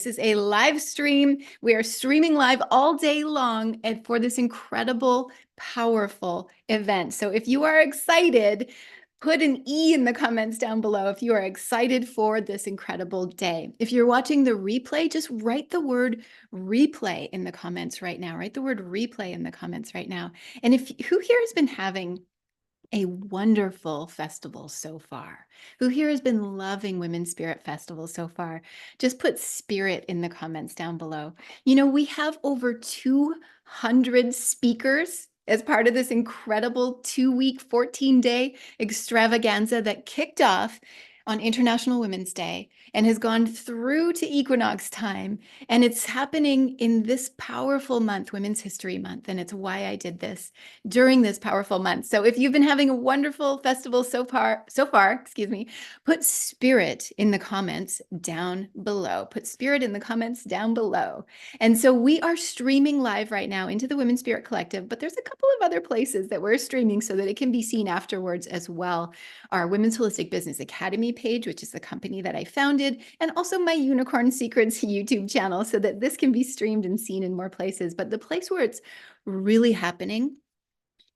This is a live stream. We are streaming live all day long and for this incredible, powerful event. So if you are excited, put an E in the comments down below if you are excited for this incredible day. If you're watching the replay, just write the word replay in the comments right now. Write the word replay in the comments right now. And who here has been having a wonderful festival so far? Who here has been loving Women's Spirit Festival so far? Just put spirit in the comments down below. You know, we have over 200 speakers as part of this incredible 2-week, 14-day extravaganza that kicked off on International Women's Day and has gone through to equinox time. And it's happening in this powerful month, Women's History Month. And it's why I did this during this powerful month. So if you've been having a wonderful festival so far, put spirit in the comments down below. Put spirit in the comments down below. And so we are streaming live right now into the Women's Spirit Collective, but there's a couple of other places that we're streaming so that it can be seen afterwards as well. Our Women's Holistic Business Academy page, which is the company that I founded, and also my Unicorn Secrets YouTube channel, so that this can be streamed and seen in more places. But the place where it's really happening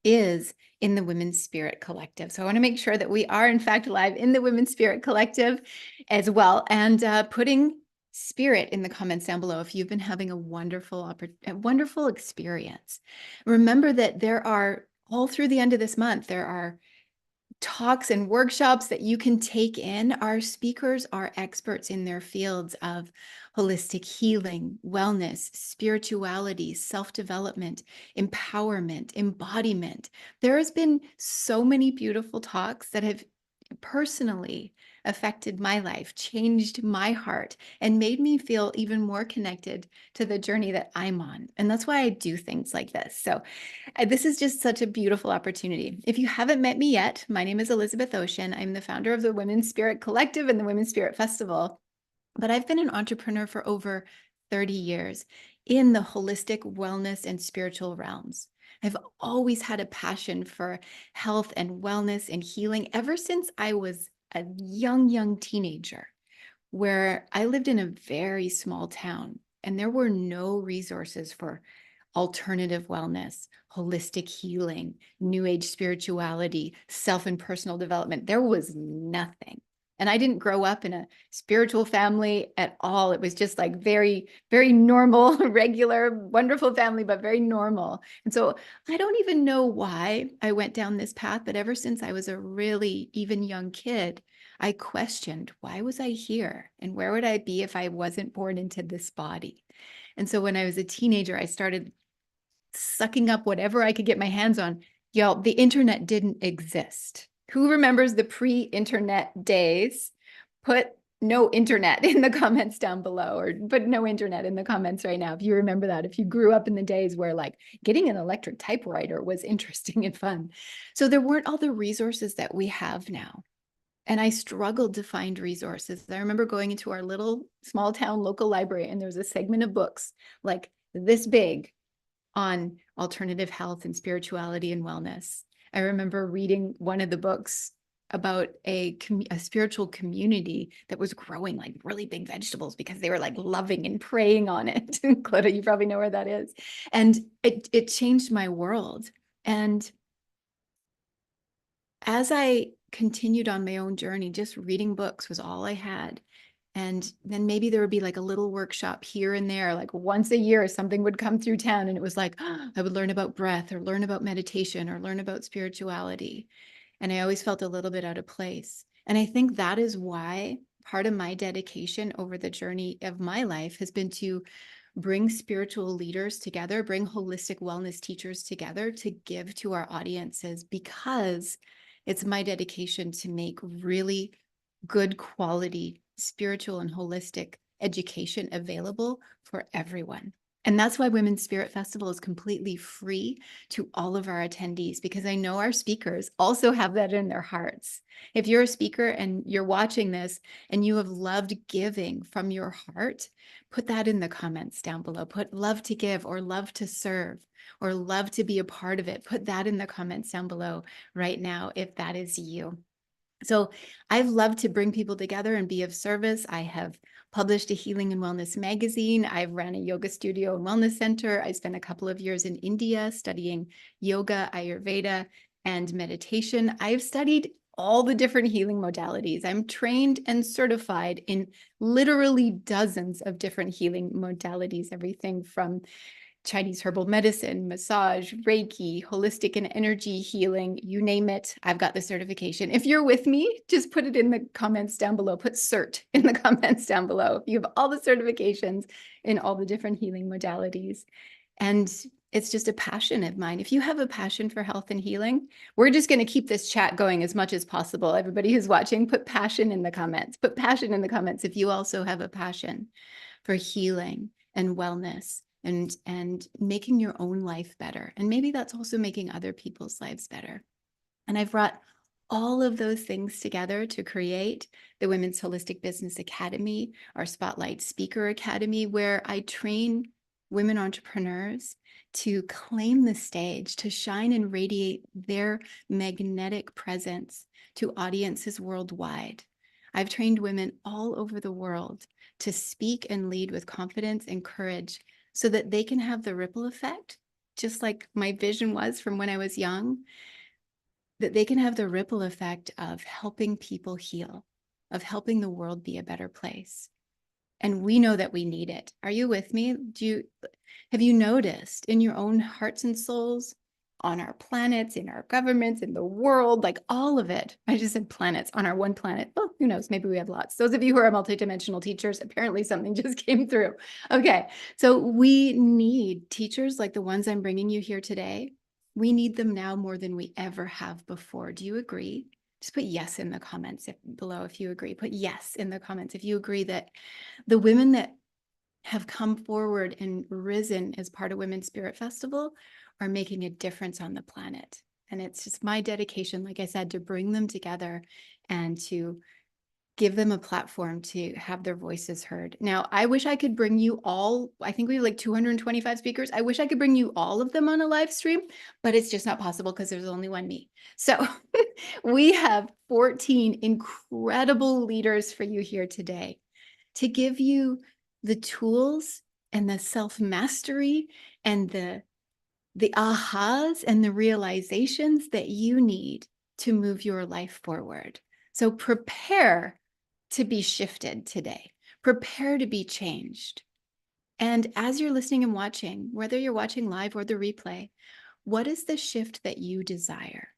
is in the Women's Spirit Collective. So I want to make sure that we are in fact live in the Women's Spirit Collective as well, and putting spirit in the comments down below if you've been having a wonderful experience. Remember that there are, all through the end of this month, there are talks and workshops that you can take in. Our speakers are experts in their fields of holistic healing, wellness, spirituality, self-development, empowerment, embodiment. There has been so many beautiful talks that have personally affected my life, changed my heart, and made me feel even more connected to the journey that I'm on. And that's why I do things like this. So this is just such a beautiful opportunity. If you haven't met me yet, my name is Elizabeth Ocean. I'm the founder of the Women's Spirit Collective and the Women's Spirit Festival. But I've been an entrepreneur for over 30 years in the holistic wellness and spiritual realms. I've always had a passion for health and wellness and healing ever since I was a young teenager, where I lived in a very small town and there were no resources for alternative wellness, holistic healing, new age spirituality, self and personal development. There was nothing. And I didn't grow up in a spiritual family at all. It was just like very normal, regular, wonderful family, but very normal. And so I don't even know why I went down this path, but ever since I was a really even young kid, I questioned, why was I here? And where would I be if I wasn't born into this body? And so when I was a teenager, I started sucking up whatever I could get my hands on. Y'all, the internet didn't exist. Who remembers the pre-internet days? Put no internet in the comments down below, or put no internet in the comments right now if you remember that, if you grew up in the days where like getting an electric typewriter was interesting and fun. So there weren't all the resources that we have now. And I struggled to find resources. I remember going into our little small town local library, and there was a segment of books like this big on alternative health and spirituality and wellness. I remember reading one of the books about a spiritual community that was growing like really big vegetables because they were like loving and praying on it. Cleta, you probably know where that is. And it changed my world. And as I continued on my own journey, just reading books was all I had. And then maybe there would be like a little workshop here and there, like once a year, something would come through town and it was like, oh, I would learn about breath or learn about meditation or learn about spirituality. And I always felt a little bit out of place. And I think that is why part of my dedication over the journey of my life has been to bring spiritual leaders together, bring holistic wellness teachers together to give to our audiences, because it's my dedication to make really good quality spiritual and holistic education available for everyone. And that's why Women's Spirit Festival is completely free to all of our attendees, because I know our speakers also have that in their hearts. If you're a speaker and you're watching this and you have loved giving from your heart, put that in the comments down below. Put love to give or love to serve or love to be a part of it. Put that in the comments down below right now if that is you. So I've loved to bring people together and be of service. I have published a healing and wellness magazine. I've ran a yoga studio and wellness center. I spent a couple of years in India studying yoga, Ayurveda, and meditation. I've studied all the different healing modalities. I'm trained and certified in literally dozens of different healing modalities, everything from Chinese herbal medicine, massage, Reiki, holistic and energy healing, you name it. I've got the certification. If you're with me, just put it in the comments down below. Put CERT in the comments down below. You have all the certifications in all the different healing modalities. And it's just a passion of mine. If you have a passion for health and healing, we're just going to keep this chat going as much as possible. Everybody who's watching, put passion in the comments. Put passion in the comments if you also have a passion for healing and wellness and making your own life better. And maybe that's also making other people's lives better. And I've brought all of those things together to create the Women's Holistic Business Academy, our Spotlight Speaker Academy, where I train women entrepreneurs to claim the stage, to shine and radiate their magnetic presence to audiences worldwide. I've trained women all over the world to speak and lead with confidence and courage so that they can have the ripple effect, just like my vision was from when I was young, that they can have the ripple effect of helping people heal, of helping the world be a better place. And we know that we need it. Are you with me? Have you noticed in your own hearts and souls, on our planets, in our governments, in the world, like all of it? I just said planets on our one planet. Oh, who knows? Maybe we have lots. Those of you who are multidimensional teachers, apparently something just came through. Okay, so we need teachers like the ones I'm bringing you here today. We need them now more than we ever have before. Do you agree? Just put yes in the comments below if you agree. Put yes in the comments if you agree that the women that have come forward and risen as part of Women's Spirit Festival are making a difference on the planet. And it's just my dedication, like I said, to bring them together and to give them a platform to have their voices heard. Now, I wish I could bring you all, I think we have like 225 speakers. I wish I could bring you all of them on a live stream, but it's just not possible because there's only one me. So we have 14 incredible leaders for you here today to give you the tools and the self-mastery and the ahas and the realizations that you need to move your life forward. So prepare to be shifted today. Prepare to be changed. And as you're listening and watching, whether you're watching live or the replay, what is the shift that you desire?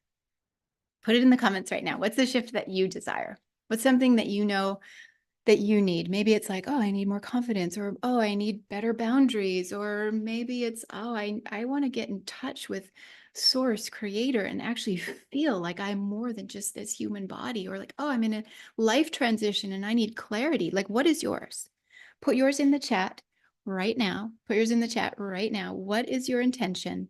Put it in the comments right now. What's the shift that you desire? What's something that you know that you need? Maybe it's like, oh, I need more confidence, or, oh, I need better boundaries, or maybe it's, oh, I want to get in touch with source creator and actually feel like I'm more than just this human body, or like, oh, I'm in a life transition and I need clarity. Like, what is yours? Put yours in the chat right now. Put yours in the chat right now. What is your intention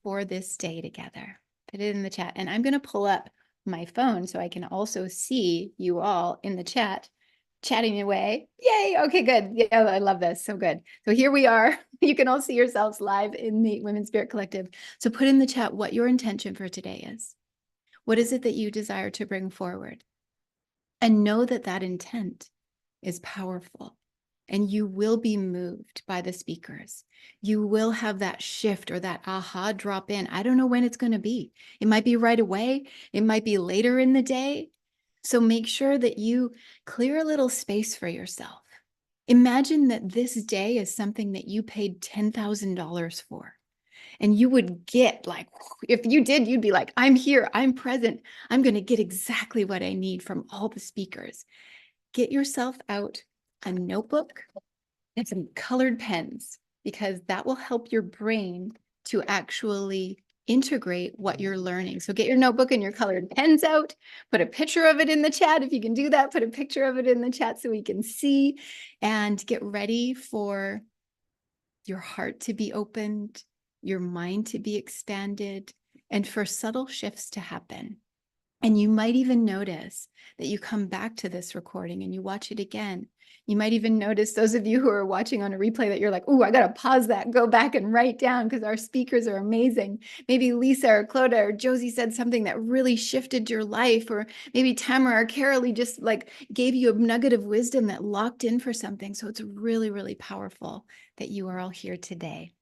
for this day together? Put it in the chat. And I'm going to pull up my phone so I can also see you all in the chat chatting away. Yay. Okay, good. Yeah, I love this. So good. So here we are. You can all see yourselves live in the Women's Spirit Collective. So put in the chat what your intention for today is. What is it that you desire to bring forward? And know that that intent is powerful. And you will be moved by the speakers. You will have that shift or that aha drop in. I don't know when it's going to be. It might be right away. It might be later in the day. So make sure that you clear a little space for yourself. Imagine that this day is something that you paid $10,000 for. And you would get like, if you did, you'd be like, I'm here, I'm present. I'm going to get exactly what I need from all the speakers. Get yourself out a notebook and some colored pens, because that will help your brain to actually integrate what you're learning. So get your notebook and your colored pens out, put a picture of it in the chat. If you can do that, put a picture of it in the chat so we can see, and get ready for your heart to be opened, your mind to be expanded, and for subtle shifts to happen. And you might even notice that you come back to this recording and you watch it again. You might even notice, those of you who are watching on a replay, that you're like, "Ooh, I got to pause that, go back and write down," because our speakers are amazing. Maybe Lisa or Clodagh or Josie said something that really shifted your life, or maybe Tamara or Carolee just like gave you a nugget of wisdom that locked in for something. So it's really, really powerful that you are all here today.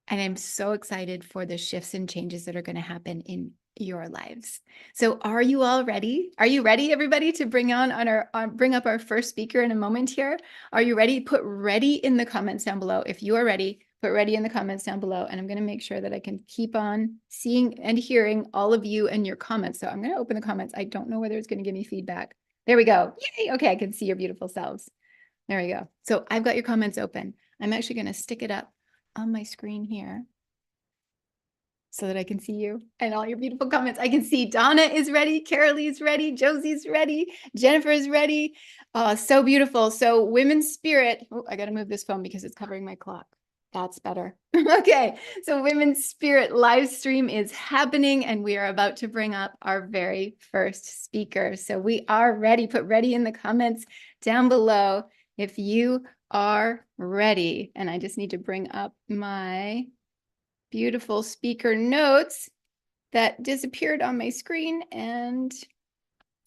And I'm so excited for the shifts and changes that are going to happen in your lives. So are you all ready? Are you ready, everybody, to bring up our first speaker in a moment here? Are you ready? Put ready in the comments down below. If you are ready, put ready in the comments down below. And I'm going to make sure that I can keep on seeing and hearing all of you and your comments. So I'm going to open the comments. I don't know whether it's going to give me feedback. There we go. Yay. Okay, I can see your beautiful selves. There we go. So I've got your comments open. I'm actually going to stick it up on my screen here so that I can see you and all your beautiful comments. I can see Donna is ready, Carolee is ready, Josie's ready, Jennifer is ready. So beautiful. So women's spirit. Oh, I got to move this phone because it's covering my clock. That's better. Okay. So women's spirit live stream is happening, and we are about to bring up our very first speaker. So we are ready. Put ready in the comments down below if you are ready. And I just need to bring up my beautiful speaker notes that disappeared on my screen. And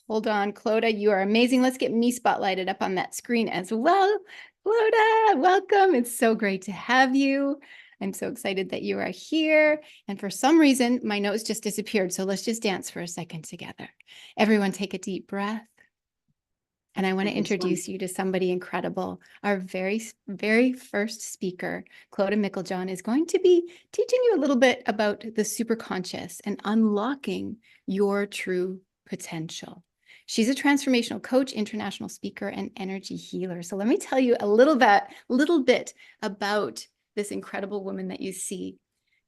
hold on, Clodagh, you are amazing. Let's get me spotlighted up on that screen as well. Clodagh, welcome. It's so great to have you. I'm so excited that you are here. And for some reason, my notes just disappeared. So let's just dance for a second together. Everyone take a deep breath. And I want to introduce you to somebody incredible. Our very, very first speaker, Clodagh Mickeljohn, is going to be teaching you a little bit about the superconscious and unlocking your true potential. She's a transformational coach, international speaker, and energy healer. So let me tell you a little bit about this incredible woman that you see.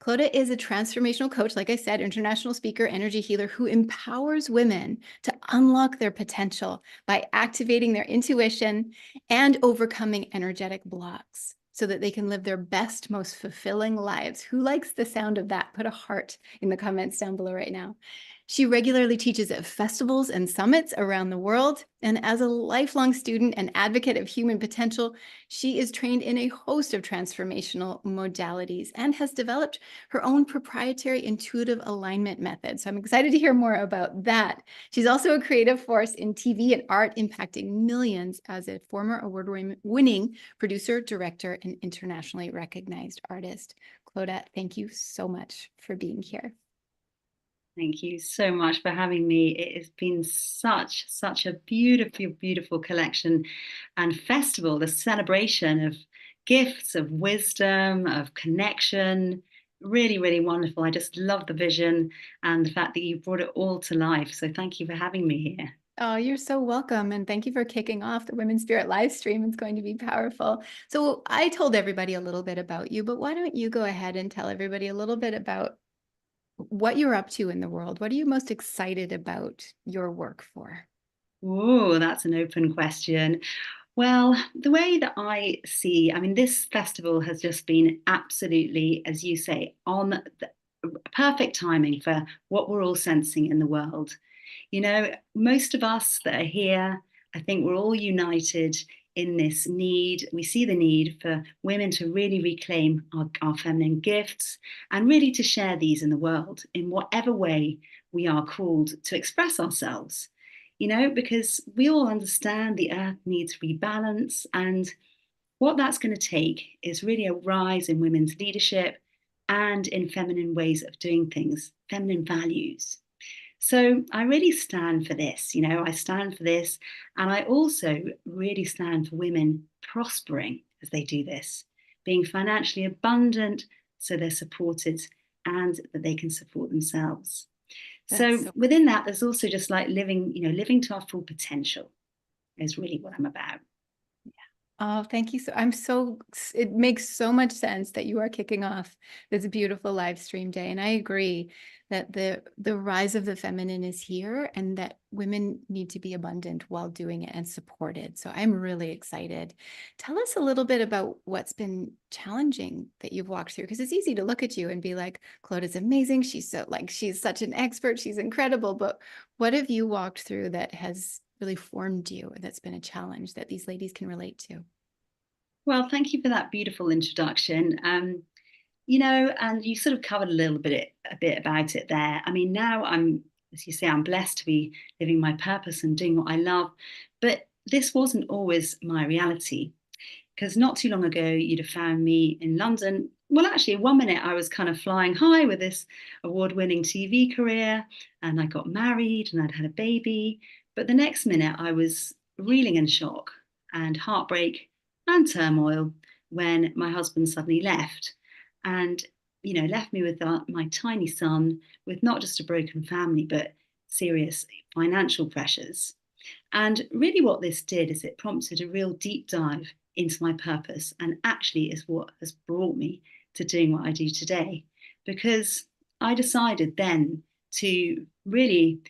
Clodagh is a transformational coach, like I said, international speaker, energy healer, who empowers women to unlock their potential by activating their intuition and overcoming energetic blocks so that they can live their best, most fulfilling lives. Who likes the sound of that? Put a heart in the comments down below right now. She regularly teaches at festivals and summits around the world. And as a lifelong student and advocate of human potential, she is trained in a host of transformational modalities and has developed her own proprietary intuitive alignment method. So I'm excited to hear more about that. She's also a creative force in TV and art, impacting millions as a former award-winning producer, director, and internationally recognized artist. Clodagh, thank you so much for being here. Thank you so much for having me. It has been such a beautiful, beautiful collection and festival, the celebration of gifts, of wisdom, of connection. Really, really wonderful. I just love the vision and the fact that you brought it all to life. So thank you for having me here. Oh, you're so welcome. And thank you for kicking off the Women's Spirit live stream. It's going to be powerful. So I told everybody a little bit about you, but why don't you go ahead and tell everybody a little bit about what you're up to in the world? What are you most excited about your work for? Oh, that's an open question. Well, the way that I see, I mean, this festival has just been absolutely, as you say, on the perfect timing for what we're all sensing in the world. You know, most of us that are here, I think we're all united in this need. We see the need for women to really reclaim our feminine gifts and really to share these in the world in whatever way we are called to express ourselves. You know, because we all understand the earth needs rebalance, and what that's going to take is really a rise in women's leadership and in feminine ways of doing things, feminine values. So I really stand for this, you know, I stand for this. And I also really stand for women prospering as they do this, being financially abundant so they're supported and that they can support themselves. So within that, there's also just like living, you know, living to our full potential is really what I'm about. Oh, thank you. It makes so much sense that you are kicking off this beautiful live stream day. And I agree that the rise of the feminine is here and that women need to be abundant while doing it and supported. So I'm really excited. Tell us a little bit about what's been challenging that you've walked through, because it's easy to look at you and be like, Clodagh's amazing. She's such an expert. She's incredible. But what have you walked through that has really formed you, that's been a challenge that these ladies can relate to? Well, thank you for that beautiful introduction. And you sort of covered a bit about it there. I mean, now as you say, I'm blessed to be living my purpose and doing what I love. But this wasn't always my reality. Because not too long ago, you'd have found me in London. Well, actually, one minute I was kind of flying high with this award winning TV career, and I got married and I'd had a baby. But the next minute, I was reeling in shock and heartbreak and turmoil when my husband suddenly left and, left me with my tiny son with not just a broken family, but serious financial pressures. And really, what this did is it prompted a real deep dive into my purpose, and actually is what has brought me to doing what I do today. Because I decided then to really,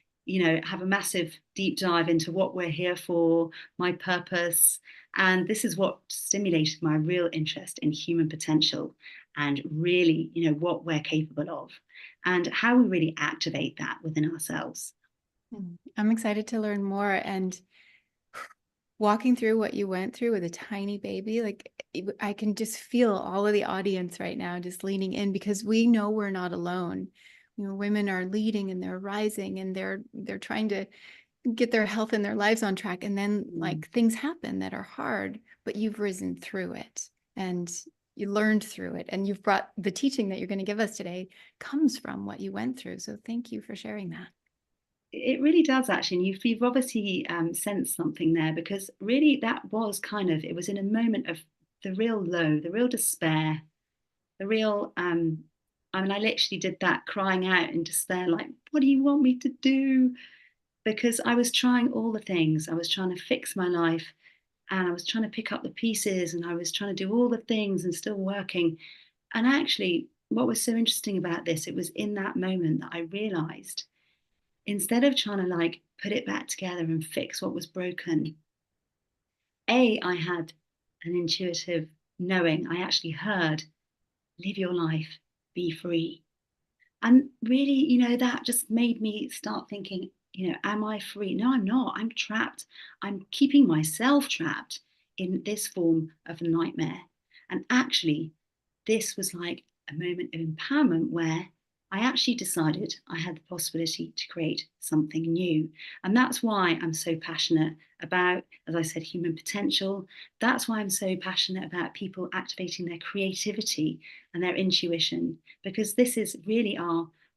have a massive deep dive into what we're here for, my purpose. And this is what stimulated my real interest in human potential and really, what we're capable of and how we really activate that within ourselves. I'm excited to learn more. And walking through what you went through with a tiny baby, like I can just feel all of the audience right now just leaning in, because we know we're not alone. Women are leading and they're rising and they're trying to get their health and their lives on track. And then like things happen that are hard, but you've risen through it and you learned through it. And you've brought the teaching that you're going to give us today comes from what you went through. So thank you for sharing that. It really does actually, and you've obviously sensed something there because really it was in a moment of the real low, the real despair, the real. I mean, I literally did that, crying out in despair, like, "What do you want me to do?" Because I was trying all the things. I was trying to fix my life, and I was trying to pick up the pieces, and I was trying to do all the things, and still working. And actually, what was so interesting about this, it was in that moment that I realised instead of trying to like put it back together and fix what was broken, I had an intuitive knowing. I actually heard, live your life, be free. And really, that just made me start thinking, am I free? No, I'm not. I'm trapped. I'm keeping myself trapped in this form of a nightmare. And actually, this was like a moment of empowerment where I actually decided I had the possibility to create something new. And that's why I'm so passionate about, as I said, human potential. That's why I'm so passionate about people activating their creativity and their intuition, because this is really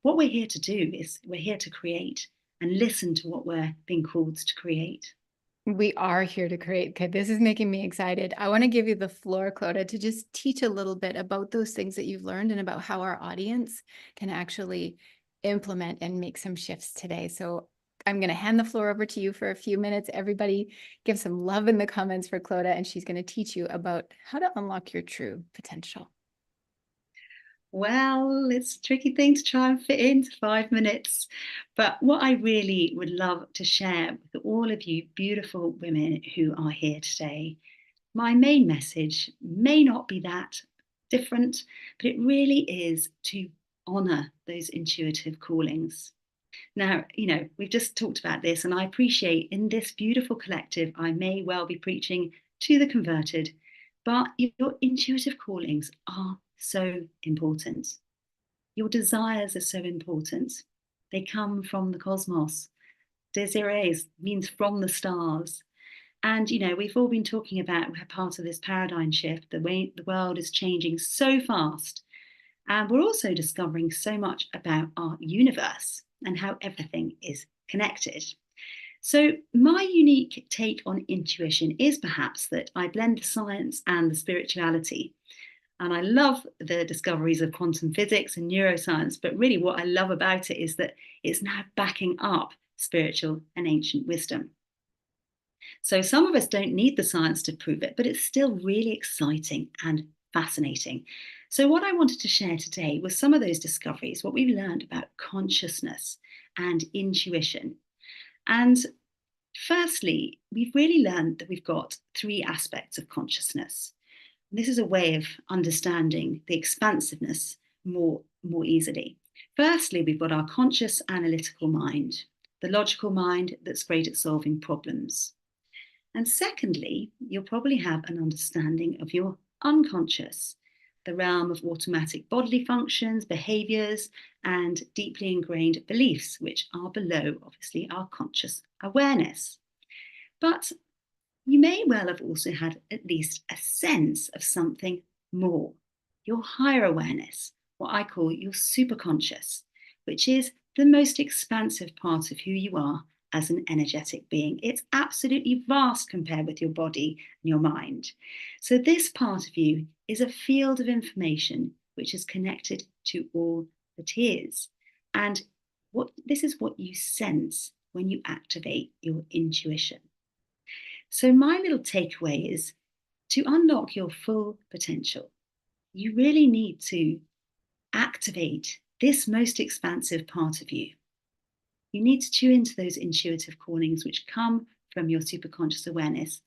what we're here to do is we're here to create and listen to what we're being called to create. We are here to create. Okay, this is making me excited. I want to give you the floor, Clodagh, to just teach a little bit about those things that you've learned and about how our audience can actually implement and make some shifts today. So I'm going to hand the floor over to you for a few minutes. Everybody give some love in the comments for Clodagh, and she's going to teach you about how to unlock your true potential. Well, it's a tricky thing to try and fit into 5 minutes. But what I really would love to share with all of you beautiful women who are here today, my main message may not be that different, but it really is to honor those intuitive callings. Now, we've just talked about this, and I appreciate in this beautiful collective, I may well be preaching to the converted, but your intuitive callings are so important. Your desires are so important. They come from the cosmos. Desirees means from the stars. And, we've all been talking about we're part of this paradigm shift, the way the world is changing so fast. And we're also discovering so much about our universe and how everything is connected. So, my unique take on intuition is perhaps that I blend the science and the spirituality. And I love the discoveries of quantum physics and neuroscience, but really what I love about it is that it's now backing up spiritual and ancient wisdom. So some of us don't need the science to prove it, but it's still really exciting and fascinating. So, what I wanted to share today was some of those discoveries, what we've learned about consciousness and intuition. And firstly, we've really learned that we've got three aspects of consciousness. This is a way of understanding the expansiveness more easily. Firstly, we've got our conscious analytical mind. the logical mind that's great at solving problems. And secondly, you'll probably have an understanding of your unconscious, the realm of automatic bodily functions, behaviors, and deeply ingrained beliefs, which are below, obviously, our conscious awareness. But you may well have also had at least a sense of something more, your higher awareness, what I call your superconscious, which is the most expansive part of who you are as an energetic being. It's absolutely vast compared with your body and your mind. So, this part of you is a field of information which is connected to all that is. And this is what you sense when you activate your intuition. So, my little takeaway is to unlock your full potential, you really need to activate this most expansive part of you. You need to tune into those intuitive callings which come from your superconscious awareness.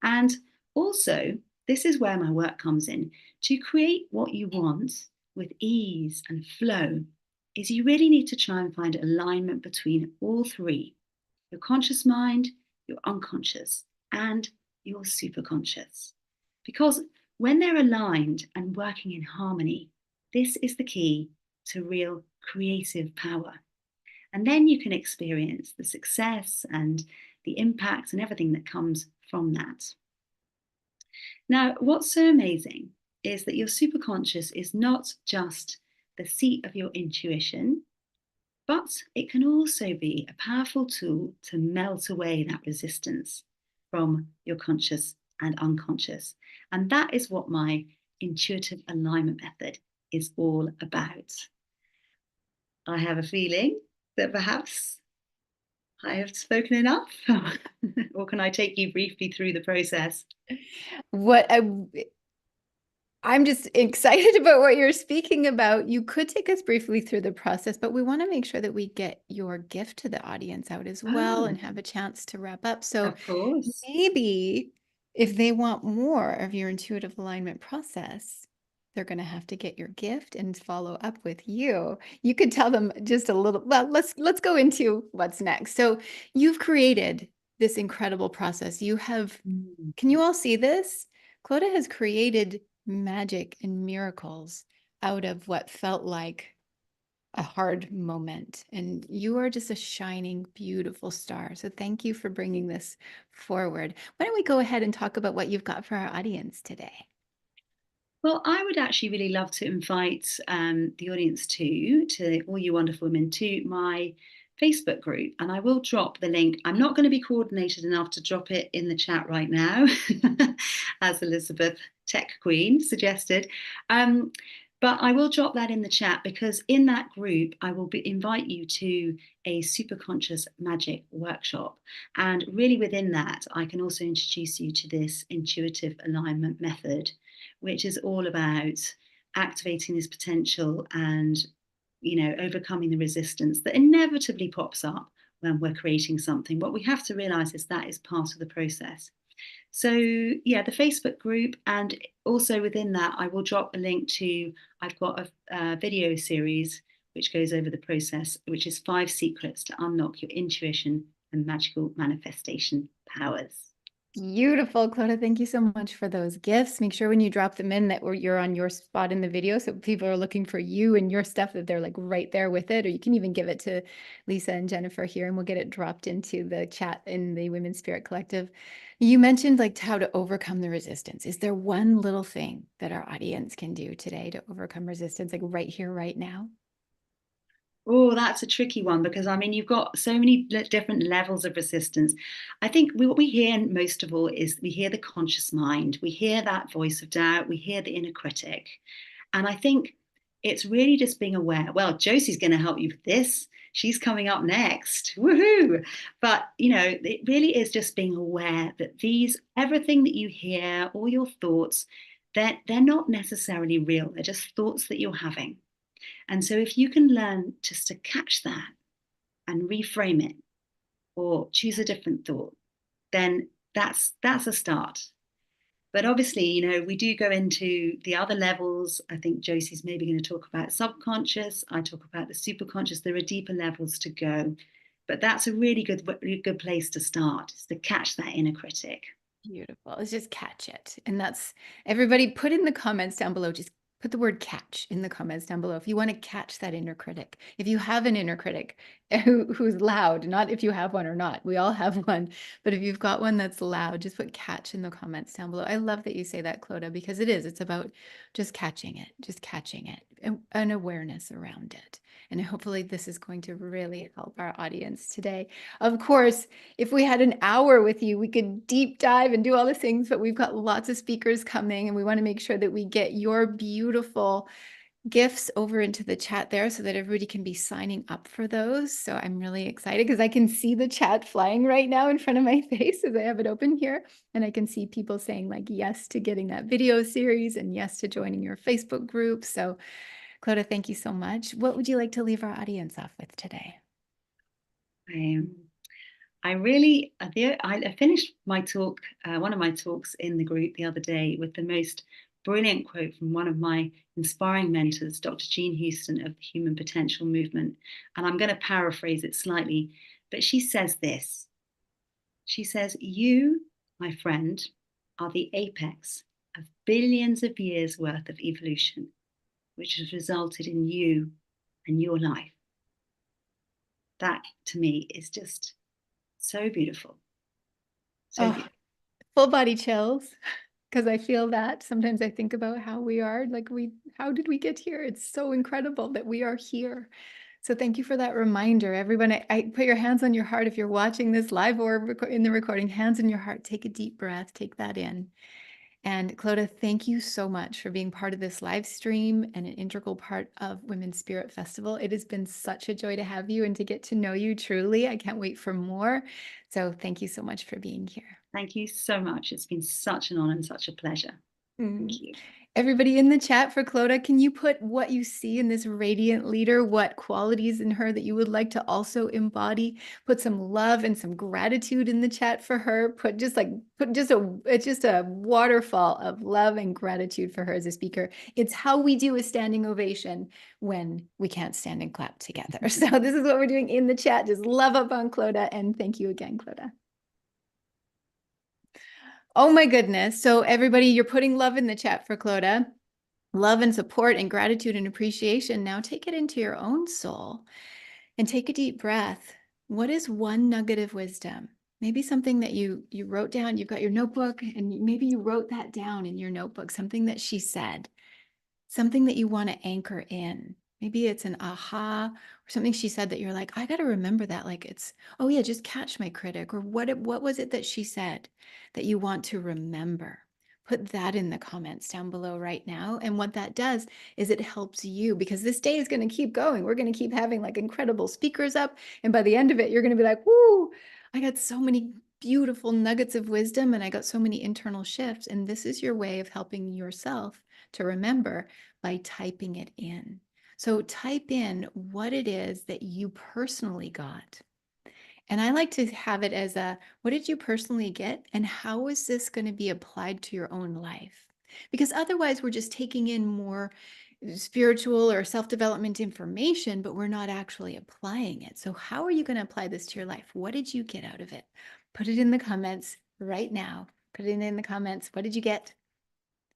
And also, this is where my work comes in. To create what you want with ease and flow, is you really need to try and find alignment between all three: your conscious mind, your unconscious, and your superconscious. Because when they're aligned and working in harmony, this is the key to real creative power. And then you can experience the success and the impact and everything that comes from that. Now, what's so amazing is that your superconscious is not just the seat of your intuition, but it can also be a powerful tool to melt away that resistance from your conscious and unconscious. And that is what my intuitive alignment method is all about. I have a feeling that perhaps I have spoken enough, or can I take you briefly through the process? What I'm just excited about what you're speaking about. You could take us briefly through the process, but we want to make sure that we get your gift to the audience out as well Oh, and have a chance to wrap up. So of course. maybe if they want more of your intuitive alignment process, they're going to have to get your gift and follow up with you. You could tell them just a little, well, let's go into what's next. So you've created this incredible process. You have, Mm. can you all see this? Clodagh has created magic and miracles out of what felt like a hard moment. And you are just a shining, beautiful star. So thank you for bringing this forward. Why don't we go ahead and talk about what you've got for our audience today? Well, I would actually really love to invite the audience to all you wonderful women, to my Facebook group. And I will drop the link. I'm not going to be coordinated enough to drop it in the chat right now, as Elizabeth Tech Queen suggested. Um, but I will drop that in the chat, because in that group, I will invite you to a super conscious magic workshop. And really within that, I can also introduce you to this intuitive alignment method, which is all about activating this potential and, overcoming the resistance that inevitably pops up when we're creating something. What we have to realize is that is part of the process. So, yeah, the Facebook group, and also within that, I will drop a link to, I've got a video series which goes over the process, which is 5 secrets to unlock your intuition and magical manifestation powers. Beautiful, Clodagh. Thank you so much for those gifts. Make sure when you drop them in that you're on your spot in the video. So people are looking for you and your stuff, that they're like right there with it. Or you can even give it to Lisa and Jennifer here, and we'll get it dropped into the chat in the Women's Spirit Collective. You mentioned like how to overcome the resistance. Is there one little thing that our audience can do today to overcome resistance, like right here, right now? Oh, that's a tricky one, because I mean, you've got so many different levels of resistance. I think what we hear most of all is we hear the conscious mind, we hear that voice of doubt, we hear the inner critic. And I think it's really just being aware. Well, Josie's going to help you with this. She's coming up next. Woohoo! But, it really is just being aware that everything that you hear, all your thoughts, they're not necessarily real. They're just thoughts that you're having. And so if you can learn just to catch that and reframe it, or choose a different thought, then that's a start. But obviously, we do go into the other levels. I think Josie's maybe going to talk about subconscious. I talk about the superconscious. There are deeper levels to go. But that's a really good place to start, is to catch that inner critic. Beautiful. Let's just catch it. And that's everybody put in the comments down below. Just put the word catch in the comments down below. If you want to catch that inner critic, if you have an inner critic who's loud, not if you have one or not, we all have one, but if you've got one that's loud, just put catch in the comments down below. I love that you say that, Clodagh, because it's about just catching it, an awareness around it. And hopefully this is going to really help our audience today. Of course, if we had an hour with you, we could deep dive and do all the things, but we've got lots of speakers coming and we want to make sure that we get your beautiful gifts over into the chat there so that everybody can be signing up for those. So I'm really excited because I can see the chat flying right now in front of my face as I have it open here. And I can see people saying like yes to getting that video series and yes to joining your Facebook group. So Clodagh, thank you so much. What would you like to leave our audience off with today? Um, I finished my talk, one of my talks in the group the other day with the most brilliant quote from one of my inspiring mentors, Dr. Jean Houston of the Human Potential Movement. And I'm going to paraphrase it slightly, but she says this. She says, "You, my friend, are the apex of billions of years worth of evolution, which has resulted in you and your life." That to me is just so beautiful. So Oh, beautiful. full body chills because I feel that. Sometimes I think about how we are, how did we get here? It's so incredible that we are here. So thank you for that reminder. Everyone, I put your hands on your heart if you're watching this live or in the recording, hands in your heart, take a deep breath, take that in. And Clodagh, thank you so much for being part of this live stream and an integral part of Women's Spirit Festival. It has been such a joy to have you and to get to know you truly. I can't wait for more. So thank you so much for being here. Thank you so much. It's been such an honor and such a pleasure. Thank Mm. you. Everybody in the chat for Clodagh, can you put what you see in this radiant leader, what qualities in her that you would like to also embody? Put some love and some gratitude in the chat for her. It's just a waterfall of love and gratitude for her as a speaker. It's how we do a standing ovation when we can't stand and clap together. So this is what we're doing in the chat. Just love up on Clodagh, and thank you again, Clodagh. Oh my goodness. So everybody, you're putting love in the chat for Clodagh. Love and support and gratitude and appreciation. Now take it into your own soul and take a deep breath. What is one nugget of wisdom? Maybe something that you wrote down. You've got your notebook and maybe you wrote that down in your notebook, something that she said, something that you want to anchor in. Maybe it's an aha or something she said that you're like, I got to remember that. Like it's, oh yeah, just catch my critic. Or what was it that she said that you want to remember? Put that in the comments down below right now. And what that does is it helps you because this day is going to keep going. We're going to keep having like incredible speakers up. And by the end of it, you're going to be like, whoo, I got so many beautiful nuggets of wisdom and I got so many internal shifts. And this is your way of helping yourself to remember by typing it in. So type in what it is that you personally got. And I like to have it as what did you personally get? And how is this going to be applied to your own life? Because otherwise, we're just taking in more spiritual or self-development information, but we're not actually applying it. So how are you going to apply this to your life? What did you get out of it? Put it in the comments right now. Put it in the comments. What did you get?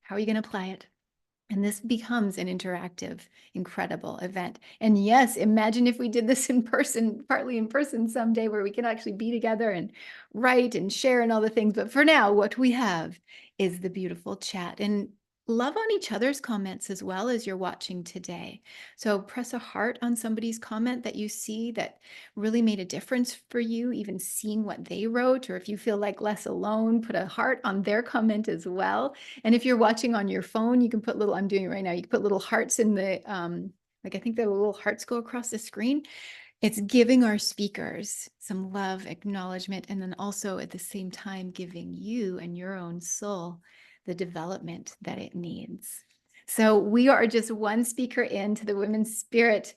How are you going to apply it? And this becomes an interactive, incredible event. And yes, imagine if we did this in person, partly in person someday, where we can actually be together and write and share and all the things. But for now, what we have is the beautiful chat. And love on each other's comments as well as you're watching today. So press a heart on somebody's comment that you see that really made a difference for you, even seeing what they wrote, or if you feel like less alone, put a heart on their comment as well. And if you're watching on your phone, you can put little, I'm doing it right now, you can put little hearts in the, like I think the little hearts go across the screen. It's giving our speakers some love, acknowledgement, and then also at the same time giving you and your own soul the development that it needs. So we are just one speaker into the Women's Spirit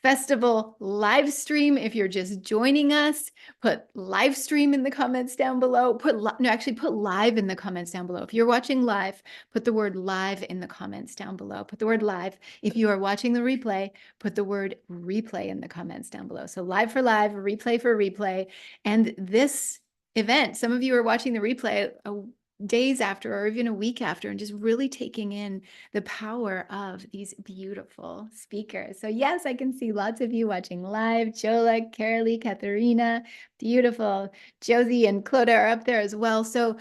Festival live stream. If you're just joining us, put live stream in the comments down below. Put live in the comments down below. If you're watching live, put the word live in the comments down below. Put the word live. If you are watching the replay, put the word replay in the comments down below. So live for live, replay for replay. And this event, some of you are watching the replay days after or even a week after and just really taking in the power of these beautiful speakers. So yes, I can see lots of you watching live. Jola, Carolee, Katharina, beautiful. Josie and Clodagh are up there as well. So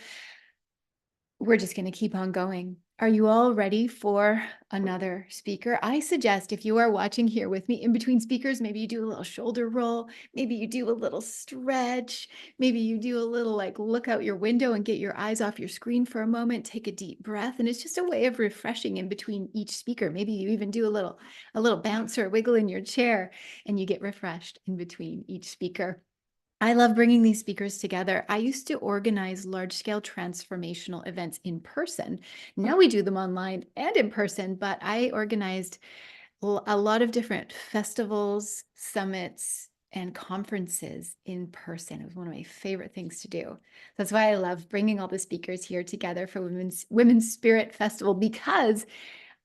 we're just going to keep on going. Are you all ready for another speaker? I suggest if you are watching here with me in between speakers, maybe you do a little shoulder roll, maybe you do a little stretch, maybe you do a little like look out your window and get your eyes off your screen for a moment, take a deep breath. And it's just a way of refreshing in between each speaker. Maybe you even do a little bounce or a wiggle in your chair and you get refreshed in between each speaker. I love bringing these speakers together. I used to organize large-scale transformational events in person. Now we do them online and in person, but I organized a lot of different festivals, summits, and conferences in person. It was one of my favorite things to do. That's why I love bringing all the speakers here together for Women's Spirit Festival, because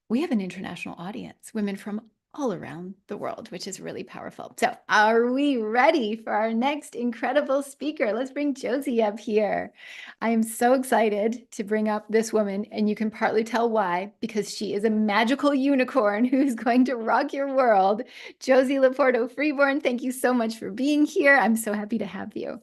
we have an international audience, women from all around the world, which is really powerful. So are we ready for our next incredible speaker? Let's bring Josie up here. I am so excited to bring up this woman, and you can partly tell why, because she is a magical unicorn who's going to rock your world. Josie Laporto Freeborn, thank you so much for being here. I'm so happy to have you.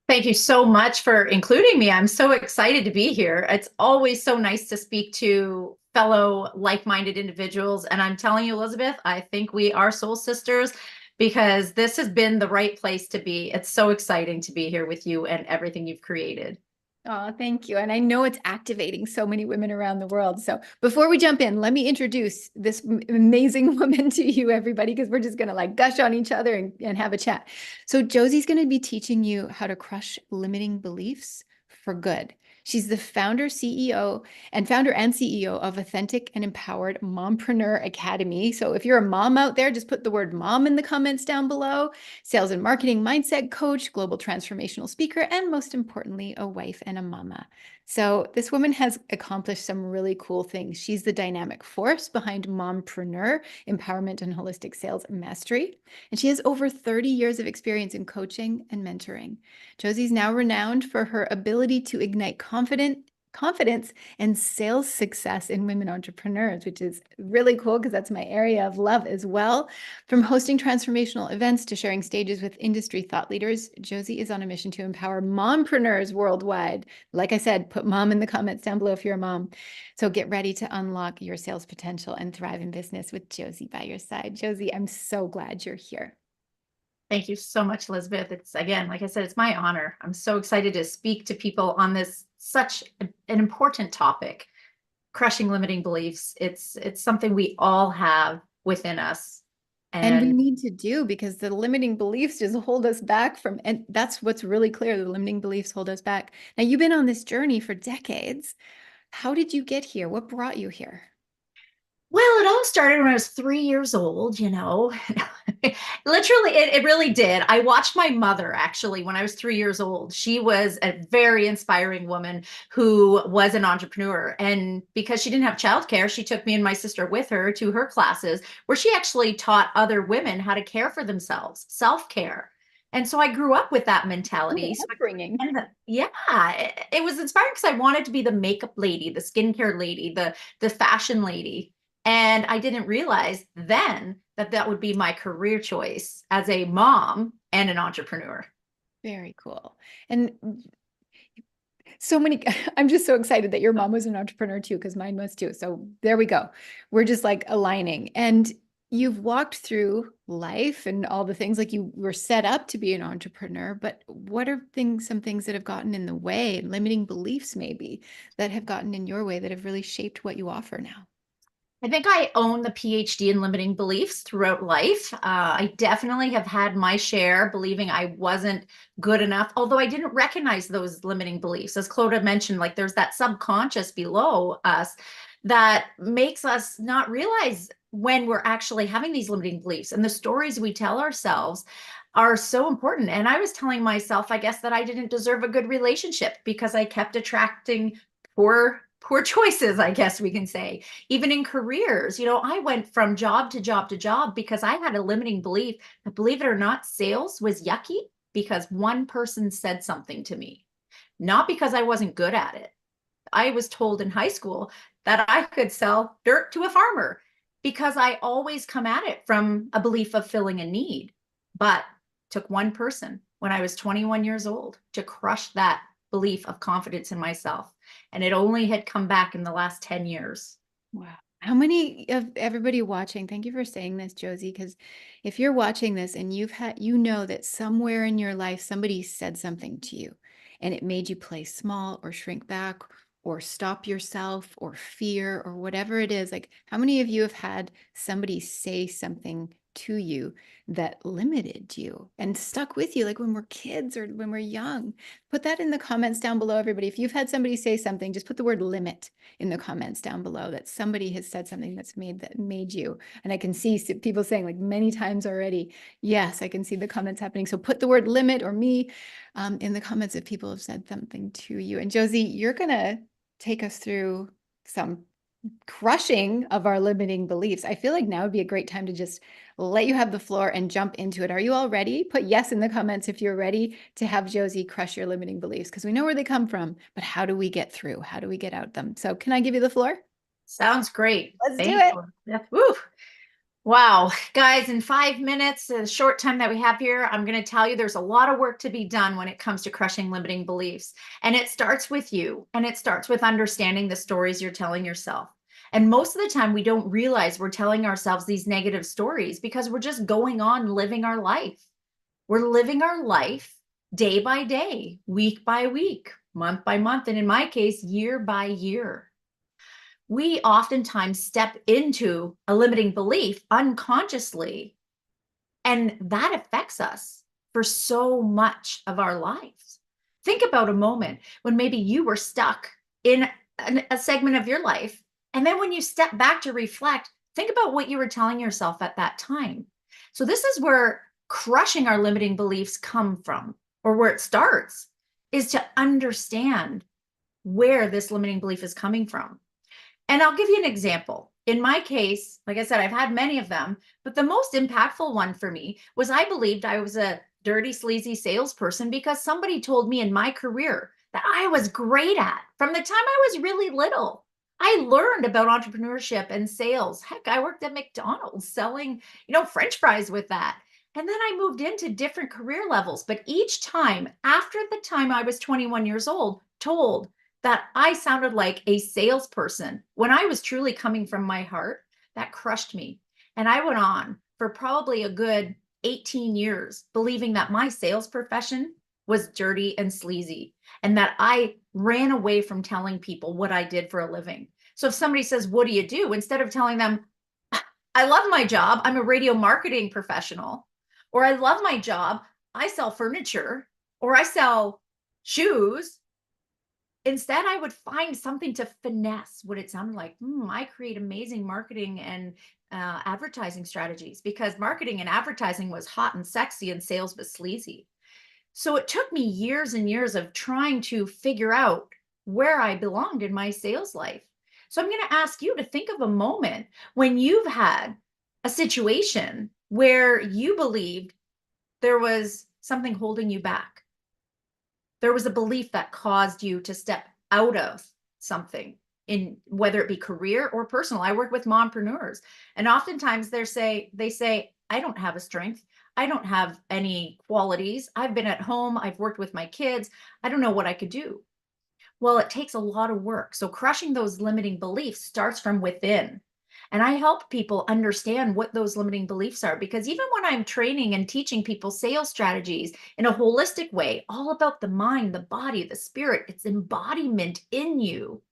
Thank you so much for including me. I'm so excited to be here. It's always so nice to speak to fellow like-minded individuals. And I'm telling you, Elizabeth, I think we are soul sisters because this has been the right place to be. It's so exciting to be here with you and everything you've created. Oh, thank you. And I know it's activating so many women around the world. So before we jump in, let me introduce this amazing woman to you, everybody, because we're just going to like gush on each other and have a chat. So Josie's going to be teaching you how to crush limiting beliefs for good. She's the founder, and CEO of Authentic and Empowered Mompreneur Academy. So if you're a mom out there, just put the word mom in the comments down below. Sales and marketing mindset coach, global transformational speaker, and most importantly, a wife and a mama. So this woman has accomplished some really cool things. She's the dynamic force behind Mompreneur, Empowerment and Holistic Sales Mastery. And she has over 30 years of experience in coaching and mentoring. Josie's now renowned for her ability to ignite confidence and sales success in women entrepreneurs, which is really cool because that's my area of love as well. From hosting transformational events to sharing stages with industry thought leaders, Josie is on a mission to empower mompreneurs worldwide. Like I said, put mom in the comments down below if you're a mom. So get ready to unlock your sales potential and thrive in business with Josie by your side. Josie, I'm so glad you're here. Thank you so much, Elizabeth. It's again, like I said, it's my honor. I'm so excited to speak to people on this such an important topic, crushing limiting beliefs. It's something we all have within us. And we And need to do, because the limiting beliefs just hold us back from, and that's what's really clear. The limiting beliefs hold us back. Now, you've been on this journey for decades. How did you get here? What brought you here? well, it all started when I was 3 years old, Literally, it really did. I watched my mother actually when I was 3 years old. She was a very inspiring woman who was an entrepreneur. And because she didn't have childcare, she took me and my sister with her to her classes where she actually taught other women how to care for themselves, self-care. And so I grew up with that mentality. Oh, So upbringing. yeah, it was inspiring because I wanted to be the makeup lady, the skincare lady, the fashion lady. And I didn't realize then that that would be my career choice as a mom and an entrepreneur. Very cool. And so many, I'm just so excited that your mom was an entrepreneur too, because mine was too. So there we go. We're just like aligning. And you've walked through life and all the things, like you were set up to be an entrepreneur, but what are some things that have gotten in the way, limiting beliefs maybe, that have gotten in your way that have really shaped what you offer now? I think I own the PhD in limiting beliefs throughout life. I definitely have had my share believing I wasn't good enough, although I didn't recognize those limiting beliefs. As Clodagh mentioned, like there's that subconscious below us that makes us not realize when we're actually having these limiting beliefs. And the stories we tell ourselves are so important. And I was telling myself, I guess, that I didn't deserve a good relationship because I kept attracting poor choices, I guess we can say. Even in careers, I went from job to job to job because I had a limiting belief that, believe it or not, sales was yucky because one person said something to me, not because I wasn't good at it. I was told in high school that I could sell dirt to a farmer because I always come at it from a belief of filling a need. But took one person when I was 21 years old to crush that belief of confidence in myself. And it only had come back in the last 10 years. Wow. How many of everybody watching, thank you for saying this, Josie, because if you're watching this and you know that somewhere in your life somebody said something to you and it made you play small or shrink back or stop yourself or fear or whatever it is, like how many of you have had somebody say something to you that limited you and stuck with you, like when we're kids or when we're young? Put that in the comments down below, everybody. If you've had somebody say something, just put the word limit in the comments down below, that somebody has said something that made you. And I can see people saying like many times already, yes, I can see the comments happening. So put the word limit or me in the comments if people have said something to you. And Josie, you're going to take us through some crushing of our limiting beliefs. I feel like now would be a great time to just let you have the floor and jump into it. Are you all ready? Put yes in the comments if you're ready to have Josie crush your limiting beliefs, because we know where they come from, but how do we get through? How do we get out them? So can I give you the floor? Sounds great. Let's do Thank it. you. Woo. Wow, guys, in 5 minutes, the short time that we have here, I'm going to tell you there's a lot of work to be done when it comes to crushing limiting beliefs. And it starts with you, and it starts with understanding the stories you're telling yourself. And most of the time, we don't realize we're telling ourselves these negative stories because we're just going on living our life. We're living our life day by day, week by week, month by month, and in my case, year by year. We oftentimes step into a limiting belief unconsciously, and that affects us for so much of our lives. Think about a moment when maybe you were stuck in a segment of your life, and then when you step back to reflect, think about what you were telling yourself at that time. So this is where crushing our limiting beliefs come from, or where it starts, is to understand where this limiting belief is coming from. And I'll give you an example. In my case, like I said, I've had many of them, but the most impactful one for me was I believed I was a dirty, sleazy salesperson because somebody told me in my career that I was great at from the time I was really little. I learned about entrepreneurship and sales. Heck, I worked at McDonald's selling, French fries with that. And then I moved into different career levels. But each time after the time I was 21 years old, told that I sounded like a salesperson when I was truly coming from my heart, that crushed me. And I went on for probably a good 18 years believing that my sales profession was dirty and sleazy and that I ran away from telling people what I did for a living. So if somebody says, "What do you do?" instead of telling them, "I love my job, I'm a radio marketing professional," or "I love my job, I sell furniture," or "I sell shoes," instead, I would find something to finesse what it sounded like. I create amazing marketing and advertising strategies because marketing and advertising was hot and sexy and sales was sleazy. So it took me years and years of trying to figure out where I belonged in my sales life. So I'm going to ask you to think of a moment when you've had a situation where you believed there was something holding you back. There was a belief that caused you to step out of something, in whether it be career or personal. I work with mompreneurs, and oftentimes they say, "I don't have a strength. I don't have any qualities. I've been at home. I've worked with my kids. I don't know what I could do." Well, it takes a lot of work. So crushing those limiting beliefs starts from within. And I help people understand what those limiting beliefs are because even when I'm training and teaching people sales strategies in a holistic way, all about the mind, the body, the spirit, it's embodiment in you.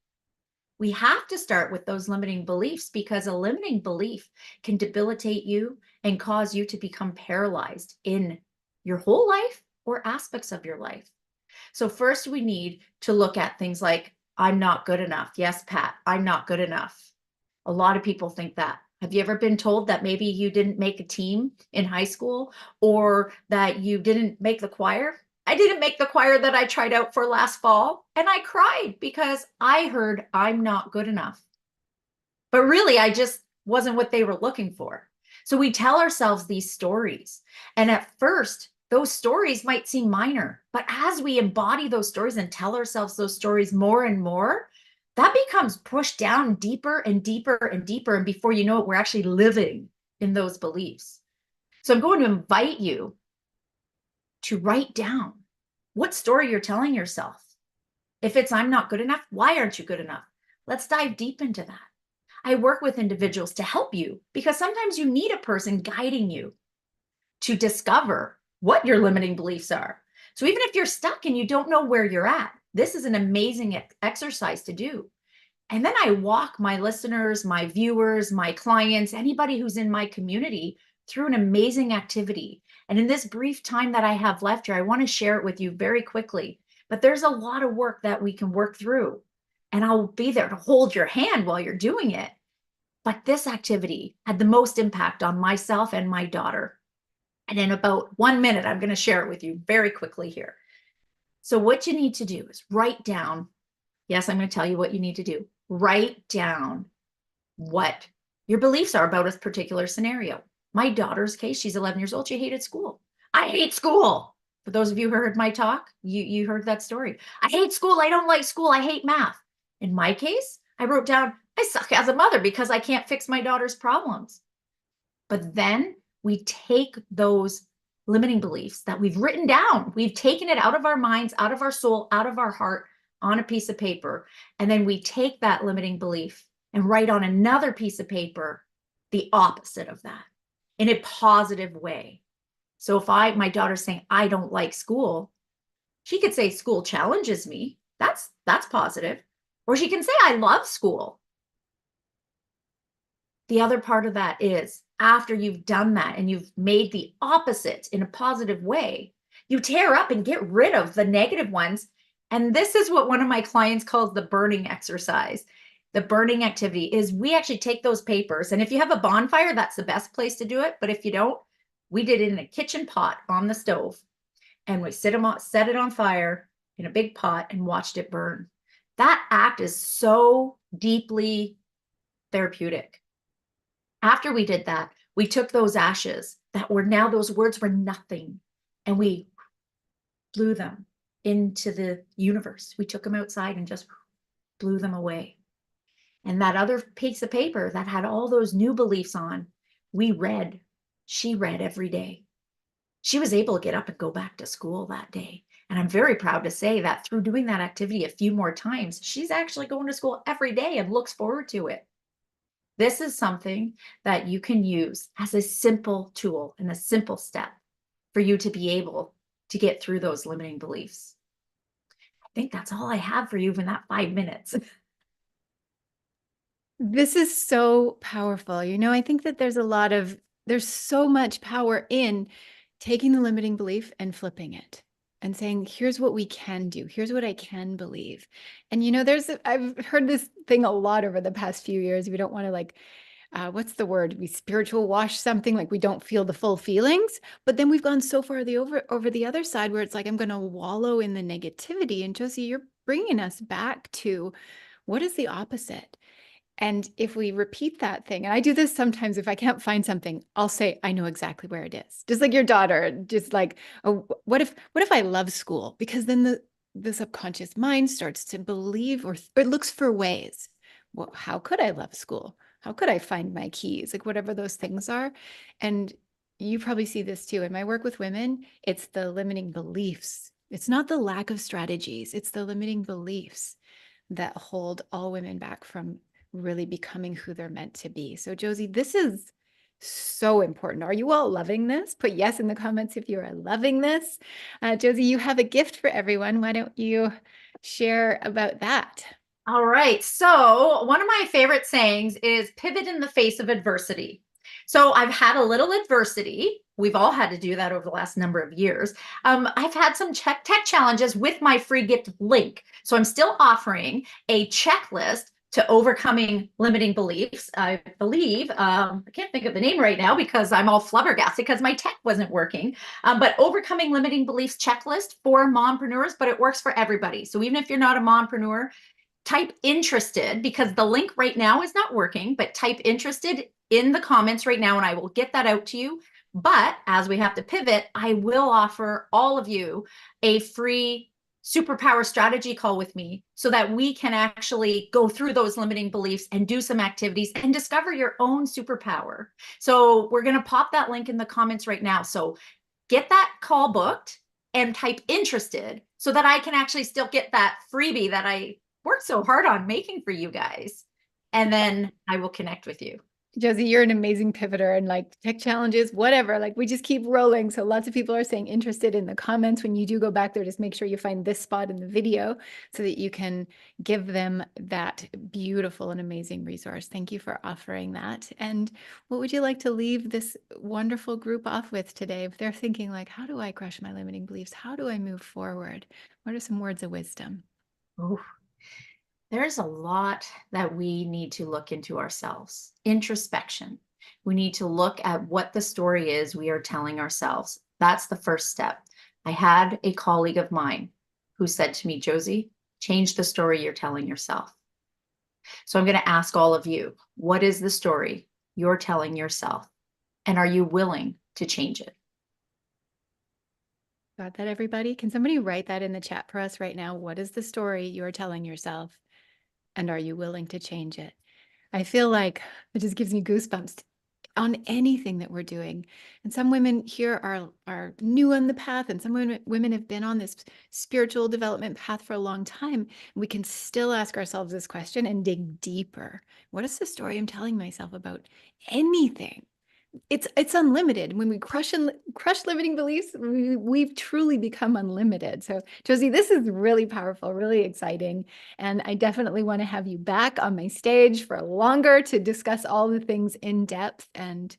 We have to start with those limiting beliefs, because a limiting belief can debilitate you and cause you to become paralyzed in your whole life or aspects of your life. So first we need to look at things like, I'm not good enough. Yes, Pat, I'm not good enough. A lot of people think that. Have you ever been told that maybe you didn't make a team in high school, or that you didn't make the choir? I didn't make the choir that I tried out for last fall, and I cried because I heard I'm not good enough. But really, I just wasn't what they were looking for. So we tell ourselves these stories. And at first, those stories might seem minor, but as we embody those stories and tell ourselves those stories more and more, that becomes pushed down deeper and deeper and deeper. And before you know it, we're actually living in those beliefs. So I'm going to invite you to write down what story you're telling yourself. If it's, I'm not good enough, why aren't you good enough? Let's dive deep into that. I work with individuals to help you, because sometimes you need a person guiding you to discover what your limiting beliefs are. So even if you're stuck and you don't know where you're at, this is an amazing exercise to do. And then I walk my listeners, my viewers, my clients, anybody who's in my community through an amazing activity. And in this brief time that I have left here, I want to share it with you very quickly. But there's a lot of work that we can work through. And I'll be there to hold your hand while you're doing it. But this activity had the most impact on myself and my daughter. And in about 1 minute, I'm going to share it with you very quickly here. So what you need to do is write down. Yes, I'm going to tell you what you need to do. Write down what your beliefs are about a particular scenario. My daughter's case, she's 11 years old. She hated school. I hate school. For those of you who heard my talk, you heard that story. I hate school. I don't like school. I hate math. In my case, I wrote down, I suck as a mother because I can't fix my daughter's problems. But then we take those limiting beliefs that we've written down, we've taken it out of our minds, out of our soul, out of our heart on a piece of paper. And then we take that limiting belief and write on another piece of paper the opposite of that in a positive way. So if my daughter's saying, I don't like school, she could say, school challenges me. That's positive. Or she can say, I love school. The other part of that is, after you've done that and you've made the opposite in a positive way, you tear up and get rid of the negative ones. And this is what one of my clients calls the burning exercise. The burning activity is, we actually take those papers, and if you have a bonfire, that's the best place to do it. But if you don't, we did it in a kitchen pot on the stove, and we set it on fire in a big pot and watched it burn. That act is so deeply therapeutic. After we did that, we took those ashes that were now, those words were nothing, and we blew them into the universe. We took them outside and just blew them away. And that other piece of paper that had all those new beliefs on, she read every day. She was able to get up and go back to school that day. And I'm very proud to say that through doing that activity a few more times, she's actually going to school every day and looks forward to it. This is something that you can use as a simple tool and a simple step for you to be able to get through those limiting beliefs. I think that's all I have for you in that 5 minutes. This is so powerful. I think that there's so much power in taking the limiting belief and flipping it and saying, here's what we can do. Here's what I can believe. And I've heard this thing a lot over the past few years. We don't want to what's the word? We spiritual wash something, like we don't feel the full feelings. But then we've gone so far over the other side where it's like, I'm going to wallow in the negativity. And Josie, you're bringing us back to what is the opposite? And if we repeat that thing, and I do this sometimes, if I can't find something, I'll say, I know exactly where it is. Just like your daughter, just like, oh, what if I love school? Because then the subconscious mind starts to believe or it looks for ways. Well, how could I love school? How could I find my keys? Like whatever those things are. And you probably see this too. In my work with women, it's the limiting beliefs. It's not the lack of strategies. It's the limiting beliefs that hold all women back from really becoming who they're meant to be. So Josie, this is so important. Are you all loving this? Put yes in the comments if you are loving this. Josie, you have a gift for everyone. Why don't you share about that? All right. So, one of my favorite sayings is pivot in the face of adversity. So, I've had a little adversity. We've all had to do that over the last number of years. I've had some tech challenges with my free gift link. So, I'm still offering a checklist to overcoming limiting beliefs. I believe, I can't think of the name right now because I'm all flubbergasted because my tech wasn't working. But overcoming limiting beliefs checklist for mompreneurs, but it works for everybody. So, even if you're not a mompreneur, type interested, because the link right now is not working, but type interested in the comments right now and I will get that out to you. But as we have to pivot, I will offer all of you a free superpower strategy call with me so that we can actually go through those limiting beliefs and do some activities and discover your own superpower. So we're going to pop that link in the comments right now. So get that call booked and type interested so that I can actually still get that freebie that I worked so hard on making for you guys. And then I will connect with you. Josie, you're an amazing pivoter, and like tech challenges, whatever, like we just keep rolling. So lots of people are saying interested in the comments. When you do go back there, just make sure you find this spot in the video so that you can give them that beautiful and amazing resource. Thank you for offering that. And what would you like to leave this wonderful group off with today? If they're thinking like, how do I crush my limiting beliefs? How do I move forward? What are some words of wisdom? Ooh, there's a lot that we need to look into ourselves. Introspection. We need to look at what the story is we are telling ourselves. That's the first step. I had a colleague of mine who said to me, Josie, change the story you're telling yourself. So I'm going to ask all of you, what is the story you're telling yourself? And are you willing to change it? Got that, everybody? Can somebody write that in the chat for us right now? What is the story you're telling yourself? And are you willing to change it? I feel like it just gives me goosebumps on anything that we're doing. And some women here are new on the path, and some women have been on this spiritual development path for a long time. We can still ask ourselves this question and dig deeper. What is the story I'm telling myself about anything? It's unlimited. When we crush limiting beliefs, we've truly become unlimited. So Josie, this is really powerful, really exciting. And I definitely want to have you back on my stage for longer to discuss all the things in depth and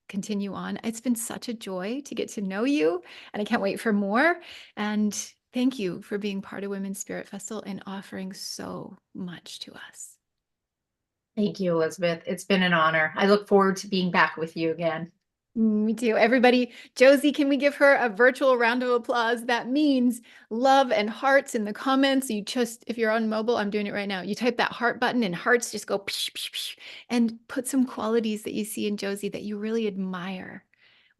continue on. It's been such a joy to get to know you, and I can't wait for more. And thank you for being part of Women's Spirit Festival and offering so much to us. Thank you, Elizabeth. It's been an honor. I look forward to being back with you again. Me too. Everybody, Josie, can we give her a virtual round of applause? That means love and hearts in the comments. You just, if you're on mobile, I'm doing it right now. You type that heart button and hearts just go psh, psh, psh, and put some qualities that you see in Josie that you really admire.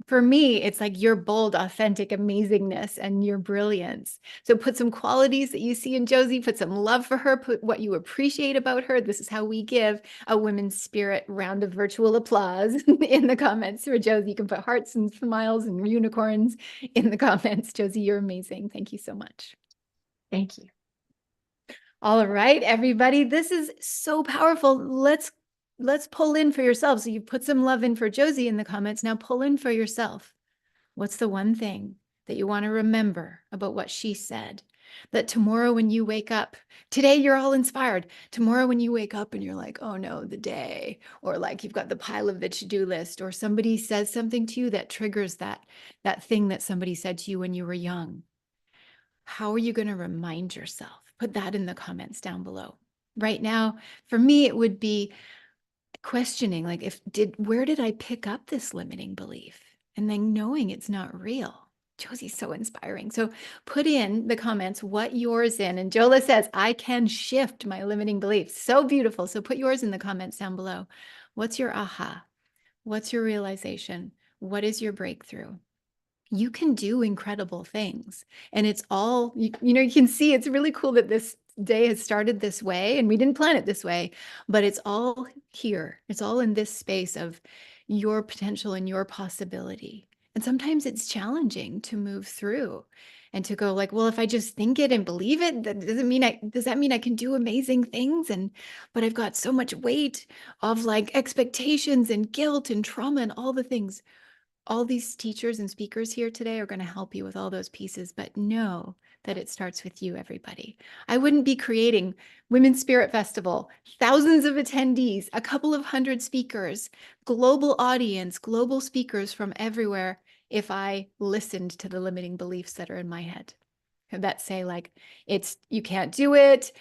For me, it's like your bold, authentic amazingness and your brilliance. So put some qualities that you see in Josie, put some love for her, put what you appreciate about her. This is how we give a Women's Spirit round of virtual applause in the comments for Josie. You can put hearts and smiles and unicorns in the comments. Josie, you're amazing. Thank you so much. Thank you. All right, everybody, this is so powerful. Let's pull in for yourself. So you put some love in for Josie in the comments. Now pull in for yourself. What's the one thing that you want to remember about what she said? That tomorrow when you wake up, today you're all inspired. Tomorrow when you wake up and you're like, oh no, the day, or like you've got the pile of the to-do list, or somebody says something to you that triggers that thing that somebody said to you when you were young. How are you going to remind yourself? Put that in the comments down below. Right now, for me, it would be questioning, like, where did I pick up this limiting belief? And then knowing it's not real. Josie's so inspiring. So put in the comments what yours in. And Jola says, I can shift my limiting beliefs. So beautiful. So put yours in the comments down below. What's your aha? What's your realization? What is your breakthrough? You can do incredible things. And it's all, you can see it's really cool that this day has started this way, and we didn't plan it this way, but it's all here. It's all in this space of your potential and your possibility. And sometimes it's challenging to move through and to go like, well, if I just think it and believe it, that does that mean I can do amazing things? But I've got so much weight of like expectations and guilt and trauma and all the things. All these teachers and speakers here today are going to help you with all those pieces, but know that it starts with you, everybody. I wouldn't be creating Women's Spirit Festival, thousands of attendees, a couple of hundred speakers, global audience, global speakers from everywhere, if I listened to the limiting beliefs that are in my head that say like, you can't do it.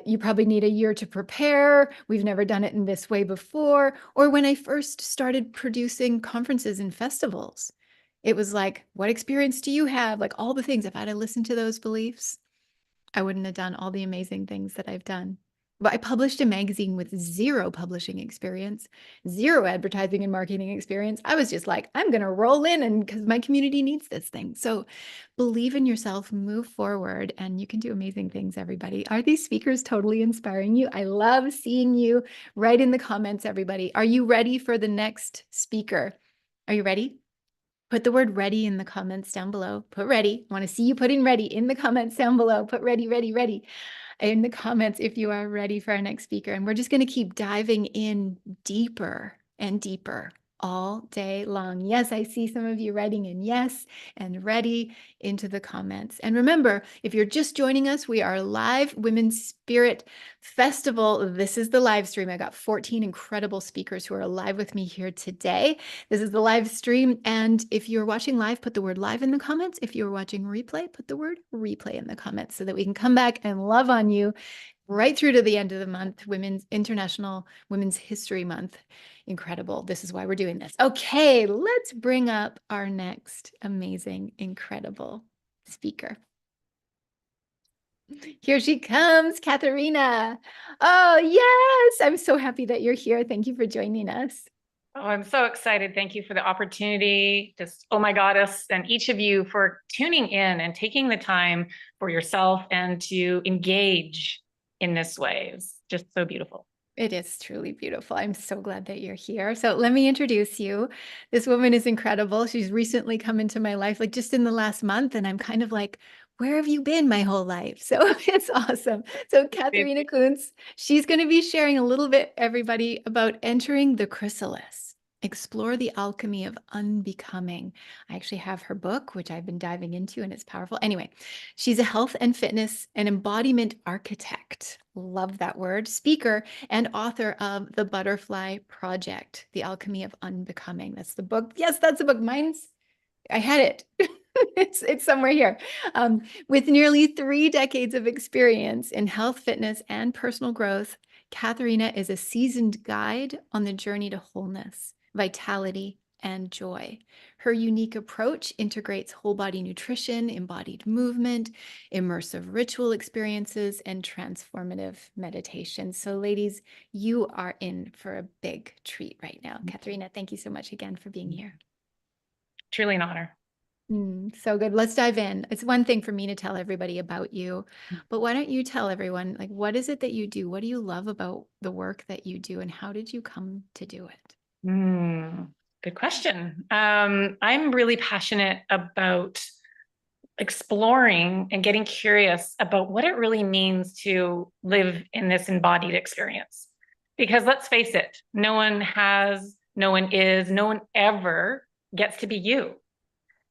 You probably need a year to prepare. We've never done it in this way before. Or when I first started producing conferences and festivals, it was like, what experience do you have? Like all the things. If I'd have listened to those beliefs, I wouldn't have done all the amazing things that I've done. But I published a magazine with zero publishing experience, zero advertising and marketing experience. I was just like, I'm going to roll in and because my community needs this thing. So believe in yourself, move forward, and you can do amazing things, everybody. Are these speakers totally inspiring you? I love seeing you. Write in the comments, everybody. Are you ready for the next speaker? Are you ready? Put the word ready in the comments down below. Put ready. I want to see you putting ready in the comments down below. Put ready, ready, ready in the comments if you are ready for our next speaker. And we're just going to keep diving in deeper and deeper all day long. Yes, I see some of you writing in yes and ready into the comments. And remember, if you're just joining us, we are live Women's Spirit Festival. This is the live stream. I got 14 incredible speakers who are live with me here today. This is the live stream. And if you're watching live, put the word live in the comments. If you're watching replay, put the word replay in the comments so that we can come back and love on you right through to the end of the month, International Women's History Month. Incredible. This is why we're doing this. Okay, let's bring up our next amazing, incredible speaker. Here she comes, Katharina. Oh, yes. I'm so happy that you're here. Thank you for joining us. Oh, I'm so excited. Thank you for the opportunity. Just, oh my goddess, and each of you for tuning in and taking the time for yourself and to engage in this way. It's just so beautiful. It is truly beautiful. I'm so glad that you're here. So let me introduce you. This woman is incredible. She's recently come into my life, like just in the last month. And I'm kind of like, where have you been my whole life? So it's awesome. So Katharina Kuntz, she's going to be sharing a little bit, everybody, about entering the chrysalis. Explore the alchemy of unbecoming. I actually have her book, which I've been diving into, and it's powerful. Anyway, she's a health and fitness and embodiment architect. Love that word. Speaker and author of The Butterfly Project, The Alchemy of Unbecoming. That's the book. Yes, that's the book. I had it. It's somewhere here. With nearly 3 decades of experience in health, fitness, and personal growth, Katharina is a seasoned guide on the journey to wholeness, vitality, and joy. Her unique approach integrates whole body nutrition, embodied movement, immersive ritual experiences, and transformative meditation. So ladies, you are in for a big treat right now. Katharina, thank you so much again for being here. Truly an honor. So good. Let's dive in. It's one thing for me to tell everybody about you, but why don't you tell everyone, like, what is it that you do? What do you love about the work that you do, and how did you come to do it? Good question. I'm really passionate about exploring and getting curious about what it really means to live in this embodied experience. Because let's face it, no one has, no one is, no one ever gets to be you.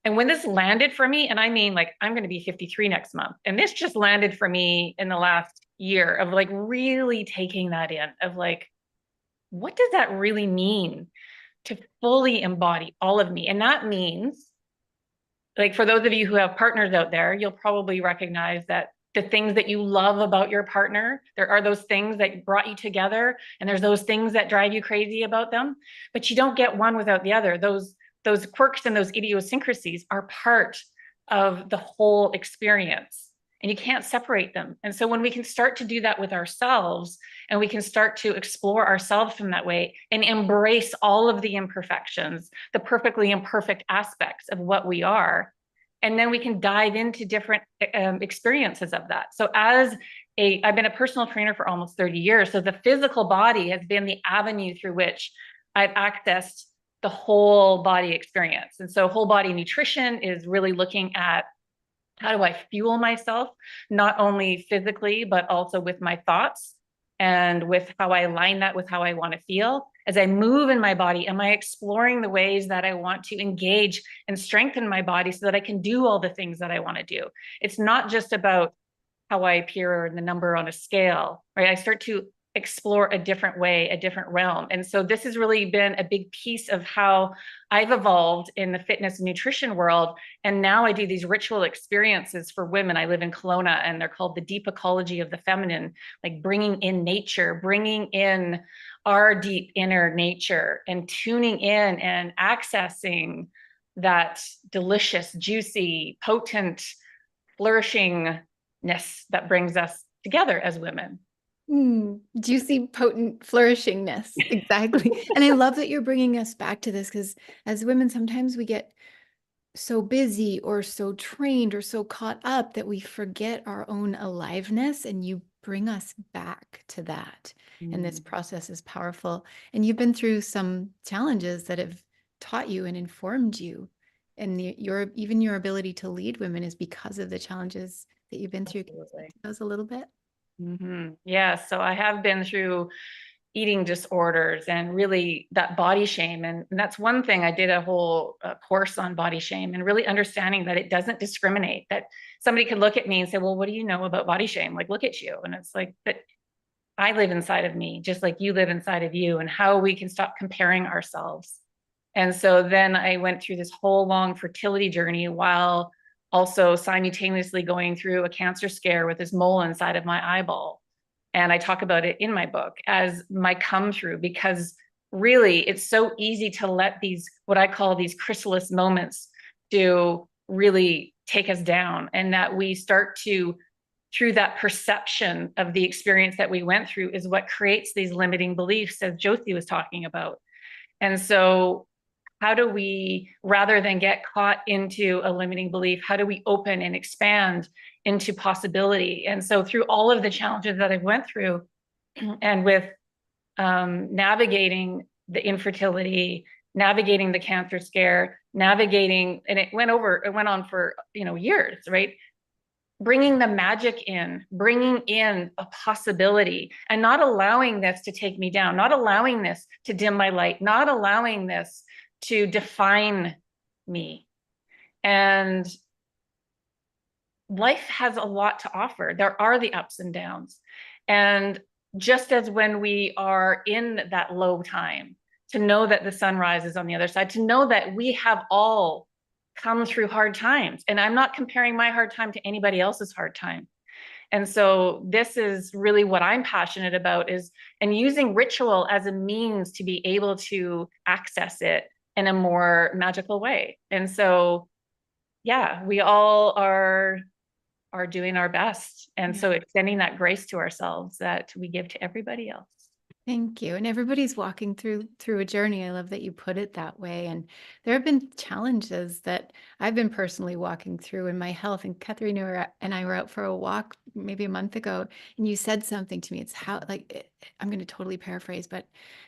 And when this landed for me, and I mean, like, I'm going to be 53 next month, and this just landed for me in the last year of like really taking that in, of like, what does that really mean to fully embody all of me? And that means, like, for those of you who have partners out there, you'll probably recognize that the things that you love about your partner, there are those things that brought you together, and there's those things that drive you crazy about them, but you don't get one without the other. Those quirks and those idiosyncrasies are part of the whole experience, and you can't separate them. And so when we can start to do that with ourselves, and we can start to explore ourselves from that way and embrace all of the imperfections, the perfectly imperfect aspects of what we are, and then we can dive into different experiences of that. So I've been a personal trainer for almost 30 years. So the physical body has been the avenue through which I've accessed the whole body experience. And so whole body nutrition is really looking at how do I fuel myself, not only physically, but also with my thoughts. and with how I align that with how I want to feel. As I move in my body, am I exploring the ways that I want to engage and strengthen my body so that I can do all the things that I want to do? It's not just about how I appear in the number on a scale, right? I start to explore a different way, a different realm. And so this has really been a big piece of how I've evolved in the fitness and nutrition world. And now I do these ritual experiences for women. I live in Kelowna, and they're called the deep ecology of the feminine, like bringing in nature, bringing in our deep inner nature and tuning in and accessing that delicious, juicy, potent, flourishingness that brings us together as women. Juicy, potent flourishingness. Exactly. And I love that you're bringing us back to this, because as women, sometimes we get so busy or so trained or so caught up that we forget our own aliveness, and you bring us back to that. And this process is powerful. And you've been through some challenges that have taught you and informed you. And even your ability to lead women is because of the challenges that you've been through. Can you speak to those a little bit? Yeah, so I have been through eating disorders and really that body shame. And that's one thing. I did a whole course on body shame and really understanding that it doesn't discriminate, that somebody could look at me and say, well, what do you know about body shame? Like, look at you. And it's like, but I live inside of me, just like you live inside of you, and how we can stop comparing ourselves. And so then I went through this whole long fertility journey while also simultaneously going through a cancer scare with this mole inside of my eyeball. And I talk about it in my book as my come through, because really it's so easy to let these, what I call these chrysalis moments, to really take us down, and that we start to, through that perception of the experience that we went through, is what creates these limiting beliefs, as Jyoti was talking about. And so how do we, rather than get caught into a limiting belief, how do we open and expand into possibility? And so through all of the challenges that I went through, and with navigating the infertility, navigating the cancer scare, navigating, and it went on for, years, right? Bringing the magic in, bringing in a possibility, and not allowing this to take me down, not allowing this to dim my light, not allowing this to define me. And life has a lot to offer. There are the ups and downs. And just as when we are in that low time, to know that the sun rises on the other side, to know that we have all come through hard times. And I'm not comparing my hard time to anybody else's hard time. And so this is really what I'm passionate about, is, and using ritual as a means to be able to access it in a more magical way. And so, yeah, we all are doing our best. And so extending that grace to ourselves that we give to everybody else. Thank you. And everybody's walking through a journey. I love that you put it that way. And there have been challenges that I've been personally walking through in my health. And Catherine and I were out for a walk maybe a month ago, and you said something to me. It's how, I'm going to totally paraphrase, but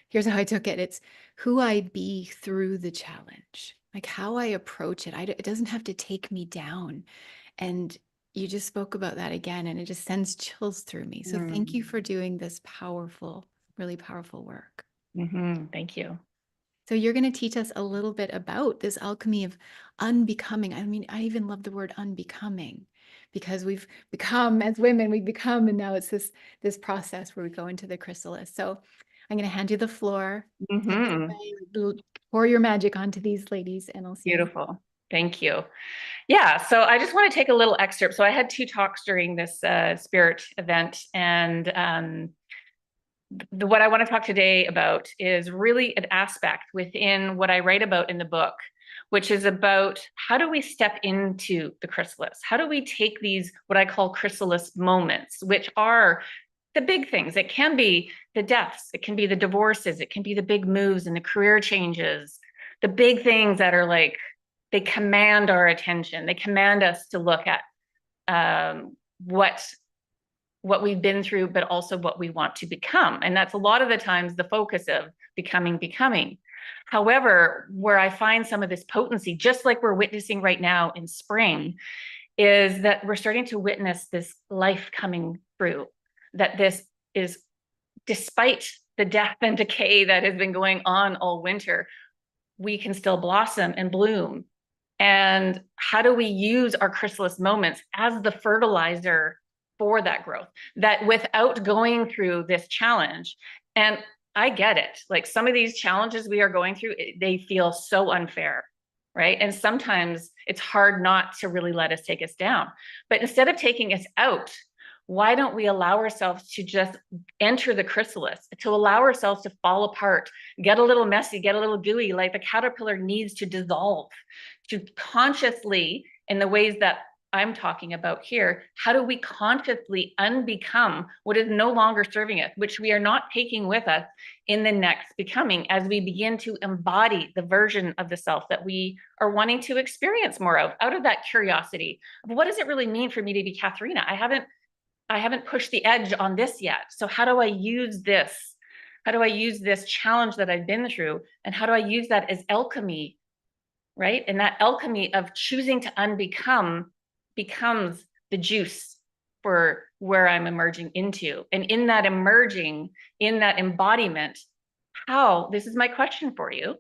here's how I took it. It's who I be through the challenge, like how I approach it. It doesn't have to take me down. And you just spoke about that again, and it just sends chills through me. So thank you for doing this really powerful work. Thank you. So you're going to teach us a little bit about this alchemy of unbecoming. I mean, I even love the word unbecoming, because we've become, as women, we become, and now it's this process where we go into the chrysalis. So I'm going to hand you the floor. Pour your magic onto these ladies, and I'll see you. Beautiful. Thank you. Yeah, so I just want to take a little excerpt. So I had 2 talks during this spirit event, and what I want to talk today about is really an aspect within what I write about in the book, which is about how do we step into the chrysalis? How do we take these, what I call chrysalis moments, which are the big things? It can be the deaths, it can be the divorces, it can be the big moves and the career changes, the big things that are like, they command our attention. They command us to look at what we've been through, but also what we want to become. And that's a lot of the times the focus of becoming. However, where I find some of this potency, just like we're witnessing right now in spring, is that we're starting to witness this life coming through, that this is despite the death and decay that has been going on all winter, we can still blossom and bloom. And how do we use our chrysalis moments as the fertilizer for that growth, that without going through this challenge? And I get it. Like, some of these challenges we are going through, they feel so unfair, right? And sometimes it's hard not to really let us take us down. But instead of taking us out, why don't we allow ourselves to just enter the chrysalis, to allow ourselves to fall apart, get a little messy, get a little gooey, like the caterpillar needs to dissolve, to consciously, in the ways that I'm talking about here, how do we consciously unbecome what is no longer serving us, which we are not taking with us in the next becoming, as we begin to embody the version of the self that we are wanting to experience more of, out of that curiosity of what does it really mean for me to be Katharina? I haven't pushed the edge on this yet. So how do I use this? How do I use this challenge that I've been through? And how do I use that as alchemy, right? And that alchemy of choosing to unbecome becomes the juice for where I'm emerging into. And in that emerging, in that embodiment, this is my question for you.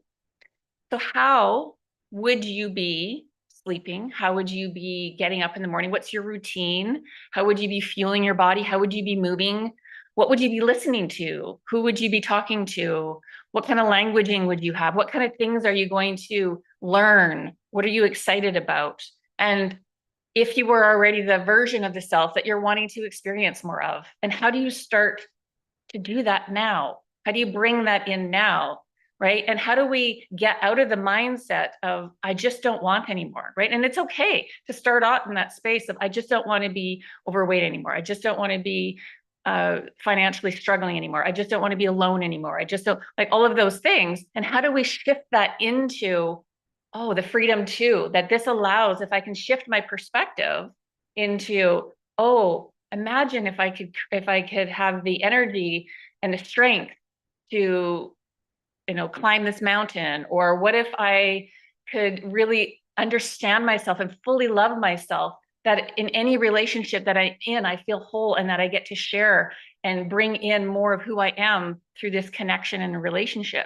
So how would you be sleeping? How would you be getting up in the morning? What's your routine? How would you be fueling your body? How would you be moving? What would you be listening to? Who would you be talking to? What kind of languaging would you have? What kind of things are you going to learn? What are you excited about? And if you were already the version of the self that you're wanting to experience more of, and how do you start to do that now? How do you bring that in now? Right? And how do we get out of the mindset of, I just don't want anymore, right? And it's okay to start out in that space of, I just don't want to be overweight anymore. I just don't want to be financially struggling anymore. I just don't want to be alone anymore. I just don't, like, all of those things. And how do we shift that into, oh, the freedom too, that this allows, if I can shift my perspective into, oh, imagine if I could have the energy and the strength to, climb this mountain, or what if I could really understand myself and fully love myself, that in any relationship that I'm in, I feel whole, and that I get to share and bring in more of who I am through this connection and relationship.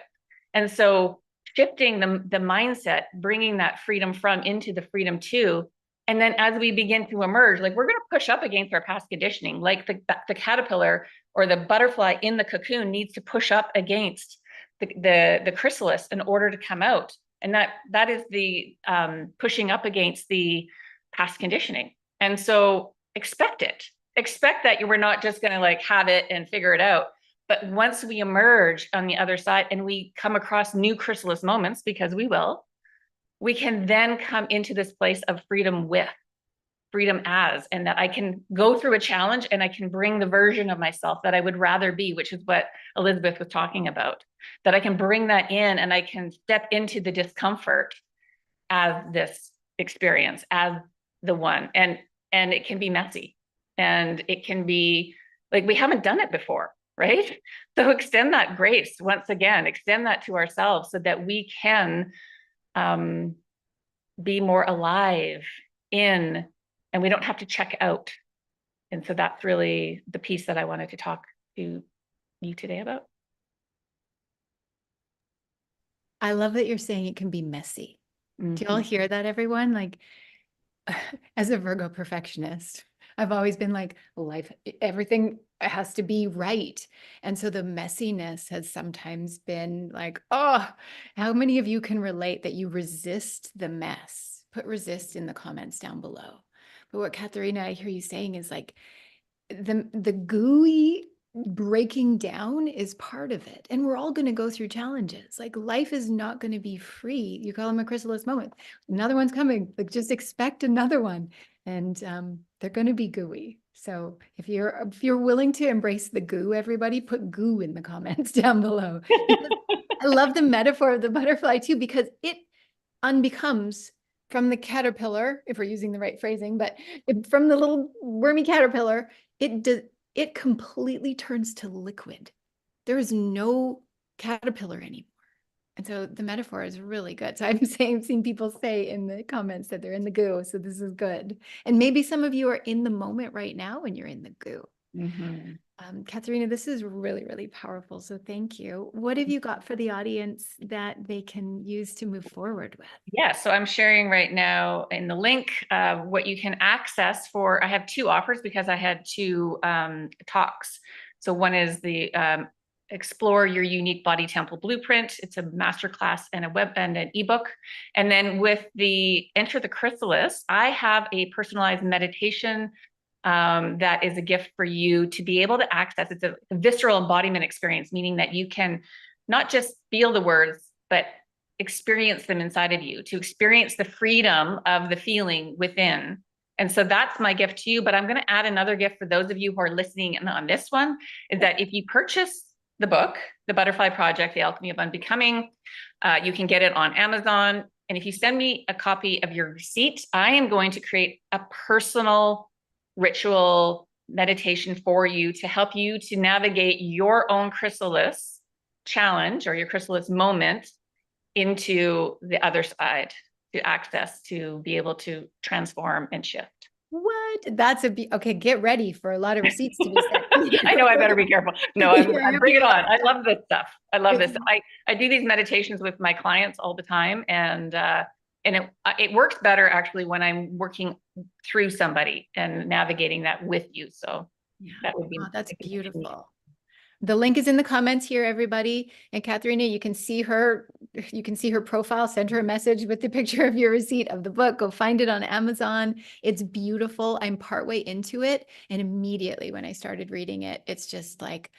And so shifting the mindset, bringing that freedom from into the freedom to, and then as we begin to emerge, like, we're going to push up against our past conditioning, like the caterpillar or the butterfly in the cocoon needs to push up against the chrysalis in order to come out. And that is the pushing up against the past conditioning. And so expect that you were not just going to like have it and figure it out. But once we emerge on the other side and we come across new chrysalis moments, because we can then come into this place of freedom as, and that I can go through a challenge and I can bring the version of myself that I would rather be, which is what Elizabeth was talking about, that I can bring that in and I can step into the discomfort as this experience, as the one. And it can be messy, and it can be like, we haven't done it before, right? So extend that grace once again, extend that to ourselves so that we can be more alive in, and we don't have to check out. And so that's really the piece that I wanted to talk to you today about. I love that you're saying it can be messy. Mm-hmm. Do y'all hear that, everyone? Like, as a Virgo perfectionist, I've always been like, life, everything has to be right. And so the messiness has sometimes been like, oh, how many of you can relate that you resist the mess? Put resist in the comments down below. But what Katharina, I hear you saying is like, the gooey breaking down is part of it. And we're all going to go through challenges. Like, life is not going to be free. You call them a chrysalis moment. Another one's coming. Like, just expect another one. And they're going to be gooey. So if you're willing to embrace the goo, everybody, put goo in the comments down below. I love the metaphor of the butterfly too, because it unbecomes from the caterpillar, if we're using the right phrasing, but from the little wormy caterpillar, it completely turns to liquid. There is no caterpillar anymore. And so the metaphor is really good. So I've seen people say in the comments that they're in the goo. So this is good. And maybe some of you are in the moment right now and you're in the goo. Mm-hmm. Katharina, this is really, really powerful. So thank you. What have you got for the audience that they can use to move forward with? Yeah, so I'm sharing right now in the link what you can access for. I have two offers because I had two talks. So one is the Explore Your Unique Body Temple Blueprint. It's a masterclass and a web and an ebook. And then with the Enter the Chrysalis, I have a personalized meditation that is a gift for you to be able to access. It's a visceral embodiment experience, meaning that you can not just feel the words, but experience them inside of you, to experience the freedom of the feeling within. And so that's my gift to you. But I'm going to add another gift for those of you who are listening on this one, is that if you purchase the book, The Butterfly Project, The Alchemy of Unbecoming, you can get it on Amazon. And if you send me a copy of your receipt, I am going to create a personal ritual meditation for you to help you to navigate your own chrysalis challenge or your chrysalis moment into the other side, to access, to be able to transform and shift. What? That's okay. Get ready for a lot of receipts to be sent. I know I better be careful. No, I'm bring it on. I Yeah. love this stuff. I love this. I do these meditations with my clients all the time, and it works better actually when I'm working through somebody and navigating that with you. So that would be that's beautiful. The link is in the comments here, everybody. And Katharina, you can see her profile, send her a message with the picture of your receipt of the book. Go find it on Amazon. It's beautiful. I'm partway into it. And immediately when I started reading it, it's just like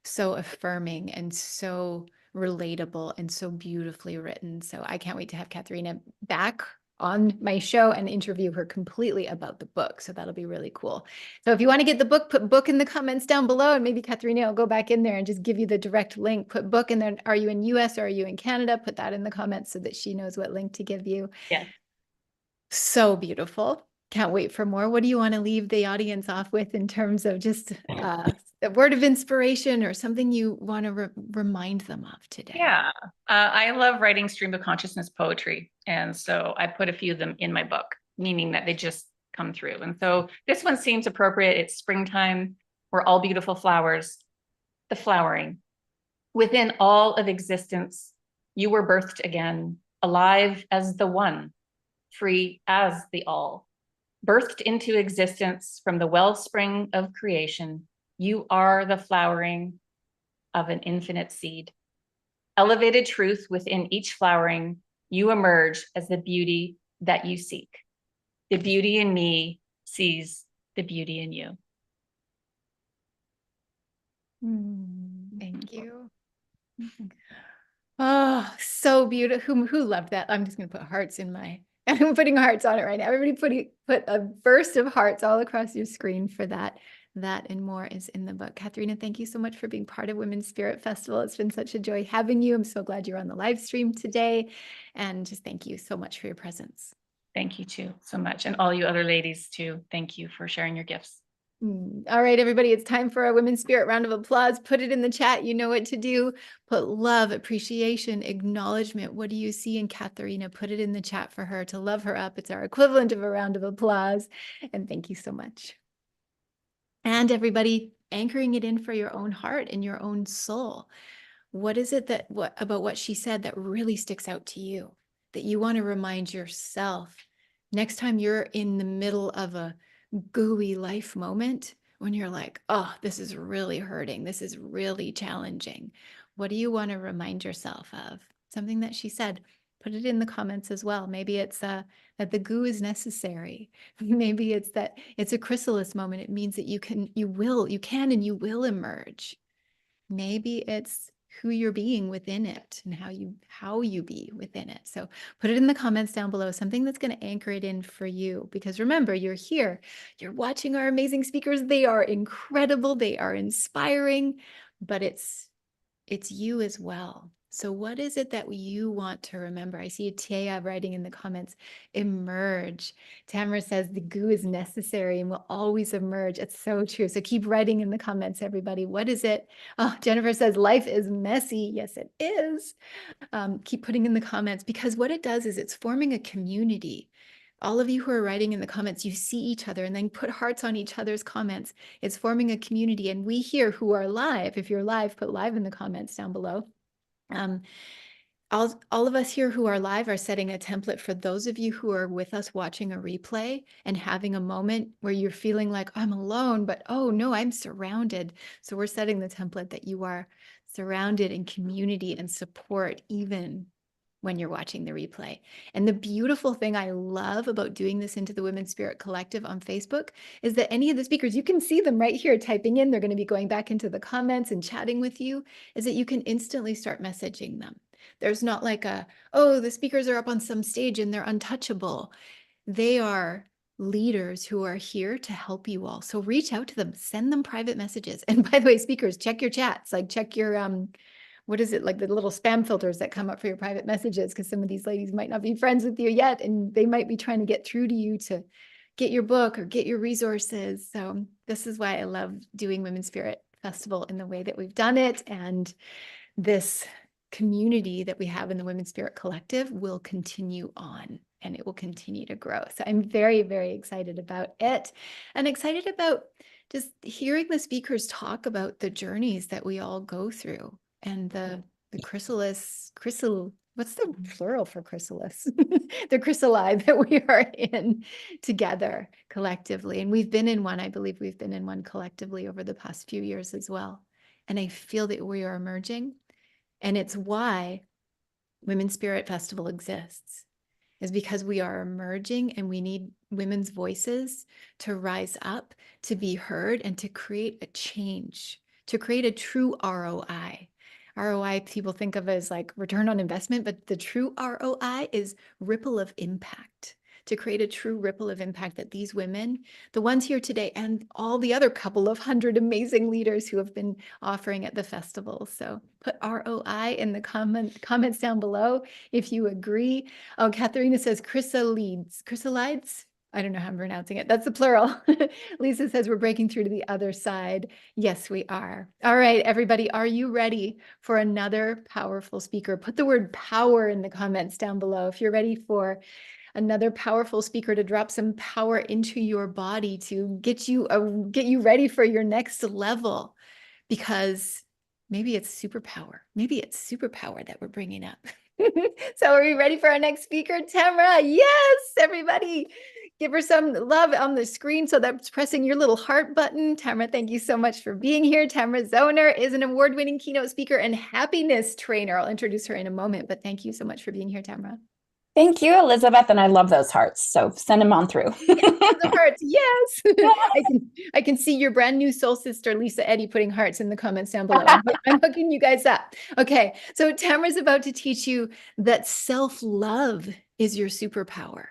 so affirming and so relatable and so beautifully written. So I can't wait to have Katharina back on my show and interview her completely about the book. So that'll be really cool. So if you want to get the book, put book in the comments down below, and maybe Katharina will go back in there and just give you the direct link. Put book in there. Are you in US or are you in Canada? Put that in the comments so that she knows what link to give you. Yeah. So beautiful. Can't wait for more. What do you want to leave the audience off with in terms of just a word of inspiration or something you want to remind them of today? Yeah, I love writing stream of consciousness poetry. And so I put a few of them in my book, meaning that they just come through. And so this one seems appropriate. It's springtime. We're all beautiful flowers. The flowering. Within all of existence, you were birthed again, alive as the one, free as the all. Birthed into existence from the wellspring of creation, you are the flowering of an infinite seed. Elevated truth within each flowering, you emerge as the beauty that you seek. The beauty in me sees the beauty in you. Thank you. Oh, so beautiful. Who loved that? I'm just going to put hearts in my, I'm putting hearts on it right now. Everybody put a burst of hearts all across your screen for that. That and more is in the book. Katharina, thank you so much for being part of Women's Spirit Festival. It's been such a joy having you. I'm so glad you're on the live stream today. And just thank you so much for your presence. Thank you too so much. And all you other ladies too. Thank you for sharing your gifts. All right, everybody, it's time for a Women's Spirit round of applause. Put it in the chat. You know what to do. Put love, appreciation, acknowledgement. What do you see in Katharina? Put it in the chat for her to love her up. It's our equivalent of a round of applause. And thank you so much. And everybody, anchoring it in for your own heart and your own soul. What is it that about what she said that really sticks out to you, that you want to remind yourself next time you're in the middle of a gooey life moment when you're like, oh, this is really hurting. This is really challenging. What do you want to remind yourself of? Something that she said. Put it in the comments as well. Maybe it's that the goo is necessary. Maybe it's that it's a chrysalis moment. It means that you can and you will emerge. Maybe it's who you're being within it and how you be within it. So put it in the comments down below, something that's going to anchor it in for you. Because remember, you're here, you're watching our amazing speakers. They are incredible. They are inspiring, but it's you as well. So what is it that you want to remember? I see Taya writing in the comments, emerge. Tamara says the goo is necessary and will always emerge. It's so true. So keep writing in the comments, everybody. What is it? Oh, Jennifer says life is messy. Yes, it is. Keep putting in the comments, because what it does is it's forming a community all of you who are writing in the comments, you see each other and then put hearts on each other's comments. It's forming a community. And we here who are live, if you're live, put live in the comments down below. All of us here who are live are setting a template for those of you who are with us watching a replay and having a moment where you're feeling like, I'm alone, but oh no, I'm surrounded. So we're setting the template that you are surrounded in community and support, even when you're watching the replay. And the beautiful thing I love about doing this into the Women's Spirit Collective on Facebook is that any of the speakers, you can see them right here typing in, they're going to be going back into the comments and chatting with you, is that you can instantly start messaging them. There's not like oh, the speakers are up on some stage and they're untouchable. They are leaders who are here to help you all. So reach out to them, send them private messages. And by the way, speakers, check your chats, like check your, what is it, like the little spam filters that come up for your private messages, because some of these ladies might not be friends with you yet, and they might be trying to get through to you to get your book or get your resources. So this is why I love doing Women's Spirit Festival in the way that we've done it. And this community that we have in the Women's Spirit Collective will continue on, and it will continue to grow. So I'm very, very excited about it, and excited about just hearing the speakers talk about the journeys that we all go through, and the what's the plural for chrysalis? The chrysalide that we are in together collectively. And we've been in one, I believe we've been in one collectively over the past few years as well. And I feel that we are emerging. And it's why Women's Spirit Festival exists, is because we are emerging and we need women's voices to rise up, to be heard, and to create a change, to create a true ROI. ROI, people think of as like return on investment, but the true ROI is ripple of impact. To create a true ripple of impact that these women, the ones here today, and all the other couple of hundred amazing leaders who have been offering at the festival. So put ROI in the comments down below if you agree. Oh, Katharina says chrysalides. Chrysalides? I don't know how I'm pronouncing it. That's the plural. Lisa says we're breaking through to the other side. Yes, we are. All right, everybody, are you ready for another powerful speaker? Put the word power in the comments down below if you're ready for another powerful speaker to drop some power into your body to get you ready for your next level, because maybe it's superpower. Maybe it's superpower that we're bringing up. So are we ready for our next speaker, Tamara? Yes, everybody. Give her some love on the screen. So that's pressing your little heart button. Tamara, thank you so much for being here. Tamara Zoner is an award-winning keynote speaker and happiness trainer. I'll introduce her in a moment, but thank you so much for being here, Tamara. Thank you, Elizabeth, and I love those hearts, so send them on through. The hearts, yes. I can see your brand new soul sister, Lisa Eddy, putting hearts in the comments down below. I'm hooking you guys up. Okay, so Tamara's about to teach you that self-love is your superpower.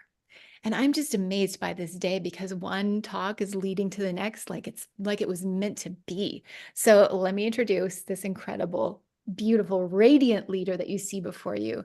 And I'm just amazed by this day, because one talk is leading to the next, like it was meant to be. So let me introduce this incredible, beautiful, radiant leader that you see before you,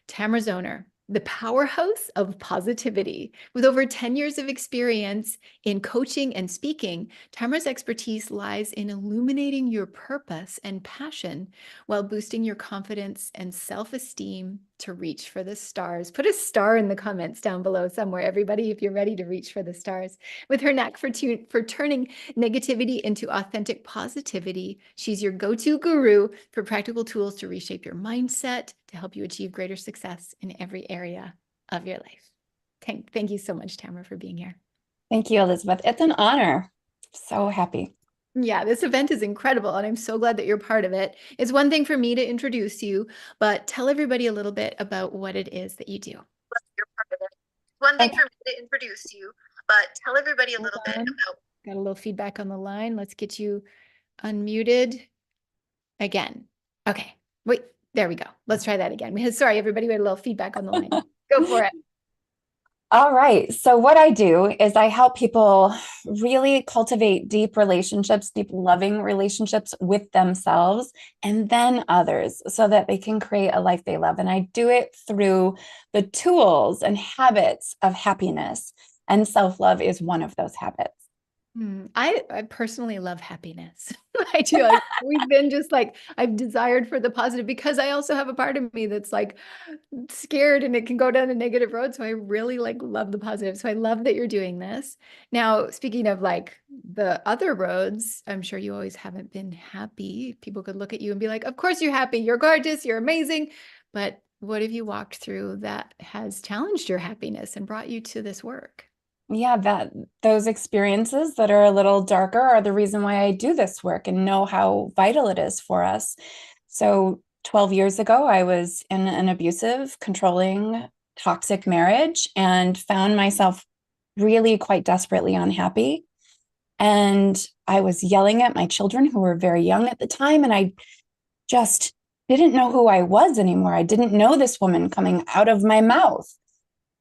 Tamara Zoner, the powerhouse of positivity. With over 10 years of experience in coaching and speaking, Tamara's expertise lies in illuminating your purpose and passion while boosting your confidence and self-esteem to reach for the stars. Put a star in the comments down below somewhere, everybody, if you're ready to reach for the stars. With her knack for turning negativity into authentic positivity, she's your go-to guru for practical tools to reshape your mindset to help you achieve greater success in every area of your life. Thank you so much, Tamara, for being here. Thank you, Elizabeth. It's an honor. So happy. Yeah, this event is incredible, and I'm so glad that you're part of it. It's one thing for me to introduce you, but tell everybody a little bit about what it is that you do. You're part of it. One thing for me to introduce you, but tell everybody a little bit about. Got a little feedback on the line. Let's get you unmuted again. Okay, wait, there we go. Let's try that again. Sorry, everybody, we had a little feedback on the line. Go for it. All right. So what I do is I help people really cultivate deep relationships, deep loving relationships with themselves and then others, so that they can create a life they love. And I do it through the tools and habits of happiness. And self-love is one of those habits. I personally love happiness. I do. We've been just like, I've desired for the positive because I also have a part of me that's like scared and it can go down a negative road. So I really like love the positive. So I love that you're doing this. Now, speaking of like the other roads, I'm sure you always haven't been happy. People could look at you and be like, of course you're happy. You're gorgeous. You're amazing. But what have you walked through that has challenged your happiness and brought you to this work? Yeah, that those experiences that are a little darker are the reason why I do this work and know how vital it is for us. So 12 years ago, I was in an abusive, controlling, toxic marriage and found myself really quite desperately unhappy. And I was yelling at my children who were very young at the time, and I just didn't know who I was anymore. I didn't know this woman coming out of my mouth.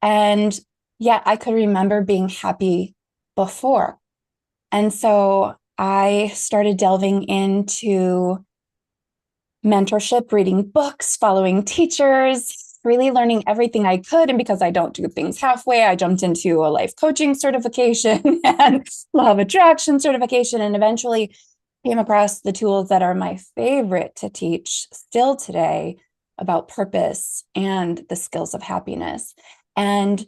And yeah, I could remember being happy before. And so I started delving into mentorship, reading books, following teachers, really learning everything I could. And because I don't do things halfway, I jumped into a life coaching certification and law of attraction certification, and eventually came across the tools that are my favorite to teach still today about purpose and the skills of happiness. And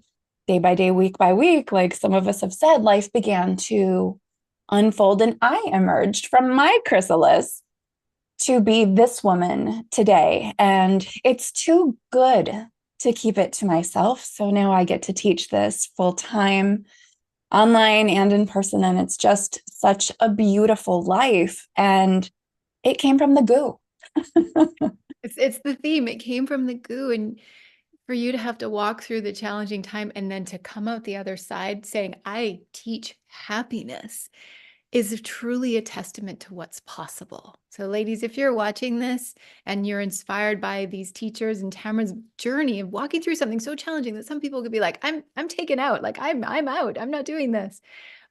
day by day, week by week, like some of us have said, life began to unfold, and I emerged from my chrysalis to be this woman today. And it's too good to keep it to myself. So now I get to teach this full time, online and in person. And it's just such a beautiful life. And it came from the goo. It's the theme. It came from the goo. And for you to have to walk through the challenging time and then to come out the other side saying, I teach happiness, is truly a testament to what's possible. So ladies, if you're watching this and you're inspired by these teachers and Tamara's journey of walking through something so challenging that some people could be like, I'm taken out, like I'm out, I'm not doing this.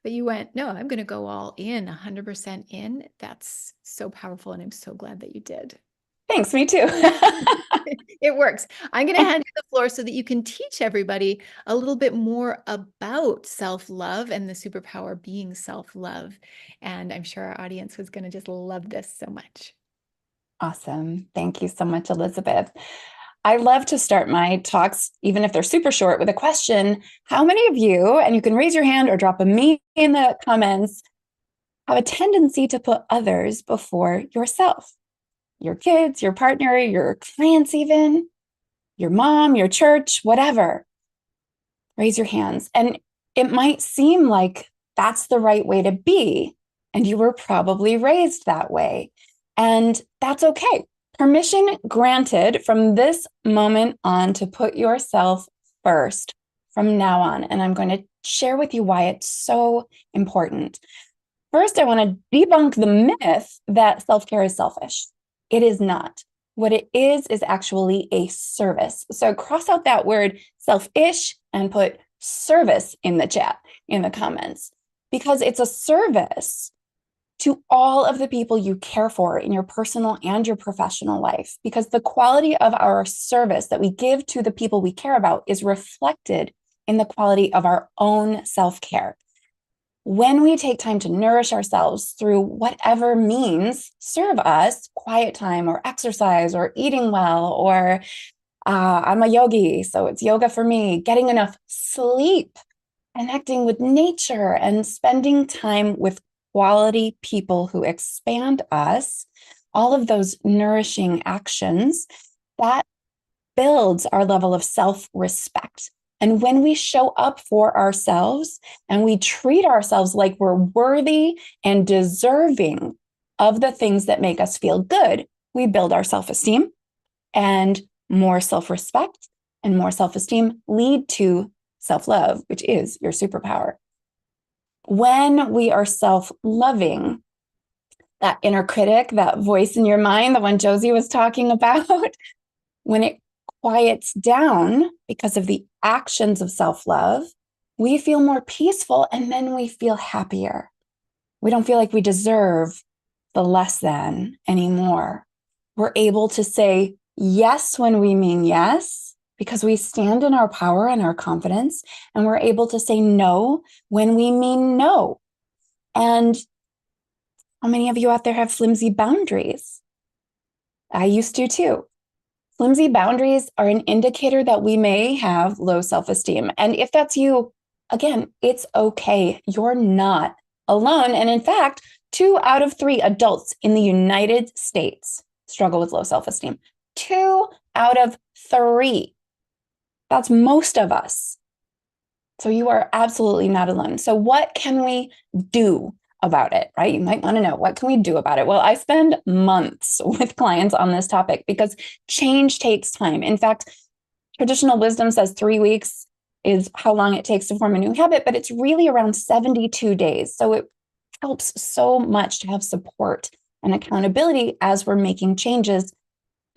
But you went, no, I'm going to go all in, 100% in. That's so powerful. And I'm so glad that you did. Thanks, me too. It works. I'm going to hand you the floor so that you can teach everybody a little bit more about self-love and the superpower being self-love. And I'm sure our audience was going to just love this so much. Awesome. Thank you so much, Elizabeth. I love to start my talks, even if they're super short, with a question. How many of you, and you can raise your hand or drop a me in the comments, have a tendency to put others before yourself? Your kids, your partner, your clients, even your mom, your church, whatever. Raise your hands. And it might seem like that's the right way to be, and you were probably raised that way. And that's okay. Permission granted from this moment on to put yourself first from now on. And I'm going to share with you why it's so important. First, I want to debunk the myth that self-care is selfish. It is not. What it is actually a service. So cross out that word selfish and put service in the chat, in the comments, because it's a service to all of the people you care for in your personal and your professional life, because the quality of our service that we give to the people we care about is reflected in the quality of our own self-care. When we take time to nourish ourselves through whatever means serve us, quiet time or exercise or eating well, or I'm a yogi, so it's yoga for me, getting enough sleep, connecting with nature, and spending time with quality people who expand us, all of those nourishing actions, that builds our level of self-respect. And when we show up for ourselves and we treat ourselves like we're worthy and deserving of the things that make us feel good, we build our self-esteem, and more self-respect and more self-esteem lead to self-love, which is your superpower. When we are self-loving, that inner critic, that voice in your mind, the one Josie was talking about, when it quiets down because of the actions of self-love, we feel more peaceful, and then we feel happier. We don't feel like we deserve the less than anymore. We're able to say yes when we mean yes, because we stand in our power and our confidence, and we're able to say no when we mean no. And how many of you out there have flimsy boundaries? I used to too. Flimsy boundaries are an indicator that we may have low self-esteem. And if that's you, again, it's okay. You're not alone. And in fact, 2 out of 3 adults in the United States struggle with low self-esteem. 2 out of 3. That's most of us. So you are absolutely not alone. So what can we do about it, right? You might want to know, what can we do about it? Well, I spend months with clients on this topic because change takes time. In fact, traditional wisdom says 3 weeks is how long it takes to form a new habit, but it's really around 72 days. So it helps so much to have support and accountability as we're making changes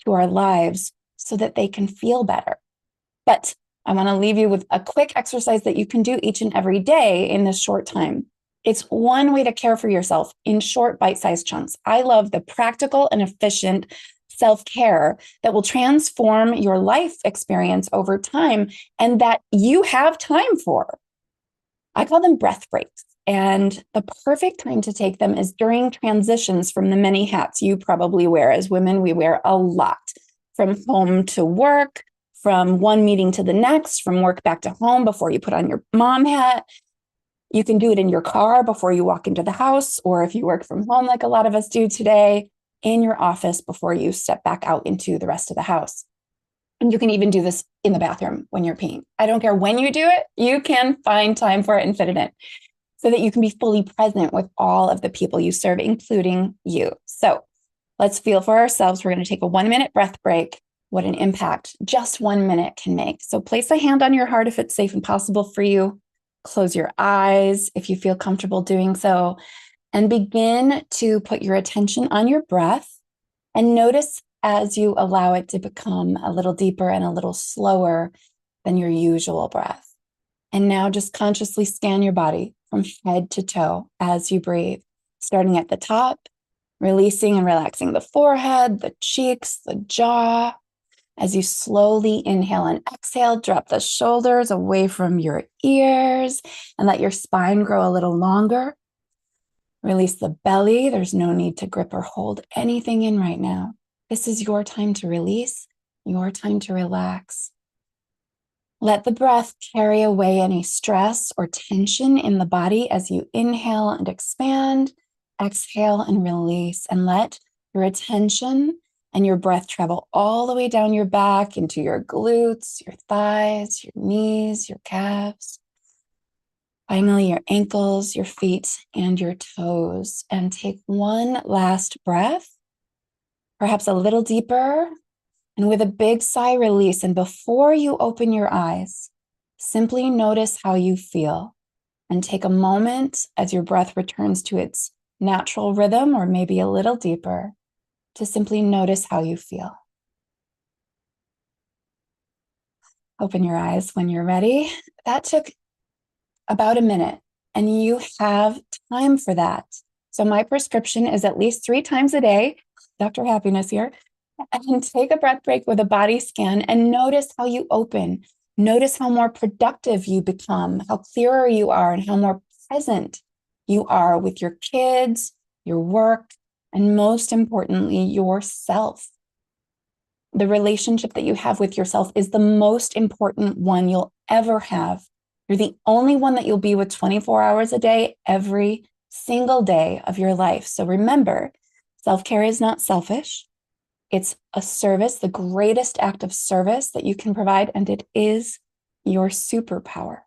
to our lives so that they can feel better. But I want to leave you with a quick exercise that you can do each and every day in this short time. It's one way to care for yourself in short, bite-sized chunks. I love the practical and efficient self-care that will transform your life experience over time and that you have time for. I call them breath breaks. And the perfect time to take them is during transitions from the many hats you probably wear. As women, we wear a lot, from home to work, from one meeting to the next, from work back to home before you put on your mom hat. You can do it in your car before you walk into the house, or if you work from home like a lot of us do today, in your office before you step back out into the rest of the house. And you can even do this in the bathroom when you're peeing. I don't care when you do it, you can find time for it and fit it in so that you can be fully present with all of the people you serve, including you. So let's feel for ourselves. We're going to take a 1-minute breath break. What an impact just 1 minute can make. So place a hand on your heart if it's safe and possible for you. Close your eyes if you feel comfortable doing so, and begin to put your attention on your breath and notice as you allow it to become a little deeper and a little slower than your usual breath. And now just consciously scan your body from head to toe as you breathe, starting at the top, releasing and relaxing the forehead, the cheeks, the jaw. As you slowly inhale and exhale, drop the shoulders away from your ears and let your spine grow a little longer. Release the belly. There's no need to grip or hold anything in right now. This is your time to release, your time to relax. Let the breath carry away any stress or tension in the body as you inhale and expand, exhale and release, and let your attention and your breath travel all the way down your back into your glutes, your thighs, your knees, your calves. Finally, your ankles, your feet, and your toes. And take one last breath, perhaps a little deeper, and with a big sigh, release. And before you open your eyes, simply notice how you feel and take a moment as your breath returns to its natural rhythm, or maybe a little deeper, to simply notice how you feel. Open your eyes when you're ready. That took about a minute, and you have time for that. So my prescription is at least 3 times a day, Dr. Happiness here, and take a breath break with a body scan and notice how you open. Notice how more productive you become, how clearer you are, and how more present you are with your kids, your work, and most importantly, yourself. The relationship that you have with yourself is the most important one you'll ever have. You're the only one that you'll be with 24 hours a day, every single day of your life. So remember, self-care is not selfish. It's a service, the greatest act of service that you can provide, and it is your superpower.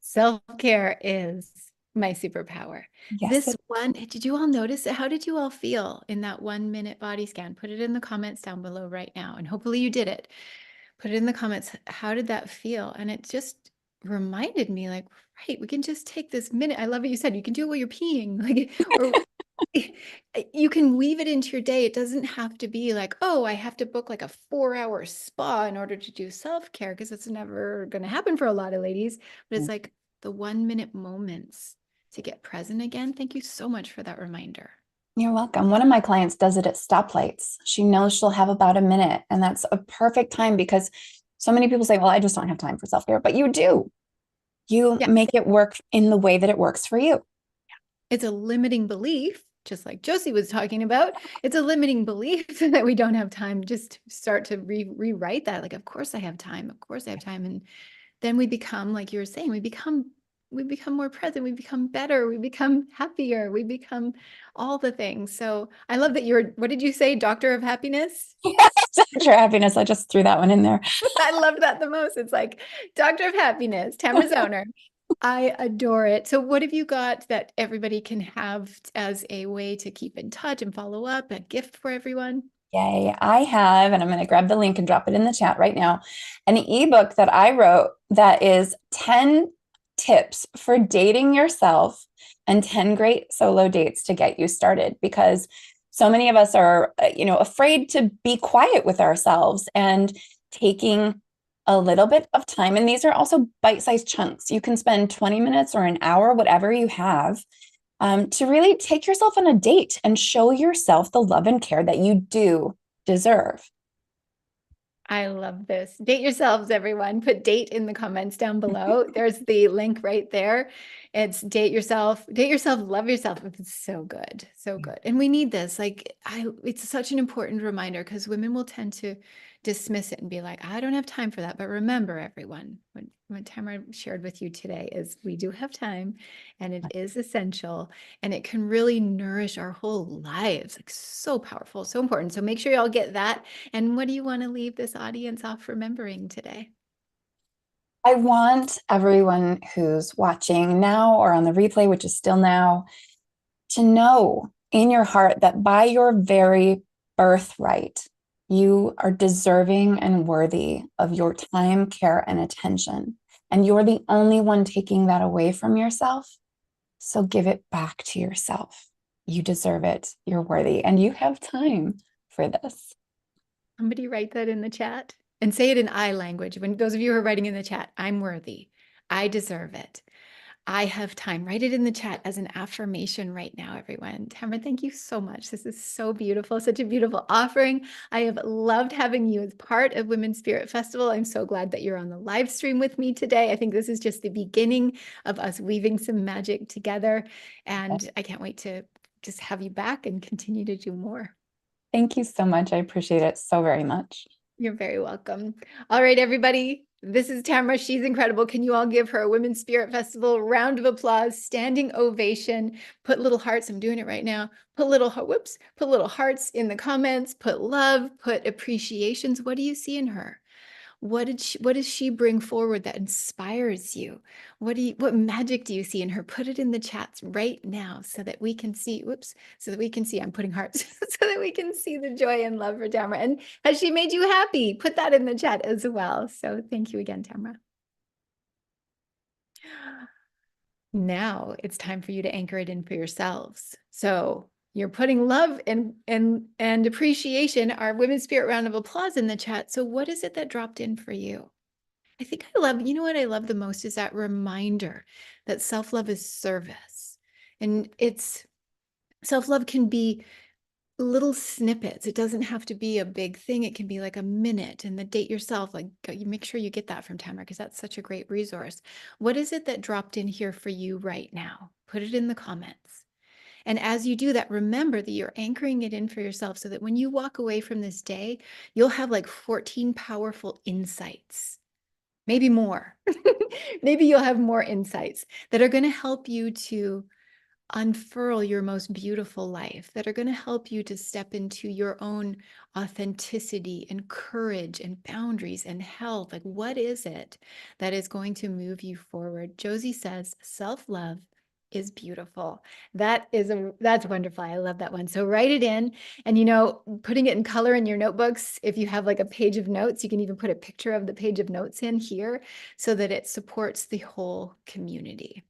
Self-care is my superpower. Yes. Did you all notice it? How did you all feel in that 1-minute body scan? Put it in the comments down below right now, and hopefully you did it. Put it in the comments. How did that feel? And it just reminded me, like, right, we can just take this minute. I love what you said. You can do it while you're peeing, like, or you can weave it into your day. It doesn't have to be like, oh, I have to book like a 4-hour spa in order to do self-care, because it's never going to happen for a lot of ladies. But it's like the 1-minute moments to get present again. Thank you so much for that reminder. You're welcome. One of my clients does it at stoplights. She knows she'll have about a minute, and that's a perfect time because so many people say, well, I just don't have time for self-care, but you do. You Yeah. make it work in the way that it works for you. It's a limiting belief, just like Josie was talking about. It's a limiting belief that we don't have time. Just start to rewrite that. Like, of course I have time. Of course I have time. And then we become, like you were saying, we become more present, we become better, we become happier, we become all the things. So I love that you're, what did you say, Doctor of Happiness? Yes, Dr. Happiness. I just threw that one in there. I love that the most. It's like Doctor of Happiness, Tamara Zoner. I adore it. So what have you got that everybody can have as a way to keep in touch and follow up, a gift for everyone? Yay. I have, and I'm going to grab the link and drop it in the chat right now, an ebook that I wrote that is 10 tips for dating yourself and 10 great solo dates to get you started, because so many of us are, afraid to be quiet with ourselves, and taking a little bit of time. And these are also bite-sized chunks. You can spend 20 minutes or an hour, whatever you have, to really take yourself on a date and show yourself the love and care that you do deserve. I love this. Date yourselves, everyone. Put date in the comments down below. There's the link right there. It's date yourself, love yourself. It's so good. So good. And we need this. Like, it's such an important reminder, because women will tend to dismiss it and be like, I don't have time for that. But remember, everyone, what Tamara shared with you today is we do have time, and it is essential, and it can really nourish our whole lives. Like, so powerful, so important. So make sure y'all get that. And what do you want to leave this audience off remembering today? I want everyone who's watching now or on the replay, which is still now, to know in your heart that by your very birthright, you are deserving and worthy of your time, care, and attention. And you're the only one taking that away from yourself. So give it back to yourself. You deserve it. You're worthy. And you have time for this. Somebody write that in the chat and say it in I language. When those of you who are writing in the chat, I'm worthy. I deserve it. I have time. Write it in the chat as an affirmation right now, everyone. Tamara, thank you so much. This is so beautiful, such a beautiful offering. I have loved having you as part of Women's Spirit Festival. I'm so glad that you're on the live stream with me today. I think this is just the beginning of us weaving some magic together. And I can't wait to just have you back and continue to do more. Thank you so much. I appreciate it so very much. You're very welcome. All right, everybody. This is Tamara. She's incredible. Can you all give her a Women's Spirit Festival round of applause, standing ovation? Put little hearts. I'm doing it right now. Put little hearts in the comments. Put love, put appreciations. What do you see in her? What does she bring forward that inspires you? What magic do you see in her? Put it in the chats right now so that we can see, so that we can see, I'm putting hearts, so that we can see the joy and love for Tamara. And has she made you happy? Put that in the chat as well. So thank you again, Tamara. Now it's time for you to anchor it in for yourselves. So you're putting love and appreciation, our Women's Spirit round of applause in the chat. So what is it that dropped in for you? I think you know what I love the most is that reminder that self-love is service. And self-love can be little snippets. It doesn't have to be a big thing. It can be like a minute, and the date yourself, like you make sure you get that from Tamara, because that's such a great resource. What is it that dropped in here for you right now? Put it in the comments. And as you do that, remember that you're anchoring it in for yourself, so that when you walk away from this day, you'll have like 14 powerful insights. Maybe more. Maybe you'll have more insights that are going to help you to unfurl your most beautiful life, that are going to help you to step into your own authenticity and courage and boundaries and health. Like, what is it that is going to move you forward? Josie says, self-love is beautiful. That's wonderful. I love that one. So write it in, and putting it in color in your notebooks. If you have like a page of notes, you can even put a picture of the page of notes in here so that it supports the whole community.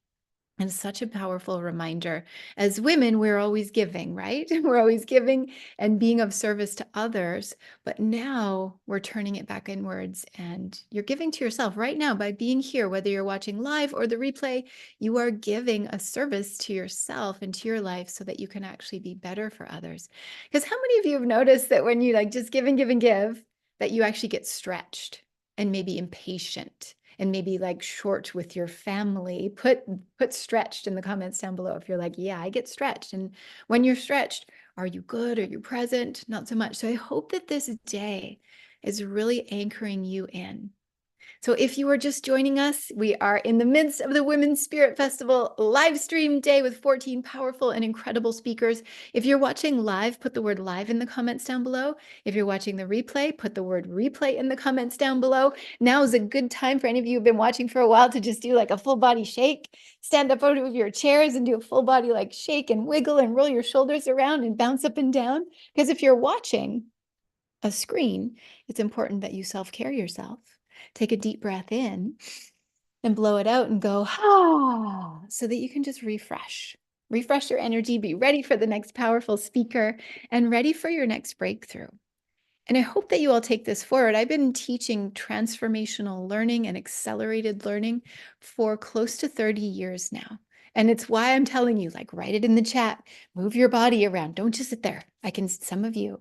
And such a powerful reminder. As women, we're always giving, right? We're always giving and being of service to others. But now we're turning it back inwards, and you're giving to yourself right now by being here, whether you're watching live or the replay. You are giving a service to yourself and to your life so that you can actually be better for others. Because how many of you have noticed that when you like just give and give and give, that you actually get stretched and maybe impatient? and maybe like short with your family. Put stretched in the comments down below if you're like, yeah, I get stretched. And when you're stretched, are you good? Are you present? Not so much. So I hope that this day is really anchoring you in. So if you are just joining us, we are in the midst of the Women's Spirit Festival live stream day with 14 powerful and incredible speakers. If you're watching live, put the word live in the comments down below. If you're watching the replay, put the word replay in the comments down below. Now is a good time for any of you who've been watching for a while to just do like a full body shake. Stand up out of your chairs and do a full body like shake and wiggle and roll your shoulders around and bounce up and down. Because if you're watching a screen, it's important that you self-care yourself. Take a deep breath in and blow it out and go, ah, so that you can just refresh. Refresh your energy, be ready for the next powerful speaker, and ready for your next breakthrough. And I hope that you all take this forward. I've been teaching transformational learning and accelerated learning for close to 30 years now. And it's why I'm telling you, like, write it in the chat, move your body around. Don't just sit there. Some of you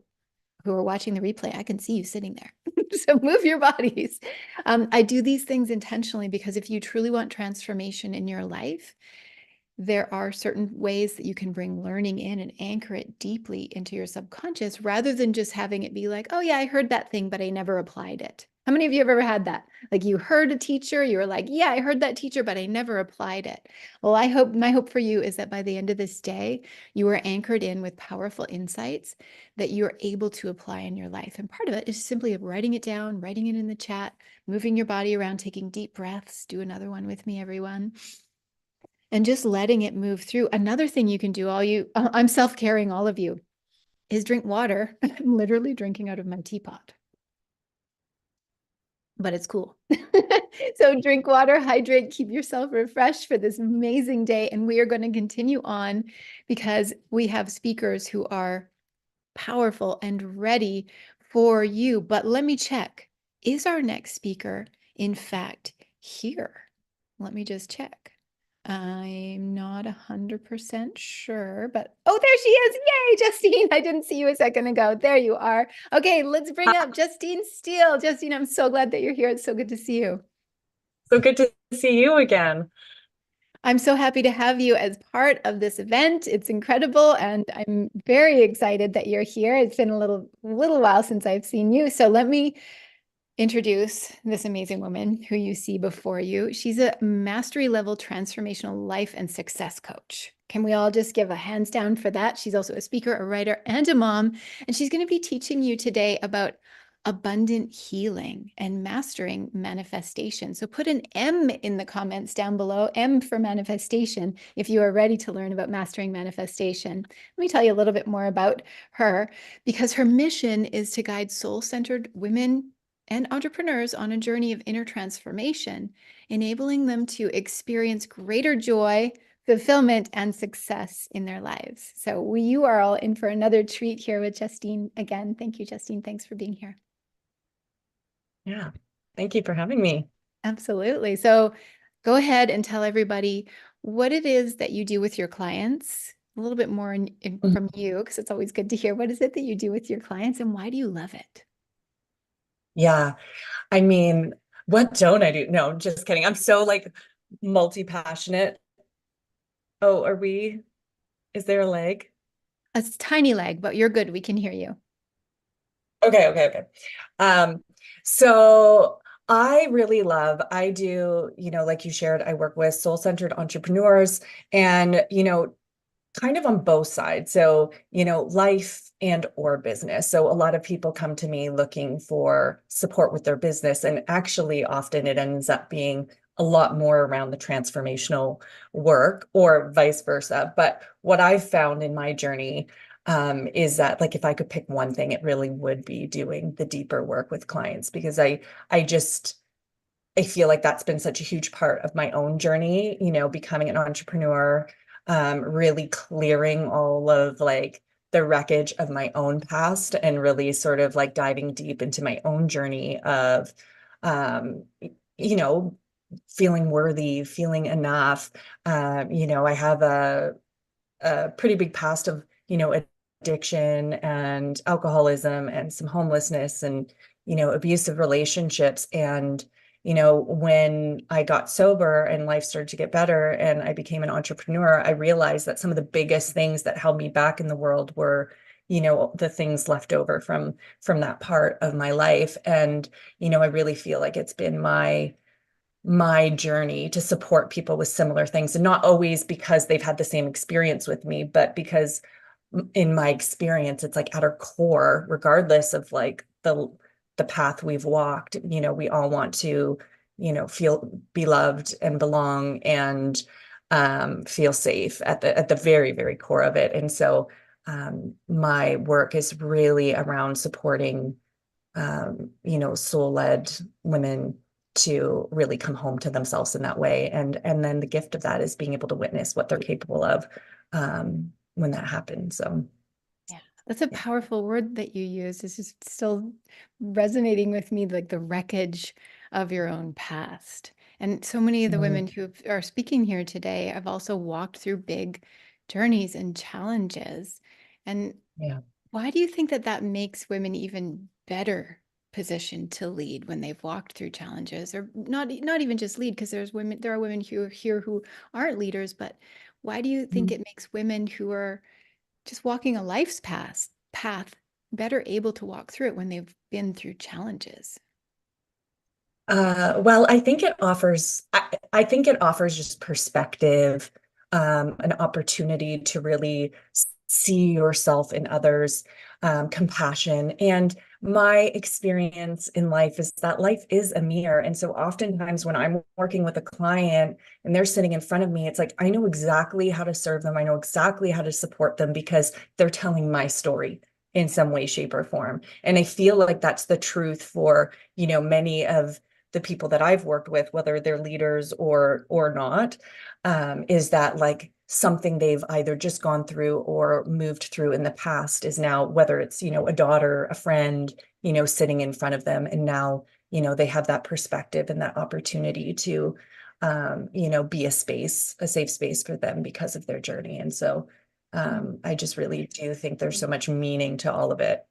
who are watching the replay, I can see you sitting there. So move your bodies. I do these things intentionally because if you truly want transformation in your life, there are certain ways that you can bring learning in and anchor it deeply into your subconscious rather than just having it be like, oh yeah, I heard that thing, but I never applied it. How many of you have ever had that? Like you heard a teacher, you were like, yeah, I heard that teacher, but I never applied it. Well, my hope for you is that by the end of this day, you are anchored in with powerful insights that you're able to apply in your life. And part of it is simply writing it down, writing it in the chat, moving your body around, taking deep breaths. Do another one with me, everyone. And just letting it move through. Another thing you can do, I'm self-caring all of you, is drink water. I'm literally drinking out of my teapot. But it's cool. So drink water, hydrate, keep yourself refreshed for this amazing day. And we are going to continue on because we have speakers who are powerful and ready for you. But let me check. Is our next speaker, in fact, here? Let me just check. I'm not 100% sure, but oh, there she is. Yay, Justine. I didn't see you a second ago. There you are. Okay, let's bring up Justine Steele. Justine, I'm so glad that you're here. It's so good to see you. So good to see you again. I'm so happy to have you as part of this event. It's incredible, and I'm very excited that you're here. It's been a little while since I've seen you. So let me introduce this amazing woman who you see before you. She's a mastery level transformational life and success coach. Can we all just give a hands down for that? She's also a speaker, a writer, and a mom. And she's going to be teaching you today about abundant healing and mastering manifestation. So put an M in the comments down below, M for manifestation, if you are ready to learn about mastering manifestation. Let me tell you a little bit more about her, because her mission is to guide soul-centered women and entrepreneurs on a journey of inner transformation, enabling them to experience greater joy, fulfillment, and success in their lives. So you are all in for another treat here with Justine. Again, thank you, Justine. Thanks for being here. Yeah, thank you for having me. Absolutely. So go ahead and tell everybody what it is that you do with your clients, a little bit more from you, because it's always good to hear. What is it that you do with your clients and why do you love it? Yeah, I mean, what don't I do? No, just kidding. I'm so like multi-passionate. Oh, is there a lag? A tiny lag, but you're good. We can hear you. Okay. So I do, like you shared, I work with soul-centered entrepreneurs and, kind of on both sides. So, life and or business. So a lot of people come to me looking for support with their business. And actually, often it ends up being a lot more around the transformational work or vice versa. But what I've found in my journey is that like if I could pick one thing, it really would be doing the deeper work with clients because I feel like that's been such a huge part of my own journey, becoming an entrepreneur, really clearing all of like the wreckage of my own past and really sort of like diving deep into my own journey of, feeling worthy, feeling enough. I have a pretty big past of, addiction and alcoholism and some homelessness and, abusive relationships. And, when I got sober and life started to get better and I became an entrepreneur, I realized that some of the biggest things that held me back in the world were, the things left over from that part of my life. And, I really feel like it's been my journey to support people with similar things, and not always because they've had the same experience with me, but because in my experience, it's like at our core, regardless of like the path we've walked, we all want to, feel beloved and belong and feel safe at the very, very core of it. And so my work is really around supporting soul-led women to really come home to themselves in that way. And then the gift of that is being able to witness what they're capable of when that happens. So Yeah, that's a powerful word that you use. It's just still resonating with me, like the wreckage of your own past. And so many of the women who are speaking here today have also walked through big journeys and challenges. And yeah. why do you think that that makes women even better positioned to lead when they've walked through challenges, or not even just lead, because there are women who are here who aren't leaders, but why do you think it makes women who are just walking a life's path better able to walk through it when they've been through challenges? Well, I think it offers just perspective, an opportunity to really see yourself in others, compassion. And my experience in life is that life is a mirror. And so oftentimes when I'm working with a client and they're sitting in front of me, it's like, I know exactly how to serve them. I know exactly how to support them because they're telling my story in some way, shape, or form. And I feel like that's the truth for, many of the people that I've worked with, whether they're leaders or not, is that like something they've either just gone through or moved through in the past is now, whether it's, a daughter, a friend, sitting in front of them. And now, they have that perspective and that opportunity to, be a safe space for them because of their journey. And so I just really do think there's so much meaning to all of it.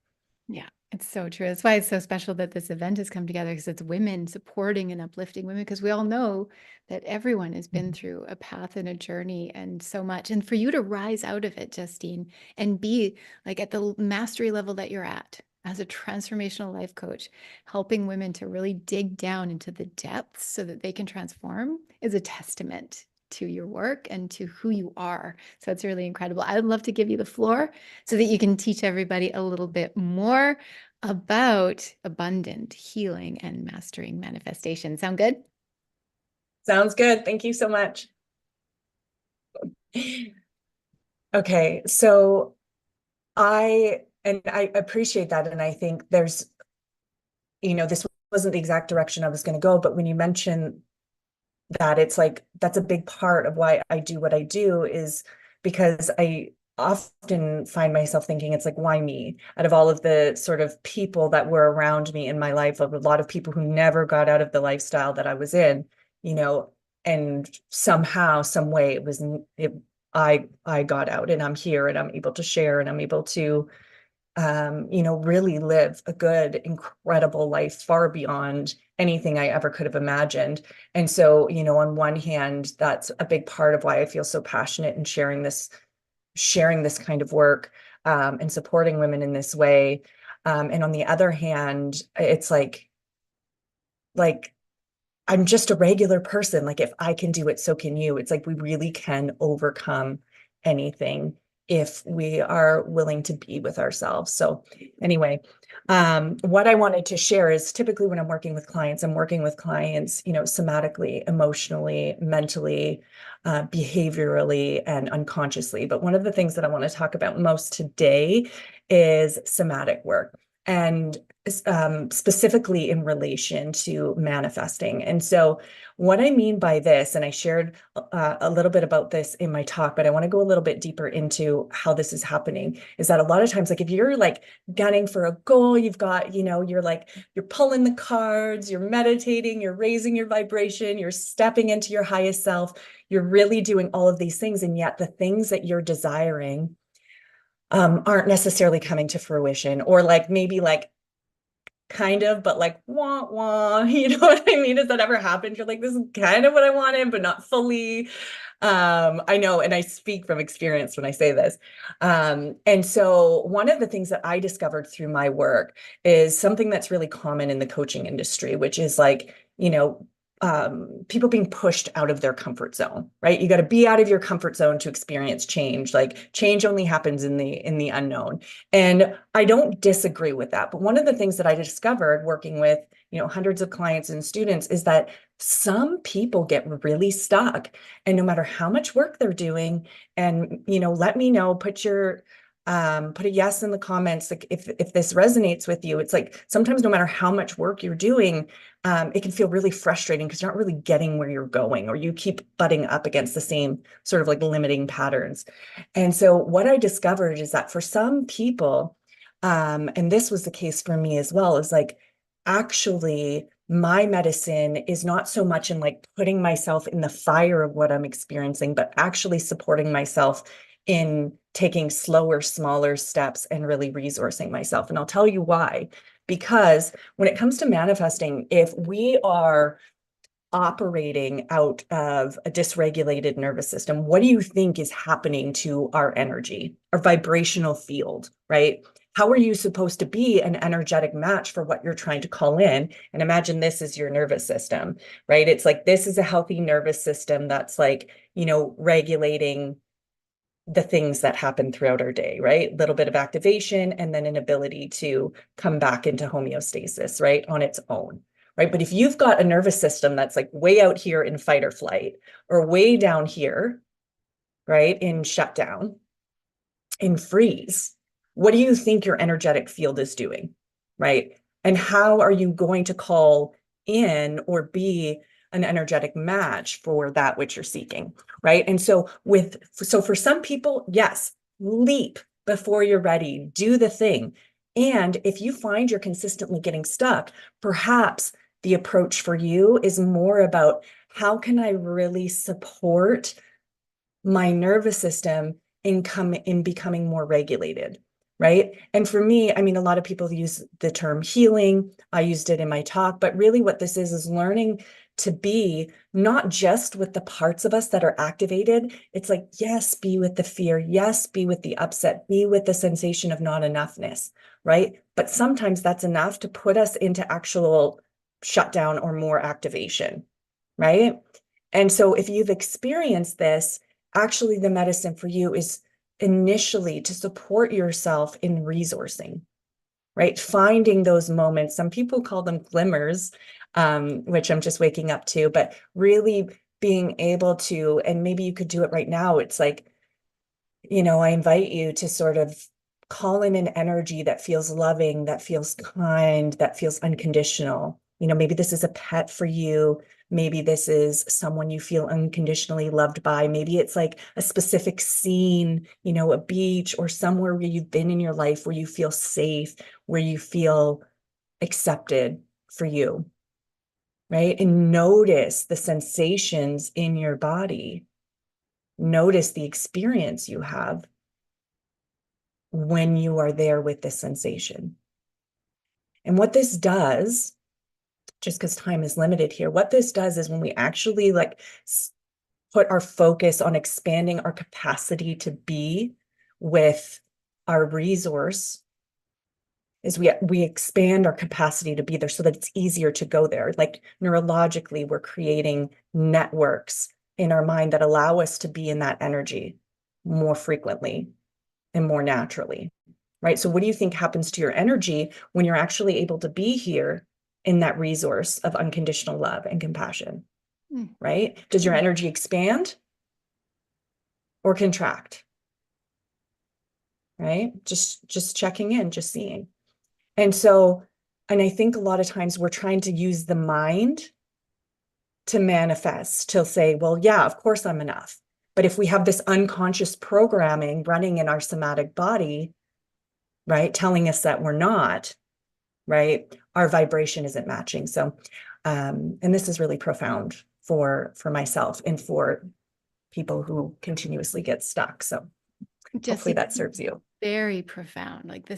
Yeah, it's so true. That's why it's so special that this event has come together, because it's women supporting and uplifting women, because we all know that everyone has been through a path and a journey and so much. And for you to rise out of it, Justine, and be like at the mastery level that you're at as a transformational life coach, helping women to really dig down into the depths so that they can transform, is a testament to your work and to who you are. So it's really incredible. I would love to give you the floor so that you can teach everybody a little bit more about abundant healing and mastering manifestation. Sound good? Sounds good. Thank you so much. Okay, so I appreciate that. And I think there's, this wasn't the exact direction I was going to go, but when you mention that, it's like, that's a big part of why I do what I do, is because I often find myself thinking, it's like, why me? Out of all of the sort of people that were around me in my life, of a lot of people who never got out of the lifestyle that I was in, and somehow, some way I got out and I'm here and I'm able to share and I'm able to really live a good, incredible life far beyond anything I ever could have imagined. And so, on one hand, that's a big part of why I feel so passionate in sharing this kind of work, and supporting women in this way. And on the other hand, it's like I'm just a regular person. Like, if I can do it, so can you. It's like we really can overcome anything if we are willing to be with ourselves. So anyway, what I wanted to share is, typically when I'm working with clients, somatically, emotionally, mentally, behaviorally, and unconsciously. But one of the things that I want to talk about most today is somatic work. And specifically in relation to manifesting. And so what I mean by this, and I shared a little bit about this in my talk, but I want to go a little bit deeper into how this is happening, is that a lot of times, like if you're like gunning for a goal, you've got, you're pulling the cards, you're meditating, you're raising your vibration, you're stepping into your highest self, you're really doing all of these things. And yet the things that you're desiring aren't necessarily coming to fruition, or like maybe like kind of, but like, wah, wah, you know what I mean? Has that ever happened? You're like, this is kind of what I wanted, but not fully. I know, and I speak from experience when I say this. And so one of the things that I discovered through my work is something that's really common in the coaching industry, which is like, people being pushed out of their comfort zone, right? You got to be out of your comfort zone to experience change. Like change only happens in the unknown. And I don't disagree with that. But one of the things that I discovered working with, hundreds of clients and students is that some people get really stuck, and no matter how much work they're doing, and, let me know, put a yes in the comments. Like if this resonates with you, it's like sometimes no matter how much work you're doing, it can feel really frustrating because you're not really getting where you're going, or you keep butting up against the same sort of like limiting patterns. And so what I discovered is that for some people, and this was the case for me as well, is like, actually, my medicine is not so much in like putting myself in the fire of what I'm experiencing, but actually supporting myself in taking slower, smaller steps and really resourcing myself. And I'll tell you why. Because when it comes to manifesting, if we are operating out of a dysregulated nervous system, what do you think is happening to our energy, our vibrational field, right? How are you supposed to be an energetic match for what you're trying to call in? And imagine this is your nervous system, right? It's like, this is a healthy nervous system that's like, regulating the things that happen throughout our day, right? A little bit of activation and then an ability to come back into homeostasis, right? On its own, right? But if you've got a nervous system that's like way out here in fight or flight, or way down here, right? In shutdown, in freeze, what do you think your energetic field is doing, right? And how are you going to call in or be an energetic match for that which you're seeking, right? And so for some people, yes, leap before you're ready, do the thing. And if you find you're consistently getting stuck, perhaps the approach for you is more about, how can I really support my nervous system in becoming more regulated, right? And for me, I mean, a lot of people use the term healing. I used it in my talk, but really what this is learning to be not just with the parts of us that are activated. It's like, yes, be with the fear. Yes, be with the upset, be with the sensation of not enoughness, right? But sometimes that's enough to put us into actual shutdown or more activation, right? And so if you've experienced this, actually the medicine for you is initially to support yourself in resourcing, right? Finding those moments. Some people call them glimmers, which I'm just waking up to, but really being able to, and maybe you could do it right now. It's like, I invite you to sort of call in an energy that feels loving, that feels kind, that feels unconditional. Maybe this is a pet for you. Maybe this is someone you feel unconditionally loved by. Maybe it's like a specific scene, a beach or somewhere where you've been in your life where you feel safe, where you feel accepted for you, right? And notice the sensations in your body. Notice the experience you have when you are there with this sensation. And what this does, just because time is limited here, what this does is when we actually like put our focus on expanding our capacity to be with our resource, is we expand our capacity to be there so that it's easier to go there. Like neurologically, we're creating networks in our mind that allow us to be in that energy more frequently and more naturally, right? So what do you think happens to your energy when you're actually able to be here in that resource of unconditional love and compassion, right? Does your energy expand or contract, right? Just checking in, just seeing. And I think a lot of times we're trying to use the mind to manifest, to say, well, yeah, of course I'm enough. But if we have this unconscious programming running in our somatic body, right, telling us that we're not, right, our vibration isn't matching. So, and this is really profound for myself and for people who continuously get stuck. So hopefully that serves you. Very profound. Like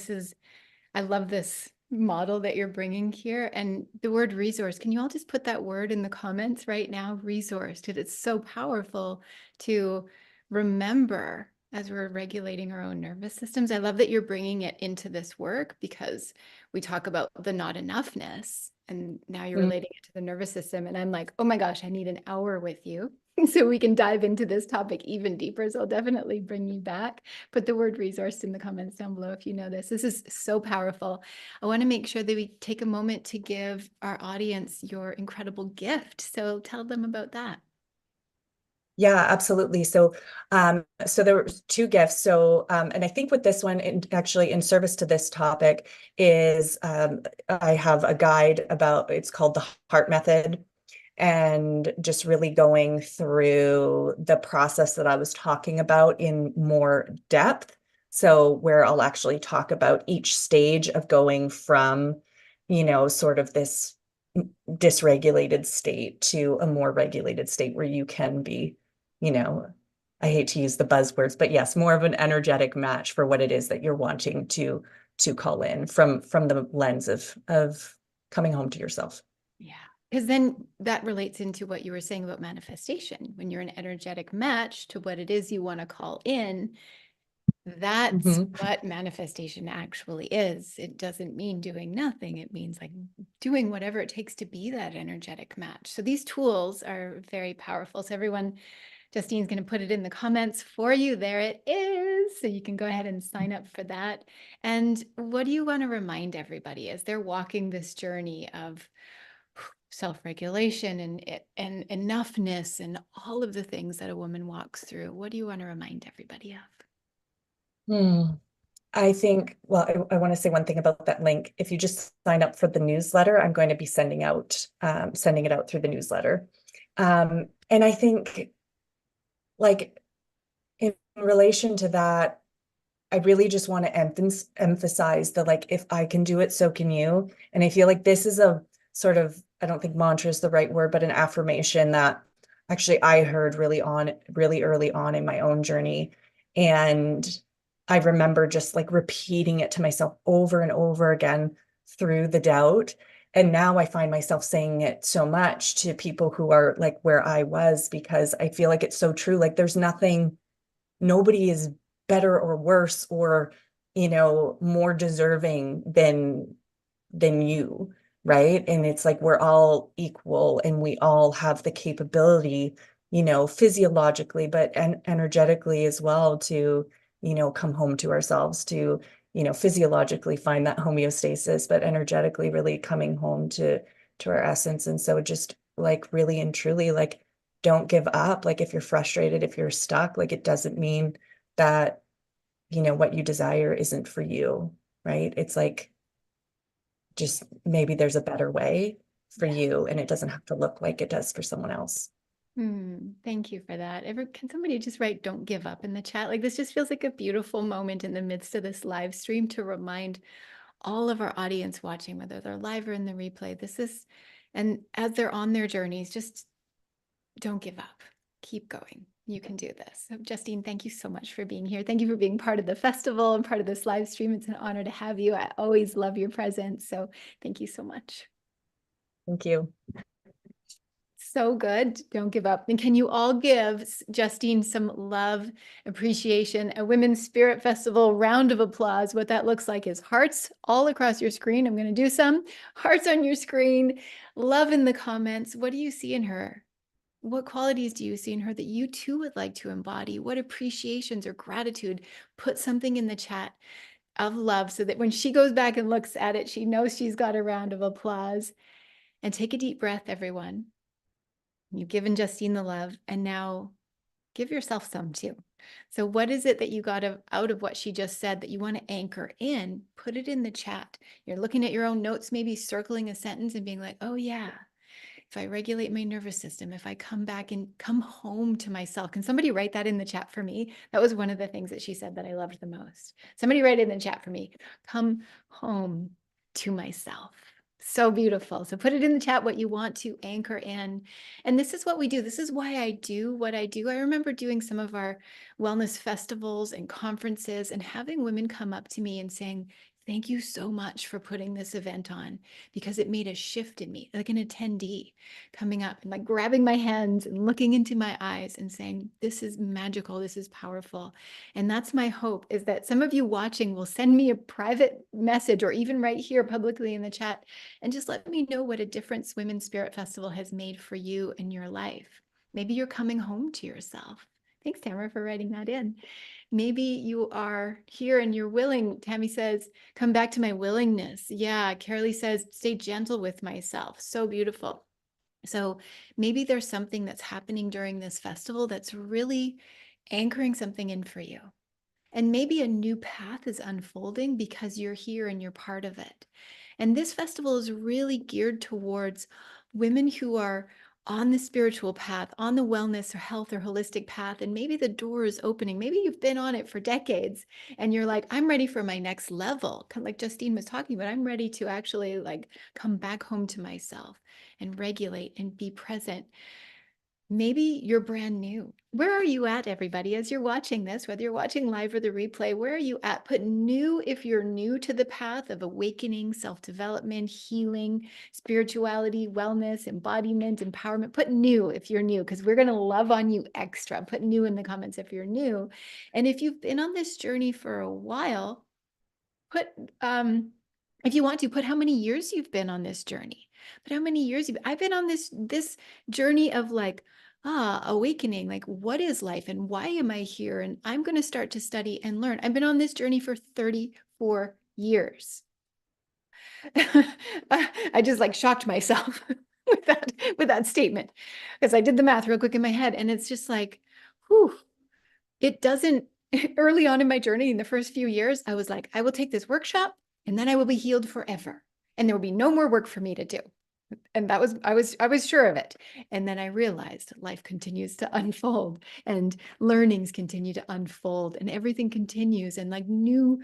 I love this model that you're bringing here. And the word resource, can you all just put that word in the comments right now? Resource, because it's so powerful to remember as we're regulating our own nervous systems. I love that you're bringing it into this work, because we talk about the not enoughness, and now you're Mm. relating it to the nervous system. And I'm like, oh my gosh, I need an hour with you so we can dive into this topic even deeper. So I'll definitely bring you back. Put the word resource in the comments down below if you know this. This is so powerful. I want to make sure that we take a moment to give our audience your incredible gift. So tell them about that. Yeah, absolutely. So, so there were two gifts. So, and I think with this one, actually in service to this topic is, I have a guide about, it's called the Heart Method, and just really going through the process that I was talking about in more depth. So where I'll actually talk about each stage of going from, sort of this dysregulated state to a more regulated state where you can be, I hate to use the buzzwords, but yes, more of an energetic match for what it is that you're wanting to call in from the lens of coming home to yourself. Yeah. Because then that relates into what you were saying about manifestation. When you're an energetic match to what it is you want to call in, that's what manifestation actually is. It doesn't mean doing nothing. It means like doing whatever it takes to be that energetic match. So these tools are very powerful. So everyone, Justine's going to put it in the comments for you. There it is. So you can go ahead and sign up for that. And what do you want to remind everybody as they're walking this journey of self-regulation and enoughness and all of the things that a woman walks through? What do you want to remind everybody of? I think, well, I want to say one thing about that link. If you just sign up for the newsletter, I'm going to be sending it out through the newsletter. And I think, like, in relation to that, I really just want to emphasize the, like, if I can do it, so can you. And I feel like this is a sort of, I don't think mantra is the right word, but an affirmation that actually I heard really early on in my own journey. And I remember just like repeating it to myself over and over again through the doubt. And now I find myself saying it so much to people who are like where I was, because I feel like it's so true. Like nobody is better or worse or, more deserving than you, right? And it's like we're all equal and we all have the capability, physiologically, but energetically as well to, come home to ourselves, to, physiologically find that homeostasis, but energetically really coming home to our essence. And so just like really and truly, like, don't give up. Like if you're frustrated, if you're stuck, like it doesn't mean that, what you desire isn't for you, right? It's like, just maybe there's a better way for you and it doesn't have to look like it does for someone else. Thank you for that. Can somebody just write "don't give up" in the chat? Like this just feels like a beautiful moment in the midst of this live stream to remind all of our audience watching, whether they're live or in the replay, and as they're on their journeys, just don't give up. Keep going. You can do this. So Justine, thank you so much for being here. Thank you for being part of the festival and part of this live stream. It's an honor to have you. I always love your presence. So thank you so much. Thank you. So good. Don't give up. And can you all give Justine some love, appreciation, a Women's Spirit Festival round of applause? What that looks like is hearts all across your screen. I'm going to do some hearts on your screen. Love in the comments. What do you see in her? What qualities do you see in her that you too would like to embody? What appreciations or gratitude? Put something in the chat of love so that when she goes back and looks at it, she knows she's got a round of applause. And take a deep breath, everyone. You've given Justine the love, and now give yourself some too. So what is it that you got out of what she just said that you want to anchor in? Put it in the chat. You're looking at your own notes, maybe circling a sentence and being like, oh yeah, if I regulate my nervous system, if I come back and come home to myself. Can somebody write that in the chat for me? That was one of the things that she said that I loved the most. Somebody write it in the chat for me. Come home to myself. So beautiful. So put it in the chat what you want to anchor in. And this is what we do. This is why I do what I do. I remember doing some of our wellness festivals and conferences and having women come up to me and saying, Thank you so much for putting this event on, because it made a shift in me, like an attendee coming up and like grabbing my hands and looking into my eyes and saying, this is magical, this is powerful. And that's my hope, is that some of you watching will send me a private message or even right here publicly in the chat and just let me know what a difference Women's Spirit Festival has made for you in your life. Maybe you're coming home to yourself. Thanks, Tamara, for writing that in. Maybe you are here and you're willing. Tammy says, come back to my willingness. Yeah, Carolee says, stay gentle with myself. So beautiful. So maybe there's something that's happening during this festival that's really anchoring something in for you. And maybe a new path is unfolding because you're here and you're part of it. And this festival is really geared towards women who are on the spiritual path, on the wellness or health or holistic path. And maybe the door is opening. Maybe you've been on it for decades and you're like, I'm ready for my next level. Kind of like Justine was talking about, I'm ready to actually like come back home to myself and regulate and be present. Maybe you're brand new. Where are you at, everybody? As you're watching this, whether you're watching live or the replay, where are you at? Put new if you're new to the path of awakening, self-development, healing, spirituality, wellness, embodiment, empowerment. Put new if you're new, because we're going to love on you extra. Put new in the comments if you're new. And if you've been on this journey for a while, put if you want to, put how many years you've been on this journey. But how many years I've been on this journey of like awakening, like what is life and why am I here? And I'm going to start to study and learn. I've been on this journey for 34 years. I just like shocked myself with that statement, because I did the math real quick in my head and it's just like, whew, it doesn't. Early on in my journey, in the first few years, I was like, I will take this workshop and then I will be healed forever. And there will be no more work for me to do. And that was, I was sure of it. And then I realized life continues to unfold and learnings continue to unfold and everything continues and like new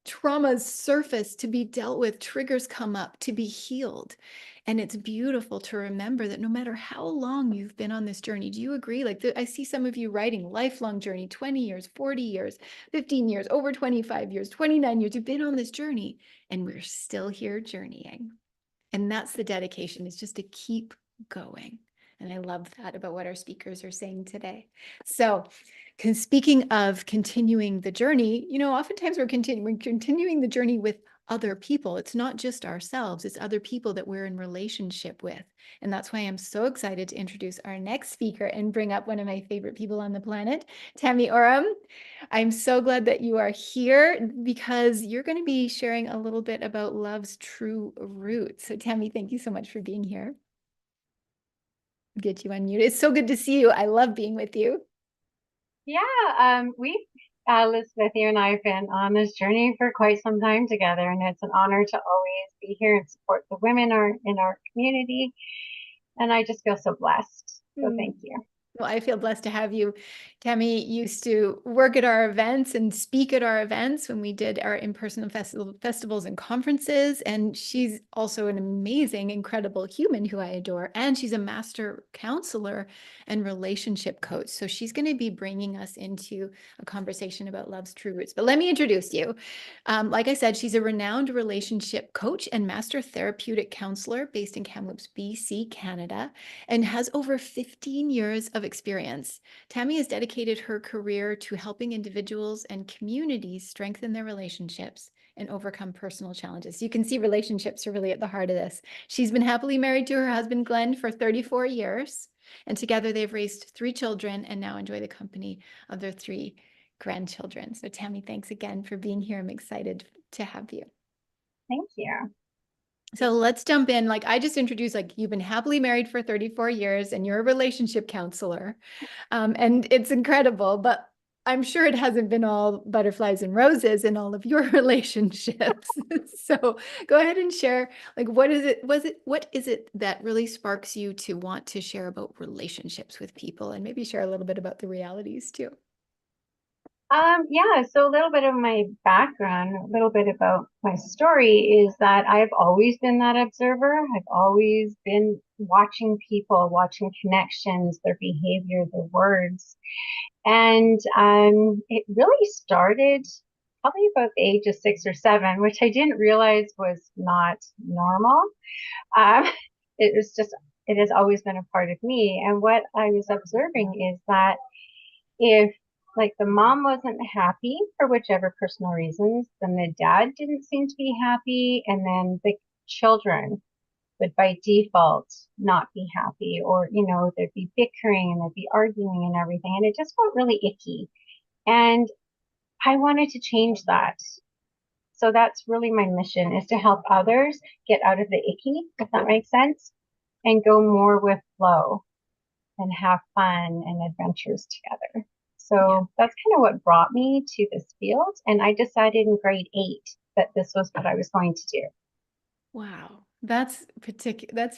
traumas surface to be dealt with, triggers come up to be healed. And it's beautiful to remember that no matter how long you've been on this journey, do you agree? Like I see some of you writing lifelong journey, 20 years, 40 years, 15 years, over 25 years, 29 years, you've been on this journey and we're still here journeying. And that's the dedication, is just to keep going. And I love that about what our speakers are saying today. So speaking of continuing the journey, you know, oftentimes we're continuing the journey with other people. It's not just ourselves, it's other people that we're in relationship with. And that's why I'm so excited to introduce our next speaker and bring up one of my favorite people on the planet, Tammy Oram. I'm so glad that you are here because you're going to be sharing a little bit about love's true roots. So Tammy, thank you so much for being here. Get you unmuted. It's so good to see you. I love being with you. Yeah, Elizabeth, you and I have been on this journey for quite some time together, and it's an honor to always be here and support the women in our community. And I just feel so blessed. So thank you. Well, I feel blessed to have you. Tammy used to work at our events and speak at our events when we did our in-person festivals and conferences. And she's also an amazing, incredible human who I adore. And she's a master counselor and relationship coach. So she's going to be bringing us into a conversation about love's true roots. But let me introduce you. Like I said, she's a renowned relationship coach and master therapeutic counselor based in Kamloops, BC, Canada, and has over 15 years of experience. Tammy has dedicated her career to helping individuals and communities strengthen their relationships and overcome personal challenges. You can see relationships are really at the heart of this. She's been happily married to her husband, Glenn, for 34 years. And together they've raised 3 children and now enjoy the company of their 3 grandchildren. So Tammy, thanks again for being here. I'm excited to have you. Thank you. So let's jump in. Like I just introduced, like you've been happily married for 34 years and you're a relationship counselor. And it's incredible, but I'm sure it hasn't been all butterflies and roses in all of your relationships. So go ahead and share, like, what is it that really sparks you to want to share about relationships with people, and maybe share a little bit about the realities too. Yeah, so a little bit of my background, a little bit about my story is that I've always been that observer. I've always been watching people, watching connections, their behavior, their words. And it really started probably about the age of 6 or 7, which I didn't realize was not normal. Um, it was just, it has always been a part of me. And what I was observing is that if like the mom wasn't happy for whichever personal reasons, then the dad didn't seem to be happy, and then the children would by default not be happy, or there'd be bickering and there'd be arguing and everything, and it just felt really icky. And I wanted to change that. So that's really my mission, is to help others get out of the icky, if that makes sense, and go more with flow and have fun and adventures together. So that's kind of what brought me to this field. And I decided in grade 8 that this was what I was going to do. Wow. That's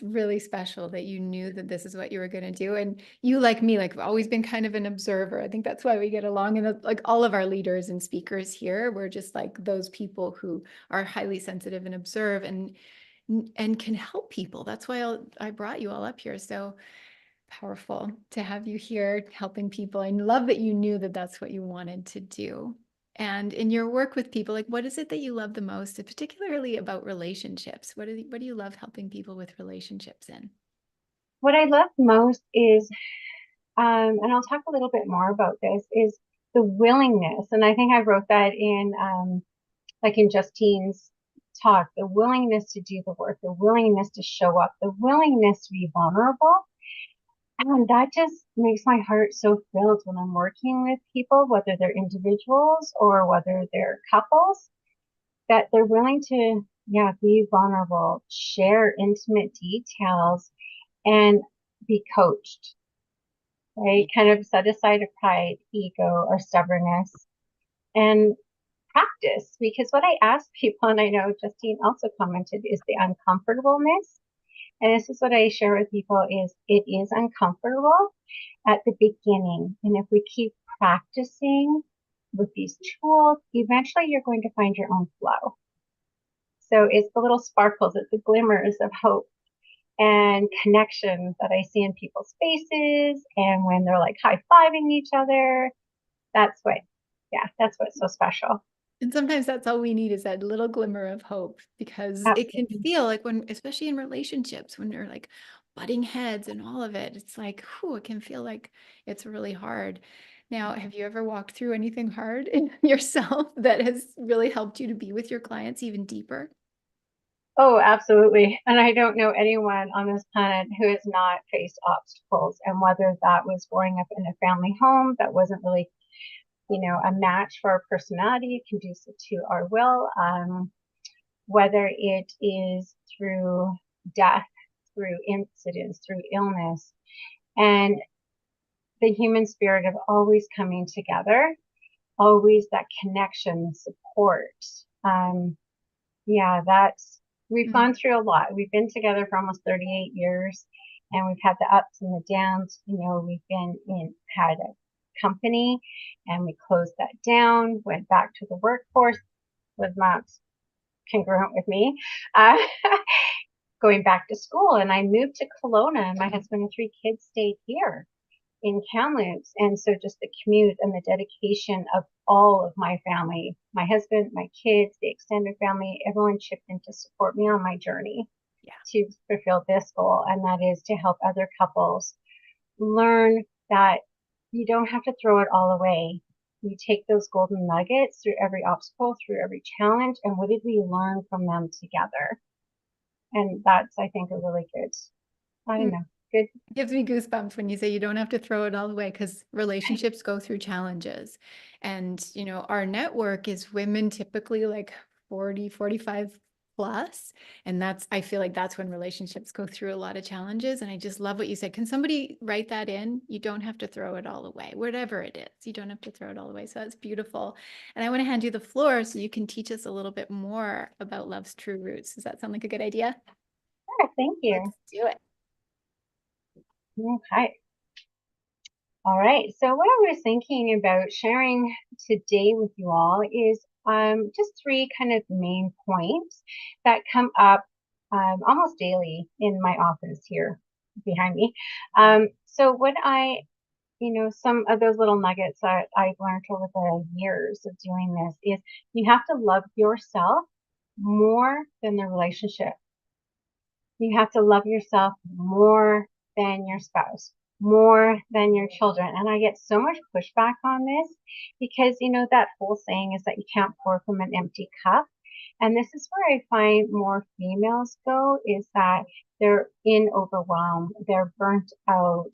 really special that you knew that this is what you were going to do. And you, like me, like, have always been kind of an observer. I think that's why we get along. And like all of our leaders and speakers here, we're just like those people who are highly sensitive and observe and can help people. That's why I brought you all up here. So powerful to have you here helping people. I love that you knew that that's what you wanted to do. And in your work with people, like, what is it that you love the most, particularly about relationships? What do you love helping people with relationships in? What I love most is, and I'll talk a little bit more about this, is the willingness. And I think I wrote that in, like in Justine's talk, the willingness to do the work, the willingness to show up, the willingness to be vulnerable. And that just makes my heart so thrilled when I'm working with people, whether they're individuals or whether they're couples, that they're willing to, be vulnerable, share intimate details, and be coached, right? Kind of set aside a pride, ego, or stubbornness, and practice. Because what I ask people, and I know Justine also commented, is the uncomfortableness. And this is what I share with people: is it is uncomfortable at the beginning. And if we keep practicing with these tools, eventually you're going to find your own flow. So it's the little sparkles, it's the glimmers of hope and connection that I see in people's faces. And when they're like high-fiving each other, that's what's so special. And sometimes that's all we need, is that little glimmer of hope, because it can Absolutely. feel like, when, especially in relationships, when they're like butting heads and all of it, it's like, whew, it can feel like it's really hard. Now, have you ever walked through anything hard in yourself that has really helped you to be with your clients even deeper? Oh, absolutely. And I don't know anyone on this planet who has not faced obstacles. And whether that was growing up in a family home that wasn't really, a match for our personality, conducive to our will, whether it is through death, through incidents, through illness, and the human spirit of always coming together, always that connection, support. Um, we've gone through a lot. We've been together for almost 38 years, and we've had the ups and the downs. Had a company, and we closed that down, went back to the workforce, was not congruent with me. Uh, Going back to school, and I moved to Kelowna, and my husband and 3 kids stayed here in Kamloops. And so just the commute and the dedication of all of my family, my husband, my kids, the extended family, everyone chipped in to support me on my journey to fulfill this goal. And that is to help other couples learn that you don't have to throw it all away. You take those golden nuggets through every obstacle, through every challenge, and what did we learn from them together? And that's, I think, a really good, I don't know, good. Gives me goosebumps when you say you don't have to throw it all away, because relationships go through challenges. And, our network is women typically like 40, 45 plus. And I feel like that's when relationships go through a lot of challenges. And I just love what you said. Can somebody write that in? You don't have to throw it all away, whatever it is. You don't have to throw it all away. So that's beautiful. And I want to hand you the floor so you can teach us a little bit more about Love's True Roots. Does that sound like a good idea? Sure, thank you. Let's do it. Okay. All right. So what I was thinking about sharing today with you all is just 3 kind of main points that come up almost daily in my office here behind me. So what I some of those little nuggets that I've learned over the years of doing this is you have to love yourself more than the relationship. You have to love yourself more than your spouse, more than your children. And I get so much pushback on this because, that whole saying is that you can't pour from an empty cup. And this is where I find more females go, is that they're in overwhelm, they're burnt out,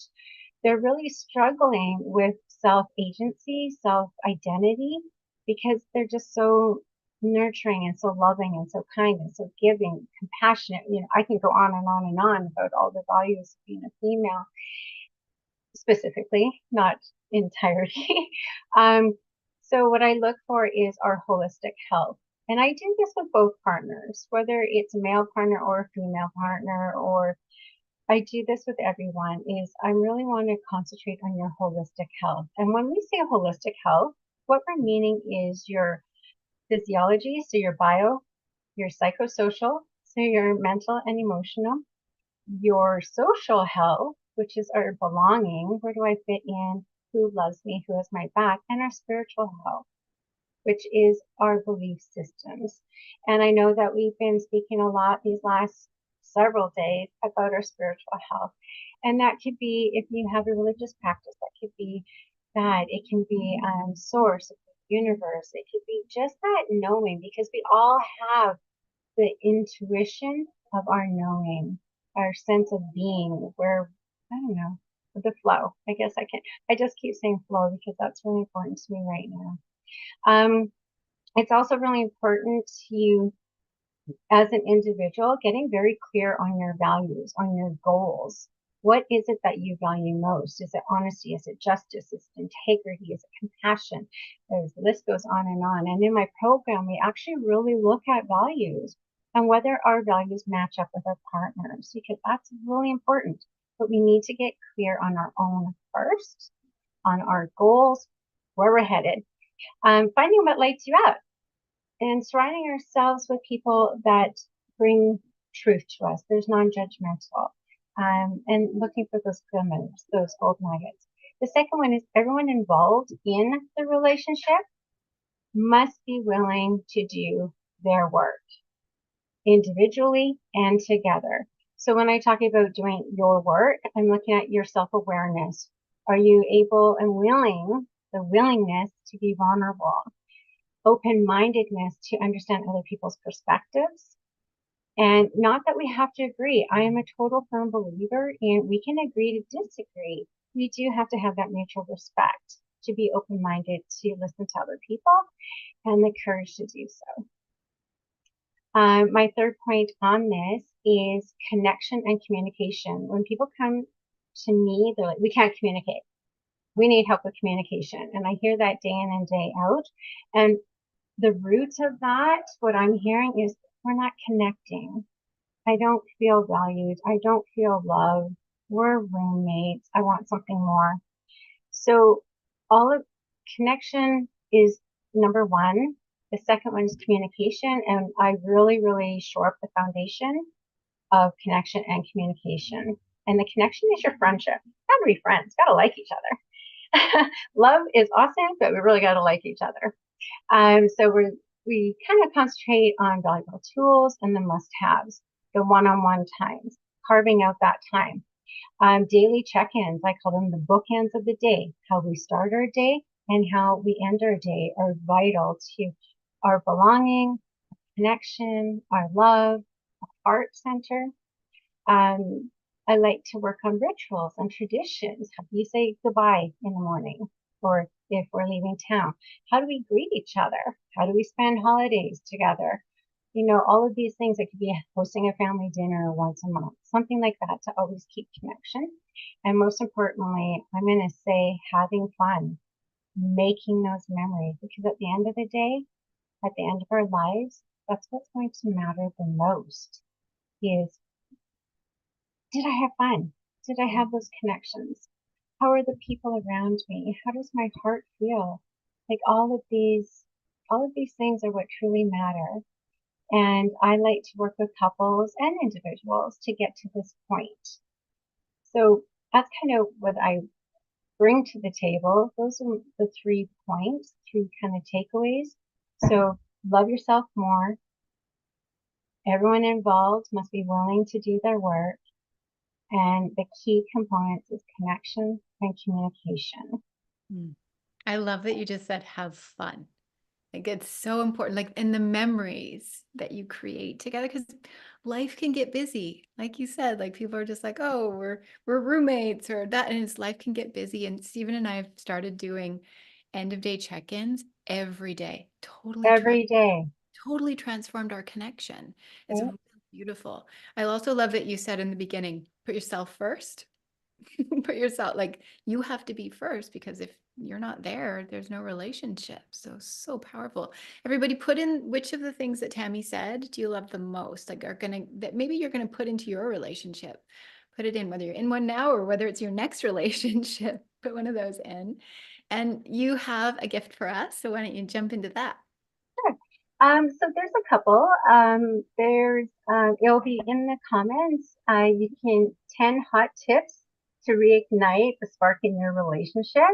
they're really struggling with self-agency, self-identity, because they're just so nurturing and so loving and so kind and so giving, compassionate. I can go on and on and on about all the values of being a female, specifically, not entirety. So what I look for is our holistic health. And I do this with both partners, whether it's a male partner or a female partner, or I do this with everyone, is I really want to concentrate on your holistic health. And when we say holistic health, what we're meaning is your physiology, so your bio, your psychosocial, so your mental and emotional, your social health, which is our belonging, where do I fit in, who loves me, who has my back, and our spiritual health, which is our belief systems. And I know that we've been speaking a lot these last several days about our spiritual health. And that could be, if you have a religious practice, that could be God, it can be source, universe, it could be just that knowing, because we all have the intuition of our knowing, our sense of being, where, I don't know, the flow. I just keep saying flow because that's really important to me right now. It's also really important to you as an individual, getting very clear on your values, on your goals. What is it that you value most? Is it honesty? Is it justice? Is it integrity? Is it compassion? The list goes on. And in my program, we actually really look at values and whether our values match up with our partners, because that's really important. But we need to get clear on our own first, on our goals, where we're headed, finding what lights you up, and surrounding ourselves with people that bring truth to us. There's non-judgmental, and looking for those glimmers, those gold nuggets. The second one is everyone involved in the relationship must be willing to do their work individually and together. So when I talk about doing your work, I'm looking at your self-awareness. Are you able and willing, the willingness to be vulnerable, open-mindedness to understand other people's perspectives, and not that we have to agree. I am a total firm believer in we can agree to disagree. We do have to have that mutual respect, to be open-minded, to listen to other people, and the courage to do so. My third point on this is connection and communication. When people come to me, they're like, we can't communicate. We need help with communication. And I hear that day in and day out. And the root of that, what I'm hearing is we're not connecting. I don't feel valued. I don't feel loved. We're roommates. I want something more. So all of connection is number one. The second one is communication. And I really, really shore up the foundation of connection and communication. And the connection is your friendship. Gotta be friends, gotta like each other. Love is awesome, but we really gotta like each other. So we kind of concentrate on valuable tools and the must-haves, the one-on-one times, carving out that time. Daily check-ins, I call them the bookends of the day. How we start our day and how we end our day are vital to our belonging, connection, our love, our heart center. I like to work on rituals and traditions. How do you say goodbye in the morning? Or if we're leaving town, how do we greet each other? How do we spend holidays together? All of these things. It could be hosting a family dinner once a month, something like that, to always keep connection. And most importantly, I'm going to say having fun, making those memories, because at the end of the day, at the end of our lives, that's what's going to matter the most is, did I have fun? Did I have those connections? How are the people around me? How does my heart feel? Like all of these things are what truly matter. And I like to work with couples and individuals to get to this point. So that's kind of what I bring to the table. Those are the 3 points, 3 kind of takeaways. So love yourself more. Everyone involved must be willing to do their work. And the key components is connection and communication. I love that you just said have fun. Like it's so important, like in the memories that you create together, because life can get busy. Like you said, like people are just like, oh, we're roommates or that, and it's life can get busy. And Stephen and I have started doing end of day check-ins every day. Every day. Totally transformed our connection. It's Okay? really beautiful. I also love that you said in the beginning, put yourself first. Put yourself, like you have to be first, because if you're not there, there's no relationship. So powerful. Everybody put in which of the things that Tammy said do you love the most, like are gonna, that maybe you're gonna put into your relationship. Put it in, whether you're in one now or whether it's your next relationship. Put one of those in. And you have a gift for us, so why don't you jump into that? Sure. So there's a couple. It'll be in the comments. You can 10 hot tips to reignite the spark in your relationship.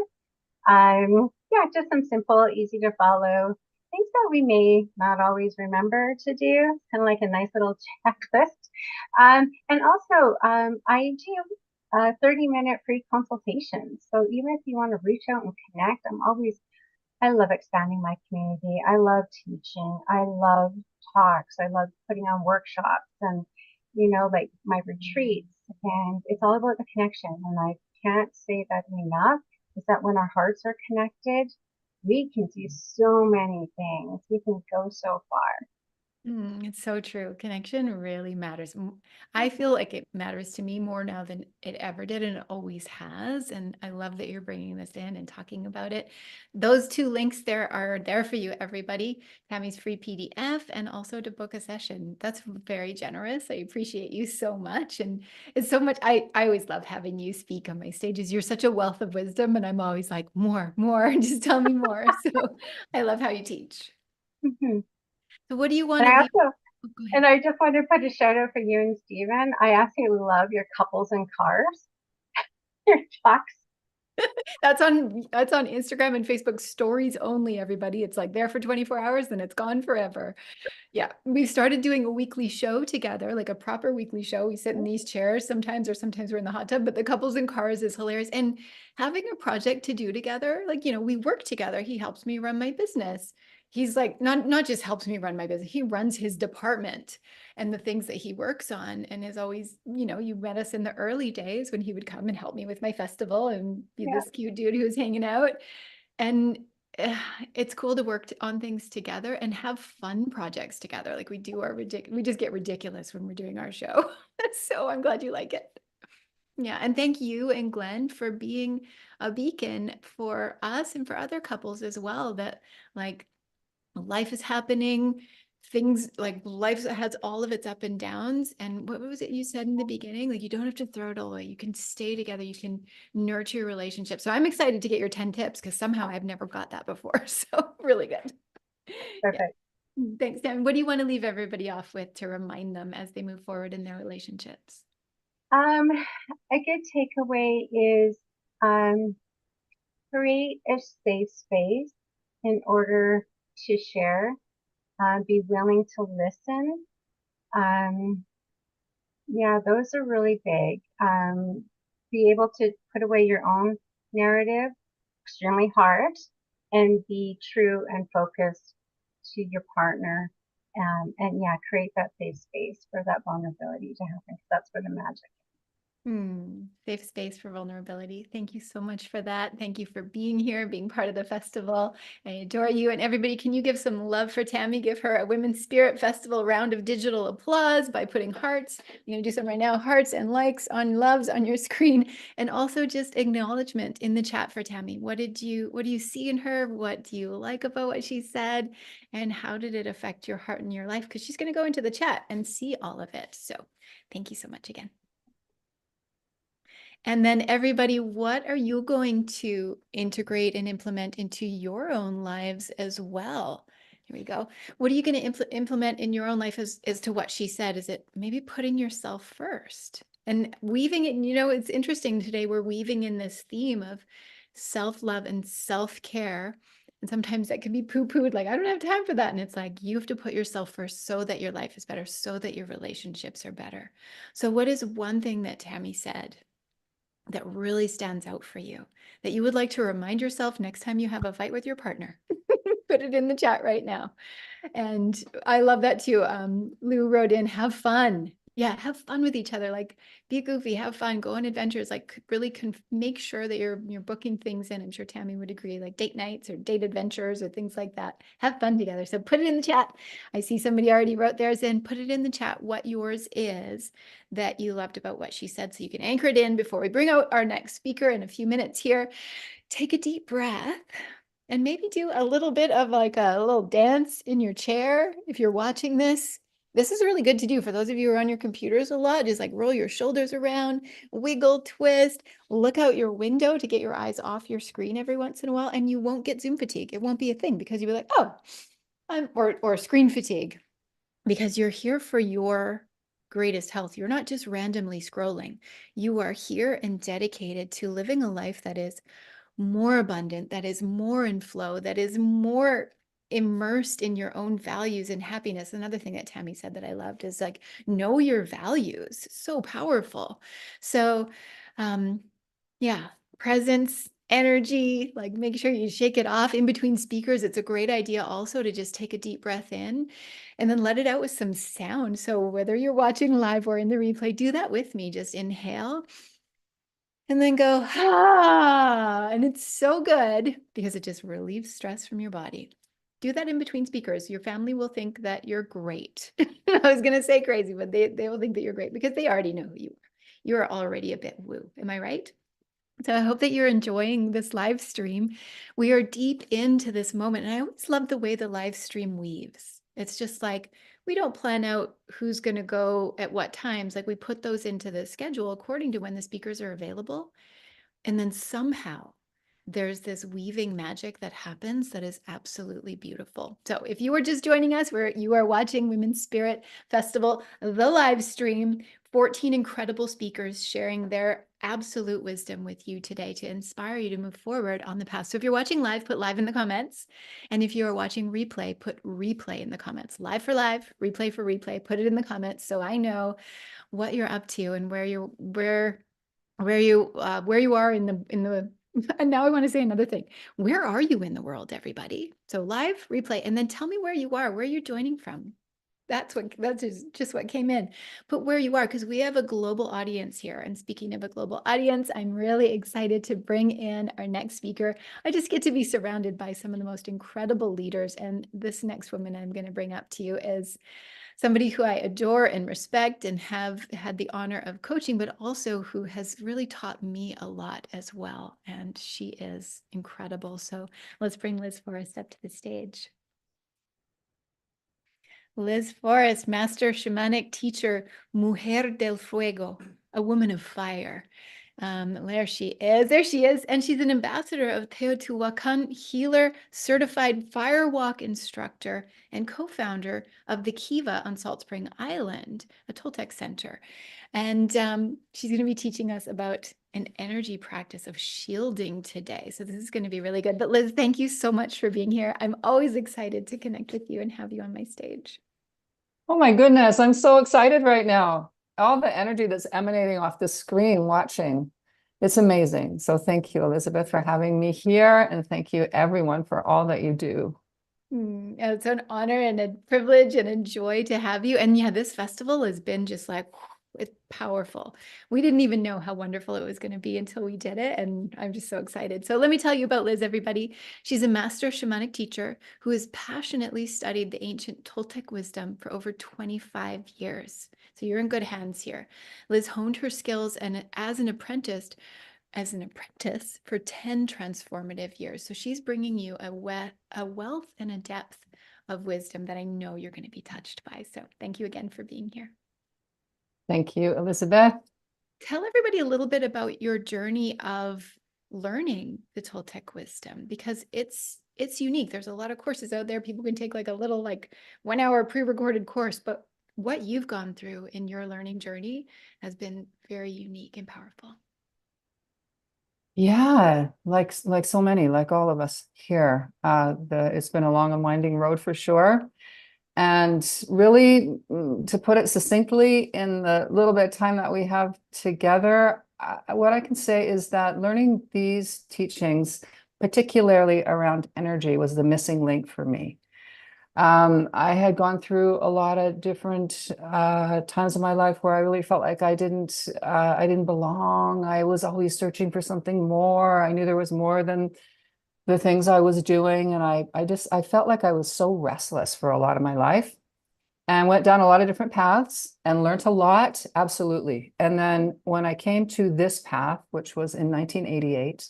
Yeah, just some simple, easy to follow things that we may not always remember to do. It's kind of like a nice little checklist. And also, I do 30-minute free consultations. So even if you want to reach out and connect, I love expanding my community. I love teaching. I love talks. I love putting on workshops and, like my retreats. And it's all about the connection. And I can't say that enough, is that when our hearts are connected, we can do so many things. We can go so far. It's so true. Connection really matters. I feel like it matters to me more now than it ever did, and it always has. And I love that you're bringing this in and talking about it. Those 2 links there are there for you, everybody. Tammy's free PDF and also to book a session. That's very generous. I appreciate you so much. And it's so much, I always love having you speak on my stages. You're such a wealth of wisdom, and I'm always like, more, just tell me more. So I love how you teach. Mhm. So what do you want And to I leave? also, Oh, go ahead. and I just want to put a shout out for you and Stephen. I absolutely love your couples in cars, your talks. That's on Instagram and Facebook stories only, everybody. It's like there for 24 hours, then it's gone forever. Yeah, we started doing a weekly show together, like a proper weekly show. We sit in these chairs sometimes, or sometimes we're in the hot tub, but the couples in cars is hilarious. And having a project to do together, like, we work together. He helps me run my business. He's like, not just helps me run my business, he runs his department and the things that he works on, and is always, you met us in the early days when he would come and help me with my festival and be Yeah. this cute dude who was hanging out. And it's cool to work on things together and have fun projects together. Like we do we just get ridiculous when we're doing our show. So I'm glad you like it. Yeah. And thank you and Glenn for being a beacon for us and for other couples as well, that like life is happening. Things like life has all of its up and downs. And what was it you said in the beginning? Like you don't have to throw it all away. You can stay together. You can nurture your relationship. So I'm excited to get your 10 tips, because somehow I've never got that before. So really good. Yeah. Perfect. Thanks, Dan. What do you want to leave everybody off with to remind them as they move forward in their relationships? A good takeaway is create a safe space in order to share. Be willing to listen. Yeah, those are really big. Be able to put away your own narrative, extremely hard, and be true and focused to your partner. And yeah, create that safe space for that vulnerability to happen, because that's where the magic. Safe space for vulnerability. Thank you so much for that. Thank you for being here, being part of the festival. I adore you. And everybody, can you give some love for Tammy? Give her a Women's Spirit Festival round of digital applause by putting hearts. I'm going to do some right now. Hearts and likes on loves on your screen. And also just acknowledgement in the chat for Tammy. What do you see in her? What do you like about what she said? And how did it affect your heart and your life? Because she's going to go into the chat and see all of it. So thank you so much again. And then everybody, what are you going to integrate and implement into your own lives as well? Here we go. What are you going to implement in your own life as to what she said? Is it maybe putting yourself first and weaving it? It's interesting today, we're weaving in this theme of self-love and self-care. And sometimes that can be poo-pooed, like, I don't have time for that. And it's like, you have to put yourself first so that your life is better, so that your relationships are better. So what is one thing that Tammy said that really stands out for you, that you would like to remind yourself next time you have a fight with your partner? Put it in the chat right now. And I love that too. Lou wrote in, have fun. Yeah, have fun with each other. Like, be goofy, have fun, go on adventures. Like, really make sure that you're booking things in. I'm sure Tammy would agree, like date nights or date adventures or things like that. Have fun together. So put it in the chat. I see somebody already wrote theirs in. Put it in the chat what yours is that you loved about what she said, so you can anchor it in before we bring out our next speaker in a few minutes here. Take a deep breath. And maybe do a little bit of like a little dance in your chair. If you're watching this, this is really good to do for those of you who are on your computers a lot. Just like roll your shoulders around, wiggle, twist, look out your window to get your eyes off your screen every once in a while, and you won't get Zoom fatigue. It won't be a thing because you'll be like, oh, or screen fatigue, because you're here for your greatest health. You're not just randomly scrolling. You are here and dedicated to living a life that is more abundant, that is more in flow, that is more immersed in your own values and happiness. Another thing that Tammy said that I loved is like, know your values. So powerful. So, yeah, presence, energy, like make sure you shake it off in between speakers. It's a great idea also to just take a deep breath in and then let it out with some sound. So whether you're watching live or in the replay, do that with me. Just inhale and then go, ah, and it's so good because it just relieves stress from your body. Do that in between speakers. Your family will think that you're great. I was going to say crazy, but they will think that you're great because they already know who you are. You're already a bit woo. Am I right? So I hope that you're enjoying this live stream. We are deep into this moment. And I always love the way the live stream weaves. It's just like, we don't plan out who's going to go at what times. Like, we put those into the schedule according to when the speakers are available. And then somehow there's this weaving magic that happens that is absolutely beautiful. So if you are just joining us, you are watching Women's Spirit Festival, the live stream, 14 incredible speakers sharing their absolute wisdom with you today to inspire you to move forward on the path. So if you're watching live, put live in the comments. And if you are watching replay, put replay in the comments. Live for live, replay for replay, put it in the comments so I know what you're up to and where you are in the and now I want to say another thing. Where are you in the world, everybody? So live, replay, and then tell me where you are, where you're joining from. That's just what came in. Put where you are, because we have a global audience here. And speaking of a global audience, I'm really excited to bring in our next speaker. I just get to be surrounded by some of the most incredible leaders. And this next woman I'm going to bring up to you is somebody who I adore and respect and have had the honor of coaching, but also who has really taught me a lot as well. And she is incredible. So let's bring Liz Forrest up to the stage. Liz Forrest, Master Shamanic Teacher, Mujer del Fuego, a woman of fire. There she is. There she is. And she's an ambassador of Teotihuacan healer, certified firewalk instructor, and co-founder of the Kiva on Salt Spring Island, a Toltec center. And she's going to be teaching us about an energy practice of shielding today. So this is going to be really good. But Liz, thank you so much for being here. I'm always excited to connect with you and have you on my stage. Oh my goodness, I'm so excited right now. All the energy that's emanating off the screen watching. It's amazing. So thank you, Elizabeth, for having me here. And thank you, everyone, for all that you do. It's an honor and a privilege and a joy to have you. And yeah, this festival has been just like, it's powerful. We didn't even know how wonderful it was going to be until we did it. And I'm just so excited. So let me tell you about Liz, everybody. She's a master shamanic teacher who has passionately studied the ancient Toltec wisdom for over 25 years. So you're in good hands here. Liz honed her skills and as an apprentice for 10 transformative years. So she's bringing you a wealth and a depth of wisdom that I know you're going to be touched by. So thank you again for being here. Thank you, Elizabeth. Tell everybody a little bit about your journey of learning the Toltec wisdom, because it's unique. There's a lot of courses out there. People can take like a little 1 hour pre-recorded course, but what you've gone through in your learning journey has been very unique and powerful. Yeah, like so many, like all of us here. It's been a long and winding road for sure. And really, to put it succinctly, in the little bit of time that we have together, what I can say is that learning these teachings, particularly around energy, was the missing link for me. I had gone through a lot of different times in my life where I really felt like I didn't belong. I was always searching for something more. I knew there was more than the things I was doing, and I felt like I was so restless for a lot of my life, and went down a lot of different paths and learned a lot, absolutely. And then when I came to this path, which was in 1988.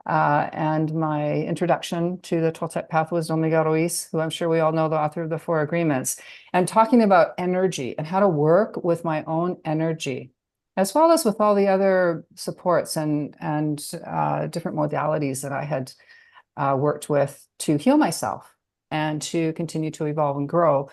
And my introduction to the Toltec path was Don Miguel Ruiz, who I'm sure we all know, the author of the Four Agreements, and talking about energy and how to work with my own energy, as well as with all the other supports and different modalities that I had worked with to heal myself and to continue to evolve and grow.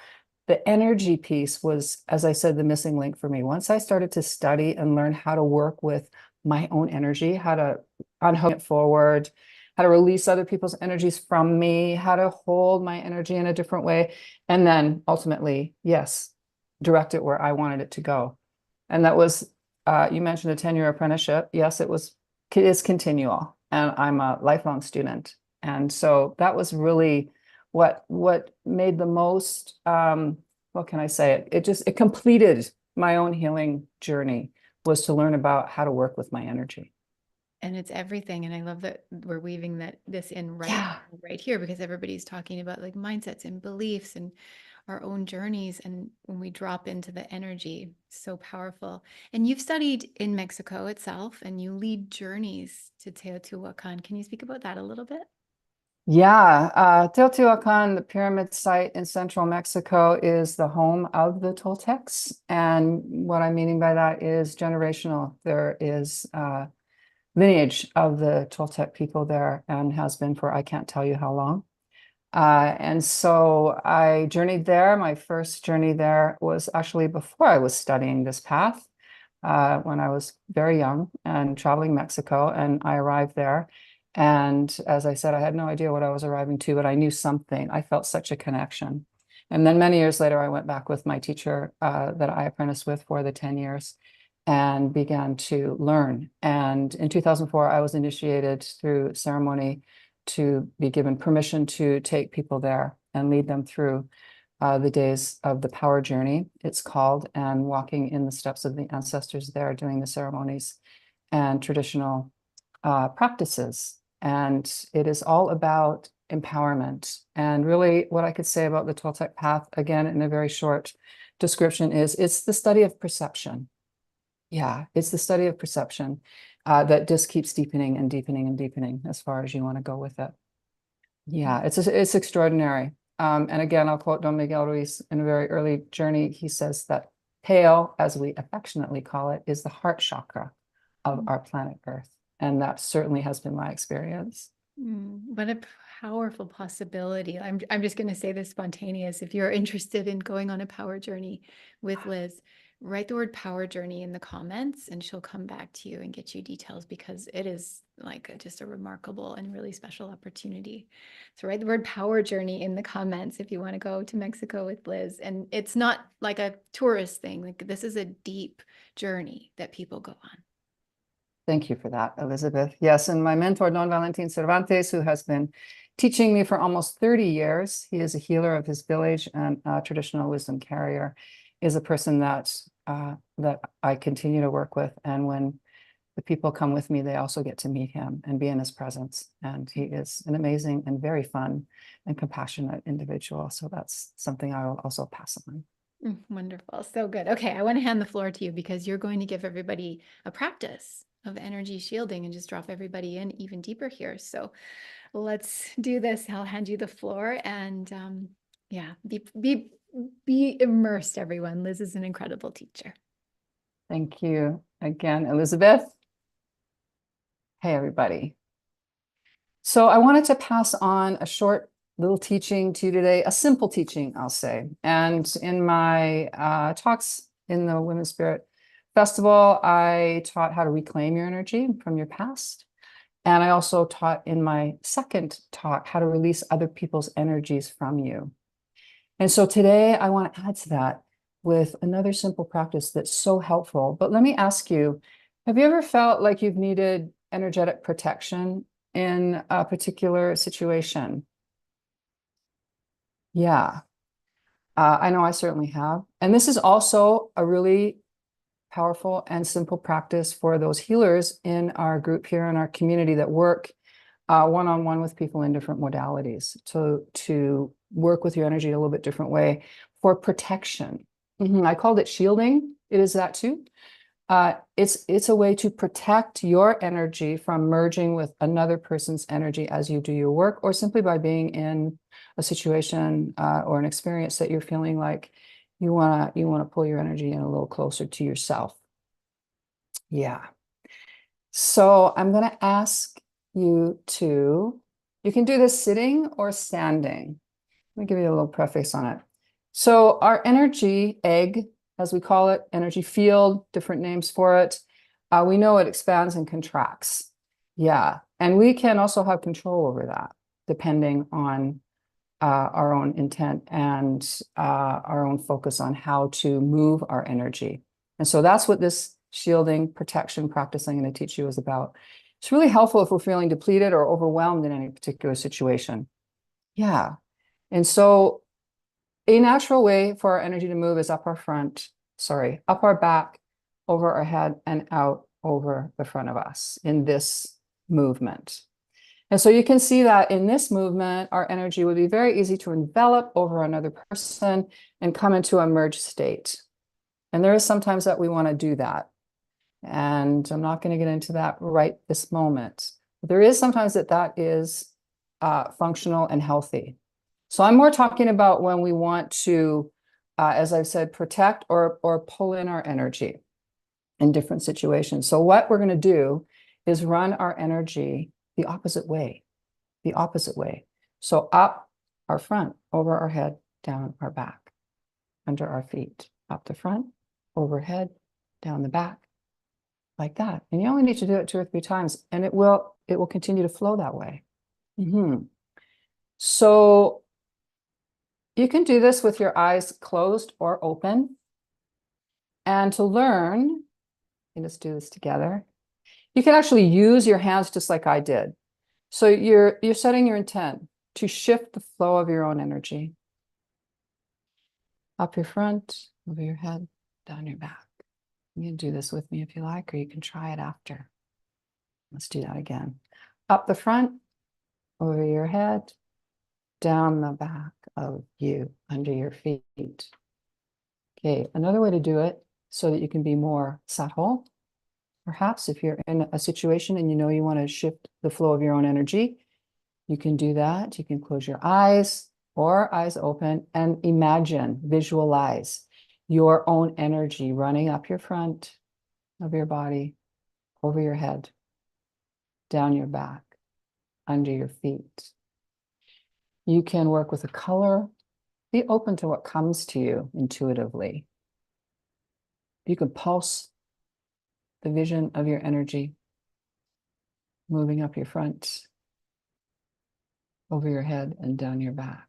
The energy piece was, as I said, the missing link for me. Once I started to study and learn how to work with my own energy, how to unhook it forward, how to release other people's energies from me, how to hold my energy in a different way, and then ultimately, yes, direct it where I wanted it to go. And that was, you mentioned a 10-year apprenticeship. Yes, it is continual, and I'm a lifelong student. And so that was really what made the most, what can I say? It completed my own healing journey, was to learn about how to work with my energy. And it's everything. And I love that we're weaving this in Yeah. right here, because everybody's talking about like mindsets and beliefs and our own journeys. And when we drop into the energy, so powerful. And you've studied in Mexico itself, and you lead journeys to Teotihuacan. Can you speak about that a little bit? Yeah, Teotihuacan, the pyramid site in central Mexico, is the home of the Toltecs. And what I'm meaning by that is generational. There is lineage of the Toltec people there, and has been for I can't tell you how long. And so I journeyed there. My first journey there was actually before I was studying this path, when I was very young and traveling Mexico, and I arrived there. And as I said, I had no idea what I was arriving to, but I knew something. I felt such a connection. And then many years later, I went back with my teacher that I apprenticed with for the 10 years and began to learn. And in 2004, I was initiated through ceremony to be given permission to take people there and lead them through the days of the power journey, it's called, and walking in the steps of the ancestors there, doing the ceremonies and traditional practices. And it is all about empowerment. And really, what I could say about the Toltec path, again, in a very short description, is it's the study of perception. Yeah, it's the study of perception that just keeps deepening and deepening and deepening as far as you want to go with it. Yeah, it's extraordinary. And again, I'll quote Don Miguel Ruiz in a very early journey. He says that Teo, as we affectionately call it, is the heart chakra of our planet Earth. And that certainly has been my experience. What a powerful possibility. I'm just going to say this spontaneous. If you're interested in going on a power journey with Liz, write the word power journey in the comments, and she'll come back to you and get you details, because it is like just a remarkable and really special opportunity. So write the word power journey in the comments if you want to go to Mexico with Liz. And it's not like a tourist thing. Like, this is a deep journey that people go on. Thank you for that, Elizabeth. Yes, and my mentor, Don Valentin Cervantes, who has been teaching me for almost 30 years, he is a healer of his village and a traditional wisdom carrier, is a person that I continue to work with. And when the people come with me, they also get to meet him and be in his presence. And he is an amazing and very fun and compassionate individual. So that's something I will also pass on. Wonderful. So good. Okay, I want to hand the floor to you, because you're going to give everybody a practice of energy shielding and just drop everybody in even deeper here. So let's do this. I'll hand you the floor, and yeah, be immersed, everyone. Liz is an incredible teacher. Thank you again, Elizabeth. Hey, everybody. So I wanted to pass on a short little teaching to you today, a simple teaching, I'll say. And in my talks in the Women's Spirit Festival, I taught how to reclaim your energy from your past. And I also taught in my second talk how to release other people's energies from you. And so today I want to add to that with another simple practice that's so helpful. But let me ask you, have you ever felt like you've needed energetic protection in a particular situation? Yeah, I know I certainly have. And this is also a really powerful and simple practice for those healers in our group here in our community that work one-on-one with people in different modalities to work with your energy in a little bit different way for protection. I called it shielding. It is that too. It's a way to protect your energy from merging with another person's energy as you do your work, or simply by being in a situation or an experience that you're feeling like you wanna pull your energy in a little closer to yourself. Yeah. So I'm gonna ask you can do this sitting or standing. Let me give you a little preface on it. So our energy egg, as we call it, energy field, different names for it, we know it expands and contracts. Yeah. And we can also have control over that, depending on our own intent and our own focus on how to move our energy. And so that's what this shielding protection practice I'm going to teach you is about. It's really helpful if we're feeling depleted or overwhelmed in any particular situation. Yeah. And so a natural way for our energy to move is up our back, over our head, and out over the front of us in this movement. And so you can see that in this movement, our energy would be very easy to envelop over another person and come into a merged state. And there is sometimes that we want to do that. And I'm not going to get into that right this moment. But there is sometimes that is functional and healthy. So I'm more talking about when we want to, as I've said, protect or pull in our energy in different situations. So what we're going to do is run our energy the opposite way. So up our front, over our head, down our back, under our feet, up the front, overhead, down the back, like that. And you only need to do it 2 or 3 times, and it will continue to flow that way. So you can do this with your eyes closed or open. And to learn, let's do this together. You can actually use your hands just like I did. So you're setting your intent to shift the flow of your own energy. Up your front, over your head, down your back. You can do this with me if you like, or you can try it after. Let's do that again. Up the front, over your head, down the back of you, under your feet. Okay, another way to do it so that you can be more subtle. Perhaps if you're in a situation and you know you want to shift the flow of your own energy, you can do that. You can close your eyes or eyes open and visualize your own energy running up your front of your body, over your head, down your back, under your feet. You can work with a color. Be open to what comes to you intuitively. You can pulse the vision of your energy moving up your front, over your head, and down your back.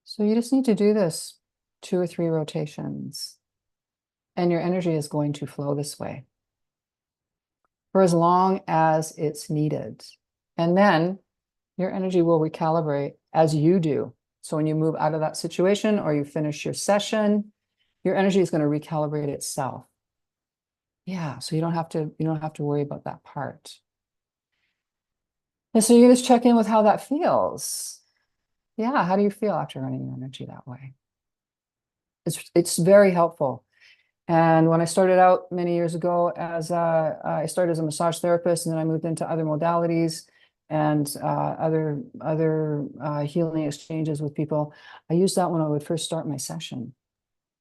So you just need to do this 2 or 3 rotations, and your energy is going to flow this way for as long as it's needed. And then your energy will recalibrate as you do. So when you move out of that situation or you finish your session, your energy is going to recalibrate itself. Yeah, so you don't have to worry about that part. And so you just check in with how that feels. Yeah, how do you feel after running your energy that way? It's very helpful. And when I started out many years ago I started as a massage therapist, and then I moved into other modalities and other healing exchanges with people. I used that when I would first start my session.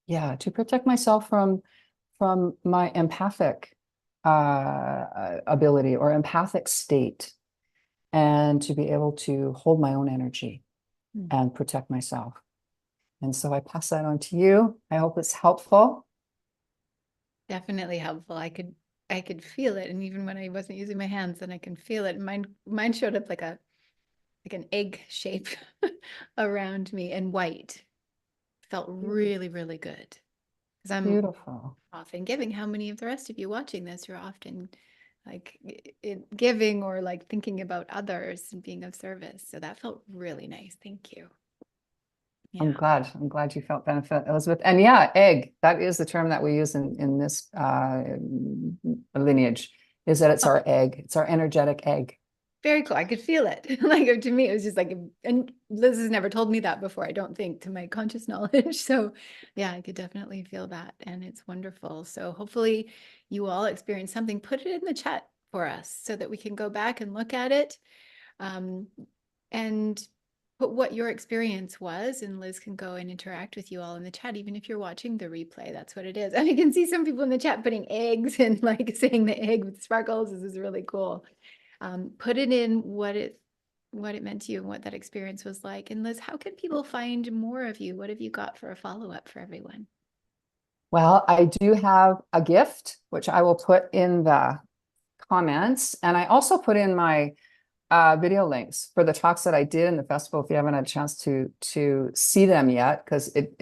Yeah, to protect myself from my empathic ability or empathic state, and to be able to hold my own energy and protect myself. And so I pass that on to you. I hope it's helpful. Definitely helpful. I could I could feel it. And even when I wasn't using my hands, then I can feel it. Mine showed up like an egg shape around me and white. Felt really, really good. Because I'm Beautiful. often giving. How many of the rest of you watching this are often like giving or like thinking about others and being of service? So that felt really nice. Thank you. I'm Yeah. glad you felt benefit, Elizabeth. And yeah, egg, that is the term that we use in this lineage, is that it's our egg, it's our energetic egg. Very cool. I could feel it. Like to me, it was just like, and Liz has never told me that before, I don't think, to my conscious knowledge. So yeah, I could definitely feel that. And it's wonderful. So hopefully you all experience something. Put it in the chat for us so that we can go back and look at it. And put what your experience was, and Liz can go and interact with you all in the chat, even if you're watching the replay. That's what it is. And I can see some people in the chat putting eggs and like saying the egg with sparkles. This is really cool. Put it in what it meant to you and what that experience was like. And Liz, how can people find more of you? What have you got for a follow-up for everyone? Well, I do have a gift, which I will put in the comments. And I also put in my video links for the talks that I did in the festival, if you haven't had a chance to see them yet, because it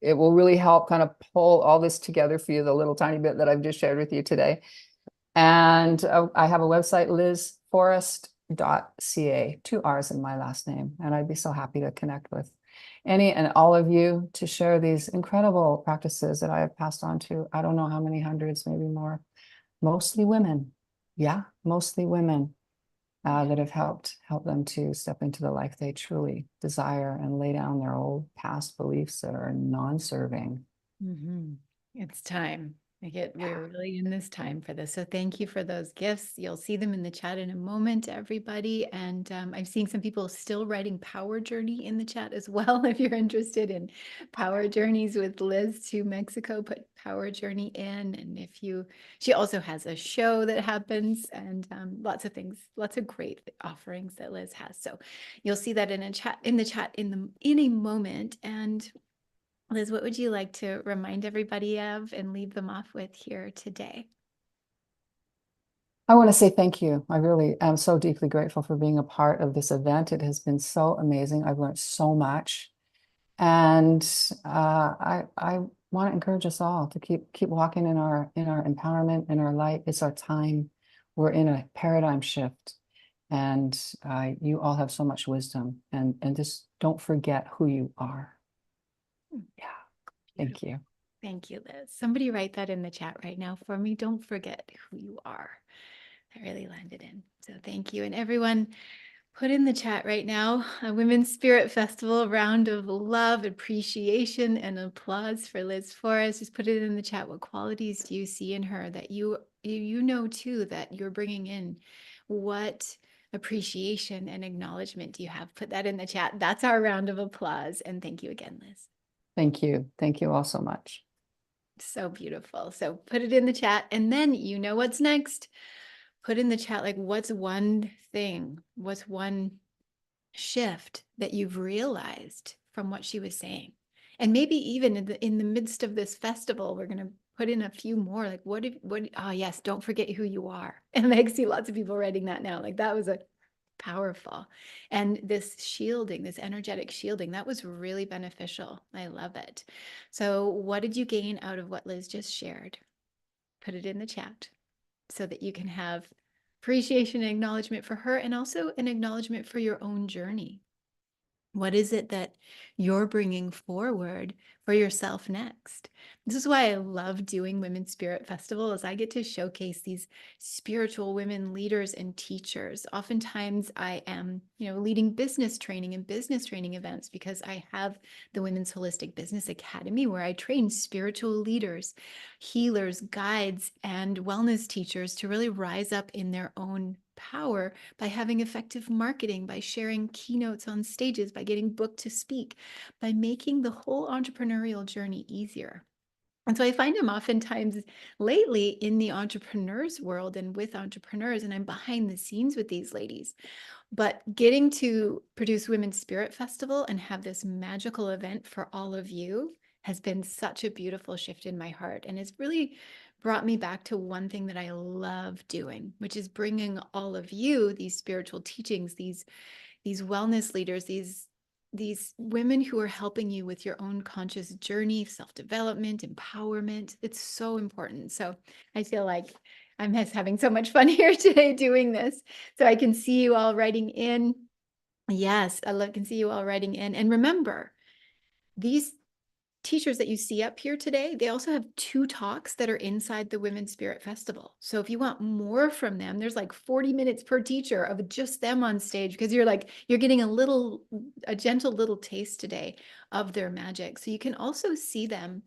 will really help kind of pull all this together for you, the little tiny bit that I've just shared with you today. And I have a website, lizforrest.ca, 2 R's in my last name. And I'd be so happy to connect with any and all of you to share these incredible practices that I have passed on to, I don't know how many hundreds, maybe more, mostly women. Yeah, mostly women that have helped them to step into the life they truly desire and lay down their old past beliefs that are non-serving. It's time. We're really in this time for this. So thank you for those gifts. You'll see them in the chat in a moment, everybody. And I'm seeing some people still writing Power Journey in the chat as well. If you're interested in Power Journeys with Liz to Mexico, put Power Journey in. And she also has a show that happens and lots of things, lots of great offerings that Liz has. So you'll see that in the chat in a moment. And Liz, what would you like to remind everybody of and leave them off with here today? I want to say thank you. I really am so deeply grateful for being a part of this event. It has been so amazing. I've learned so much. And I want to encourage us all to keep walking in our empowerment, in our light. It's our time. We're in a paradigm shift. And you all have so much wisdom. And just don't forget who you are. Yeah. Thank you. Thank you, Liz. Somebody write that in the chat right now for me. Don't forget who you are. That really landed in. So thank you. And everyone, put in the chat right now a Women's Spirit Festival round of love, appreciation, and applause for Liz Forrest. Just put it in the chat. What qualities do you see in her that you know too that you're bringing in? What appreciation and acknowledgement do you have? Put that in the chat. That's our round of applause. And thank you again, Liz. Thank you. Thank you all so much. So beautiful. So put it in the chat, and then you know what's next. Put in the chat, like, what's one thing, what's one shift that you've realized from what she was saying? And maybe even in the midst of this festival, we're going to put in a few more, like, oh yes, don't forget who you are. And I see lots of people writing that now. Like that was a powerful. And this shielding, this energetic shielding, that was really beneficial. I love it. So what did you gain out of what Liz just shared? Put it in the chat so that you can have appreciation and acknowledgement for her, and also an acknowledgement for your own journey. What is it that you're bringing forward for yourself next? This is why I love doing Women's Spirit Festival, is I get to showcase these spiritual women leaders and teachers. Oftentimes I am, leading business training and business training events because I have the Women's Holistic Business Academy where I train spiritual leaders, healers, guides, and wellness teachers to really rise up in their own power by having effective marketing, by sharing keynotes on stages, by getting booked to speak, by making the whole entrepreneurial journey easier. And so I find I'm oftentimes lately in the entrepreneurs world and with entrepreneurs, and I'm behind the scenes with these ladies. But getting to produce Women's Spirit Festival and have this magical event for all of you has been such a beautiful shift in my heart. And it's really brought me back to one thing that I love doing, which is bringing all of you these spiritual teachings, these wellness leaders, these women who are helping you with your own conscious journey, self-development, empowerment. It's so important. So I feel like I'm just having so much fun here today doing this. So I can see you all writing in. Yes, can see you all writing in. And remember, these teachers that you see up here today, they also have 2 talks that are inside the Women's Spirit Festival. So if you want more from them, there's like 40 minutes per teacher of just them on stage, because you're getting a gentle little taste today of their magic. So you can also see them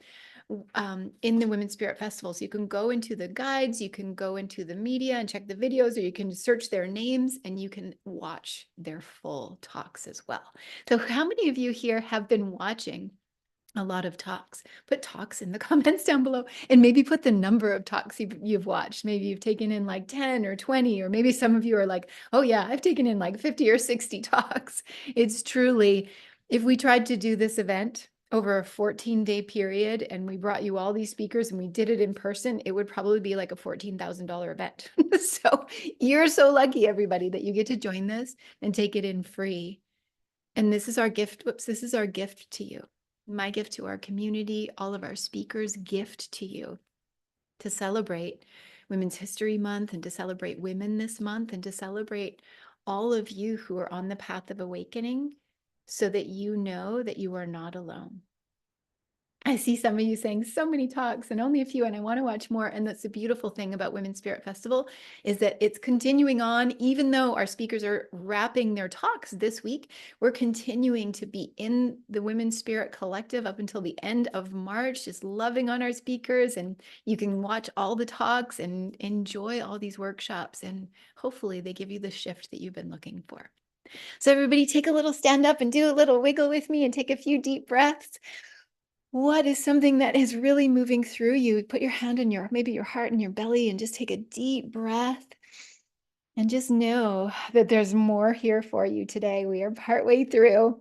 in the Women's Spirit Festival. So you can go into the guides, you can go into the media and check the videos, or you can search their names and you can watch their full talks as well. So how many of you here have been watching a lot of talks? Put talks in the comments down below, and maybe put the number of talks you've watched. Maybe you've taken in like 10 or 20, or maybe some of you are like, oh yeah, I've taken in like 50 or 60 talks. It's truly, if we tried to do this event over a 14-day period and we brought you all these speakers and we did it in person, it would probably be like a $14,000 event. So you're so lucky, everybody, that you get to join this and take it in free. And this is our gift. Whoops, this is our gift to you. My gift to our community, all of our speakers' gift to you, to celebrate Women's History Month and to celebrate women this month and to celebrate all of you who are on the path of awakening, so that you know that you are not alone. I see some of you saying so many talks and only a few, and I want to watch more. And that's the beautiful thing about Women's Spirit Festival, is that it's continuing on. Even though our speakers are wrapping their talks this week, we're continuing to be in the Women's Spirit Collective up until the end of March, just loving on our speakers. And you can watch all the talks and enjoy all these workshops. And hopefully they give you the shift that you've been looking for. So everybody take a little stand up and do a little wiggle with me and take a few deep breaths. What is something that is really moving through you? Put your hand on maybe your heart and your belly, and just take a deep breath. And just know that there's more here for you today. We are partway through,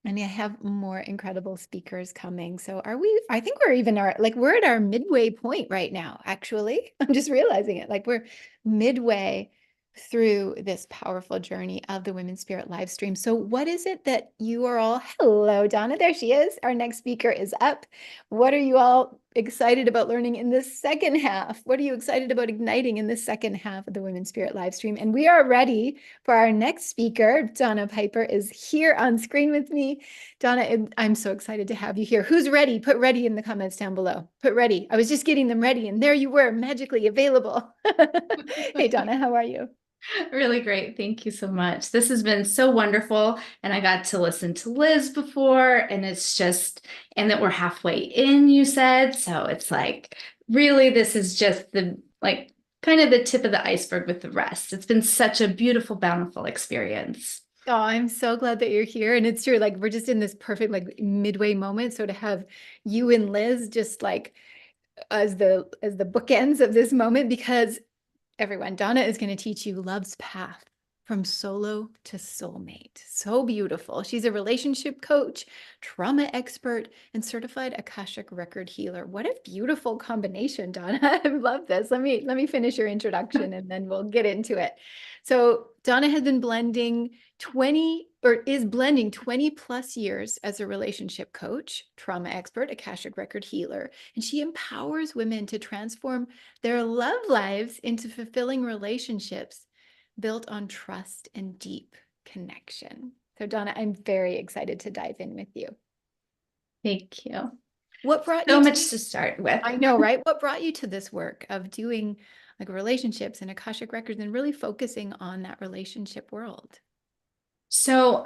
and I have more incredible speakers coming. So I think we're we're at our midway point right now, actually. I'm just realizing it. Like, we're midway through this powerful journey of the Women's Spirit live stream. So what is it that you are all, hello, Donna, there she is. Our next speaker is up. What are you all excited about learning in this second half? What are you excited about igniting in the second half of the Women's Spirit live stream? And we are ready for our next speaker. Donna Piper is here on screen with me. Donna, I'm so excited to have you here. Who's ready? Put ready in the comments down below. Put ready. I was just getting them ready, and there you were, magically available. Hey, Donna, how are you? Really great. Thank you so much. This has been so wonderful. And I got to listen to Liz before, and and that we're halfway in, you said. So it's like, really, this is just kind of the tip of the iceberg with the rest. It's been such a beautiful, bountiful experience. Oh, I'm so glad that you're here. And it's true, like, we're just in this perfect, like, midway moment. So to have you and Liz just like as the bookends of this moment, because everyone, Donna is going to teach you love's path from solo to soulmate. So beautiful. She's a relationship coach, trauma expert, and certified Akashic record healer. What a beautiful combination, Donna. I love this. Let me finish your introduction and then we'll get into it. So Donna has been blending 20 plus years as a relationship coach, trauma expert, Akashic record healer, and she empowers women to transform their love lives into fulfilling relationships built on trust and deep connection. So Donna, I'm very excited to dive in with you. Thank you. What brought you so much to start with? I know, right? What brought you to this work of doing like relationships and Akashic records and really focusing on that relationship world? So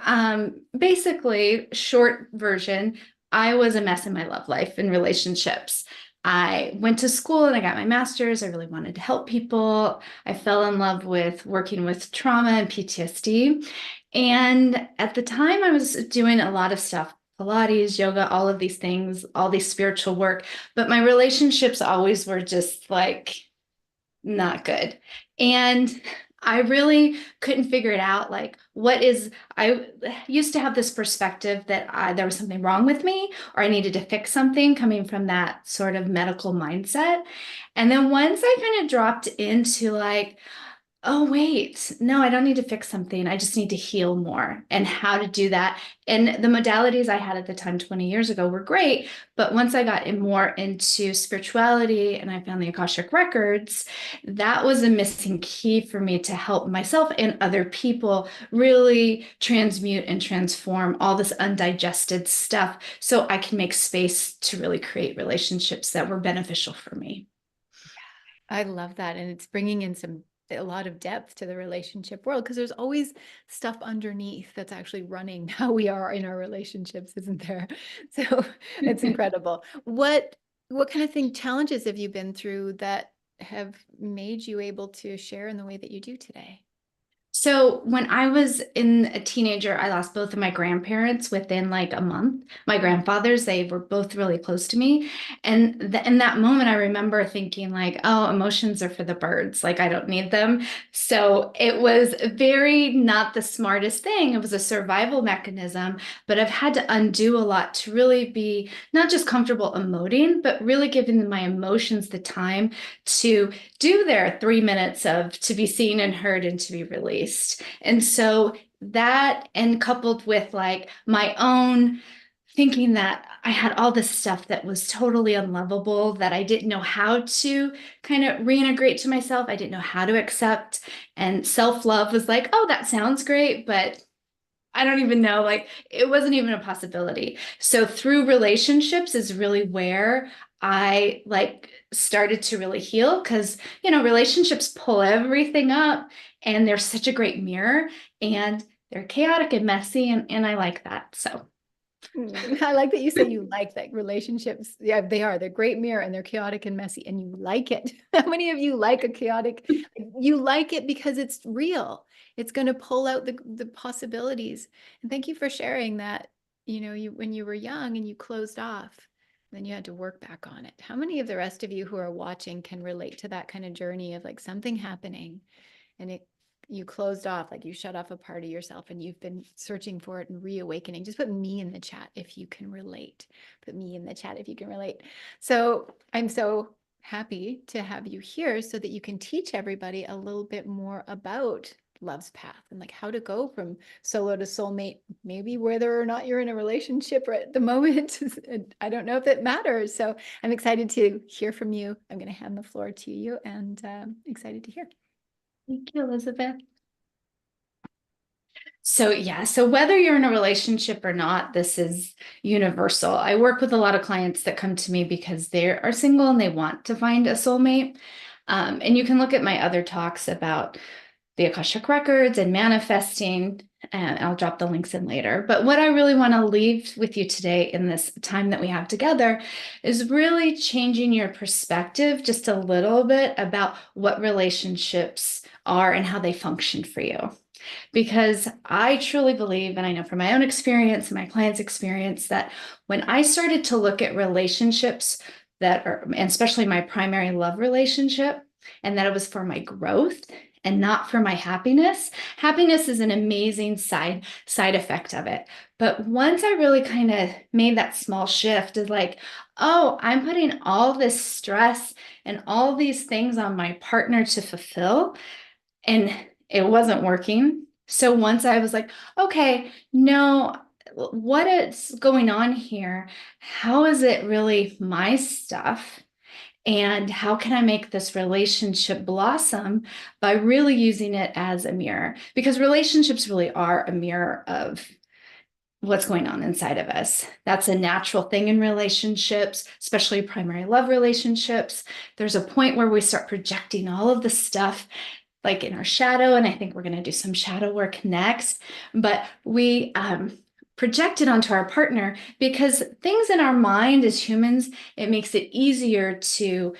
basically, short version, I was a mess in my love life and relationships. I went to school and I got my master's. I really wanted to help people. I fell in love with working with trauma and PTSD. And at the time, I was doing a lot of stuff, Pilates, yoga, all of these things, all these spiritual work. But my relationships always were just like not good. And I really couldn't figure it out. Like, I used to have this perspective that there was something wrong with me or I needed to fix something, coming from that sort of medical mindset. And then once I kind of dropped into like, oh, wait, no, I don't need to fix something. I just need to heal more, and how to do that. And the modalities I had at the time 20 years ago were great. But once I got more into spirituality and I found the Akashic Records, that was a missing key for me to help myself and other people really transmute and transform all this undigested stuff so I can make space to really create relationships that were beneficial for me. I love that. And it's bringing in a lot of depth to the relationship world, because there's always stuff underneath that's actually running how we are in our relationships, isn't there? So it's incredible. What kind of challenges have you been through that have made you able to share in the way that you do today? So when I was a teenager, I lost both of my grandparents within like a month. My grandfathers, they were both really close to me. And in that moment, I remember thinking like, oh, emotions are for the birds. Like, I don't need them. So it was very not the smartest thing. It was a survival mechanism, but I've had to undo a lot to really be not just comfortable emoting, but really giving my emotions the time to do their 3 minutes of to be seen and heard and to be released. And so that, and coupled with like my own thinking that I had all this stuff that was totally unlovable, that I didn't know how to kind of reintegrate to myself. I didn't know how to accept. And self-love was like, oh, that sounds great, but I don't even know, like it wasn't even a possibility. So through relationships is really where I like started to really heal, because relationships pull everything up and they're such a great mirror, and they're chaotic and messy, and I like that. So I like that you say you like that relationships. Yeah, they are. They're great mirror and they're chaotic and messy, and you like it. How many of you like a chaotic? You like it because it's real. It's going to pull out the possibilities. And thank you for sharing that. You when you were young and you closed off, then you had to work back on it. How many of the rest of you who are watching can relate to that kind of journey of like something happening and you closed off, like you shut off a part of yourself and you've been searching for it and reawakening? Just put me in the chat if you can relate. Put me in the chat if you can relate. So I'm so happy to have you here so that you can teach everybody a little bit more about love's path and like how to go from solo to soulmate, maybe whether or not you're in a relationship right at the moment. I don't know if it matters. So I'm excited to hear from you. I'm going to hand the floor to you, and excited to hear. thank you, Elizabeth. So whether you're in a relationship or not, this is universal. I work with a lot of clients that come to me because they are single and they want to find a soulmate. And you can look at my other talks about the Akashic Records and manifesting, and I'll drop the links in later. But what I really want to leave with you today in this time that we have together is really changing your perspective just a little bit about what relationships are and how they function for you. Because I truly believe, and I know from my own experience and my clients' experience, that when I started to look at relationships that are, and especially my primary love relationship, and that it was for my growth and not for my happiness. Happiness is an amazing side effect of it. But once I really kind of made that small shift, is like, oh, I'm putting all this stress and all these things on my partner to fulfill, and it wasn't working. So once I was like, okay, no, what is going on here? How is it really my stuff? And how can I make this relationship blossom by really using it as a mirror? Because relationships really are a mirror of what's going on inside of us. That's a natural thing in relationships, especially primary love relationships. There's a point where we start projecting all of the stuff like in our shadow, and I think we're going to do some shadow work next, but we project it onto our partner because things in our mind as humans, it makes it easier to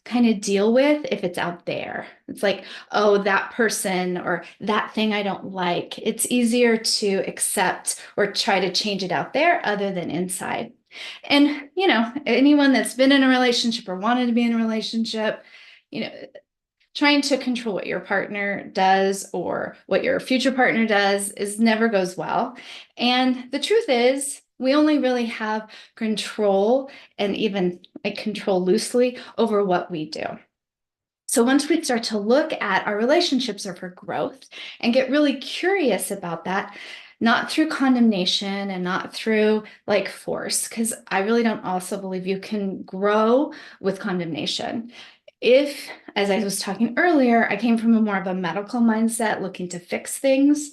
kind of deal with if it's out there. It's like, oh, that person or that thing I don't like. It's easier to accept or try to change it out there other than inside. And, anyone that's been in a relationship or wanted to be in a relationship, trying to control what your partner does or what your future partner does is never goes well. And the truth is, we only really have control, and even like control loosely, over what we do. So once we start to look at our relationships are for growth and get really curious about that, not through condemnation and not through like force, because I really don't also believe you can grow with condemnation. If, as I was talking earlier, I came from a more of a medical mindset, looking to fix things,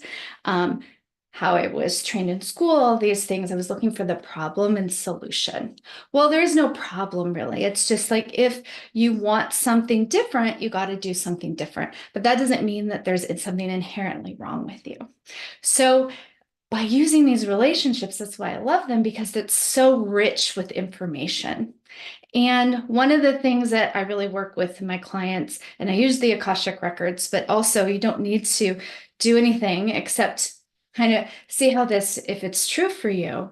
how I was trained in school, all these things, I was looking for the problem and solution. Well, there's no problem really. It's just like if you want something different, you got to do something different. But that doesn't mean that there's something inherently wrong with you. So by using these relationships, that's why I love them, because it's so rich with information. And one of the things that I really work with my clients, and I use the Akashic records, but also you don't need to do anything except kind of see how this, if it's true for you,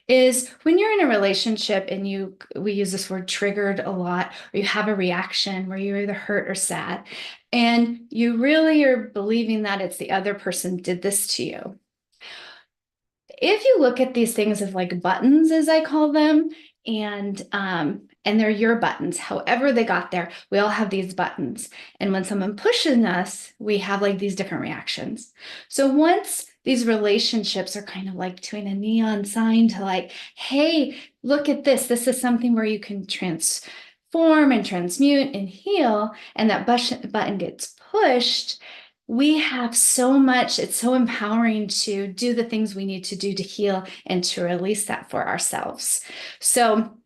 is when you're in a relationship and we use this word triggered a lot, or you have a reaction where you're either hurt or sad, and you really are believing that it's the other person did this to you. If you look at these things as like buttons, as I call them, and they're your buttons, however they got there, we all have these buttons. And when someone pushes us, we have like these different reactions. So once these relationships are kind of like doing a neon sign to like, hey, look at this. This is something where you can transform and transmute and heal, and that button gets pushed, we have so much, it's so empowering to do the things we need to do to heal and to release that for ourselves. So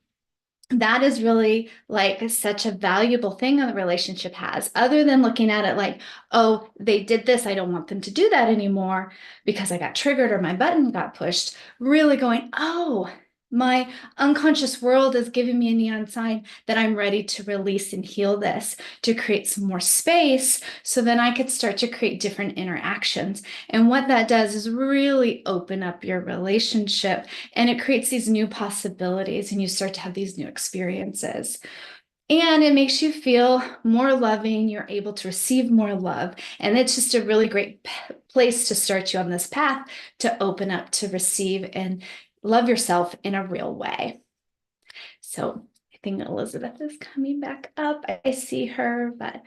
that is really like such a valuable thing a relationship has, other than looking at it like, oh, they did this, I don't want them to do that anymore because I got triggered or my button got pushed. Really going, oh, my unconscious world is giving me a neon sign that I'm ready to release and heal this, to create some more space so then I could start to create different interactions. And what that does is really open up your relationship, and it creates these new possibilities, and you start to have these new experiences. And it makes you feel more loving. You're able to receive more love. And it's just a really great place to start you on this path to open up, to receive and love yourself in a real way. So I think Elizabeth is coming back up. I see her, but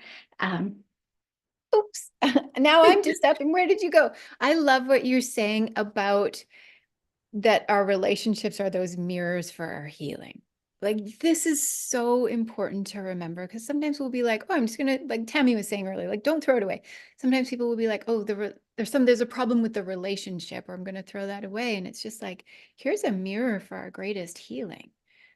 oops, now I'm just up. And where did you go? I love what you're saying about that our relationships are those mirrors for our healing. Like, this is so important to remember, because sometimes we'll be like, oh, I'm just gonna, like Tammy was saying earlier, like, don't throw it away. Sometimes people will be like, oh, there's a problem with the relationship, or I'm gonna throw that away. And it's just like, here's a mirror for our greatest healing.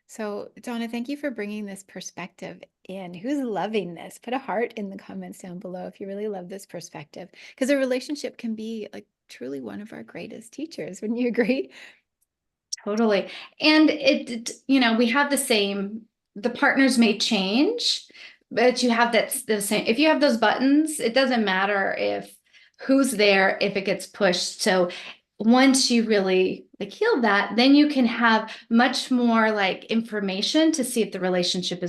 So Donna, thank you for bringing this perspective in. Who's loving this? Put a heart in the comments down below if you really love this perspective, because a relationship can be like truly one of our greatest teachers. Wouldn't you agree? totally. And we have the partners may change, but you have the same, if you have those buttons, it doesn't matter if who's there, if it gets pushed. So once you really like heal that, then you can have much more like information to see if the relationship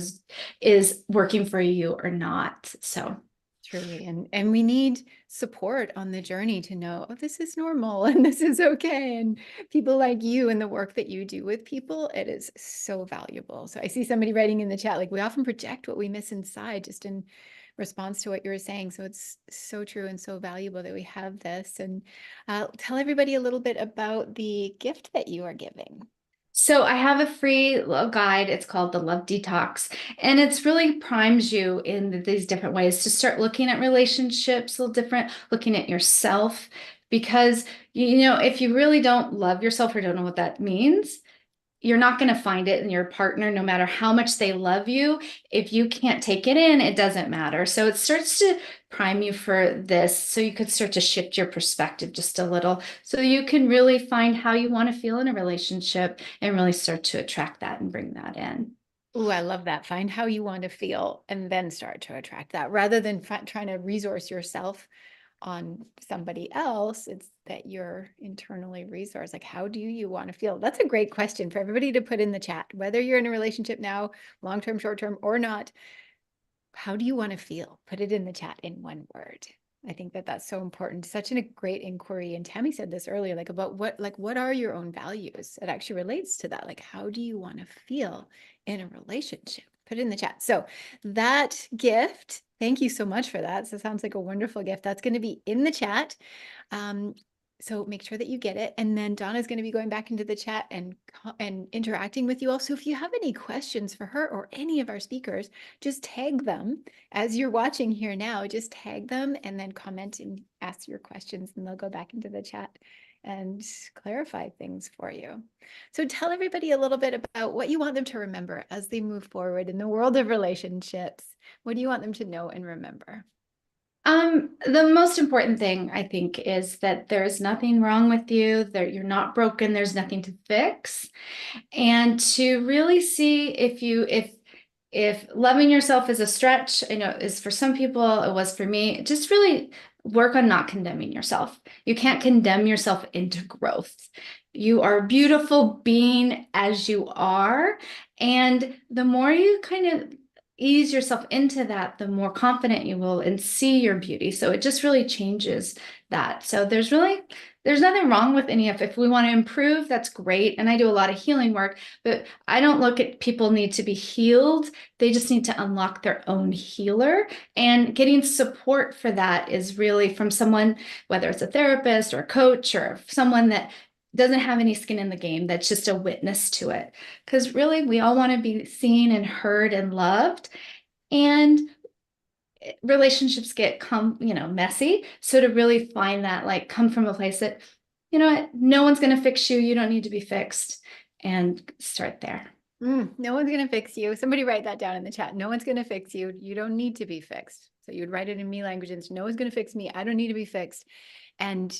is working for you or not. So Truly. And we need support on the journey to know, oh, this is normal and this is okay. And people like you and the work that you do with people, it is so valuable. So I see somebody writing in the chat, like, we often project what we miss inside, just in response to what you were saying. So it's so true and so valuable that we have this. And tell everybody a little bit about the gift that you are giving. So I have a free little guide. It's called the Love Detox, and it's really primes you in these different ways to start looking at relationships a little different, looking at yourself, because if you really don't love yourself or don't know what that means, you're not going to find it in your partner, no matter how much they love you. If you can't take it in, it doesn't matter. So it starts to prime you for this. So you could start to shift your perspective just a little, so you can really find how you want to feel in a relationship and really start to attract that and bring that in. Oh, I love that. Find how you want to feel and then start to attract that, rather than trying to resource yourself on somebody else. It's that you're internally resourced. Like, how do you want to feel? That's a great question for everybody to put in the chat, whether you're in a relationship now, long-term, short-term, or not. how do you want to feel? Put it in the chat in one word. I think that that's so important. Such a great inquiry. And Tammy said this earlier, like about what are your own values? It actually relates to that. Like, how do you want to feel in a relationship? Put it in the chat. So that gift, thank you so much for that. So it sounds like a wonderful gift. That's going to be in the chat. So make sure that you get it. And then Donna's going to be going back into the chat and interacting with you all. So if you have any questions for her or any of our speakers, just tag them as you're watching here now. Just tag them and then comment and ask your questions, and they'll go back into the chat and clarify things for you. So tell everybody a little bit about what you want them to remember as they move forward in the world of relationships. What do you want them to know and remember? The most important thing, I think, is that there is nothing wrong with you, that you're not broken, there's nothing to fix. And to really see if loving yourself is a stretch, I know is for some people, it was for me, just really work on not condemning yourself. You can't condemn yourself into growth. You are a beautiful being as you are. And the more you kind of ease yourself into that, the more confident you will and see your beauty. So it just really changes that. So there's nothing wrong with any of, if we want to improve, that's great. And I do a lot of healing work, but I don't look at people need to be healed. They just need to unlock their own healer, and getting support for that is really from someone, whether it's a therapist or a coach or someone that doesn't have any skin in the game, that's just a witness to it. Because really, we all want to be seen and heard and loved. And relationships get messy. So to really find that, like, come from a place that, you know what, no one's going to fix you. You don't need to be fixed, and start there. No one's going to fix you. Somebody write that down in the chat. No one's going to fix you. You don't need to be fixed. So you'd write it in me language, and no one's going to fix me. I don't need to be fixed. And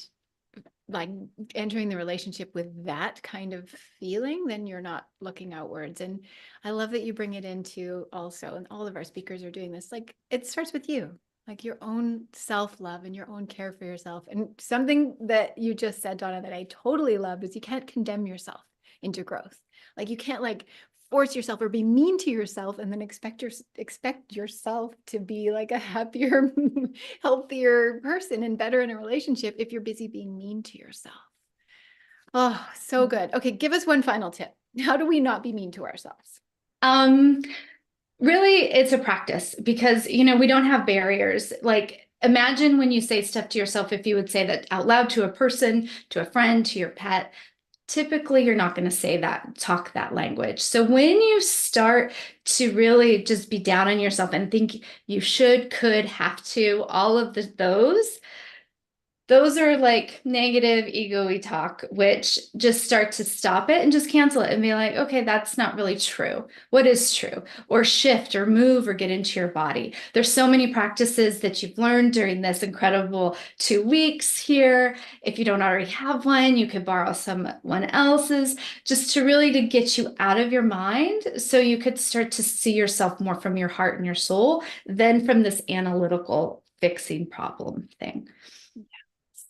like entering the relationship with that kind of feeling, then you're not looking outwards. And I love that you bring it into also, and all of our speakers are doing this, like it starts with you, like your own self-love and your own care for yourself. And something that you just said, Donna, that I totally loved is you can't condemn yourself into growth. Like you can't like force yourself or be mean to yourself and then expect yourself to be like a happier, healthier person and better in a relationship if you're busy being mean to yourself. Oh, so good. Okay, give us one final tip. How do we not be mean to ourselves? Really, it's a practice, because, we don't have barriers. Like, imagine when you say stuff to yourself, if you would say that out loud to a person, to a friend, to your pet, typically you're not going to say that, talk that language. So when you start to really just be down on yourself and think you should, could, have to, all of those are like negative ego-y talk, which just start to stop it and just cancel it and be like, okay, that's not really true. What is true? Or shift or move or get into your body. There's so many practices that you've learned during this incredible 2 weeks here. If you don't already have one, you could borrow someone else's, just to really to get you out of your mind, so you could start to see yourself more from your heart and your soul than from this analytical fixing problem thing.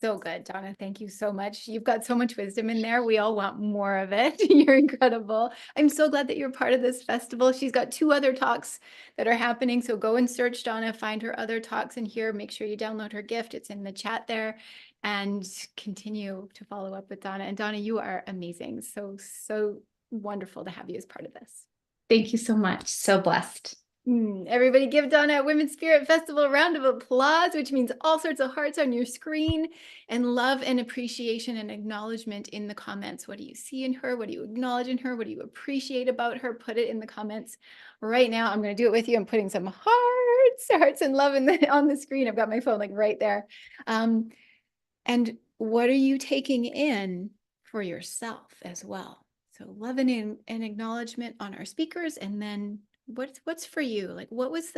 So good, Donna. Thank you so much. You've got so much wisdom in there. We all want more of it. You're incredible. I'm so glad that you're part of this festival. She's got 2 other talks that are happening. So go and search Donna, find her other talks in here. Make sure you download her gift. It's in the chat there, and continue to follow up with Donna. And Donna, you are amazing. So, so wonderful to have you as part of this. Thank you so much. So blessed. Everybody give Donna at Women's Spirit Festival a round of applause, which means all sorts of hearts on your screen, and love and appreciation and acknowledgement in the comments. What do you see in her? What do you acknowledge in her? What do you appreciate about her? Put it in the comments right now. I'm going to do it with you. I'm putting some hearts and love on the screen. I've got my phone like right there. And what are you taking in for yourself as well? So love and acknowledgement on our speakers, and then what's for you? Like what's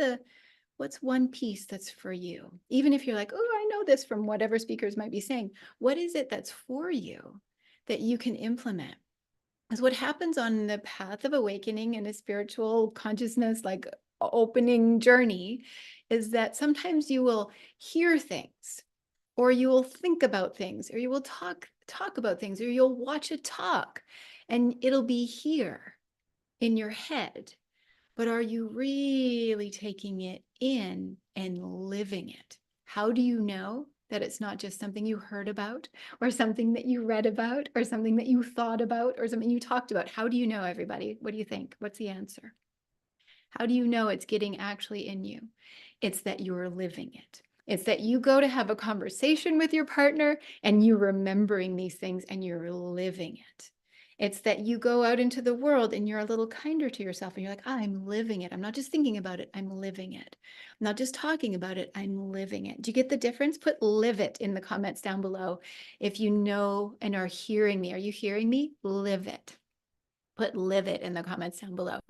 one piece that's for you? Even if you're like, oh, I know this from whatever speakers might be saying, what is it that's for you that you can implement? Because what happens on the path of awakening and a spiritual consciousness, like opening journey, is that sometimes you will hear things, or you will think about things, or you will talk about things, or you'll watch a talk, and it'll be here in your head. But are you really taking it in and living it. How do you know that it's not just something you heard about or something that you read about or something that you thought about or something you talked about? How do you know, everybody? What do you think? What's the answer? How do you know it's getting actually in you? It's that you're living it. It's that you go to have a conversation with your partner and you're remembering these things and you're living it. It's that you go out into the world and you're a little kinder to yourself and you're like, I'm living it. I'm not just thinking about it, I'm living it. I'm not just talking about it, I'm living it. Do you get the difference? Put live it in the comments down below. If you know and are hearing me, are you hearing me? Live it. Put live it in the comments down below,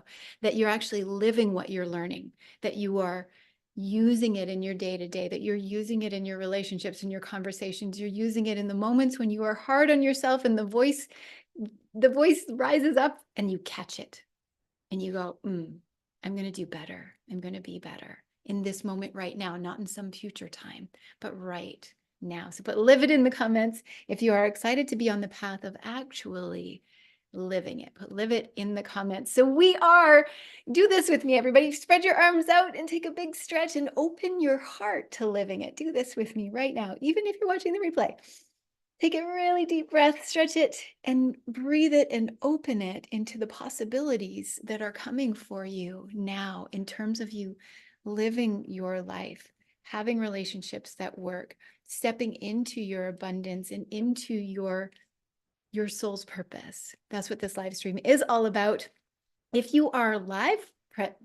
that you're actually living what you're learning, that you are using it in your day-to-day, that you're using it in your relationships, in your conversations, you're using it in the moments when you are hard on yourself and the voice rises up and you catch it and you go, I'm going to do better. I'm going to be better in this moment right now, not in some future time, but right now. So put live it in the comments if you are excited to be on the path of actually living it. Put live it in the comments. So do this with me, everybody. Spread your arms out and take a big stretch and open your heart to living it. Do this with me right now, even if you're watching the replay. Take a really deep breath, stretch it and breathe it and open it into the possibilities that are coming for you now in terms of you living your life, having relationships that work, stepping into your abundance and into your soul's purpose. That's what this live stream is all about. If you are live,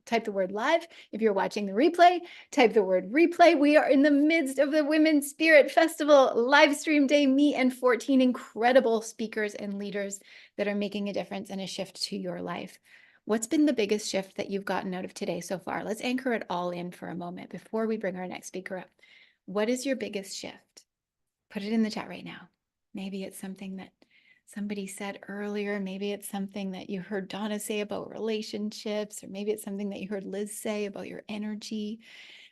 type the word live. If you're watching the replay, type the word replay. We are in the midst of the Women's Spirit Festival live stream day, me and 14 incredible speakers and leaders that are making a difference and a shift to your life. What's been the biggest shift that you've gotten out of today so far? Let's anchor it all in for a moment before we bring our next speaker up. What is your biggest shift? Put it in the chat right now. Maybe it's something that somebody said earlier. Maybe it's something that you heard Donna say about relationships, or maybe it's something that you heard Liz say about your energy.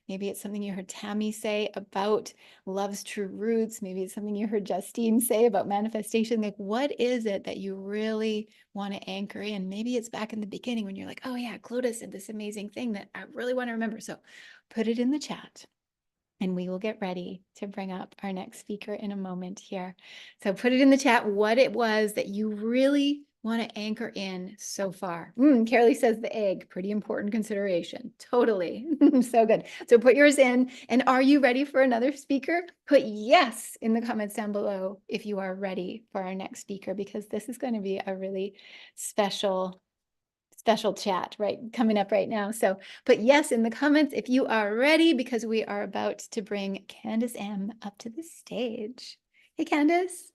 Maybe it's something you heard Tammy say about love's true roots. Maybe it's something you heard Justine say about manifestation. Like, what is it that you really want to anchor in? Maybe it's back in the beginning when you're like, oh yeah, Clodagh said this amazing thing that I really want to remember. So put it in the chat. And we will get ready to bring up our next speaker in a moment here. So put it in the chat what it was that you really want to anchor in so far. Carolee says the egg, pretty important consideration. Totally. So good. So put yours in. And are you ready for another speaker? Put yes in the comments down below if you are ready for our next speaker, because this is going to be a really special chat coming up right now. So put yes in the comments if you are ready, because we are about to bring Candace M up to the stage. Hey, Candace.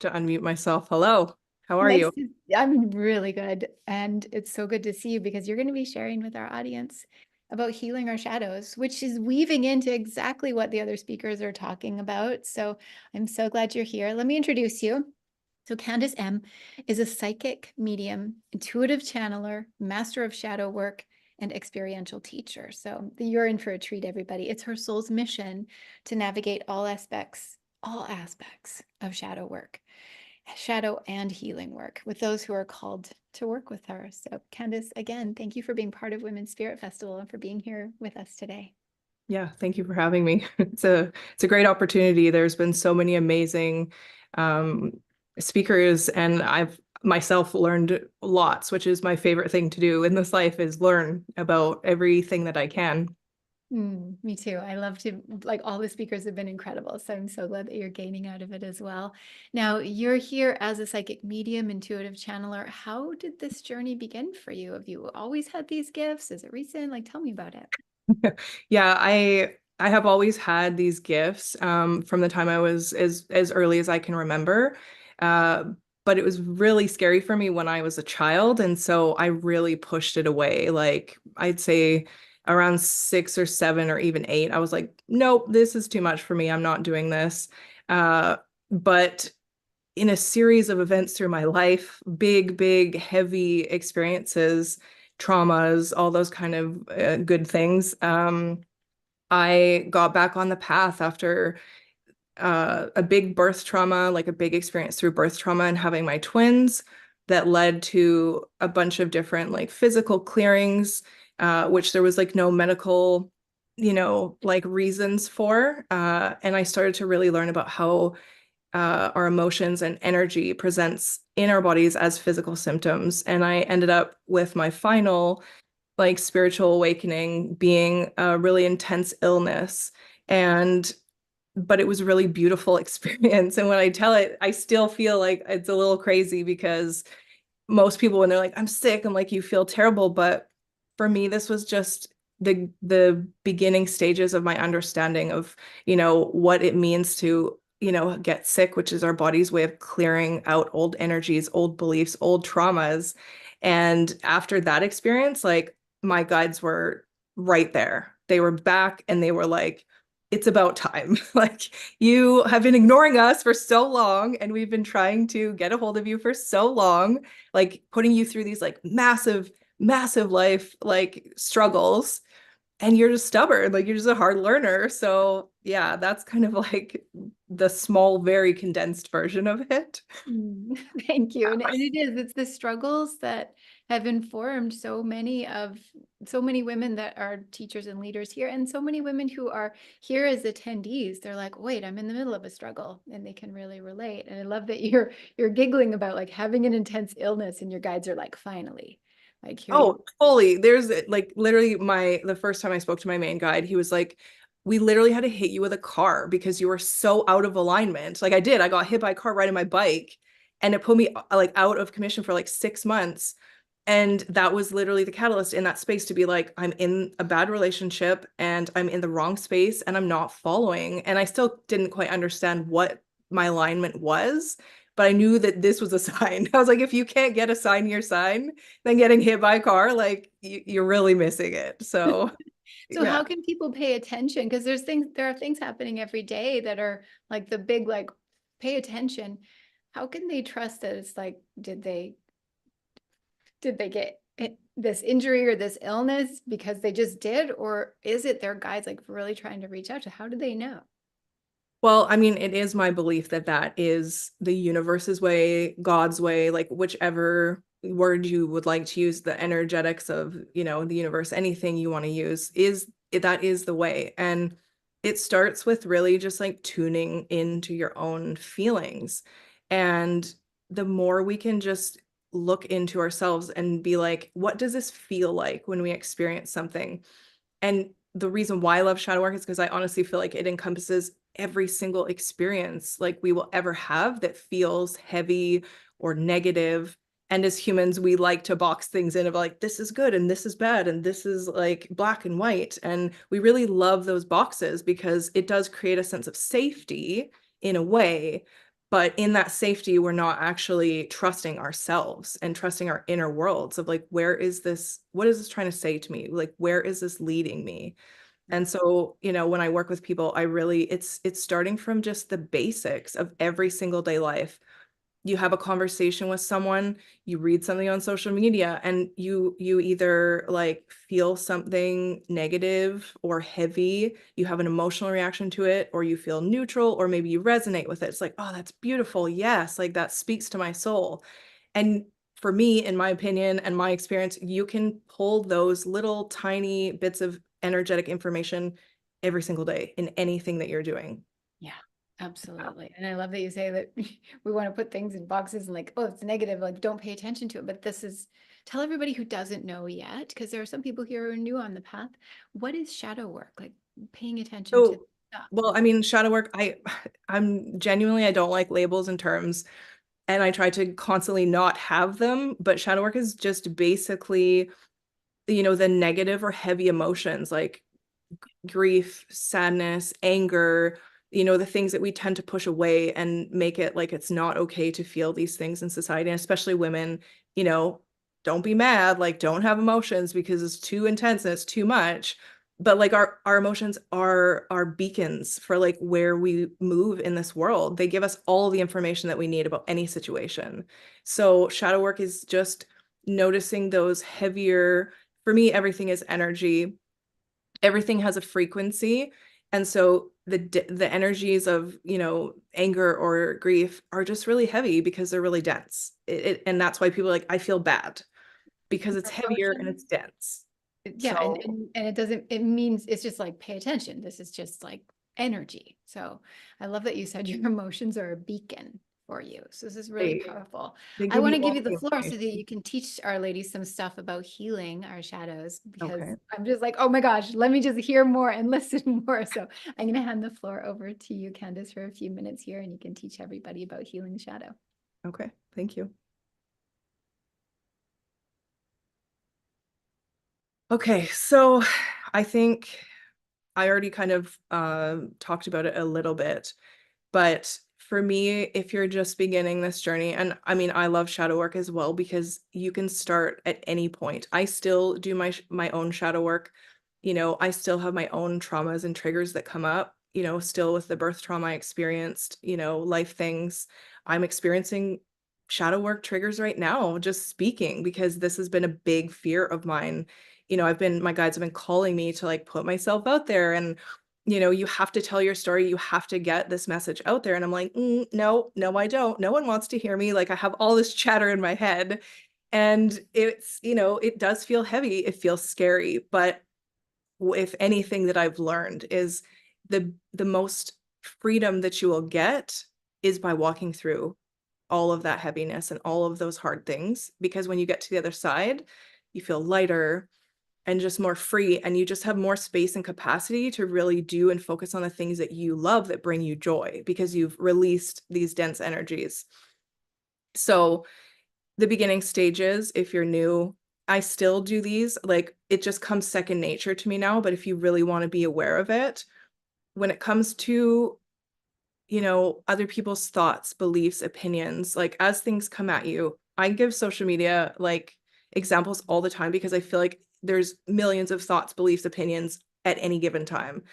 To unmute myself. Hello, how are you? I'm really good. And it's so good to see you, because you're going to be sharing with our audience about healing our shadows, which is weaving into exactly what the other speakers are talking about. So I'm so glad you're here. Let me introduce you. So Candace M is a psychic medium, intuitive channeler, master of shadow work, and experiential teacher. So you're in for a treat, everybody. It's her soul's mission to navigate all aspects of shadow work, shadow and healing work with those who are called to work with her. So Candace, again, thank you for being part of Women's Spirit Festival and for being here with us today. Yeah, thank you for having me. It's a great opportunity. There's been so many amazing speakers, and I've myself learned lots, which is my favorite thing to do in this life, is learn about everything that I can. Me too. I love to, all the speakers have been incredible. So I'm so glad that you're gaining out of it as well. Now, you're here as a psychic medium, intuitive channeler. How did this journey begin for you? Have you always had these gifts? Is it recent? Tell me about it. Yeah, I have always had these gifts from the time I was as early as I can remember. But it was really scary for me when I was a child. And so I really pushed it away. I'd say around 6 or 7 or even 8, I was like, nope, this is too much for me. I'm not doing this. But in a series of events through my life, big, heavy experiences, traumas, all those kind of good things, I got back on the path after a big birth trauma, a big experience through birth trauma and having my twins, that led to a bunch of different physical clearings, which there was like no medical, like reasons for. And I started to really learn about how our emotions and energy presents in our bodies as physical symptoms. And I ended up with my final like spiritual awakening being a really intense illness. And but it was a really beautiful experience. And when I tell it, I still feel like it's a little crazy because most people, when they're like, I'm sick, I'm like, you feel terrible. But for me, this was just the beginning stages of my understanding of, what it means to, get sick, which is our body's way of clearing out old energies, old beliefs, old traumas. And after that experience, like my guides were right there. They were back and they were like, it's about time. Like you have been ignoring us for so long and we've been trying to get a hold of you for so long, like putting you through these like massive, massive life like struggles. And you're just stubborn, like you're just a hard learner. So yeah, that's kind of like the small, very condensed version of it. Thank you. And it's the struggles that have informed so many women that are teachers and leaders here, and so many women who are here as attendees. They're like, wait, I'm in the middle of a struggle, and they can really relate. And I love that you're giggling about like having an intense illness, and your guides are like, finally, like here you Oh, fully. There's like literally the first time I spoke to my main guide, he was like, we literally had to hit you with a car because you were so out of alignment. Like I got hit by a car riding my bike and it put me like out of commission for like 6 months. And that was literally the catalyst in that space to be like, I'm in a bad relationship and I'm in the wrong space and I'm not following. And I still didn't quite understand what my alignment was, but I knew that this was a sign. I was like, if you can't get a sign your sign, then getting hit by a car, like you're really missing it. So So yeah. how can people pay attention? Because there are things happening every day that are like the big, like, pay attention. How can they trust that it's like, did they get this injury or this illness because they just did? Or is it their guides like really trying to reach out to? How do they know? Well, I mean, it is my belief that that is the universe's way, God's way, like whichever word you would like to use, the energetics of, the universe, anything you want to use that is the way. And it starts with really just like tuning into your own feelings. And the more we can just look into ourselves and be like, what does this feel like when we experience something? And the reason why I love shadow work is because I honestly feel like it encompasses every single experience like we will ever have that feels heavy or negative. And as humans, we like to box things in of like, this is good and this is bad and this is like black and white. And we really love those boxes because it does create a sense of safety in a way. But in that safety, we're not actually trusting ourselves and trusting our inner worlds of like, what is this trying to say to me? Like, where is this leading me? And so, when I work with people, it's starting from just the basics of every single day life. You have a conversation with someone, you read something on social media, and you either like feel something negative or heavy, you have an emotional reaction to it, or you feel neutral, or maybe you resonate with it. It's like, oh, that's beautiful. Yes, like that speaks to my soul. And for me, in my opinion and my experience, you can pull those little tiny bits of energetic information every single day in anything that you're doing. Yeah, absolutely. And I love that you say that we want to put things in boxes and like, oh, it's negative, like don't pay attention to it. But tell everybody who doesn't know yet, because there are some people here who are new on the path. What is shadow work? Like paying attention to stuff. Well, I mean, shadow work, I'm genuinely, I don't like labels and terms, and I try to constantly not have them, but shadow work is just basically, the negative or heavy emotions like grief, sadness, anger, the things that we tend to push away and make it like it's not okay to feel these things in society, and especially women, don't be mad, like don't have emotions because it's too intense and it's too much. But like our emotions are beacons for like where we move in this world. They give us all the information that we need about any situation. So shadow work is just noticing those heavier, for me, everything is energy. Everything has a frequency. And so the energies of, anger or grief are just really heavy because they're really dense. And that's why people are like, I feel bad because it's heavier and it's dense. Yeah, So and it doesn't, it means it's just like pay attention. This is just like energy. So I love that you said your emotions are a beacon for you. So this is really powerful. they I give want you to give all you the the floor so that information. you can teach our ladies some stuff about healing our shadows, because Okay. I'm just like, oh my gosh, let me just hear more and listen more. So I'm going to hand the floor over to you, Candace, for a few minutes here, and you can teach everybody about healing the shadow. Okay. Thank you. Okay, so I think I already kind of talked about it a little bit, but for me, if you're just beginning this journey, and I mean, I love shadow work as well because you can start at any point. I still do my own shadow work. You know, I still have my own traumas and triggers that come up, you know, still with the birth trauma I experienced, you know, life things. I'm experiencing shadow work triggers right now, just speaking, because this has been a big fear of mine. You know, my guides have been calling me to like put myself out there, and you know, you have to tell your story, you have to get this message out there. And I'm like, no, I don't. No one wants to hear me. Like I have all this chatter in my head, and it's, you know, it does feel heavy. It feels scary. But if anything that I've learned is the most freedom that you will get is by walking through all of that heaviness and all of those hard things. Because when you get to the other side, you feel lighter and just more free, and you just have more space and capacity to really do and focus on the things that you love that bring you joy, because you've released these dense energies. So the beginning stages, if you're new, I still do these, like it just comes second nature to me now. But if you really want to be aware of it, when it comes to, you know, other people's thoughts, beliefs, opinions, like as things come at you, I give social media like examples all the time because I feel like there's millions of thoughts, beliefs, opinions at any given time.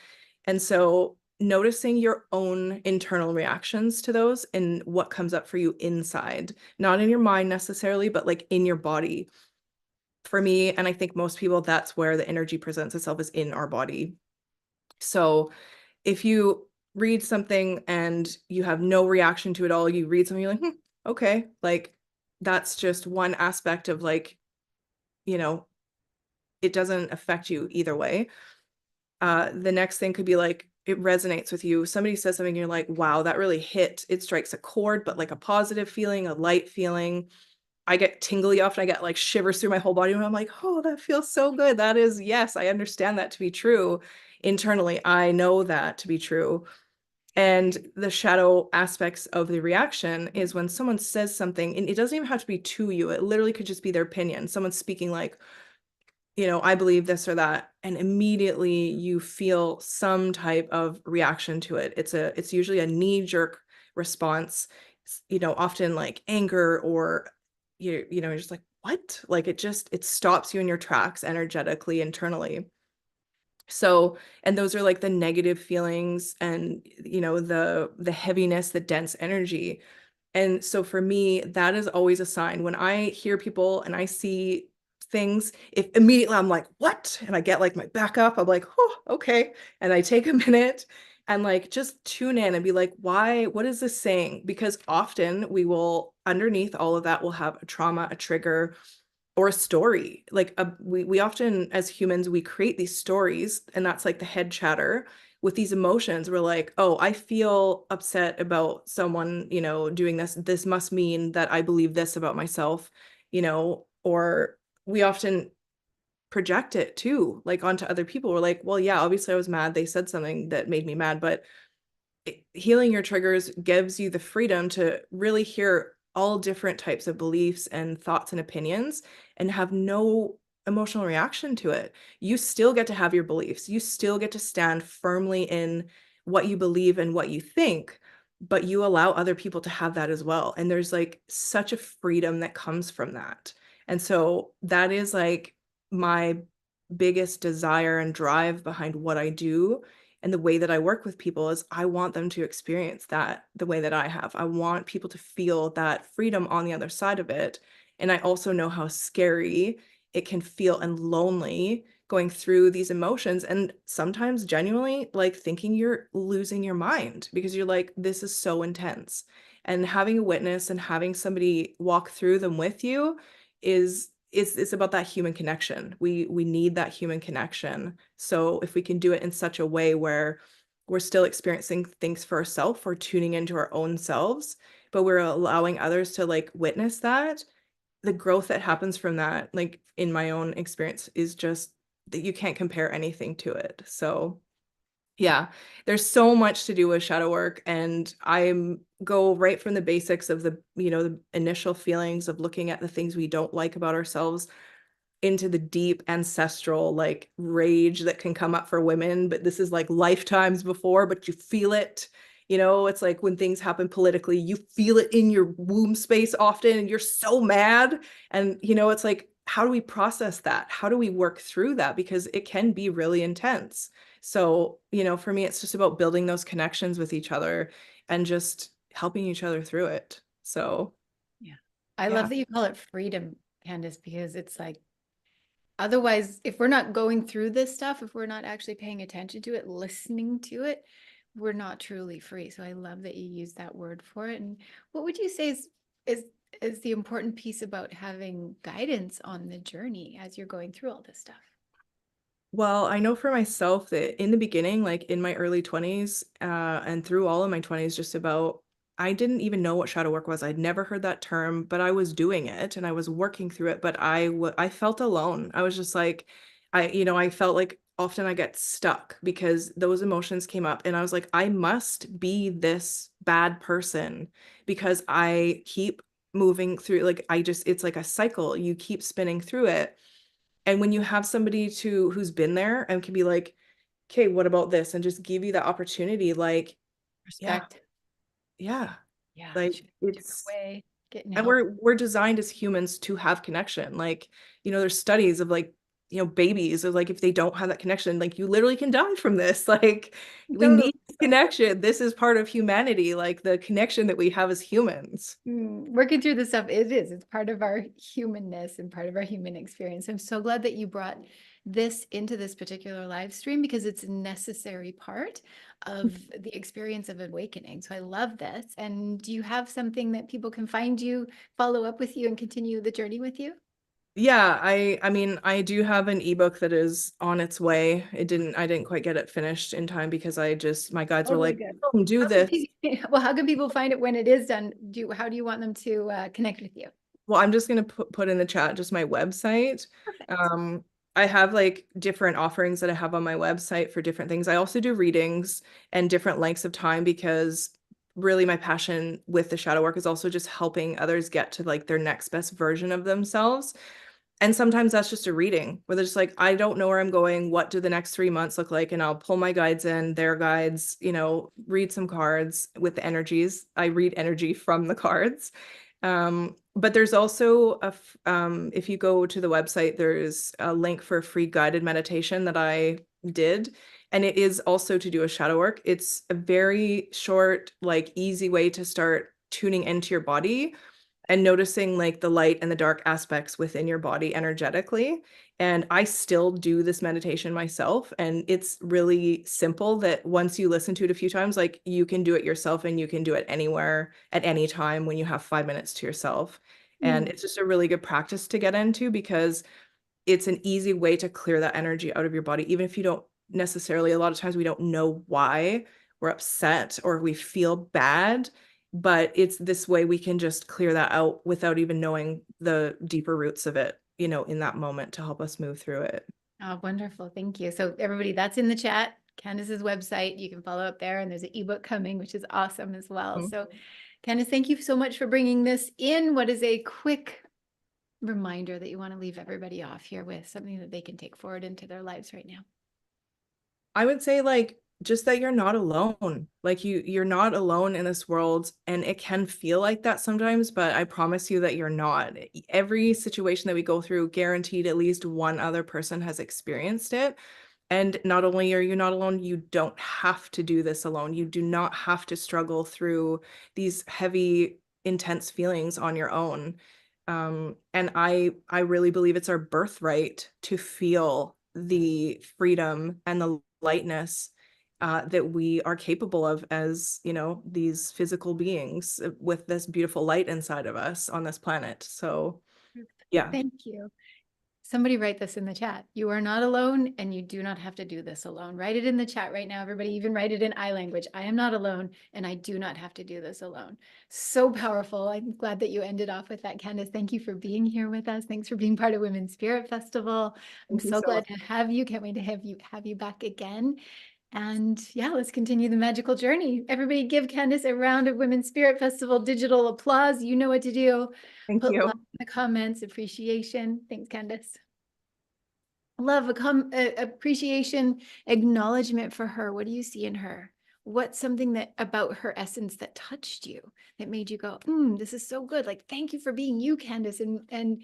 And so noticing your own internal reactions to those and what comes up for you inside, not in your mind necessarily, but like in your body. For me, and I think most people, that's where the energy presents itself, is in our body. So if you read something and you have no reaction to it all, you read something, you're like, okay, like that's just one aspect of like, you know, it doesn't affect you either way. The next thing could be like, it resonates with you. Somebody says something, you're like, wow, that really hit. It strikes a chord, but like a positive feeling, a light feeling. I get tingly often. I get like shivers through my whole body, and I'm like, oh, that feels so good. That is, yes, I understand that to be true. Internally, I know that to be true. And the shadow aspects of the reaction is when someone says something, and it doesn't even have to be to you. It literally could just be their opinion. Someone's speaking like, you know, I believe this or that, and immediately you feel some type of reaction to it. It's usually a knee-jerk response, you know, often like anger, or you know, you're just like, what? Like it stops you in your tracks energetically, internally. So, and those are like the negative feelings, and you know, the heaviness, the dense energy. And so for me, that is always a sign when I hear people and I see things, if immediately I'm like, what? And I get like my back up, I'm like, oh, okay. And I take a minute and like just tune in and be like, why? What is this saying? Because often we will, underneath all of that, we'll have a trauma, a trigger, or a story. Like we often, as humans, we create these stories, and that's like the head chatter with these emotions. We're like, oh, I feel upset about someone, you know, doing this. This must mean that I believe this about myself, you know, or we often project it too, like onto other people. We're like, well, yeah, obviously I was mad. They said something that made me mad, but healing your triggers gives you the freedom to really hear all different types of beliefs and thoughts and opinions and have no emotional reaction to it. You still get to have your beliefs. You still get to stand firmly in what you believe and what you think, but you allow other people to have that as well. And there's like such a freedom that comes from that. And so that is like my biggest desire and drive behind what I do and the way that I work with people, is I want them to experience that the way that I have. I want people to feel that freedom on the other side of it. And I also know how scary it can feel and lonely going through these emotions. And sometimes genuinely like thinking you're losing your mind because you're like, this is so intense. And having a witness and having somebody walk through them with you is it's about that human connection. We need that human connection. So if we can do it in such a way where we're still experiencing things for ourselves, we're tuning into our own selves, but we're allowing others to like witness that, the growth that happens from that, like in my own experience, is just that you can't compare anything to it. So yeah, there's so much to do with shadow work, and I'm go right from the basics of the, the initial feelings of looking at the things we don't like about ourselves into the deep ancestral like rage that can come up for women, but this is like lifetimes before, but you feel it. It's like when things happen politically, you feel it in your womb space often, and you're so mad. And, it's like, how do we process that? How do we work through that? Because it can be really intense. So, for me, it's just about building those connections with each other and just helping each other through it. So, Yeah. I yeah. love that you call it freedom, Candace, because it's like, otherwise, if we're not going through this stuff, if we're not actually paying attention to it, listening to it, we're not truly free. So I love that you use that word for it. And what would you say is the important piece about having guidance on the journey as you're going through all this stuff? Well, I know for myself that in the beginning, like in my early 20s, and through all of my 20s, just about, I didn't even know what shadow work was. I'd never heard that term, but I was doing it and I was working through it. But I felt alone. I was just like, I felt like often I get stuck because those emotions came up, and I was like, I must be this bad person because I keep moving through. Like, it's like a cycle. You keep spinning through it. And when you have somebody who's been there and can be like, okay, what about this? And just give you the opportunity, like, yeah, Respect. yeah. Yeah. Like Choose a different it's, way, getting and help. we're designed as humans to have connection. Like, there's studies of like, babies of like, if they don't have that connection, like you literally can die from this. Like we Totally. need connection. This is part of humanity, like the connection that we have as humans. Working through this stuff, it's part of our humanness and part of our human experience. I'm so glad that you brought this into this particular live stream because it's a necessary part of the experience of awakening. So I love this. And do you have something that people can find you, follow up with you, and continue the journey with you? Yeah, I mean, I do have an ebook that is on its way. I didn't quite get it finished in time because my guides were Totally like, good. "Oh, do this." Well, how can people find it when it is done? How do you want them to connect with you? Well, I'm just gonna put in the chat just my website. Perfect. I have like different offerings that I have on my website for different things. I also do readings and different lengths of time because really my passion with the shadow work is also just helping others get to like their next best version of themselves. And sometimes that's just a reading where they're just like, I don't know where I'm going. What do the next 3 months look like? And I'll pull my guides in, their guides, read some cards with the energies. I read energy from the cards. But there's also if you go to the website, there's a link for a free guided meditation that I did. And it is also to do a shadow work. It's a very short, like easy way to start tuning into your body and noticing like the light and the dark aspects within your body energetically. And I still do this meditation myself. And it's really simple that once you listen to it a few times, like you can do it yourself and you can do it anywhere at any time when you have 5 minutes to yourself. And it's just a really good practice to get into because it's an easy way to clear that energy out of your body, even if you don't necessarily, a lot of times we don't know why we're upset or we feel bad, but it's this way we can just clear that out without even knowing the deeper roots of it, in that moment to help us move through it. Oh, wonderful. Thank you. So everybody, that's in the chat, Candace's website. You can follow up there, and there's an ebook coming, which is awesome as well. So Candace, thank you so much for bringing this in. What is a quick reminder that you want to leave everybody off here with, something that they can take forward into their lives right now? I would say like just that you're not alone. Like you're not alone in this world, and it can feel like that sometimes, but I promise you that you're not. Every situation that we go through, guaranteed at least one other person has experienced it. And not only are you not alone, you don't have to do this alone. You do not have to struggle through these heavy, intense feelings on your own. And I really believe it's our birthright to feel the freedom and the lightness that we are capable of as, these physical beings with this beautiful light inside of us on this planet. So Yeah. Thank you. Somebody write this in the chat. You are not alone and you do not have to do this alone. Write it in the chat right now. Everybody, even write it in I language. I am not alone and I do not have to do this alone. So powerful. I'm glad that you ended off with that, Candace. Thank you for being here with us. Thanks for being part of Women's Spirit Festival. I'm Thank you so so much. glad to have you. Can't wait to have you back again. And yeah, let's continue the magical journey. Everybody give Candace a round of Women's Spirit Festival digital applause. You know what to do. Thank Put you. love in the comments, appreciation. Thanks, Candace. Love, appreciation, acknowledgement for her. What do you see in her? What's something that about her essence that touched you, that made you go, this is so good. Like, thank you for being you, Candace, and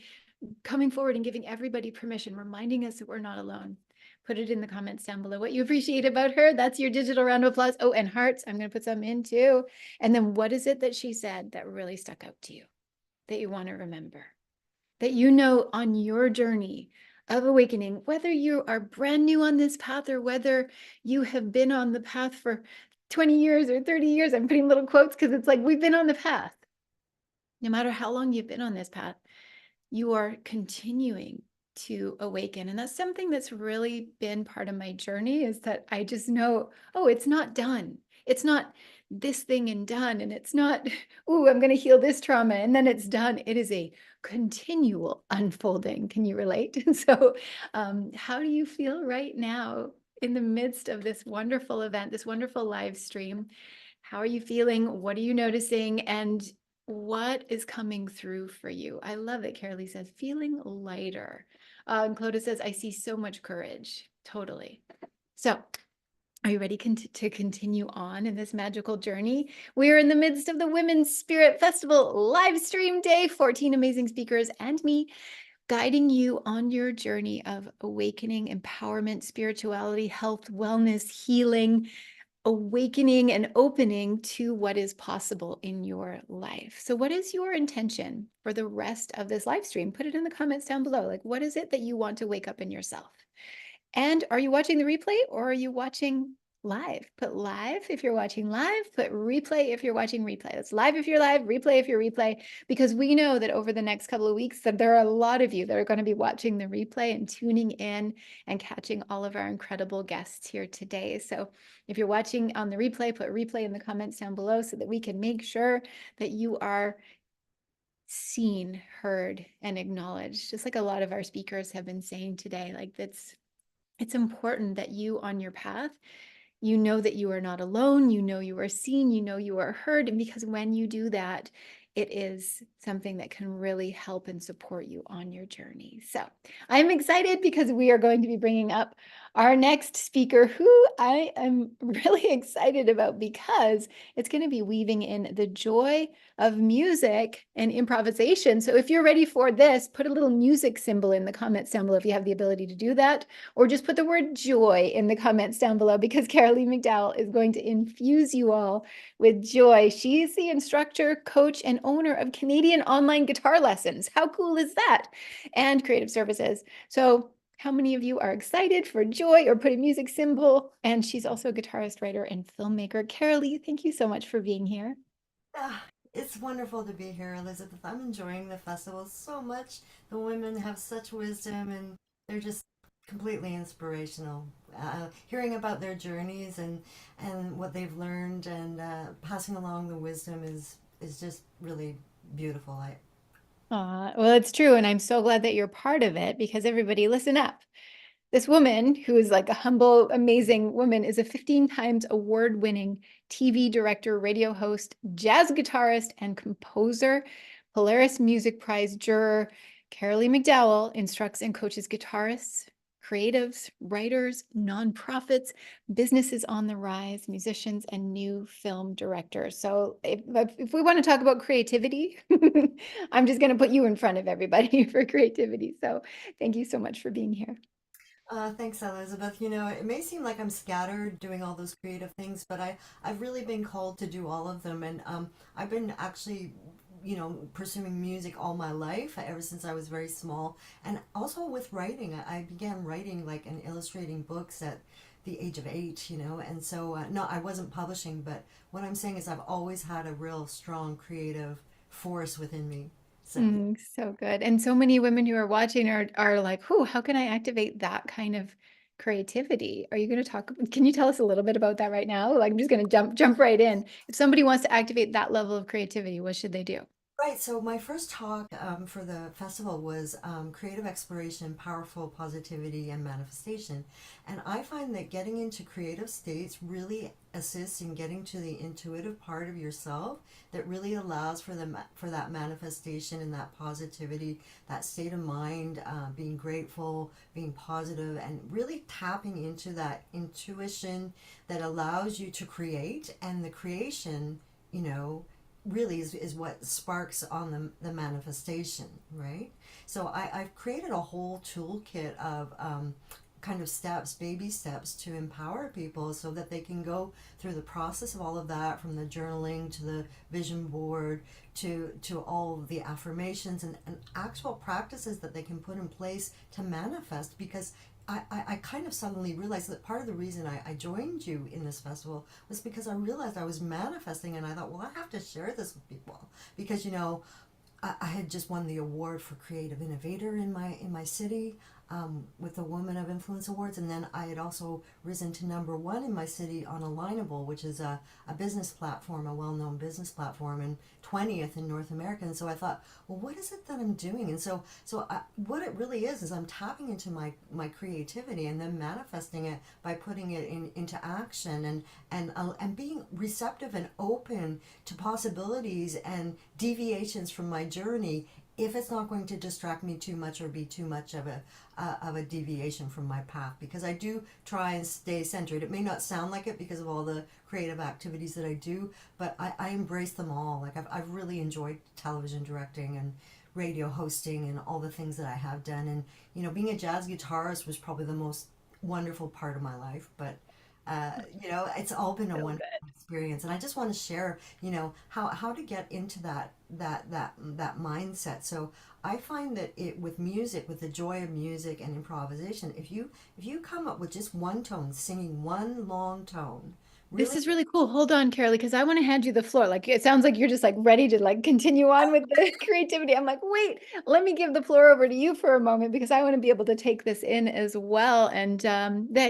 coming forward and giving everybody permission, reminding us that we're not alone. Put it in the comments down below what you appreciate about her. That's your digital round of applause. Oh, and hearts. I'm going to put some in too. And then what is it that she said that really stuck out to you, that you want to remember? That you know on your journey of awakening, whether you are brand new on this path or whether you have been on the path for 20 years or 30 years, I'm putting little quotes because it's like we've been on the path. No matter how long you've been on this path, you are continuing to awaken. And that's something that's really been part of my journey, is that I just know, oh, it's not done. It's not this thing and done. And it's not, oh, I'm going to heal this trauma and then it's done. It is a continual unfolding. Can you relate? So, how do you feel right now in the midst of this wonderful event, this wonderful live stream? How are you feeling? What are you noticing? And what is coming through for you? I love it. Carolee says, feeling lighter. And Clodagh says, I see so much courage. Totally. So, are you ready to continue on in this magical journey? We are in the midst of the Women's Spirit Festival live stream day, 14 amazing speakers and me guiding you on your journey of awakening, empowerment, spirituality, health, wellness, healing, awakening and opening to what is possible in your life. So what is your intention for the rest of this live stream? Put it in the comments down below. Like, what is it that you want to wake up in yourself? And are you watching the replay or are you watching live? Put live if you're watching live, put replay if you're watching replay. That's live if you're live, replay if you're replay, because we know that over the next couple of weeks that there are a lot of you that are going to be watching the replay and tuning in and catching all of our incredible guests here today. So if you're watching on the replay, put replay in the comments down below so that we can make sure that you are seen, heard, and acknowledged, just like a lot of our speakers have been saying today. Like, it's important that you on your path, you know that you are not alone, you know you are seen, you know you are heard. And because when you do that, it is something that can really help and support you on your journey. So I'm excited because we are going to be bringing up our next speaker, who I am really excited about because it's going to be weaving in the joy of music and improvisation. So if you're ready for this, put a little music symbol in the comments down below if you have the ability to do that, or just put the word joy in the comments down below, because Carolee McDowell is going to infuse you all with joy. She's the instructor, coach, and owner of Canadian Online Guitar Lessons. How cool is that? And creative services. So how many of you are excited for joy, or put a music symbol? And she's also a guitarist, writer, and filmmaker. Carolee, thank you so much for being here. It's wonderful to be here, Elizabeth. I'm enjoying the festival so much. The women have such wisdom and they're just completely inspirational. Hearing about their journeys and what they've learned and passing along the wisdom is just really beautiful. Well, it's true. And I'm so glad that you're part of it, because everybody, listen up. This woman, who is like a humble, amazing woman, is a 15 times award-winning TV director, radio host, jazz guitarist, and composer, Polaris Music Prize juror. Carolee McDowell instructs and coaches guitarists, creatives, writers, nonprofits, businesses on the rise, musicians, and new film directors. So if we want to talk about creativity, I'm just going to put you in front of everybody for creativity. So thank you so much for being here. Thanks, Elizabeth. You know, it may seem like I'm scattered doing all those creative things, but I've really been called to do all of them. And I've been actually, pursuing music all my life, ever since I was very small. And also with writing, I began writing like and illustrating books at the age of 8, And so, no, I wasn't publishing, but what I'm saying is I've always had a real strong creative force within me. So So good. And so many women who are watching are like, "Who? How can I activate that kind of creativity?" Are you going to talk? Can you tell us a little bit about that right now? Like, I'm just going to jump right in. If somebody wants to activate that level of creativity, what should they do? right, so my first talk for the festival was creative exploration, powerful positivity, and manifestation. And I find that getting into creative states really assists in getting to the intuitive part of yourself that really allows for for that manifestation and that positivity, that state of mind, being grateful, being positive, and really tapping into that intuition that allows you to create. And the creation, you know, really is what sparks on the manifestation, right? So I've created a whole toolkit of kind of steps, baby steps to empower people so that they can go through the process of all of that, from the journaling to the vision board to all the affirmations and actual practices that they can put in place to manifest. Because I kind of suddenly realized that part of the reason I joined you in this festival was because I realized I was manifesting, and I thought, well, I have to share this with people because, you know, I had just won the award for creative innovator in my city, with the Woman of Influence Awards, and then I had also risen to #1 in my city on Alignable, which is a business platform, a well-known business platform, and 20th in North America. And so I thought, well, what is it that I'm doing? And what it really is I'm tapping into my creativity and then manifesting it by putting it into action, and being receptive and open to possibilities and deviations from my journey, if it's not going to distract me too much or be too much of a deviation from my path, because I do try and stay centered. It may not sound like it because of all the creative activities that I do, but I embrace them all. Like I've really enjoyed television directing and radio hosting and all the things that I have done. And, you know, being a jazz guitarist was probably the most wonderful part of my life. But you know, it's all been a So wonderful good. experience, and I just want to share, you know, how to get into that mindset. So I find that it with music, with the joy of music and improvisation, if you come up with just one tone, singing one long tone, This really. is really cool. Hold on, Carolee, because I want to hand you the floor. Like, it sounds like you're just like ready to like continue on with the creativity. I'm like, wait, let me give the floor over to you for a moment because I want to be able to take this in as well. And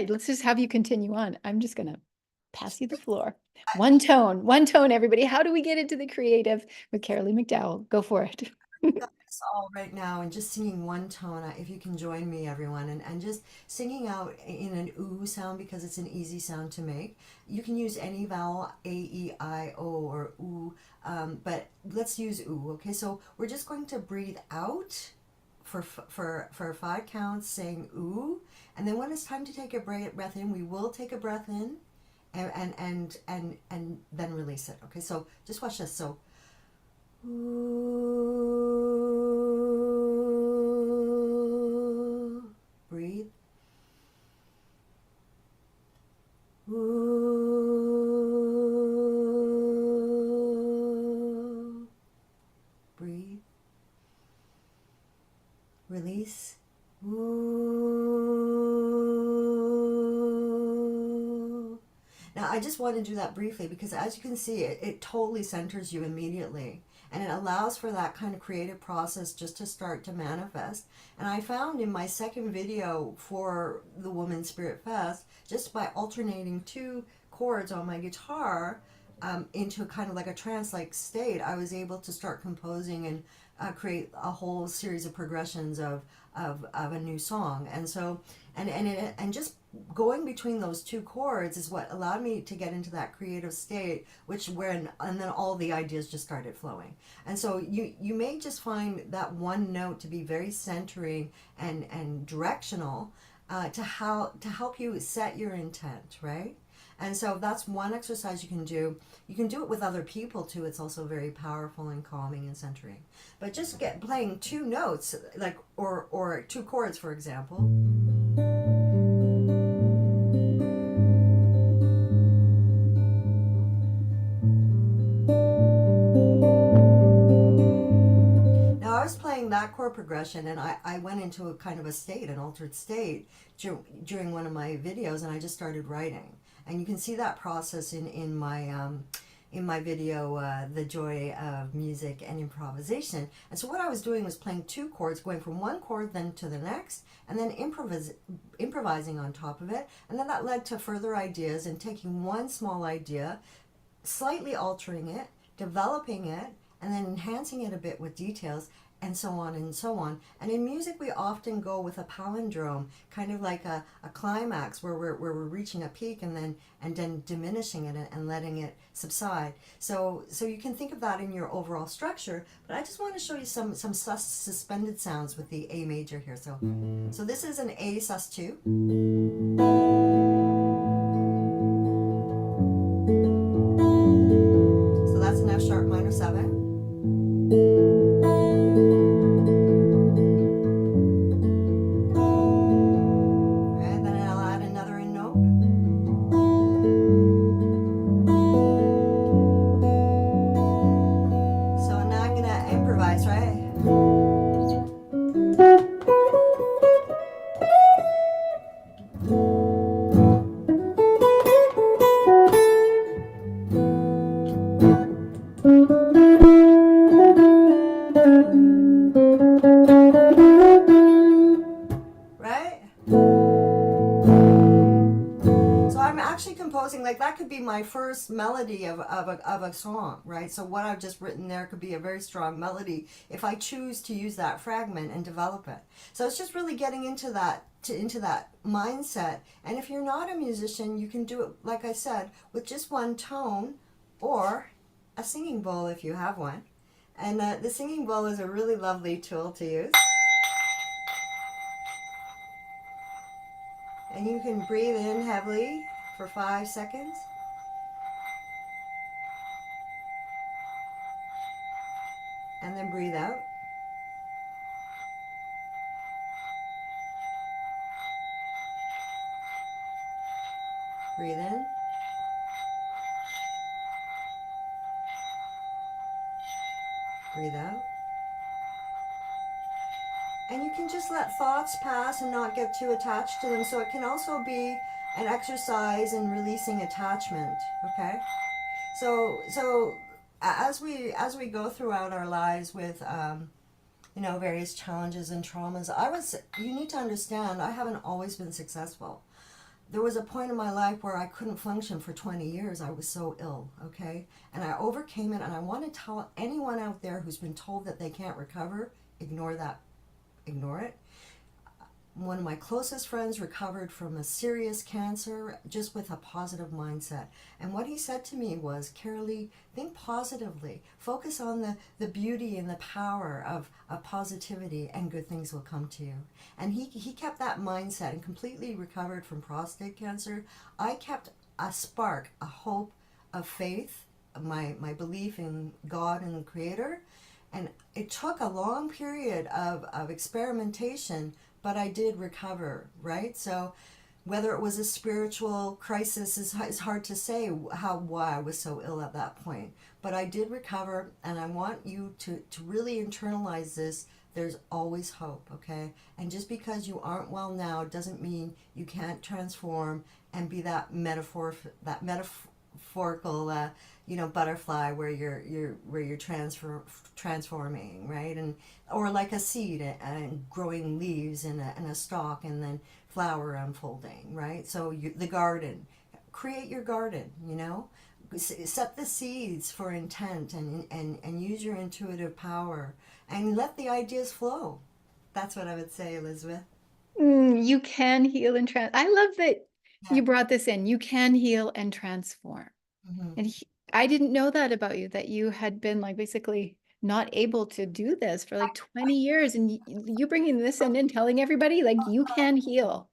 let's just have you continue on. I'm just gonna pass you the floor. One tone, everybody. How do we get into the creative with Carolee McDowell? Go for it. Got this all right now, and just singing one tone. If you can join me, everyone, and just singing out in an ooh sound, because it's an easy sound to make. You can use any vowel, A, E, I, O, or ooh, but let's use ooh. Okay, so we're just going to breathe out for 5 counts, saying ooh, and then when it's time to take a breath in, we will take a breath in, and then release it. Okay, so just watch this. So. Ooh. Breathe. Ooh. Breathe. Release. Ooh. Now, I just want to do that briefly because, as you can see, it totally centers you immediately. And it allows for that kind of creative process just to start to manifest. And I found in my second video for the Woman Spirit Fest, just by alternating 2 chords on my guitar into kind of like a trance-like state, I was able to start composing and create a whole series of progressions of a new song. And so, and just going between those 2 chords is what allowed me to get into that creative state, and then all the ideas just started flowing. And so you may just find that one note to be very centering and directional, to help you set your intent, right? And so that's one exercise you can do. You can do it with other people too. It's also very powerful and calming and centering. But just playing 2 notes, like or 2 chords, for example. Now I was playing that chord progression, and I went into a kind of a state, an altered state, during one of my videos, and I just started writing. And you can see that process in my in my video, The Joy of Music and Improvisation. And so what I was doing was playing two chords, going from one chord then to the next, and then improvising on top of it. And then that led to further ideas and taking one small idea, slightly altering it, developing it, and then enhancing it a bit with details, and so on and so on. And in music, we often go with a palindrome, kind of like a climax where we're reaching a peak and then diminishing it and letting it subside. So you can think of that in your overall structure. But I just want to show you some suspended sounds with the A major here. So this is an A sus2. So that's an F sharp minor 7. Like that could be my first melody of a song, right? So what I've just written there could be a very strong melody if I choose to use that fragment and develop it. So it's just really getting into that mindset. And if you're not a musician, you can do it, like I said, with just one tone or a singing bowl if you have one. And the singing bowl is a really lovely tool to use. And you can breathe in heavily for 5 seconds. And then breathe out. Breathe in. Breathe out. And you can just let thoughts pass and not get too attached to them. So it can also be an exercise in releasing attachment, okay? So as we go throughout our lives with various challenges and traumas, you need to understand, I haven't always been successful. There was a point in my life where I couldn't function for 20 years. I was so ill, okay? And I overcame it, and I want to tell anyone out there who's been told that they can't recover, ignore that. Ignore it. One of my closest friends recovered from a serious cancer just with a positive mindset. And what he said to me was, Carolee, think positively. Focus on the beauty and the power of positivity, and good things will come to you. And he kept that mindset and completely recovered from prostate cancer. I kept a spark, a hope, of faith, my belief in God and the Creator. And it took a long period of experimentation, but I did recover, right? So whether it was a spiritual crisis is hard to say why I was so ill at that point. But I did recover, and I want you to really internalize this. There's always hope, okay? And just because you aren't well now doesn't mean you can't transform and be that metaphorical butterfly where you're transforming, right? And or like a seed and growing leaves in a stalk and then flower unfolding, right? So the garden, create your garden, set the seeds for intent and use your intuitive power and let the ideas flow. That's what I would say, Elizabeth. You can heal and I love that Yeah. you brought this in. You can heal and transform. Mm-hmm. And I didn't know that about you, that you had been like basically not able to do this for like 20 years. And you bringing this in and telling everybody like you can heal.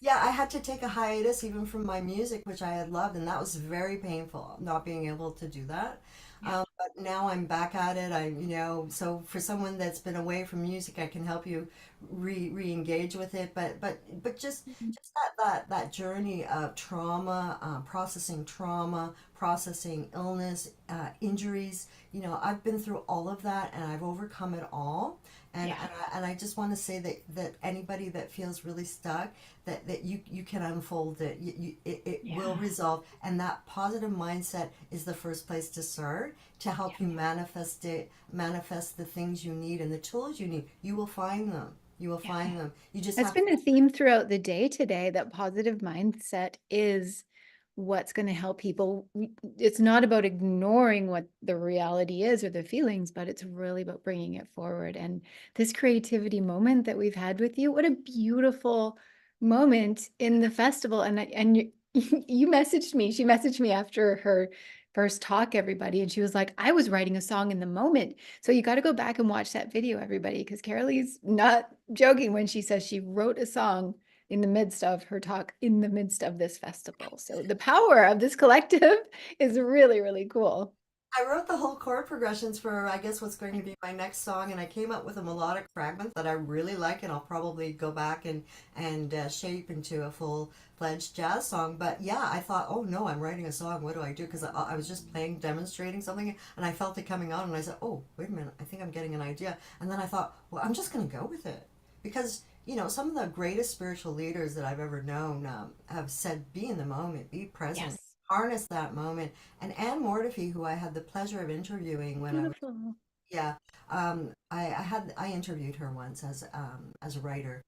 Yeah, I had to take a hiatus even from my music, which I had loved, and that was very painful, not being able to do that. But now I'm back at it. So for someone that's been away from music, I can help you re-engage with it, but just that journey of trauma, processing illness, injuries. You know, I've been through all of that and I've overcome it all. Yeah. And I just want to say that anybody that feels really stuck, that you can unfold it. It will Yeah. resolve. And that positive mindset is the first place to start to help you manifest it, manifest the things you need and the tools you need. You will find them. You will find them. You just That's have to. been a theme throughout the day today, that positive mindset is what's going to help people. It's not about ignoring what the reality is or the feelings, but it's really about bringing it forward. And this creativity moment that we've had with you, what a beautiful moment in the festival. And you, you messaged me. She messaged me after her first talk, everybody, and she was like, I was writing a song in the moment. So you got to go back and watch that video, everybody, because Carolee's not joking when she says she wrote a song in the midst of her talk, in the midst of this festival. So the power of this collective is really, really cool. I wrote the whole chord progressions for, I guess, what's going to be my next song, and I came up with a melodic fragment that I really like, and I'll probably go back and shape into a full-fledged jazz song. But yeah, I thought, oh no, I'm writing a song. What do I do? Because I was just playing, demonstrating something, and I felt it coming on, and I said, oh, wait a minute, I think I'm getting an idea. And then I thought, well, I'm just going to go with it, because you know, some of the greatest spiritual leaders that I've ever known have said, be in the moment, be present, Yes. harness that moment. And Anne Mortifee, who I had the pleasure of interviewing when I was, Beautiful. yeah, I interviewed her once as a writer.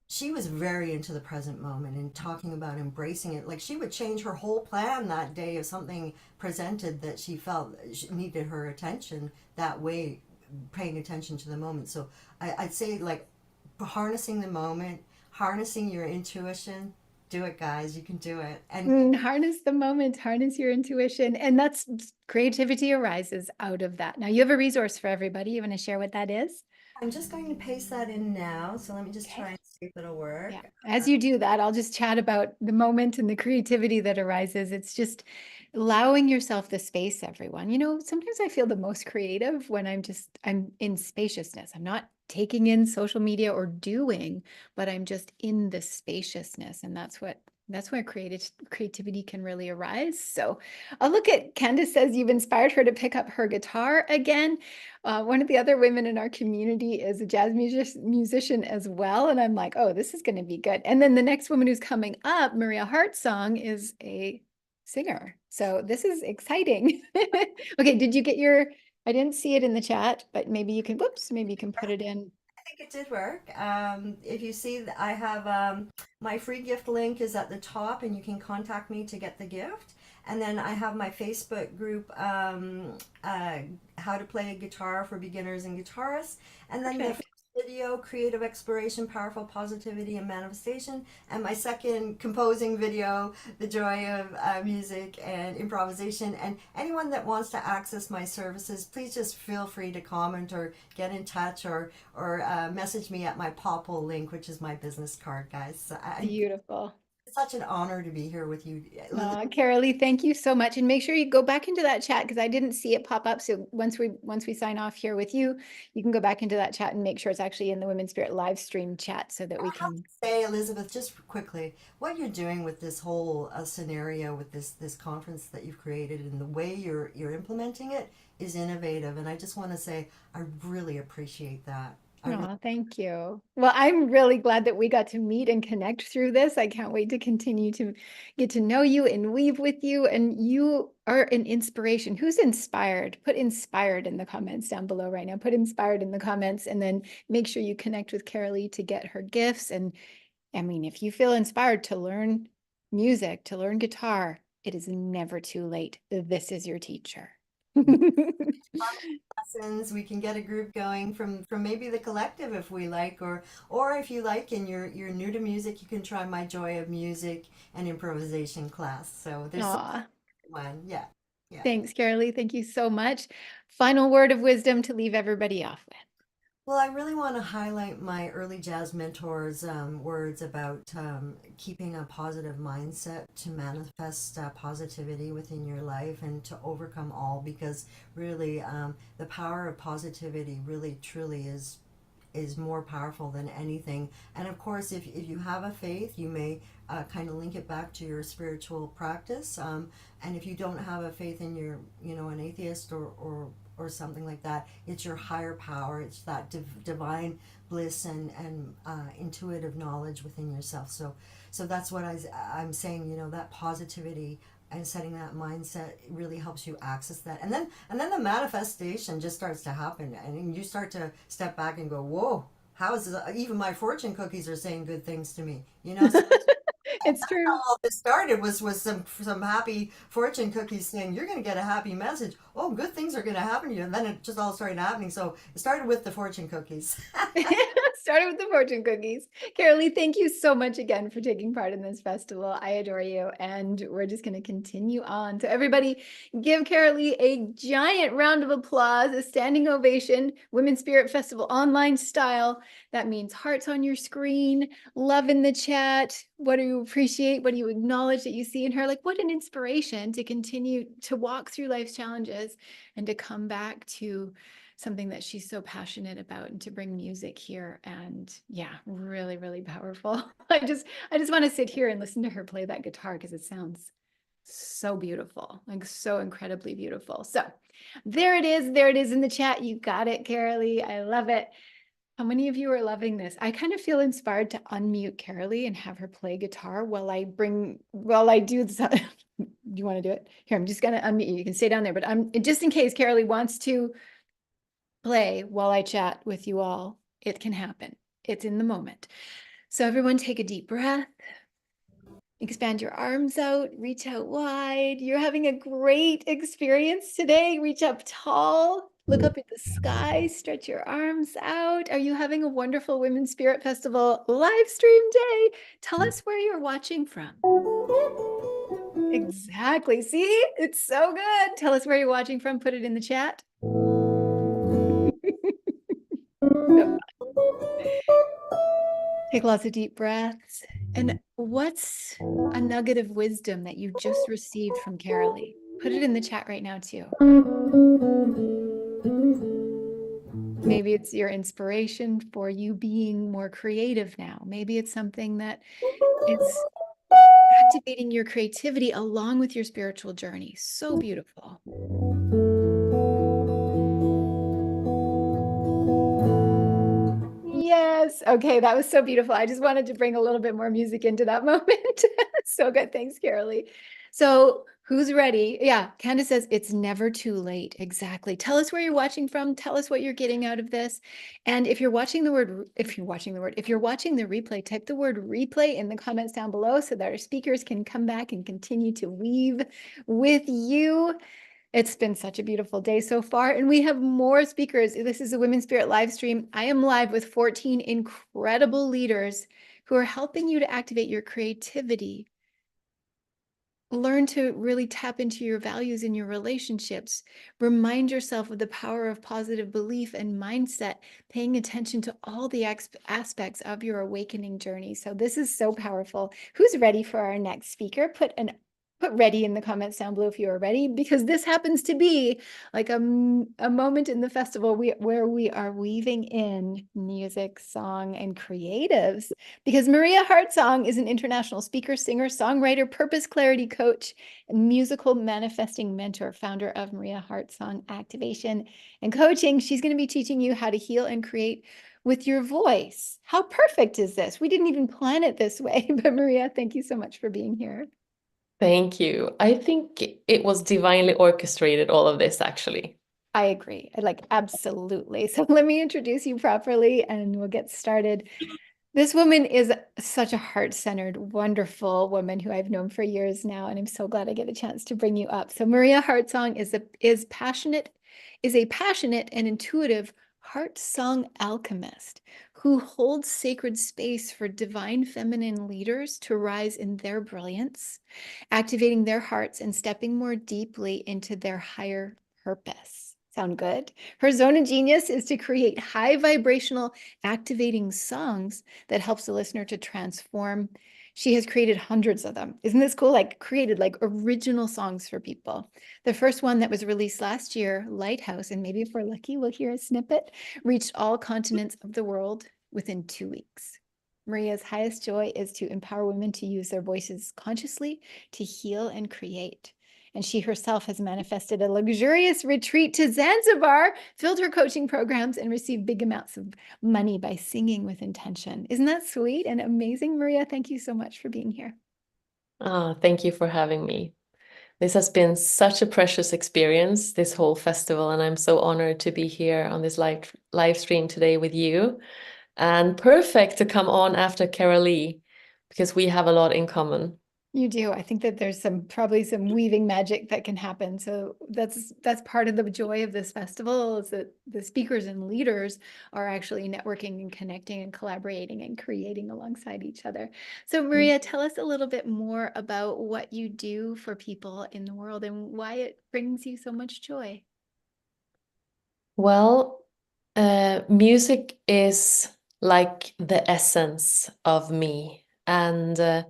She was very into the present moment and talking about embracing it. Like she would change her whole plan that day if something presented that she felt needed her attention that way, paying attention to the moment. So I'd say like harnessing the moment, harnessing your intuition. Do it, guys. You can do it. And Harness the moment, harness your intuition. And that's creativity arises out of that. Now you have a resource for everybody. You want to share what that is? I'm just going to paste that in now. So let me just Okay. try and see if it'll work. Yeah. As you do that, I'll just chat about the moment and the creativity that arises. It's just allowing yourself the space, everyone. You know, sometimes I feel the most creative when I'm in spaciousness. I'm not taking in social media or doing, but I'm just in the spaciousness. And that's where creativity can really arise. So I'll look at Candace says you've inspired her to pick up her guitar again. One of the other women in our community is a jazz musician as well. And I'm like, oh, this is going to be good. And then the next woman who's coming up, Maria Hartsong, is a singer. So this is exciting. Okay, did you get I didn't see it in the chat, but maybe you can, whoops, maybe you can put it in. I think it did work. If you see, I have my free gift link is at the top, and you can contact me to get the gift. And then I have my Facebook group, How to Play a Guitar for Beginners and Guitarists. And then the Perfect. first video, Creative Exploration, Powerful Positivity and Manifestation. And my second composing video, The Joy of Music and Improvisation. And anyone that wants to access my services, please just feel free to comment or get in touch or message me at my Popple link, which is my business card, guys. So Beautiful. it's such an honor to be here with you. Carolee, thank you so much. And make sure you go back into that chat because I didn't see it pop up. So once we sign off here with you, you can go back into that chat and make sure it's actually in the Women's Spirit live stream chat so that we can. Say, Elizabeth, just quickly, what you're doing with this whole scenario with this conference that you've created and the way you're implementing it is innovative. And I just want to say I really appreciate that. Oh, thank you. Well, I'm really glad that we got to meet and connect through this. I can't wait to continue to get to know you and weave with you. And you are an inspiration. Who's inspired? Put inspired in the comments down below right now. Put inspired in the comments and then make sure you connect with Carolee to get her gifts. And I mean, if you feel inspired to learn music, to learn guitar, it is never too late. This is your teacher. Lessons, we can get a group going from maybe the collective if we like, or if you like and you're new to music, you can try my Joy of Music and Improvisation class. So there's Aw. one. Yeah. Thanks, Carolee. Thank you so much. Final word of wisdom to leave everybody off with. Well, I really want to highlight my early jazz mentors' words about keeping a positive mindset to manifest positivity within your life and to overcome all, because really the power of positivity really truly is is more powerful than anything. And of course, if you have a faith, you may kind of link it back to your spiritual practice. And if you don't have a faith and you're, an atheist or something like that, it's your higher power. It's that divine bliss and intuitive knowledge within yourself. So that's what I'm saying. That positivity and setting that mindset really helps you access that, and then the manifestation just starts to happen, and you start to step back and go, whoa, how is this? Even my fortune cookies are saying good things to me, so It's true. all this started was some happy fortune cookies saying you're going to get a happy message. Oh, good things are going to happen to you, and then it just all started happening. So it started with the fortune cookies. Started with the fortune cookies. Carolee, thank you so much again for taking part in this festival. I adore you, and we're just going to continue on. So everybody, give Carolee a giant round of applause, a standing ovation. Women's Spirit Festival online style. That means hearts on your screen, love in the chat. What do you appreciate? What do you acknowledge that you see in her? Like, what an inspiration to continue to walk through life's challenges and to come back to something that she's so passionate about, and to bring music here. And yeah, really, really powerful. I just want to sit here and listen to her play that guitar because it sounds so beautiful, like so incredibly beautiful. So there it is. There it is in the chat. You got it, Carolee. I love it. How many of you are loving this? I kind of feel inspired to unmute Carolee and have her play guitar while I do this. Do you want to do it? Here, I'm just going to unmute you. You can stay down there, but just in case Carolee wants to play while I chat with you all, it can happen. It's in the moment. So everyone take a deep breath. Expand your arms out, reach out wide. You're having a great experience today. Reach up tall, look up at the sky, stretch your arms out. Are you having a wonderful Women's Spirit Festival live stream day? Tell us where you're watching from. Exactly. See, it's so good. Tell us where you're watching from. Put it in the chat. Take lots of deep breaths. And what's a nugget of wisdom that you just received from Carolee? Put it in the chat right now, too. Maybe it's your inspiration for you being more creative now. Maybe it's something that is activating your creativity along with your spiritual journey. So beautiful. Yes. Okay. That was so beautiful. I just wanted to bring a little bit more music into that moment. So good. Thanks, Carolee. So who's ready? Yeah. Candace says it's never too late. Exactly. Tell us where you're watching from. Tell us what you're getting out of this. And if you're watching the replay, type the word replay in the comments down below so that our speakers can come back and continue to weave with you. It's been such a beautiful day so far, and we have more speakers. This is a Women's Spirit live stream. I am live with 14 incredible leaders who are helping you to activate your creativity. Learn to really tap into your values in your relationships. Remind yourself of the power of positive belief and mindset, paying attention to all the aspects of your awakening journey. So this is so powerful. Who's ready for our next speaker? Put ready in the comments down below if you are ready, because this happens to be like a moment in the festival where we are weaving in music, song, and creatives, because Maria Hartsong is an international speaker, singer, songwriter, purpose clarity coach, and musical manifesting mentor, founder of Maria Hartsong Activation and Coaching. She's going to be teaching you how to heal and create with your voice. How perfect is this? We didn't even plan it this way, but Maria, thank you so much for being here. Thank you. I think it was divinely orchestrated, all of this, actually. I agree. Absolutely. So let me introduce you properly and we'll get started. This woman is such a heart-centered, wonderful woman who I've known for years now, and I'm so glad I get a chance to bring you up. So Maria Hartsong is a passionate and intuitive heart song alchemist who holds sacred space for divine feminine leaders to rise in their brilliance, activating their hearts and stepping more deeply into their higher purpose. Sound good? Her zone of genius is to create high vibrational activating songs that helps the listener to transform. She has created hundreds of them. Isn't this cool? Like created like original songs for people. The first one that was released last year, Lighthouse, and maybe if we're lucky, we'll hear a snippet, reached all continents of the world within 2 weeks. Maria's highest joy is to empower women to use their voices consciously to heal and create. And she herself has manifested a luxurious retreat to Zanzibar, filled her coaching programs, and received big amounts of money by singing with intention. Isn't that sweet and amazing, Maria? Thank you so much for being here. Thank you for having me. This has been such a precious experience, this whole festival, and I'm so honored to be here on this live stream today with you. And perfect to come on after Carolee, because we have a lot in common. You do. I think that there's probably some weaving magic that can happen. So that's part of the joy of this festival, is that the speakers and leaders are actually networking and connecting and collaborating and creating alongside each other. So Maria, tell us a little bit more about what you do for people in the world and why it brings you so much joy. Well, music is like the essence of me, and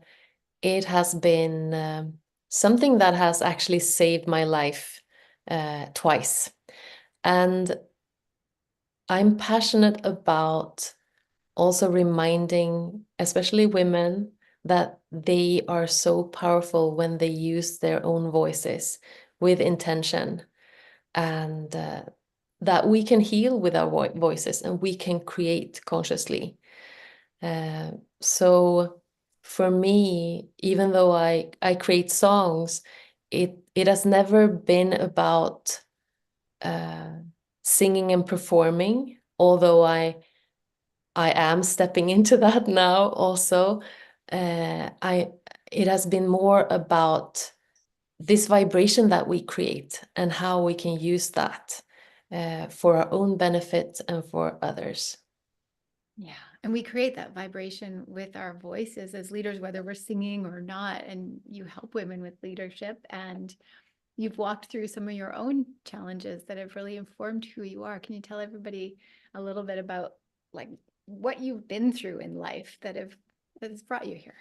it has been something that has actually saved my life twice. And I'm passionate about also reminding, especially women, that they are so powerful when they use their own voices with intention, and that we can heal with our voices and we can create consciously. So for me, even though I create songs, it has never been about singing and performing, although I am stepping into that now also. It has been more about this vibration that we create and how we can use that for our own benefit and for others. Yeah. And we create that vibration with our voices as leaders, whether we're singing or not. And you help women with leadership, and you've walked through some of your own challenges that have really informed who you are. Can you tell everybody a little bit about like what you've been through in life that has brought you here?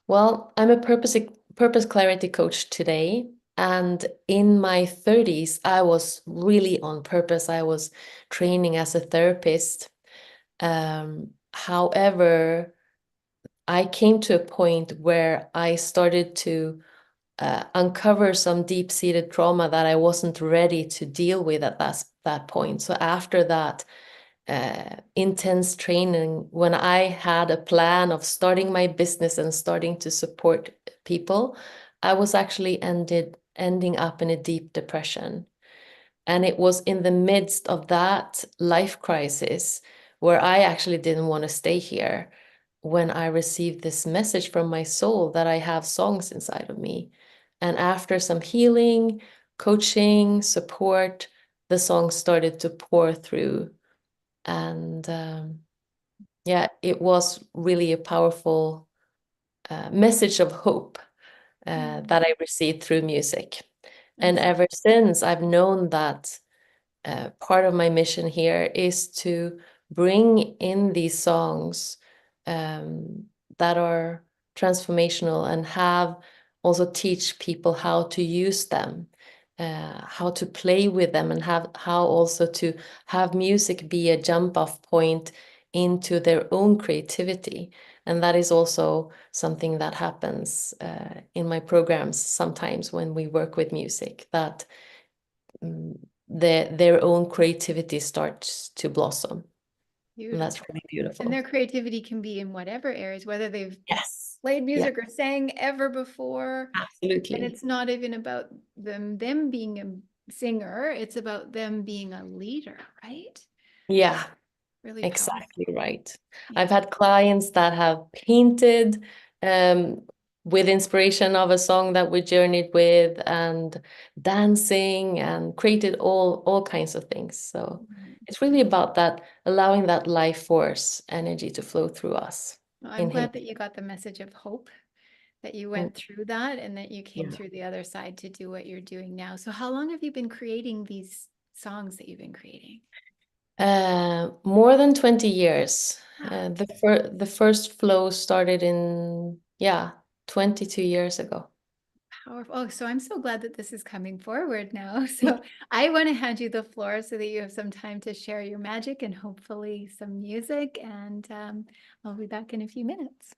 Well, I'm a purpose clarity coach today. And in my 30s, I was really on purpose. I was training as a therapist. However, I came to a point where I started to uncover some deep-seated trauma that I wasn't ready to deal with at that point. So after that intense training, when I had a plan of starting my business and starting to support people, I was actually ending up in a deep depression. And it was in the midst of that life crisis where I actually didn't want to stay here, when I received this message from my soul that I have songs inside of me. And after some healing, coaching, support, the songs started to pour through. And yeah, it was really a powerful message of hope that I received through music. And ever since, I've known that part of my mission here is to bring in these songs that are transformational, and have also teach people how to use them, how to play with them, and how also to have music be a jump off point into their own creativity. And that is also something that happens in my programs sometimes when we work with music, that their own creativity starts to blossom. And that's really beautiful. And their creativity can be in whatever areas, whether they've Yes. played music or sang ever before. Absolutely. And it's not even about them being a singer, it's about them being a leader, right? Yeah, really exactly powerful. right. Yeah. I've had clients that have painted with inspiration of a song that we journeyed with, and dancing, and created all kinds of things. So it's really about that, allowing that life force energy to flow through us. Well, I'm glad that you got the message of hope, that you went through that, and that you came through the other side to do what you're doing now. So how long have you been creating these songs that you've been creating? More than 20 years. The first flow started in, 22 years ago. Powerful. Oh, so I'm so glad that this is coming forward now. So I want to hand you the floor so that you have some time to share your magic and hopefully some music. And I'll be back in a few minutes.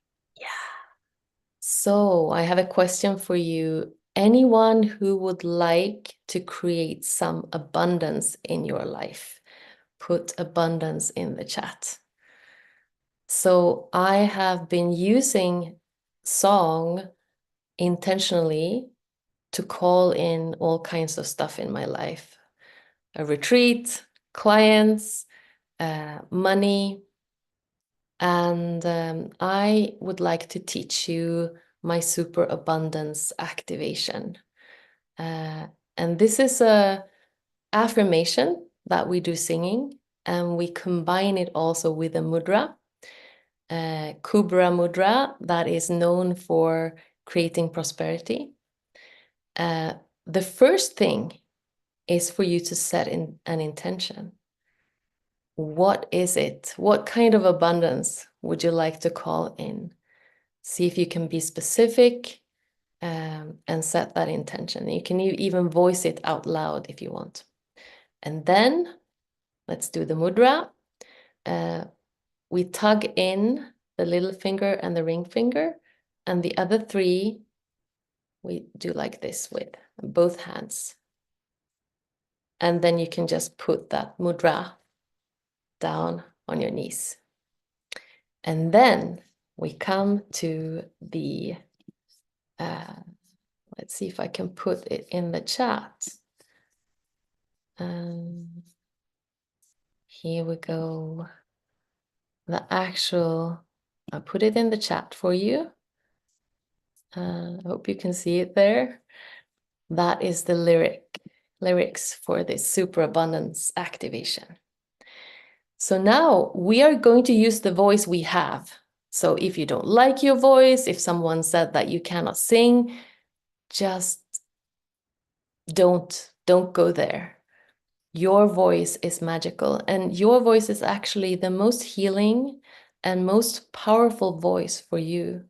So I have a question for you. Anyone who would like to create some abundance in your life, put abundance in the chat. So I have been using song intentionally to call in all kinds of stuff in my life. A retreat, clients, money. And I would like to teach you my super abundance activation. And this is a affirmation that we do singing, and we combine it also with a mudra, Kubra mudra, that is known for creating prosperity. The first thing is for you to set in an intention. What is it? What kind of abundance would you like to call in? See if you can be specific and set that intention. You can even voice it out loud if you want. And then let's do the mudra. We tug in the little finger and the ring finger, and the other three we do like this with both hands. And then you can just put that mudra down on your knees. And then we come to the, let's see if I can put it in the chat. Here we go. The actual, I'll put it in the chat for you. I hope you can see it there. That is the lyrics for this superabundance activation. So now we are going to use the voice we have. So if you don't like your voice, if someone said that you cannot sing, just don't go there. Your voice is magical, and your voice is actually the most healing and most powerful voice for you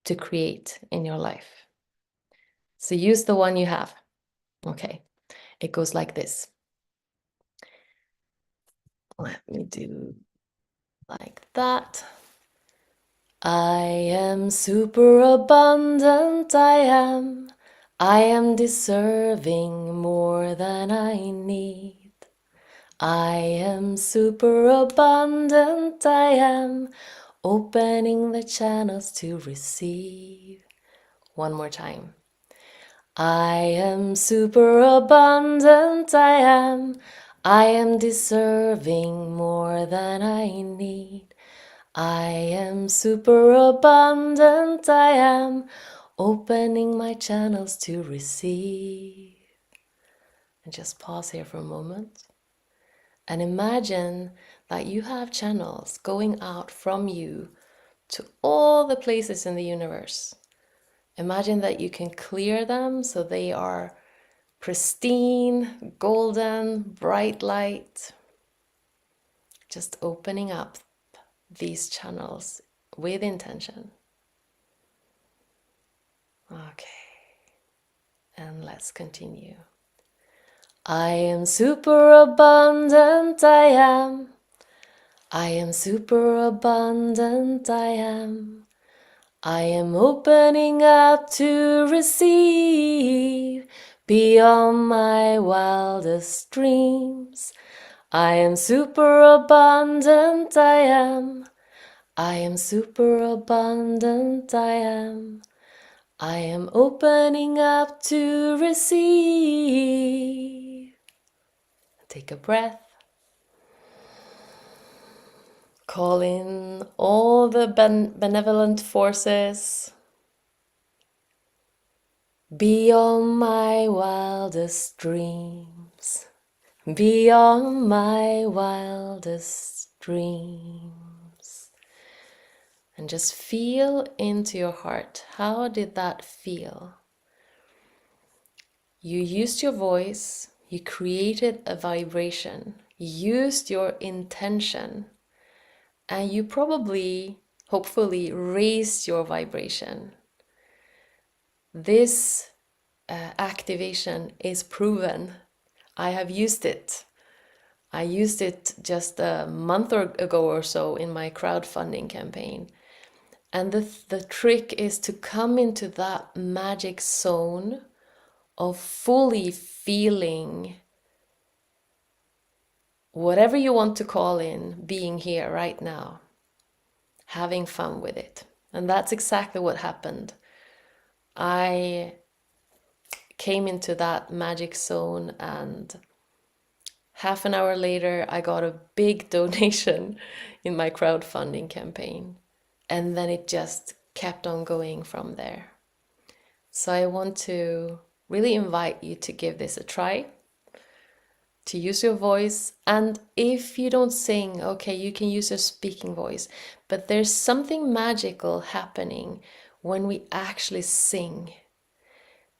to create in your life. So use the one you have. Okay, it goes like this. Let me do like that. I am super abundant, I am deserving more than I need. I am super abundant, I am opening the channels to receive. One more time. I am super abundant, I am deserving more than I need. I am super abundant, I am opening my channels to receive. And just pause here for a moment. And imagine that you have channels going out from you to all the places in the universe. Imagine that you can clear them so they are pristine, golden, bright light. Just opening up these channels with intention. Okay, and let's continue. I am super abundant, I am super abundant, I am opening up to receive beyond my wildest dreams. I am super abundant, I am super abundant, I am opening up to receive. Take a breath. Call in all the benevolent forces beyond my wildest dreams. Beyond my wildest dreams. And just feel into your heart. How did that feel? You used your voice, you created a vibration, used your intention, and you probably, hopefully, raised your vibration. This activation is proven. I have used it. I used it just a month ago or so in my crowdfunding campaign. And the trick is to come into that magic zone of fully feeling whatever you want to call in, being here right now, having fun with it. And that's exactly what happened. I came into that magic zone, and half an hour later, I got a big donation in my crowdfunding campaign. And then it just kept on going from there. So I want to really invite you to give this a try, to use your voice. And if you don't sing, okay, you can use your speaking voice. But there's something magical happening when we actually sing,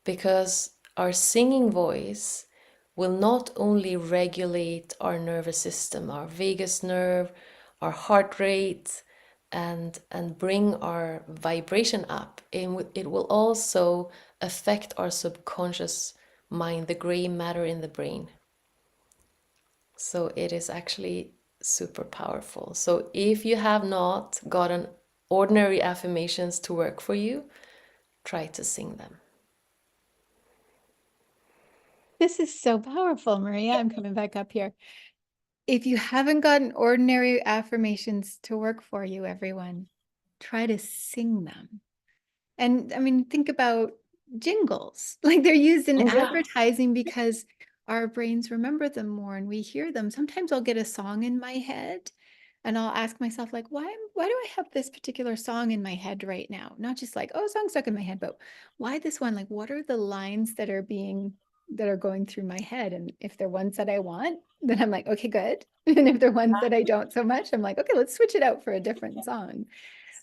because our singing voice will not only regulate our nervous system, our vagus nerve, our heart rate, and bring our vibration up. It will also affect our subconscious mind, the gray matter in the brain. So it is actually super powerful. So if you have not gotten ordinary affirmations to work for you, try to sing them. This is so powerful, Maria. I'm coming back up here. If you haven't gotten ordinary affirmations to work for you, everyone, try to sing them. And I mean, think about jingles. Like they're used in advertising because our brains remember them more and we hear them. Sometimes I'll get a song in my head and I'll ask myself, like, why do I have this particular song in my head right now? Not just like, oh, a song stuck in my head, but why this one? Like, what are the lines that are going through my head? And if they're ones that I want, then I'm like, okay, good. And if they're ones that I don't so much, I'm like, okay, let's switch it out for a different song.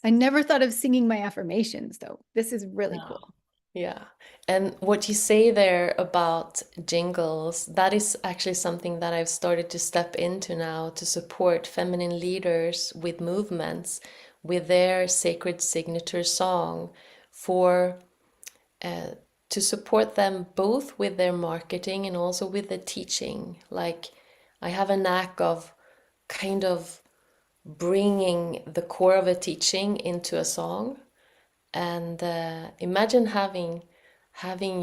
I never thought of singing my affirmations, though. This is really cool. Yeah. And what you say there about jingles, that is actually something that I've started to step into now to support feminine leaders with movements with their sacred signature song for to support them both with their marketing and also with the teaching. Like I have a knack of kind of bringing the core of a teaching into a song. And imagine having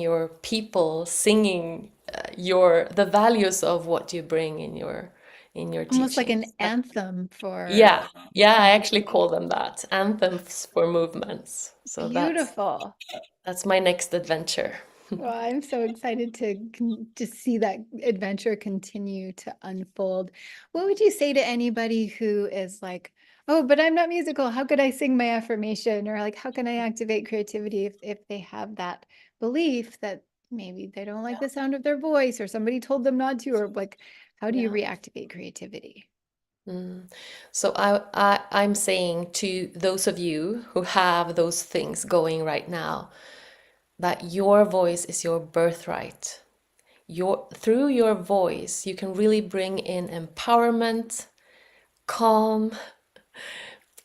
your people singing the values of what you bring in your Almost like an teachings. anthem for Yeah, I actually call them that, anthems for movements. So beautiful. that's my next adventure. Well, I'm so excited to see that adventure continue to unfold. What would you say to anybody who is like, oh, but I'm not musical. How could I sing my affirmation? Or like, how can I activate creativity if they have that belief that maybe they don't like the sound of their voice or somebody told them not to, or like, how do you reactivate creativity? So I'm saying to those of you who have those things going right now, that your voice is your birthright. Through your voice, you can really bring in empowerment, calm,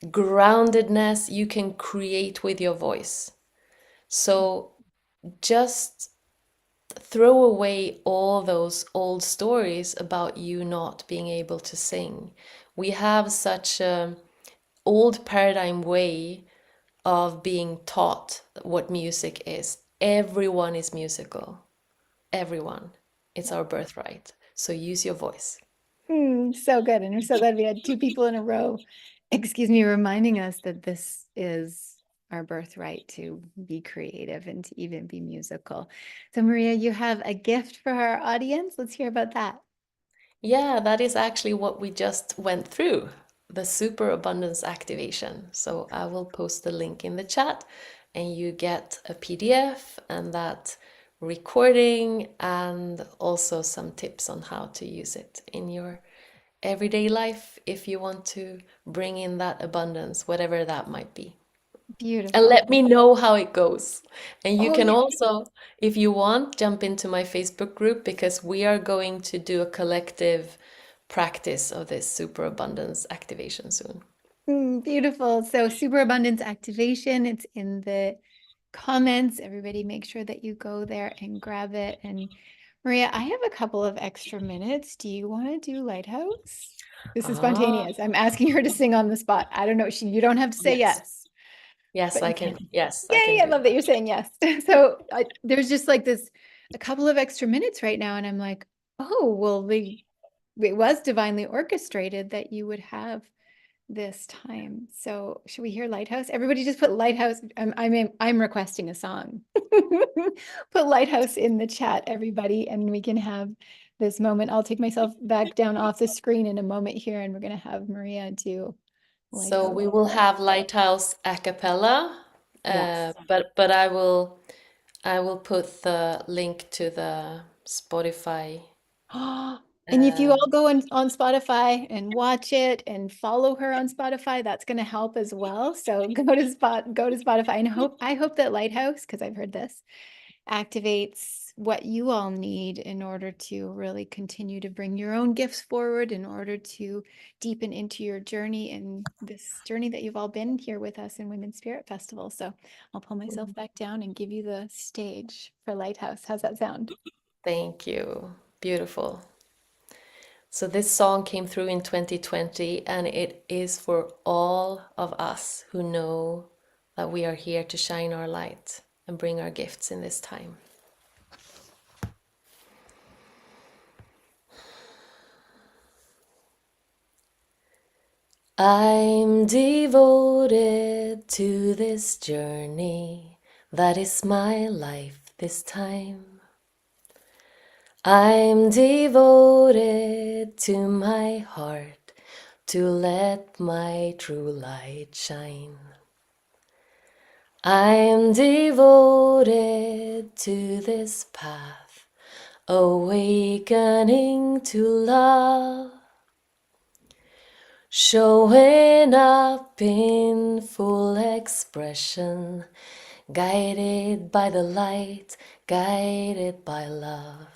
groundedness. You can create with your voice. So just throw away all those old stories about you not being able to sing. We have such an old paradigm way of being taught what music is. Everyone is musical. Everyone. It's our birthright. So use your voice. So good. And I'm so glad we had two people in a row, reminding us that this is our birthright to be creative and to even be musical. So Maria, you have a gift for our audience. Let's hear about that. Yeah, that is actually what we just went through, the superabundance activation. So I will post the link in the chat and you get a PDF and that recording and also some tips on how to use it in your everyday life if you want to bring in that abundance, whatever that might be. Beautiful. And let me know how it goes. And you Oh, can yeah. also, if you want, jump into my Facebook group because we are going to do a collective practice of this superabundance activation soon. Beautiful. So superabundance activation, it's in the comments. Everybody make sure that you go there and grab it. And Maria, I have a couple of extra minutes. Do you want to do Lighthouse? This is spontaneous. I'm asking her to sing on the spot. I don't know. You don't have to say yes. Yes, But I you can. can. Yes, I Yay, can I do love that you're saying yes. So there's just like a couple of extra minutes right now. And I'm like, oh, well, it was divinely orchestrated that you would have this time. So should we hear Lighthouse? Everybody just put Lighthouse. I'm requesting a song. Put Lighthouse in the chat, everybody, and we can have this moment. I'll take myself back down off the screen in a moment here, and we're gonna have Maria do So Lighthouse. we will have Lighthouse a cappella, Yes. but I will put the link to the Spotify. And if you all go on Spotify and watch it and follow her on Spotify, that's going to help as well. So go to Spotify and I hope that Lighthouse, because I've heard this, activates what you all need in order to really continue to bring your own gifts forward, in order to deepen into your journey and this journey that you've all been here with us in Women's Spirit Festival. So I'll pull myself back down and give you the stage for Lighthouse. How's that sound? Thank you. Beautiful. So this song came through in 2020, and it is for all of us who know that we are here to shine our light and bring our gifts in this time. I'm devoted to this journey that is my life this time. I'm devoted to my heart to let my true light shine. I'm devoted to this path, awakening to love, showing up in full expression, guided by the light, guided by love.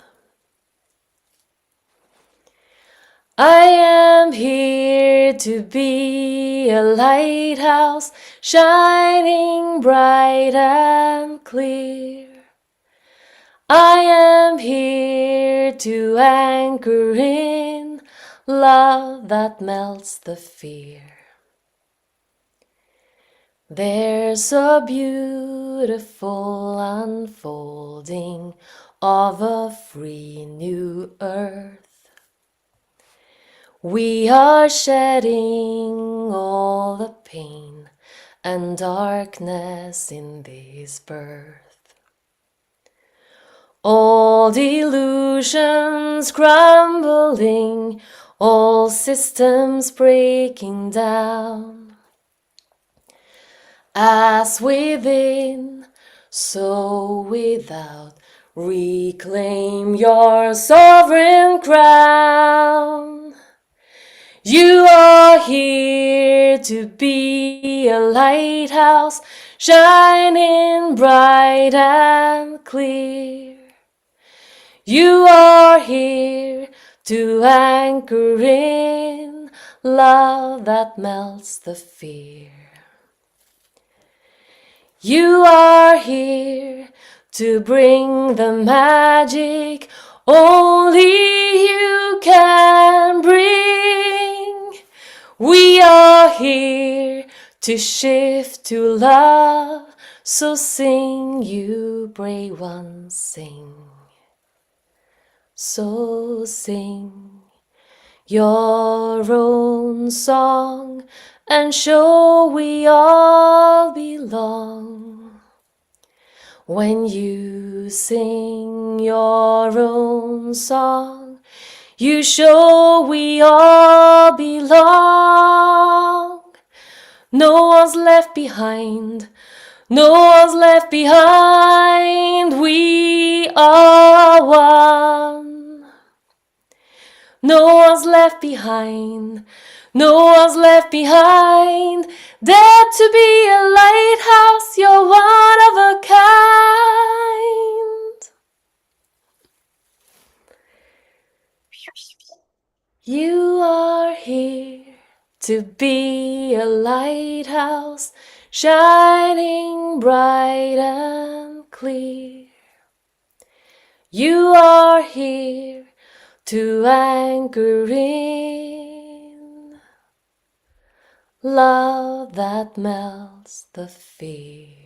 I am here to be a lighthouse, shining bright and clear. I am here to anchor in love that melts the fear. There's a beautiful unfolding of a free new earth. We are shedding all the pain and darkness in this birth. All delusions crumbling, all systems breaking down. As within, so without, reclaim your sovereign crown. You are here to be a lighthouse, shining bright and clear. You are here to anchor in love that melts the fear. You are here to bring the magic only you can bring. We are here to shift to love, so sing, you brave ones, sing. So sing your own song and show we all belong. When you sing your own song, you show we all belong. No one's left behind. No one's left behind. We are one. No one's left behind. No one's left behind. Dare to be a lighthouse. You're one of a kind. You to be a lighthouse shining bright and clear. You are here to anchor in love that melts the fear.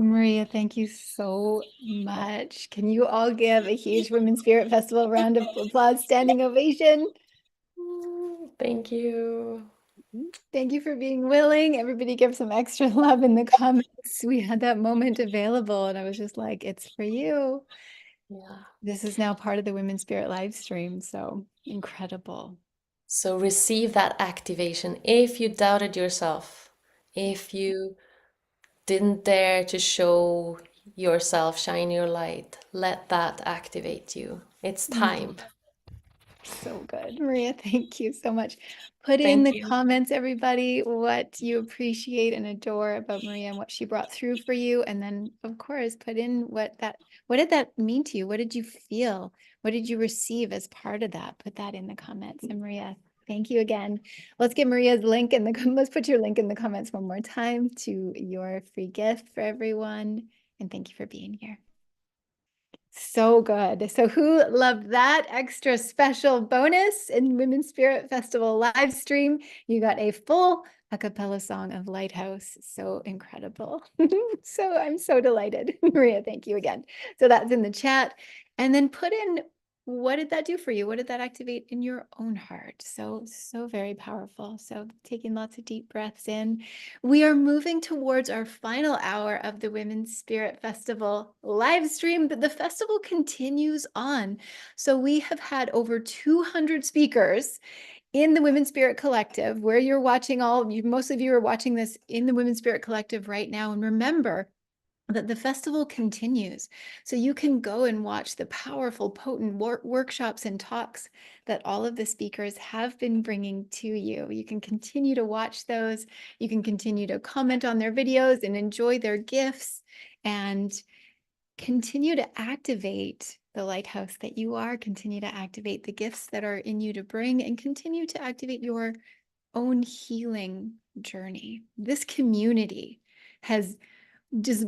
Maria, thank you so much. Can you all give a huge Women's Spirit Festival round of applause, standing ovation? Thank you. Thank you for being willing. Everybody give some extra love in the comments. We had that moment available and I was just like, it's for you. Yeah. This is now part of the Women's Spirit live stream. So incredible. So receive that activation. If you doubted yourself, if you didn't dare to show yourself, shine your light, let that activate you. It's time. So good. Maria, thank you so much. Put in Thank the you. comments, everybody, what you appreciate and adore about Maria and what she brought through for you. And then, of course, put in what did that mean to you? What did you feel? What did you receive as part of that? Put that in the comments. And Maria, thank you again. Let's get Maria's link in the, let's put your link in the comments one more time to your free gift for everyone. And thank you for being here. So good. So who loved that extra special bonus in Women's Spirit Festival live stream? You got a full a cappella song of Lighthouse. So incredible. So I'm so delighted. Maria, thank you again. So that's in the chat. And then put in, what did that do for you? What did that activate in your own heart? So very powerful. So taking lots of deep breaths in. We are moving towards our final hour of the Women's Spirit Festival live stream, but the festival continues on. So we have had over 200 speakers in the Women's Spirit Collective, where you're watching most of you are watching this in the Women's Spirit Collective right now. And remember that the festival continues. So you can go and watch the powerful, potent workshops and talks that all of the speakers have been bringing to you. You can continue to watch those. You can continue to comment on their videos and enjoy their gifts and continue to activate the lighthouse that you are, continue to activate the gifts that are in you to bring, and continue to activate your own healing journey. This community has just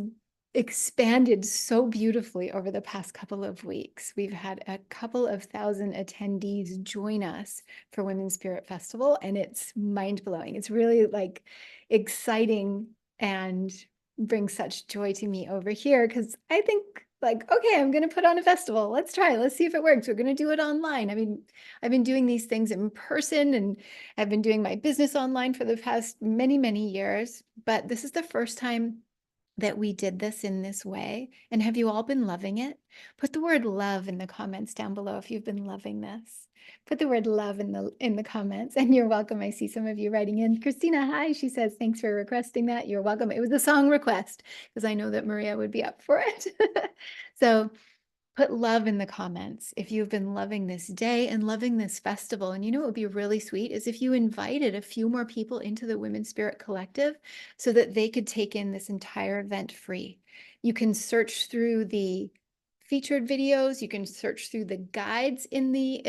expanded so beautifully over the past couple of weeks. We've had a couple of thousand attendees join us for Women's Spirit Festival, and it's mind-blowing. It's really like exciting and brings such joy to me over here because I think like, okay, I'm going to put on a festival. Let's try it. Let's see if it works. We're going to do it online. I mean, I've been doing these things in person and I've been doing my business online for the past many, many years, but this is the first time that we did this in this way. And have you all been loving it? Put the word love in the comments down below if you've been loving this. Put the word love in the comments, and you're welcome. I see some of you writing in. Christina, hi. She says, thanks for requesting that. You're welcome. It was a song request because I know that Maria would be up for it. So put love in the comments if you've been loving this day and loving this festival. And you know what would be really sweet is if you invited a few more people into the Women's Spirit Collective so that they could take in this entire event free. You can search through the featured videos. You can search through the guides in the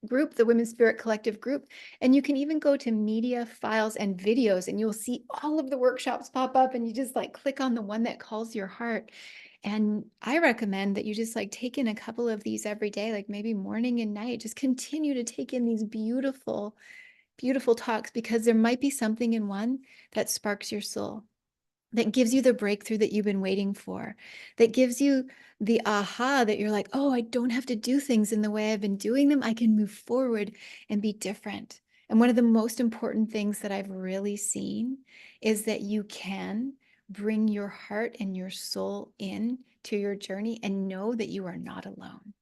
group, the Women's Spirit Collective group, and you can even go to media, files, and videos, and you'll see all of the workshops pop up, and you just like click on the one that calls your heart. And I recommend that you just like take in a couple of these every day, like maybe morning and night. Just continue to take in these beautiful, beautiful talks because there might be something in one that sparks your soul, that gives you the breakthrough that you've been waiting for, that gives you the aha that you're like, oh, I don't have to do things in the way I've been doing them. I can move forward and be different. And one of the most important things that I've really seen is that you can bring your heart and your soul in to your journey and know that you are not alone.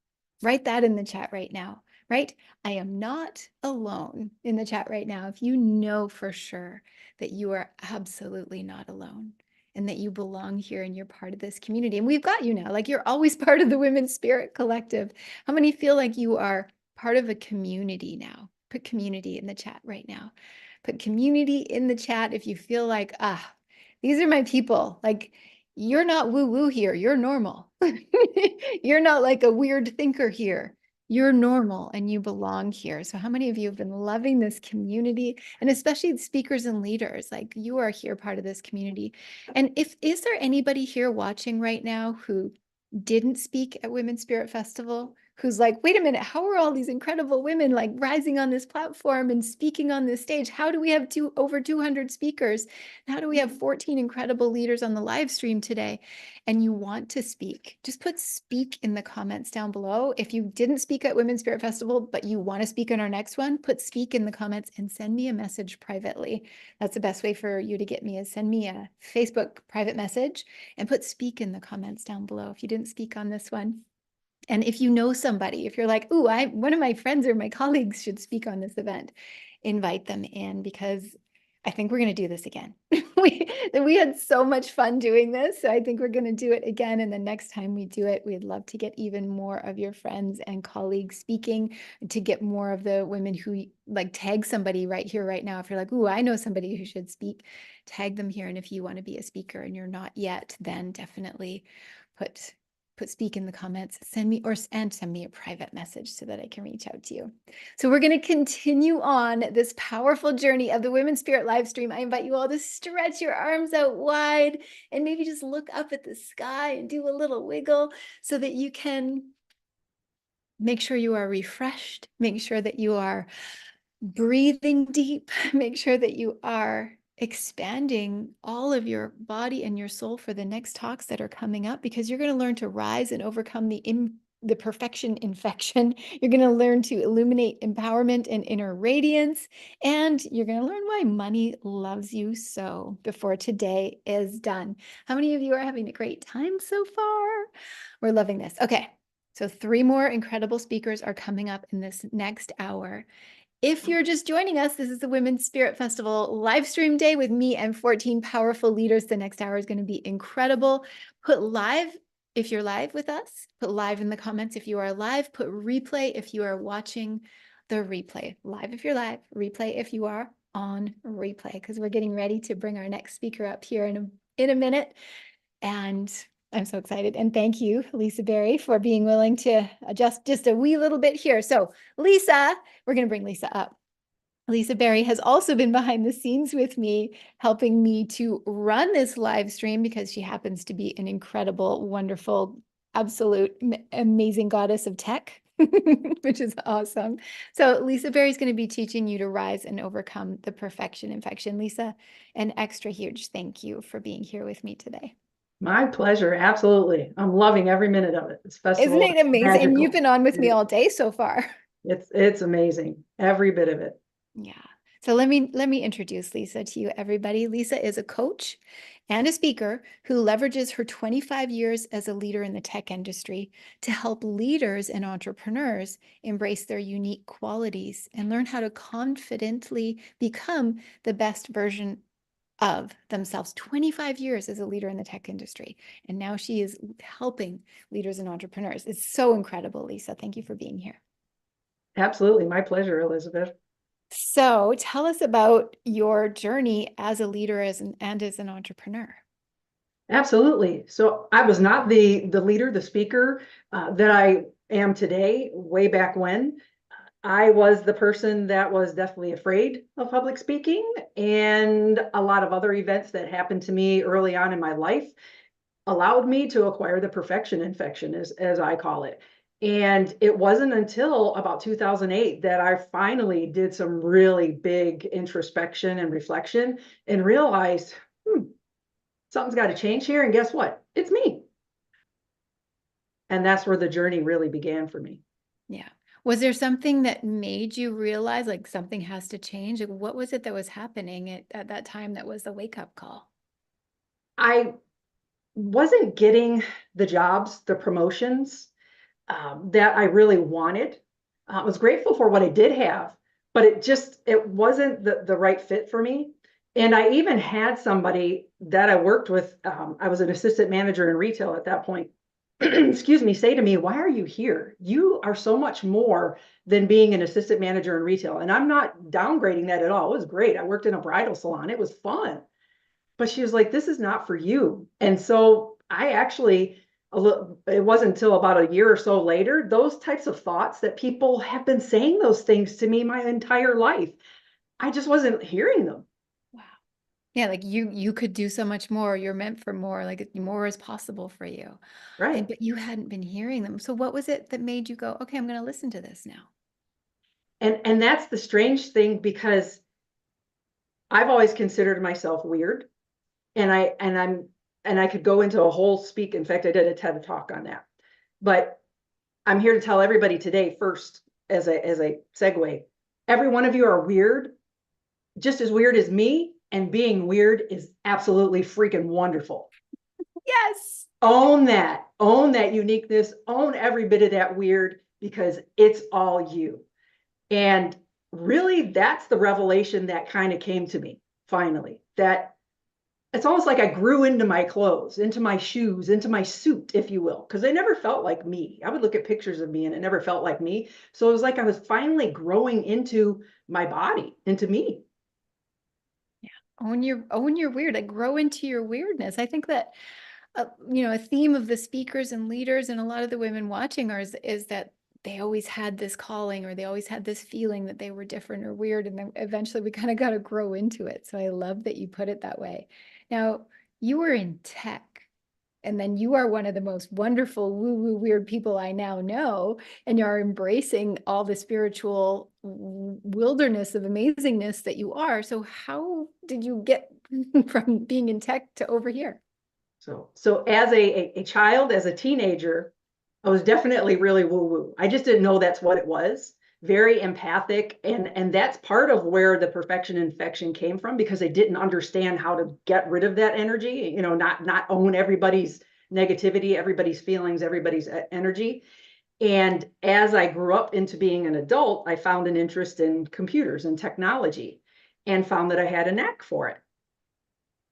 Write that in the chat right now, right? I am not alone in the chat right now. If you know for sure that you are absolutely not alone and that you belong here and you're part of this community. And we've got you now, like you're always part of the Women's Spirit Collective. How many feel like you are part of a community now? Put community in the chat right now. Put community in the chat if you feel like, these are my people. Like you're not woo-woo here. You're normal. You're not like a weird thinker here. You're normal and you belong here. So how many of you have been loving this community, and especially the speakers and leaders? Like, you are here part of this community. And is there anybody here watching right now who didn't speak at Women's Spirit Festival, who's like, wait a minute, how are all these incredible women like rising on this platform and speaking on this stage? How do we have over 200 speakers? How do we have 14 incredible leaders on the live stream today? And you want to speak, just put speak in the comments down below. If you didn't speak at Women's Spirit Festival, but you want to speak in our next one, put speak in the comments and send me a message privately. That's the best way for you to get me, is send me a Facebook private message and put speak in the comments down below if you didn't speak on this one. And if you know somebody, if you're like, ooh, one of my friends or my colleagues should speak on this event, invite them in, because I think we're going to do this again. we had so much fun doing this. So I think we're going to do it again. And the next time we do it, we'd love to get even more of your friends and colleagues speaking, to get more of the women who like tag somebody right here, right now. If you're like, ooh, I know somebody who should speak, tag them here. And if you want to be a speaker and you're not yet, then definitely put speak in the comments, send me a private message so that I can reach out to you. So we're going to continue on this powerful journey of the Women's Spirit live stream. I invite you all to stretch your arms out wide and maybe just look up at the sky and do a little wiggle so that you can make sure you are refreshed, make sure that you are breathing deep, make sure that you are expanding all of your body and your soul for the next talks that are coming up, because you're going to learn to rise and overcome the perfection infection. You're going to learn to illuminate empowerment and inner radiance, and you're going to learn why money loves you so before today is done. How many of you are having a great time so far? We're loving this. Okay, so 3 more incredible speakers are coming up in this next hour. If you're just joining us, this is the Women's Spirit Festival live stream day with me and 14 powerful leaders. The next hour is going to be incredible. Put live if you're live with us. Put live in the comments if you are live. Put replay if you are watching the replay. Live if you're live, replay if you are on replay, because we're getting ready to bring our next speaker up here in a minute. And I'm so excited. And thank you, Lisa Berry, for being willing to adjust just a wee little bit here. So Lisa, we're going to bring Lisa up. Lisa Berry has also been behind the scenes with me, helping me to run this live stream, because she happens to be an incredible, wonderful, absolute amazing goddess of tech, which is awesome. So Lisa Berry is going to be teaching you to rise and overcome the perfection infection. Lisa, an extra huge thank you for being here with me today. My pleasure. Absolutely. I'm loving every minute of it. This festival Isn't it amazing? magical. And you've been on with me all day so far. It's amazing. Every bit of it. Yeah. So let me introduce Lisa to you, everybody. Lisa is a coach and a speaker who leverages her 25 years as a leader in the tech industry to help leaders and entrepreneurs embrace their unique qualities and learn how to confidently become the best version of themselves. 25 years as a leader in the tech industry. And now she is helping leaders and entrepreneurs. It's so incredible, Lisa. Thank you for being here. Absolutely. My pleasure, Elizabeth. So tell us about your journey as a leader and as an entrepreneur. Absolutely. So I was not the leader, the speaker that I am today, way back when. I was the person that was definitely afraid of public speaking, and a lot of other events that happened to me early on in my life allowed me to acquire the perfection infection, as I call it. And it wasn't until about 2008 that I finally did some really big introspection and reflection and realized, something's got to change here. And guess what? It's me. And that's where the journey really began for me. Yeah. Was there something that made you realize like something has to change? Like, what was it that was happening at that time that was the wake-up call? I wasn't getting the jobs, the promotions that I really wanted. I was grateful for what I did have, but it wasn't the right fit for me. And I even had somebody that I worked with, I was an assistant manager in retail at that point, excuse me, say to me, why are you here? You are so much more than being an assistant manager in retail. And I'm not downgrading that at all. It was great. I worked in a bridal salon. It was fun. but she was like, this is not for you. And so I actually, it wasn't until about a year or so later, those types of thoughts that people have been saying those things to me my entire life. I just wasn't hearing them. Wow. Yeah, like you could do so much more. You're meant for more. Like more is possible for you. Right. But you hadn't been hearing them. So what was it that made you go, okay, I'm going to listen to this now? And that's the strange thing, because I've always considered myself weird. And I could go into a whole speak. In fact, I did a TED talk on that. But I'm here to tell everybody today, first, as a segue, every one of you are weird, just as weird as me, and being weird is absolutely freaking wonderful. Yes. Own that uniqueness, own every bit of that weird, because it's all you. And really, that's the revelation that kind of came to me finally, that it's almost like I grew into my clothes, into my shoes, into my suit, if you will, because they never felt like me. I would look at pictures of me and it never felt like me. So it was like I was finally growing into my body, into me. Yeah. Own your weird, like grow into your weirdness. I think that a theme of the speakers and leaders and a lot of the women watching is that they always had this calling, or they always had this feeling that they were different or weird. And then eventually we kind of got to grow into it. So I love that you put it that way. Now, you were in tech, and then you are one of the most wonderful woo-woo weird people I now know, and you're embracing all the spiritual wilderness of amazingness that you are. So how did you get from being in tech to over here? So as a child, as a teenager, I was definitely really woo-woo. I just didn't know that's what it was. Very empathic. And that's part of where the perfection infection came from, because I didn't understand how to get rid of that energy, not own everybody's negativity, everybody's feelings, everybody's energy. And as I grew up into being an adult, I found an interest in computers and technology, and found that I had a knack for it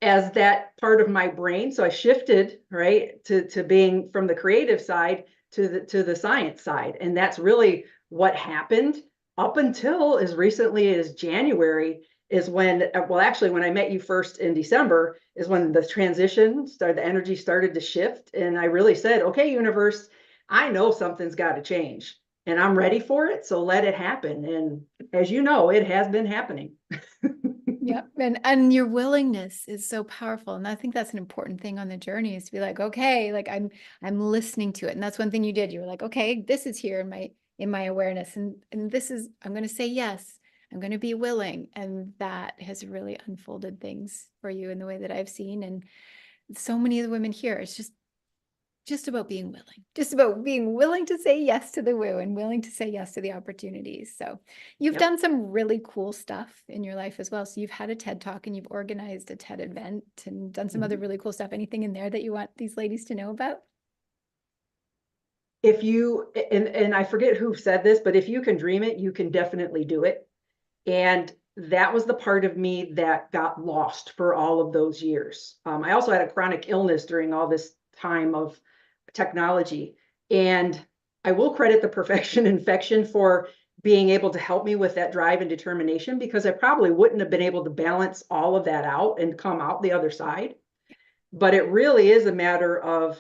as that part of my brain. So I shifted, right, to being from the creative side to the science side. And that's really what happened up until as recently as January, is when, well, actually, when I met you first in December, is when the transition started, the energy started to shift. And I really said, okay, universe, I know something's got to change and I'm ready for it. So let it happen. And as you know, it has been happening. Yep. And your willingness is so powerful. And I think that's an important thing on the journey, is to be like, okay, like I'm listening to it. And that's one thing you did. You were like, okay, this is here in my awareness. And this is, I'm going to say yes. I'm going to be willing. And that has really unfolded things for you in the way that I've seen. And so many of the women here, it's just about being willing to say yes to the woo and willing to say yes to the opportunities. So you've done some really cool stuff in your life as well. So you've had a TED talk, and you've organized a TED event and done some other really cool stuff. Anything in there that you want these ladies to know about? If you, and I forget who said this, but if you can dream it, you can definitely do it. And that was the part of me that got lost for all of those years. I also had a chronic illness during all this time of technology. And I will credit the perfection infection for being able to help me with that drive and determination, because I probably wouldn't have been able to balance all of that out and come out the other side. But it really is a matter of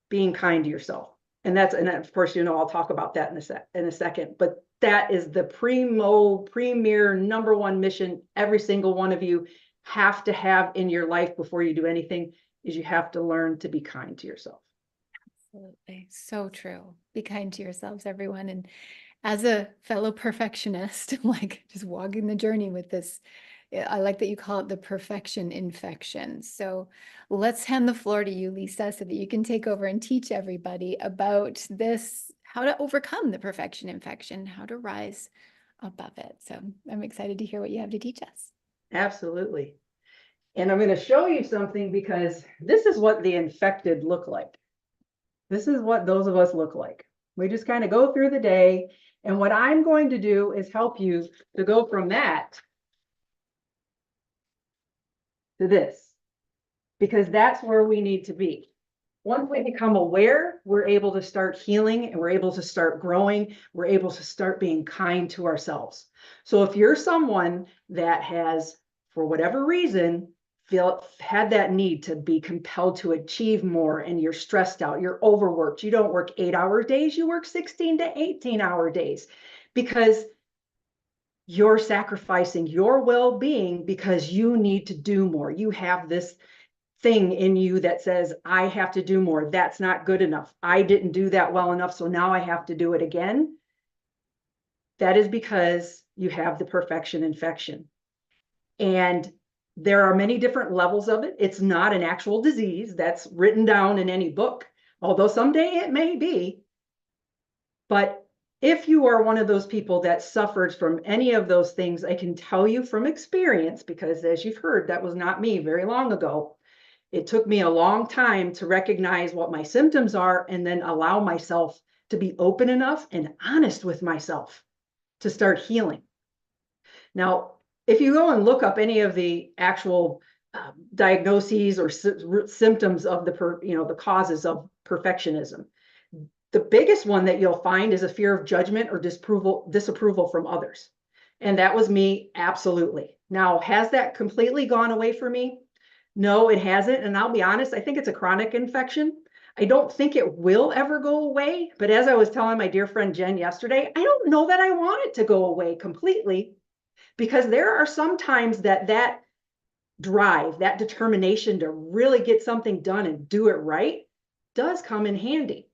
being kind to yourself. And of course, I'll talk about that in a second, but that is the premier number one mission every single one of you have to have in your life before you do anything, is you have to learn to be kind to yourself. Absolutely. So true. Be kind to yourselves, everyone. And as a fellow perfectionist, I'm like just walking the journey with this. I like that you call it the perfection infection. So let's hand the floor to you, Lisa, so that you can take over and teach everybody about this, how to overcome the perfection infection, how to rise above it. So I'm excited to hear what you have to teach us. Absolutely. And I'm going to show you something, because this is what the infected look like. This is what those of us look like. We just kind of go through the day. And what I'm going to do is help you to go from that to this, because that's where we need to be. Once we become aware, we're able to start healing, and we're able to start growing. We're able to start being kind to ourselves. So if you're someone that has, for whatever reason, had that need to be compelled to achieve more, and you're stressed out, you're overworked, you don't work 8-hour days, you work 16 to 18-hour days, because you're sacrificing your well-being because you need to do more. You have this thing in you that says, I have to do more. That's not good enough. I didn't do that well enough, so now I have to do it again. That is because you have the perfection infection. And there are many different levels of it. It's not an actual disease that's written down in any book, although someday it may be. But if you are one of those people that suffers from any of those things, I can tell you from experience, because as you've heard, that was not me very long ago. It took me a long time to recognize what my symptoms are and then allow myself to be open enough and honest with myself to start healing. Now, if you go and look up any of the actual diagnoses or symptoms of the causes of perfectionism, the biggest one that you'll find is a fear of judgment or disapproval from others. And that was me, absolutely. Now, has that completely gone away for me? No, it hasn't. And I'll be honest, I think it's a chronic infection. I don't think it will ever go away. But as I was telling my dear friend Jen yesterday, I don't know that I want it to go away completely, because there are some times that drive, that determination to really get something done and do it right does come in handy.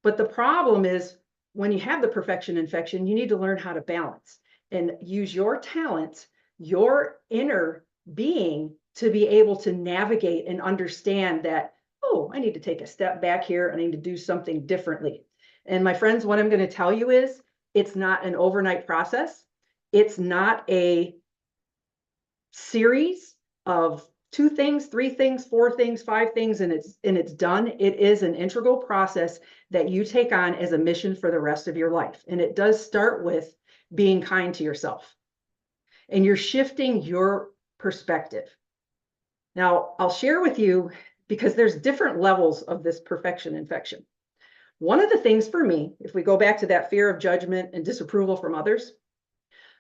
But the problem is, when you have the perfection infection, you need to learn how to balance and use your talents, your inner being, to be able to navigate and understand that, oh, I need to take a step back here. I need to do something differently. And my friends, what I'm going to tell you is, it's not an overnight process. It's not a series of 2 things, 3 things, 4 things, 5 things, and it's done. It is an integral process that you take on as a mission for the rest of your life. And it does start with being kind to yourself. And you're shifting your perspective. Now, I'll share with you, because there's different levels of this perfection infection. One of the things for me, if we go back to that fear of judgment and disapproval from others,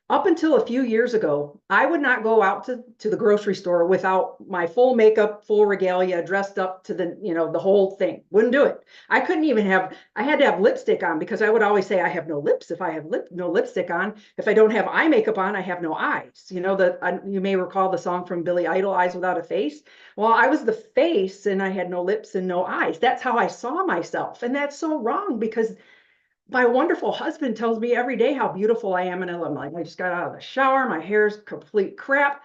up until a few years ago, I would not go out to the grocery store without my full makeup, full regalia, dressed up to the whole thing. Wouldn't do it. I couldn't even I had to have lipstick on, because I would always say I have no lips if I have no lipstick on. If I don't have eye makeup on, I have no eyes. You may recall the song from Billy Idol, Eyes Without a Face. Well, I was the face and I had no lips and no eyes. That's how I saw myself. And that's so wrong, because my wonderful husband tells me every day how beautiful I am. And I'm like, I just got out of the shower. My hair's complete crap,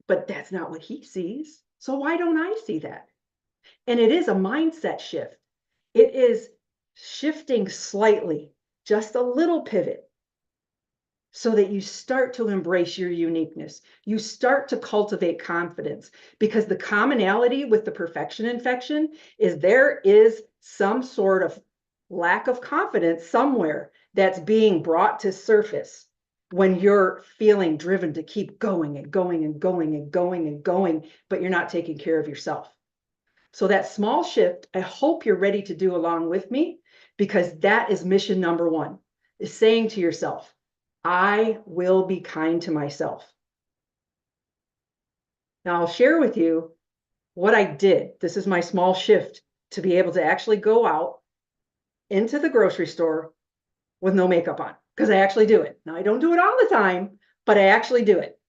but that's not what he sees. So why don't I see that? And it is a mindset shift. It is shifting slightly, just a little pivot, so that you start to embrace your uniqueness. You start to cultivate confidence, because the commonality with the perfection infection is there is some sort of lack of confidence somewhere that's being brought to surface when you're feeling driven to keep going and going and going and going and going, but you're not taking care of yourself. So that small shift, I hope you're ready to do along with me, because that is mission number 1, is saying to yourself, I will be kind to myself. Now I'll share with you what I did. This is my small shift to be able to actually go out into the grocery store with no makeup on, because I actually do it. Now, I don't do it all the time, but I actually do it.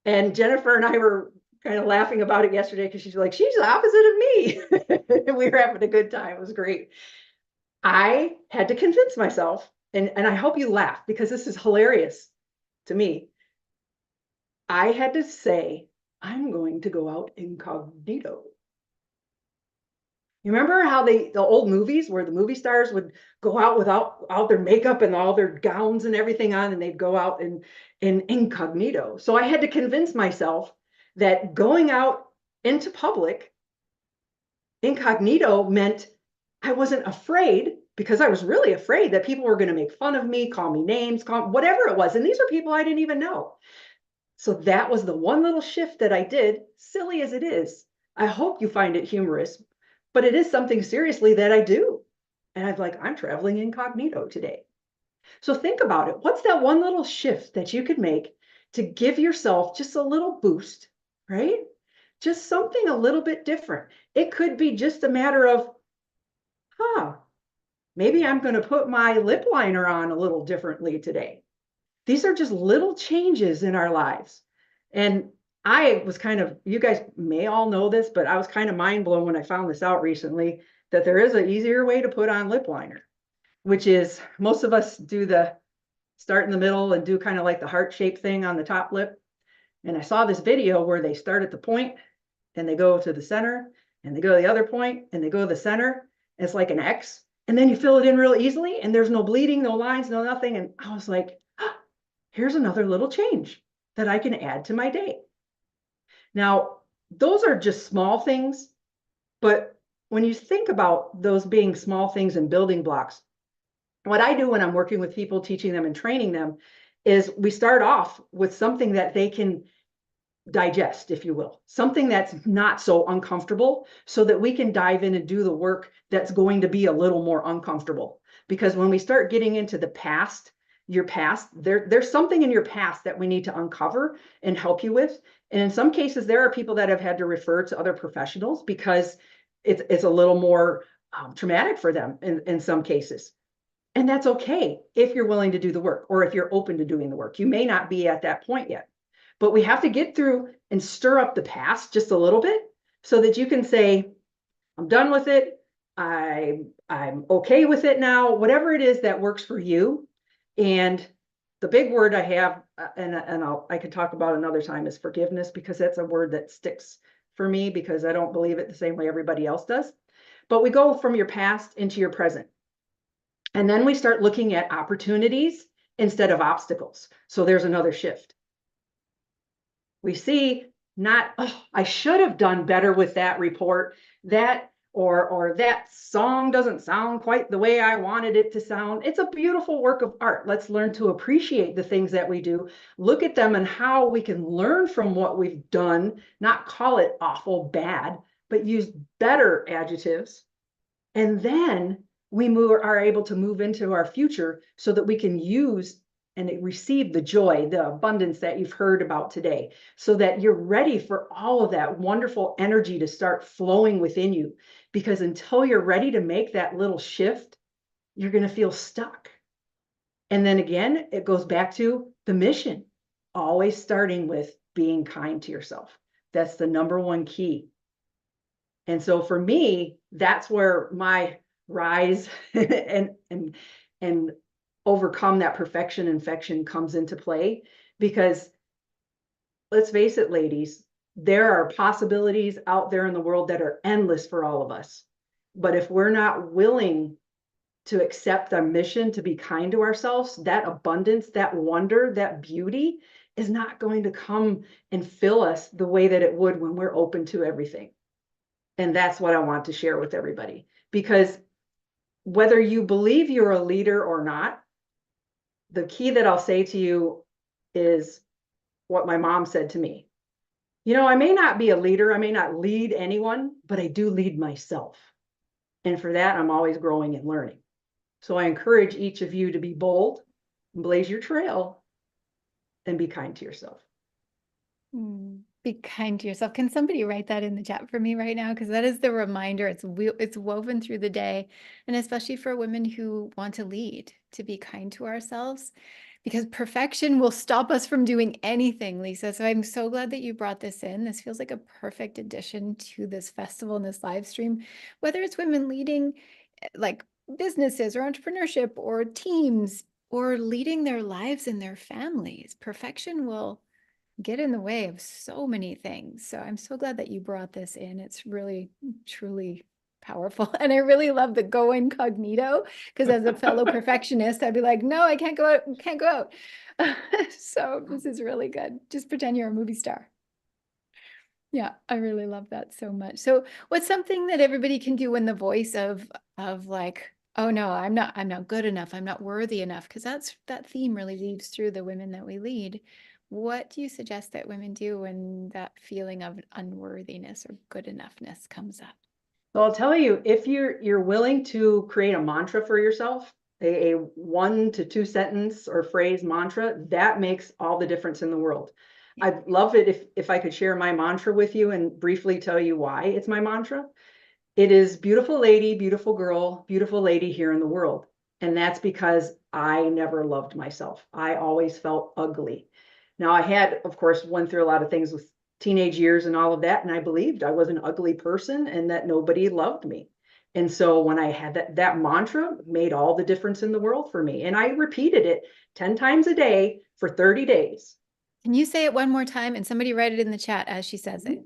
And Jennifer and I were kind of laughing about it yesterday, because she's like, she's the opposite of me. We were having a good time. It was great. I had to convince myself, and I hope you laugh, because this is hilarious to me. I had to say, I'm going to go out incognito. You remember how the old movies where the movie stars would go out without their makeup and all their gowns and everything on, and they'd go out in incognito. So I had to convince myself that going out into public incognito meant I wasn't afraid, because I was really afraid that people were going to make fun of me, call me names, whatever it was. And these are people I didn't even know. So that was the one little shift that I did, silly as it is. I hope you find it humorous, but it is something seriously that I do. And I'm traveling incognito today. So think about it. What's that one little shift that you could make to give yourself just a little boost, right? Just something a little bit different. It could be just a matter of, maybe I'm going to put my lip liner on a little differently today. These are just little changes in our lives. And I was kind of, you guys may all know this, but I was kind of mind blown when I found this out recently, that there is an easier way to put on lip liner, which is most of us do the start in the middle and do kind of like the heart-shaped thing on the top lip. And I saw this video where they start at the point and they go to the center and they go to the other point and they go to the center. It's like an X. And then you fill it in real easily and there's no bleeding, no lines, no nothing. And I was like, here's another little change that I can add to my day. Now, those are just small things, but when you think about those being small things and building blocks, what I do when I'm working with people, teaching them and training them, is we start off with something that they can digest, if you will, something that's not so uncomfortable, so that we can dive in and do the work that's going to be a little more uncomfortable. Because when we start getting into the past, your past, there's something in your past that we need to uncover and help you with. And in some cases, there are people that have had to refer to other professionals because it's a little more traumatic for them in some cases. And that's okay if you're willing to do the work, or if you're open to doing the work. You may not be at that point yet, but we have to get through and stir up the past just a little bit so that you can say, I'm done with it. I'm okay with it now, whatever it is that works for you. And the big word I have, and I could talk about another time, is forgiveness, because that's a word that sticks for me because I don't believe it the same way everybody else does. But we go from your past into your present. And then we start looking at opportunities instead of obstacles. So there's another shift. We see not, oh, I should have done better with that report, that or that song doesn't sound quite the way I wanted it to sound. It's a beautiful work of art. Let's learn to appreciate the things that we do, look at them and how we can learn from what we've done, not call it awful, bad, but use better adjectives. And then we are able to move into our future so that we can use and receive the joy, the abundance that you've heard about today, so that you're ready for all of that wonderful energy to start flowing within you. Because until you're ready to make that little shift, you're going to feel stuck. And then again, it goes back to the mission, always starting with being kind to yourself. That's the number one key. And so for me, that's where my rise and overcome that perfection infection comes into play. Because let's face it, ladies, there are possibilities out there in the world that are endless for all of us. But if we're not willing to accept our mission to be kind to ourselves, that abundance, that wonder, that beauty is not going to come and fill us the way that it would when we're open to everything. And that's what I want to share with everybody. Because whether you believe you're a leader or not, the key that I'll say to you is what my mom said to me. You know, I may not be a leader, I may not lead anyone, but I do lead myself. And for that, I'm always growing and learning. So I encourage each of you to be bold, blaze your trail, and be kind to yourself. Be kind to yourself. Can somebody write that in the chat for me right now? Because that is the reminder. It's woven through the day, and especially for women who want to lead, to be kind to ourselves, because perfection will stop us from doing anything, Lisa. So I'm so glad that you brought this in. This feels like a perfect addition to this festival and this live stream, whether it's women leading like businesses or entrepreneurship or teams or leading their lives and their families. Perfection will get in the way of so many things. So I'm so glad that you brought this in. It's really, truly powerful. And I really love the go incognito, because as a fellow perfectionist, I'd be like, no, I can't go out, can't go out. So this is really good. Just pretend you're a movie star. Yeah, I really love that so much. So what's something that everybody can do when the voice of like, oh no, I'm not good enough, I'm not worthy enough, because that theme really weaves through the women that we lead. What do you suggest that women do when that feeling of unworthiness or good enoughness comes up? So I'll tell you, if you're willing to create a mantra for yourself a 1 to 2 sentence or phrase mantra, that makes all the difference in the world. I'd love it if I could share my mantra with you and briefly tell you why it's my mantra. It is beautiful lady, beautiful girl, beautiful lady here in the world. And that's because I never loved myself. I always felt ugly. Now I had, of course, went through a lot of things with teenage years and all of that. And I believed I was an ugly person and that nobody loved me. And so when I had that mantra made all the difference in the world for me. And I repeated it 10 times a day for 30 days. Can you say it one more time and somebody write it in the chat as she says it?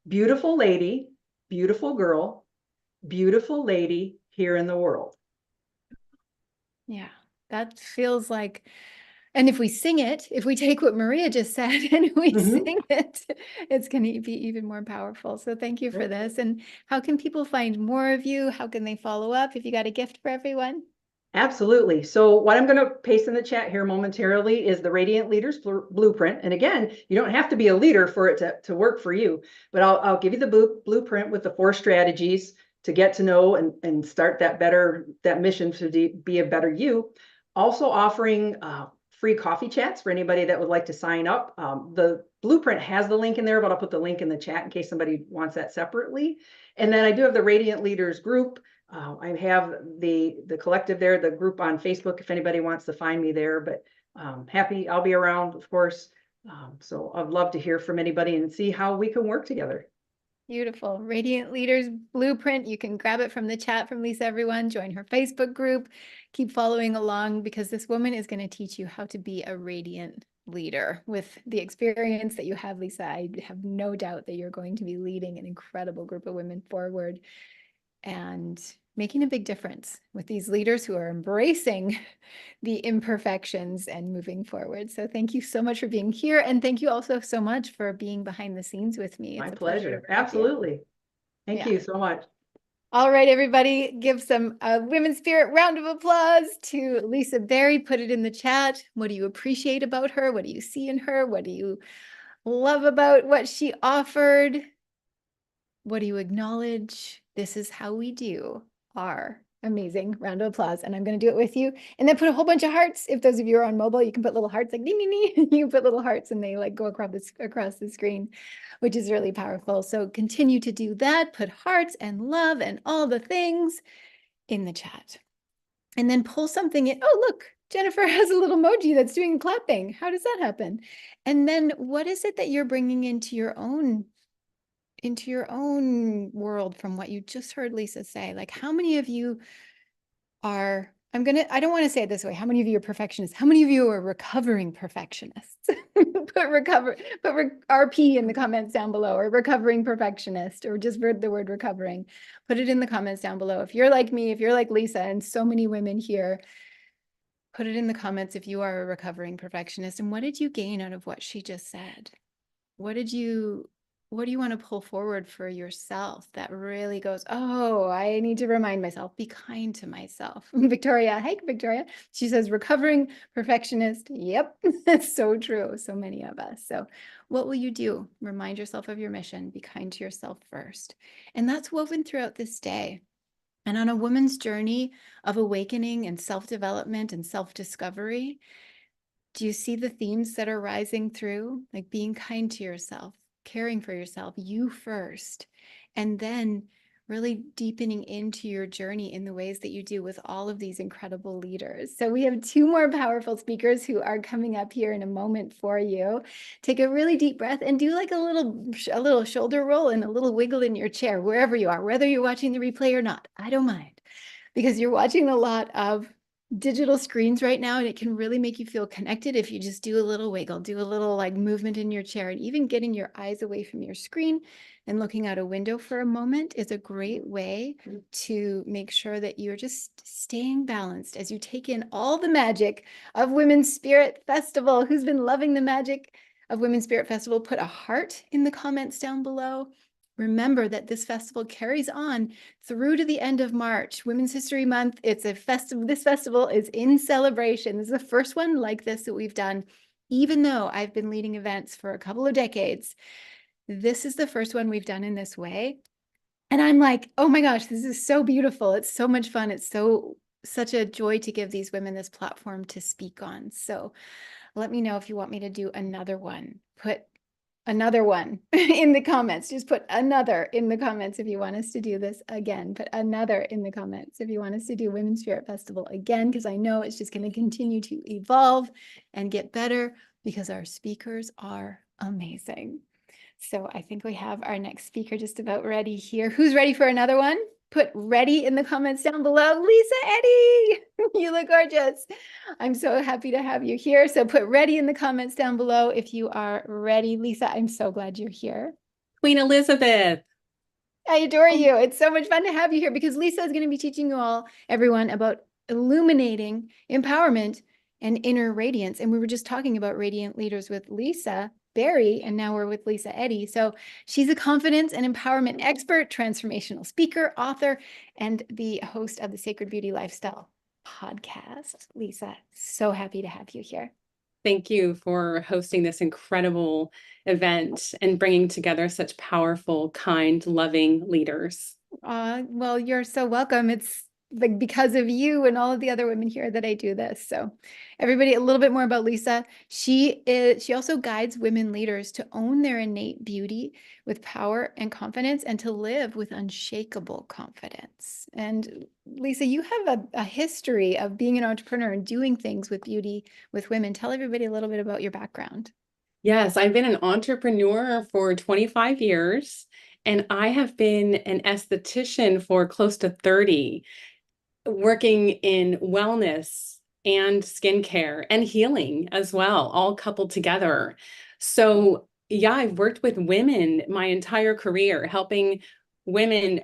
Beautiful lady, beautiful girl, beautiful lady here in the world. Yeah, that feels like, and if we sing it, if we take what Maria just said and we sing it, it's going to be even more powerful. So thank you for this. And how can people find more of you? How can they follow up? If you got a gift for everyone? Absolutely. So what I'm going to paste in the chat here momentarily is the Radiant Leaders Blueprint. And again, you don't have to be a leader for it to work for you, but I'll give you the blueprint with the 4 strategies to get to know and start that mission to be a better you. Also offering free coffee chats for anybody that would like to sign up. The blueprint has the link in there, but I'll put the link in the chat in case somebody wants that separately. And then I do have the Radiant Leaders group. I have the collective there, the group on Facebook, if anybody wants to find me there, but I'll be around, of course. So I'd love to hear from anybody and see how we can work together. Beautiful. Radiant Leaders Blueprint. You can grab it from the chat from Lisa, everyone. Join her Facebook group. Keep following along because this woman is going to teach you how to be a radiant leader. With the experience that you have, Lisa, I have no doubt that you're going to be leading an incredible group of women forward and making a big difference with these leaders who are embracing the imperfections and moving forward. So thank you so much for being here. And thank you also so much for being behind the scenes with me. My It's a pleasure. Absolutely. Thank you so much. All right, everybody, give some Women's Spirit round of applause to Lisa Berry. Put it in the chat. What do you appreciate about her? What do you see in her? What do you love about what she offered? What do you acknowledge? This is how we do our amazing round of applause. And I'm going to do it with you. And then put a whole bunch of hearts. If those of you are on mobile, you can put little hearts like ding, ding, ding. You can put little hearts and they like go across the screen, which is really powerful. So continue to do that. Put hearts and love and all the things in the chat. And then pull something in. Oh, look, Jennifer has a little emoji that's doing clapping. How does that happen? And then what is it that you're bringing into your own world from what you just heard Lisa say? Like, how many of you are, I don't want to say it this way. How many of you are perfectionists? How many of you are recovering perfectionists? put RP in the comments down below, or recovering perfectionist, or just the word recovering. Put it in the comments down below. If you're like me, if you're like Lisa and so many women here, put it in the comments if you are a recovering perfectionist. And what did you gain out of what she just said? What do you want to pull forward for yourself that really goes, oh, I need to remind myself, be kind to myself. Victoria, hey, Victoria. She says, recovering perfectionist. Yep, that's so true. So many of us. So what will you do? Remind yourself of your mission. Be kind to yourself first. And that's woven throughout this day. And on a woman's journey of awakening and self-development and self-discovery, do you see the themes that are rising through? Like being kind to yourself, caring for yourself, you first, and then really deepening into your journey in the ways that you do with all of these incredible leaders. So we have 2 more powerful speakers who are coming up here in a moment for you. Take a really deep breath and do like a little shoulder roll and a little wiggle in your chair, wherever you are, whether you're watching the replay or not. I don't mind, because you're watching a lot of digital screens right now, and it can really make you feel connected if you just do a little wiggle, do a little like movement in your chair, and even getting your eyes away from your screen and looking out a window for a moment is a great way to make sure that you're just staying balanced as you take in all the magic of Women's Spirit Festival. Who's been loving the magic of Women's Spirit Festival? Put a heart in the comments down below. Remember that this festival carries on through to the end of March, Women's History Month. It's a festival. This festival is in celebration. This is the first one like this that we've done, even though I've been leading events for a couple of decades. This is the first one we've done in this way. And I'm like, oh my gosh, this is so beautiful. It's so much fun. It's so such a joy to give these women this platform to speak on. So let me know if you want me to do another one. Put another one in the comments. Just put another in the comments if you want us to do this again. Put another in the comments if you want us to do Women's Spirit Festival again, because I know it's just going to continue to evolve and get better because our speakers are amazing. So I think we have our next speaker just about ready here. Who's ready for another one? Put ready in the comments down below. Lisa Eddy, you look gorgeous. I'm so happy to have you here. So put ready in the comments down below if you are ready. Lisa, I'm so glad you're here. Queen Elizabeth. I adore you. It's so much fun to have you here because Lisa is going to be teaching you all, everyone, about illuminating empowerment and inner radiance. And we were just talking about radiant leaders with Lisa Barry, and now we're with Lisa Eddy. So she's a confidence and empowerment expert, transformational speaker, author, and the host of the Sacred Beauty Lifestyle podcast. Lisa, so happy to have you here. Thank you for hosting this incredible event and bringing together such powerful, kind, loving leaders. Well, you're so welcome. It's like because of you and all of the other women here that I do this. So everybody, a little bit more about Lisa. She also guides women leaders to own their innate beauty with power and confidence and to live with unshakable confidence. And Lisa, you have a history of being an entrepreneur and doing things with beauty with women. Tell everybody a little bit about your background. Yes, I've been an entrepreneur for 25 years, and I have been an esthetician for close to 30. Working in wellness and skincare and healing as well, all coupled together. So yeah, I've worked with women my entire career, helping women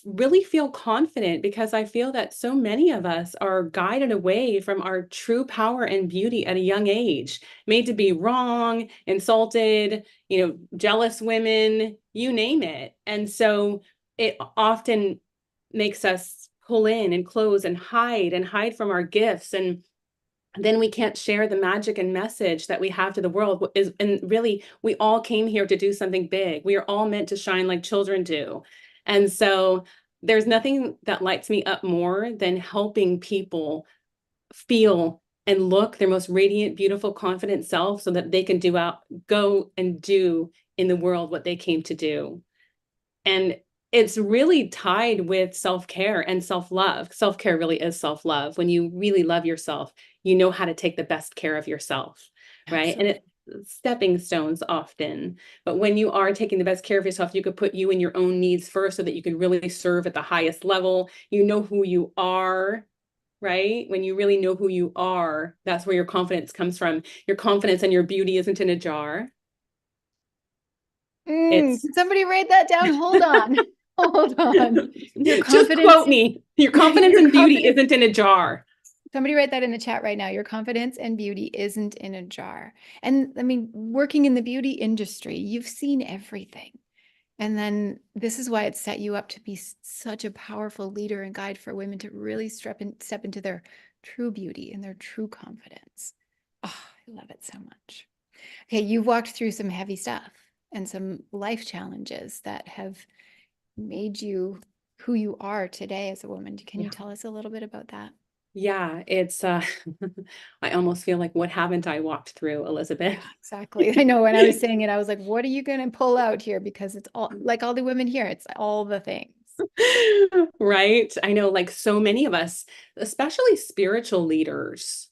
really feel confident because I feel that so many of us are guided away from our true power and beauty at a young age, made to be wrong, insulted, jealous women, you name it. And so it often makes us pull in and close and hide from our gifts. And then we can't share the magic and message that we have to the world. And really, we all came here to do something big. We are all meant to shine like children do. And so there's nothing that lights me up more than helping people feel and look their most radiant, beautiful, confident self so that they can go and do in the world what they came to do. And it's really tied with self-care and self-love. Self-care really is self-love. When you really love yourself, you know how to take the best care of yourself, right? Absolutely. And it's stepping stones often. But when you are taking the best care of yourself, you could put you and your own needs first so that you can really serve at the highest level. You know who you are, right? When you really know who you are, that's where your confidence comes from. Your confidence and your beauty isn't in a jar. Can somebody write that down? Hold on. Hold on. Your Just quote me. Your confidence and beauty isn't in a jar. Somebody write that in the chat right now. Your confidence and beauty isn't in a jar. And I mean, working in the beauty industry, you've seen everything. And then this is why it set you up to be such a powerful leader and guide for women to really step into their true beauty and their true confidence. Oh, I love it so much. Okay, you've walked through some heavy stuff and some life challenges that have made you who you are today as a woman. Can you tell us a little bit about that? Yeah, it's I almost feel like, what haven't I walked through, Elizabeth? Yeah, exactly. I know when I was saying it, I was like, what are you going to pull out here? Because it's all like all the women here, it's all the things. Right? I know, like so many of us, especially spiritual leaders,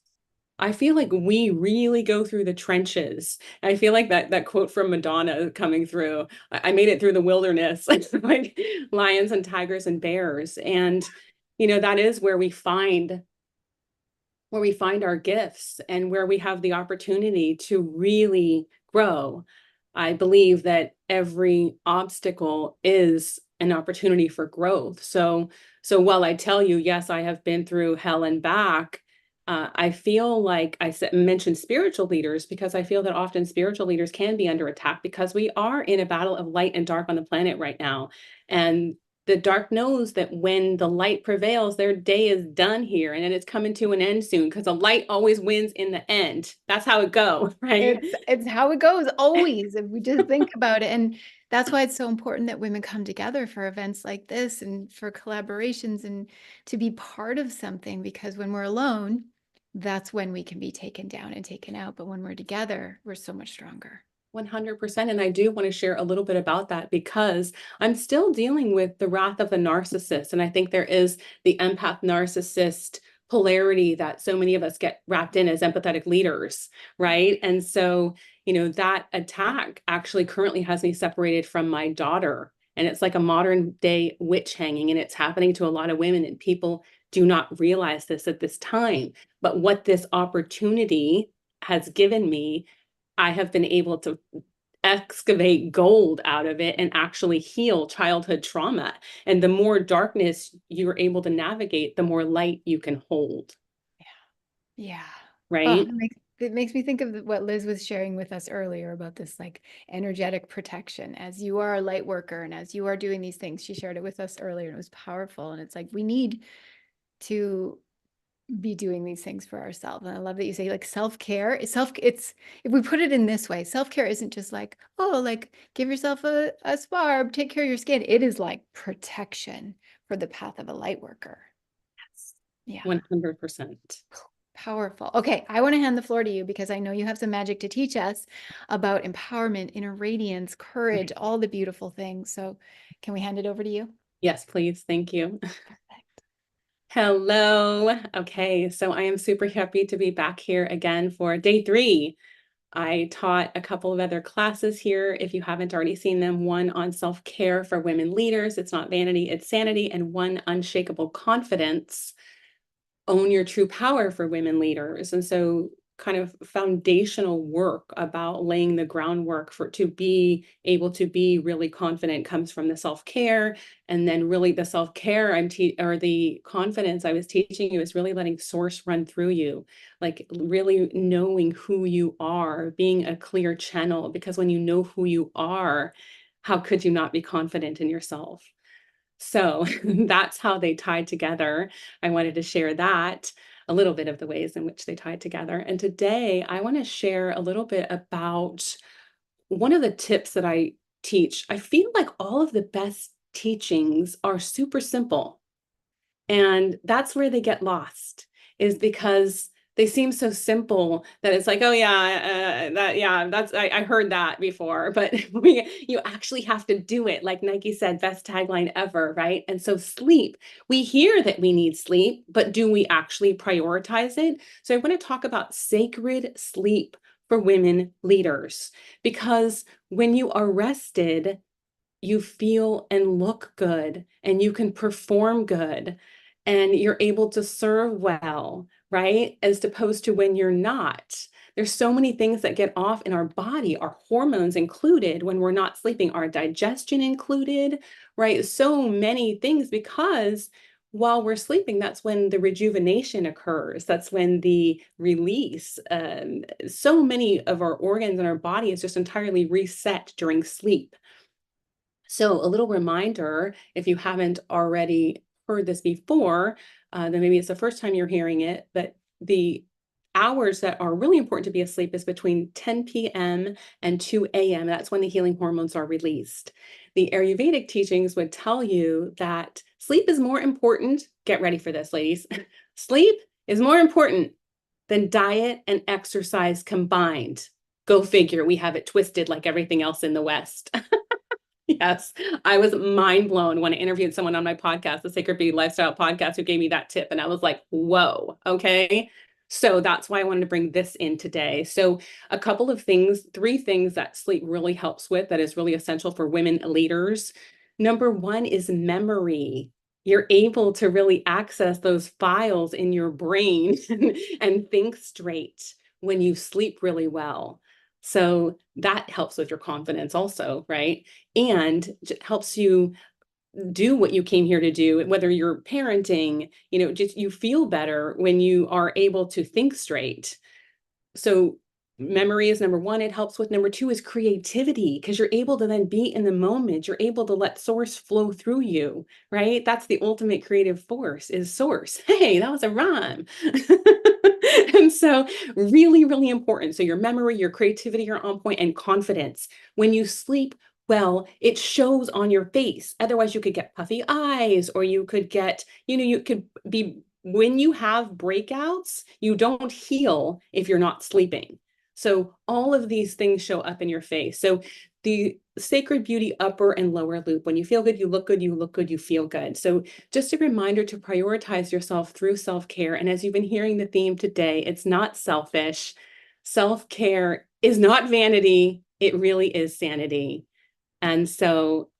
I feel like we really go through the trenches. I feel like that quote from Madonna coming through, I made it through the wilderness, like lions and tigers and bears. And, that is where we find our gifts and where we have the opportunity to really grow. I believe that every obstacle is an opportunity for growth. So while I tell you, yes, I have been through hell and back, I feel like mentioned spiritual leaders because I feel that often spiritual leaders can be under attack because we are in a battle of light and dark on the planet right now. And the dark knows that when the light prevails, their day is done here and then it's coming to an end soon because the light always wins in the end. That's how it goes, right? It's how it goes always, if we just think about it. And that's why it's so important that women come together for events like this and for collaborations and to be part of something, because when we're alone, that's when we can be taken down and taken out. But when we're together, we're so much stronger. 100%. And I do want to share a little bit about that because I'm still dealing with the wrath of the narcissist. And I think there is the empath narcissist polarity that so many of us get wrapped in as empathetic leaders, right? And so, that attack actually currently has me separated from my daughter. And it's like a modern day witch hanging, and it's happening to a lot of women, and people do not realize this at this time. But what this opportunity has given me, I have been able to excavate gold out of it and actually heal childhood trauma. And the more darkness you're able to navigate, the more light you can hold. Yeah. Right? It makes me think of what Liz was sharing with us earlier about this like energetic protection. As you are a light worker and as you are doing these things, she shared it with us earlier and it was powerful. And it's like, we need to be doing these things for ourselves. And I love that you say like self-care. It's if we put it in this way, self-care isn't just like, oh, like give yourself a spa, take care of your skin. It is like protection for the path of a light worker. Yes. Yeah. 100%. Powerful. Okay, I want to hand the floor to you because I know you have some magic to teach us about empowerment, inner radiance, courage, all the beautiful things. So can we hand it over to you? Yes, please. Thank you. Hello. Okay, so I am super happy to be back here again for day 3. I taught a couple of other classes here. If you haven't already seen them, one on self-care for women leaders, it's not vanity, it's sanity, and one unshakable confidence, own your true power for women leaders. And so kind of foundational work about laying the groundwork to be able to be really confident comes from the self-care. And then really the self-care or the confidence I was teaching you is really letting source run through you, like really knowing who you are, being a clear channel, because when you know who you are, how could you not be confident in yourself? So that's how they tied together. I wanted to share that, a little bit of the ways in which they tied together. And today I want to share a little bit about one of the tips that I teach. I feel like all of the best teachings are super simple. And that's where they get lost, is because they seem so simple that it's like, oh yeah, I heard that before, but you actually have to do it. Like Nike said, best tagline ever, right? And so sleep, we hear that we need sleep, but do we actually prioritize it? So I want to talk about sacred sleep for women leaders, because when you are rested, you feel and look good and you can perform good and you're able to serve well, right? As opposed to when you're not. There's so many things that get off in our body, our hormones included when we're not sleeping, our digestion included, right? So many things, because while we're sleeping, that's when the rejuvenation occurs. That's when the release. So many of our organs in our body is just entirely reset during sleep. So a little reminder, if you haven't already heard this before, then maybe it's the first time you're hearing it, but the hours that are really important to be asleep is between 10 p.m. and 2 a.m. That's when the healing hormones are released. The Ayurvedic teachings would tell you that sleep is more important. Get ready for this, ladies. Sleep is more important than diet and exercise combined. Go figure, we have it twisted like everything else in the West. Yes, I was mind blown when I interviewed someone on my podcast, the Sacred Beauty Lifestyle podcast, who gave me that tip. And I was like, whoa, okay. So that's why I wanted to bring this in today. So a couple of things, 3 things that sleep really helps with, that is really essential for women leaders. Number 1 is memory. You're able to really access those files in your brain and think straight when you sleep really well. So that helps with your confidence also, right? And helps you do what you came here to do, whether you're parenting, just you feel better when you are able to think straight. So memory is number one, it helps with. Number two is creativity, because you're able to then be in the moment. You're able to let source flow through you, right? That's the ultimate creative force, is source. Hey, that was a rhyme. And so really, really important. So your memory, your creativity are on point, and confidence. When you sleep well, it shows on your face. Otherwise, you could get puffy eyes, or you could get, you could be, when you have breakouts, you don't heal if you're not sleeping. So all of these things show up in your face. So the sacred beauty upper and lower loop, when you feel good, you look good, you feel good. So just a reminder to prioritize yourself through self-care. And as you've been hearing the theme today, it's not selfish. Self-care is not vanity. It really is sanity. And so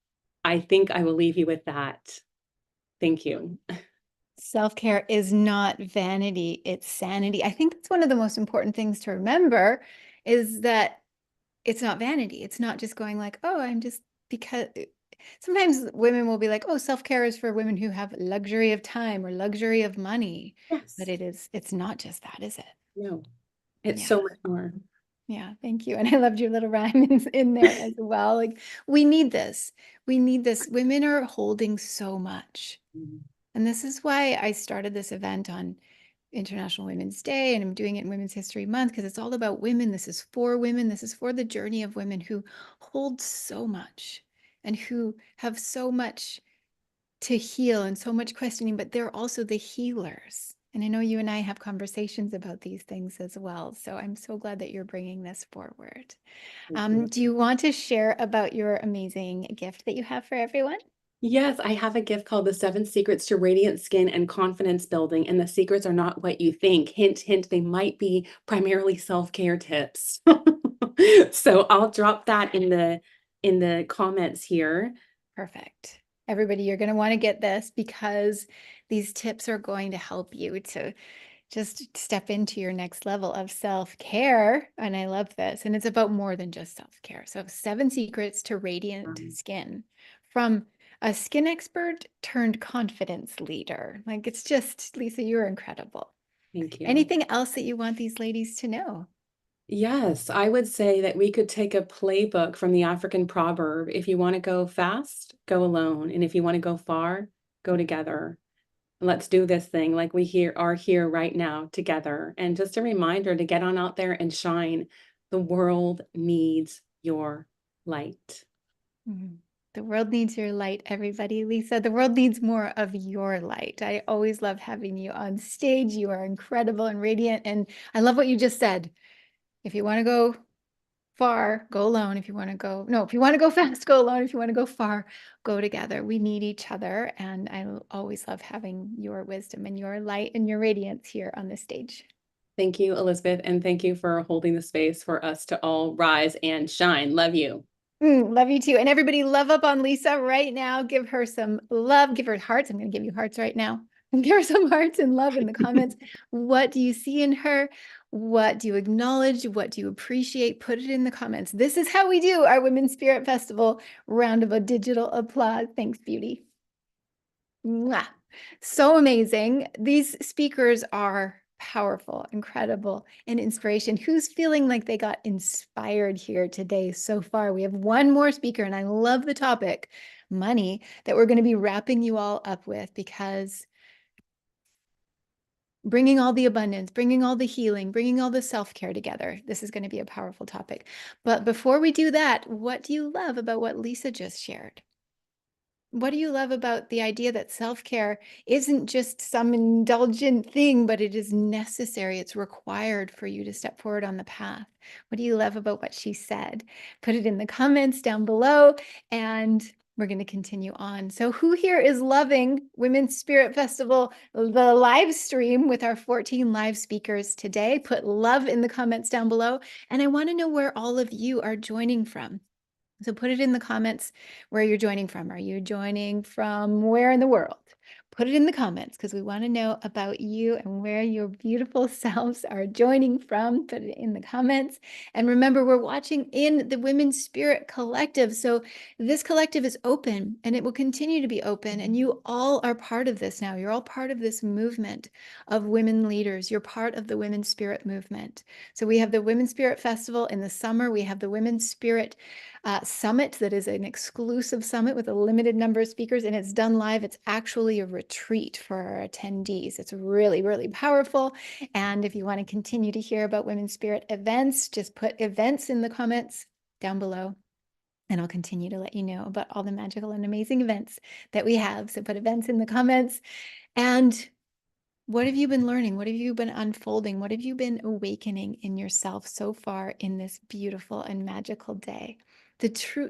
I think I will leave you with that. Thank you. Self-care is not vanity, it's sanity. I think that's one of the most important things to remember, is that it's not vanity. It's not just going like, oh, I'm just, because sometimes women will be like, oh, self-care is for women who have luxury of time or luxury of money. Yes. But it's not just that, is it? No, it's Yeah. so much more. Yeah, thank you. And I loved your little rhyme in there as well. Like, we need this. We need this. Women are holding so much. And this is why I started this event on International Women's Day, and I'm doing it in Women's History Month, because it's all about women. This is for women. This is for the journey of women who hold so much and who have so much to heal and so much questioning, but they're also the healers. And I know you and I have conversations about these things as well. So I'm so glad that you're bringing this forward. Do you want to share about your amazing gift that you have for everyone? Yes, I have a gift called The 7 Secrets to Radiant Skin and Confidence Building. And the secrets are not what you think. Hint, hint, they might be primarily self-care tips. So I'll drop that in the comments here. Perfect. Everybody, you're going to want to get this, because these tips are going to help you to just step into your next level of self-care. And I love this. And it's about more than just self-care. So 7 secrets to radiant skin, from a skin expert turned confidence leader. Like, it's just, Lisa, you're incredible. Thank you. Anything else that you want these ladies to know? Yes, I would say that we could take a playbook from the African proverb. If you want to go fast, go alone. And if you want to go far, go together. Let's do this thing like we are here right now together. And just a reminder to get on out there and shine. The world needs your light. The world needs your light, everybody. Lisa, the world needs more of your light. I always love having you on stage. You are incredible and radiant. And I love what you just said. If you want to go far, go alone. If you want to go fast, go alone. If you want to go far, go together. We need each other. And I always love having your wisdom and your light and your radiance here on this stage. Thank you, Elizabeth. And thank you for holding the space for us to all rise and shine. Love you. Love you too. And everybody, love up on Lisa right now. Give her some love. Give her hearts. I'm going to give you hearts right now. Give her some hearts and love in the comments. What do you see in her? What do you acknowledge? What do you appreciate? Put it in the comments. This is how we do our Women's Spirit Festival. Round of a digital applause. Thanks, beauty. Mwah. So amazing. These speakers are powerful, incredible, and inspiration. Who's feeling like they got inspired here today so far? We have one more speaker, and I love the topic, money, that we're going to be wrapping you all up with, because bringing all the abundance, bringing all the healing, bringing all the self-care together, this is going to be a powerful topic. But before we do that, what do you love about what Lisa just shared? What do you love about the idea that self-care isn't just some indulgent thing, but it is necessary? It's required for you to step forward on the path. What do you love about what she said? Put it in the comments down below, and we're going to continue on. So who here is loving Women's Spirit Festival, the live stream with our 14 live speakers today? Put love in the comments down below. And I want to know where all of you are joining from. So put it in the comments where you're joining from. Are you joining from where in the world? put it in the comments because we want to know about you and where your beautiful selves are joining from. Put it in the comments. And remember, we're watching in the Women's Spirit Collective. So this collective is open and it will continue to be open. And you all are part of this now. You're all part of this movement of women leaders. You're part of the Women's Spirit movement. So we have the Women's Spirit Festival in the summer. We have the Women's Spirit Summit that is an exclusive summit with a limited number of speakers, and it's done live. It's actually a retreat for our attendees. It's really, really powerful. And if you want to continue to hear about Women's Spirit events, just put events in the comments down below. And I'll continue to let you know about all the magical and amazing events that we have. So put events in the comments. And what have you been learning? What have you been unfolding? What have you been awakening in yourself so far in this beautiful and magical day?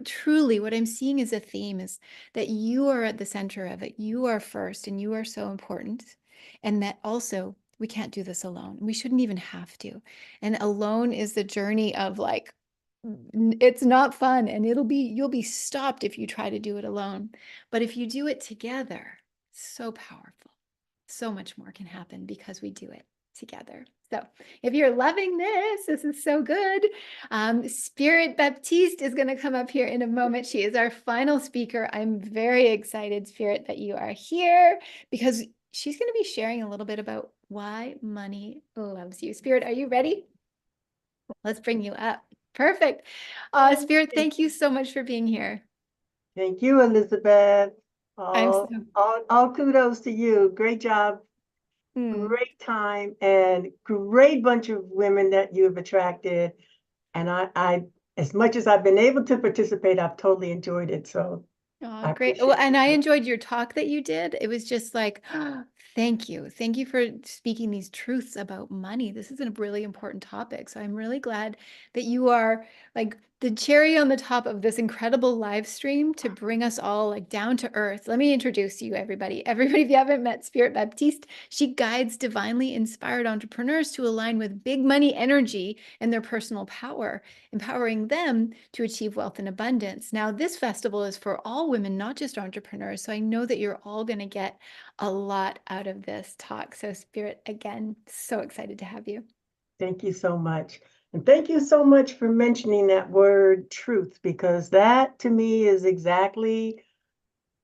Truly, what I'm seeing as a theme is that you are at the center of it. You are first, and you are so important. And that also, we can't do this alone. We shouldn't even have to. And alone is the journey of like, it's not fun, and you'll be stopped if you try to do it alone. But if you do it together, so powerful. So much more can happen because we do it together. So if you're loving this is so good. Spirit Baptiste is going to come up here in a moment. She is our final speaker. I'm very excited, Spirit, that you are here because she's going to be sharing a little bit about why money loves you. Spirit, are you ready? Let's bring you up. Perfect. Spirit, thank you so much for being here. Thank you, Elizabeth. I'm All kudos to you. Great job. Great time and great bunch of women that you have attracted. And I, as much as I've been able to participate, I've totally enjoyed it. So Oh, great. Well, and I enjoyed your talk that you did. It was just like, thank you. Thank you for speaking these truths about money. This is a really important topic. So I'm really glad that you are like the cherry on the top of this incredible live stream to bring us all like down to earth. Let me introduce you, everybody. Everybody, if you haven't met Spirit Baptiste, she guides divinely inspired entrepreneurs to align with big money energy and their personal power, empowering them to achieve wealth and abundance. Now, this festival is for all women, not just entrepreneurs. So I know that you're all going to get a lot out of this talk. So Spirit, again, so excited to have you. Thank you so much. And thank you so much for mentioning that word truth, because that to me is exactly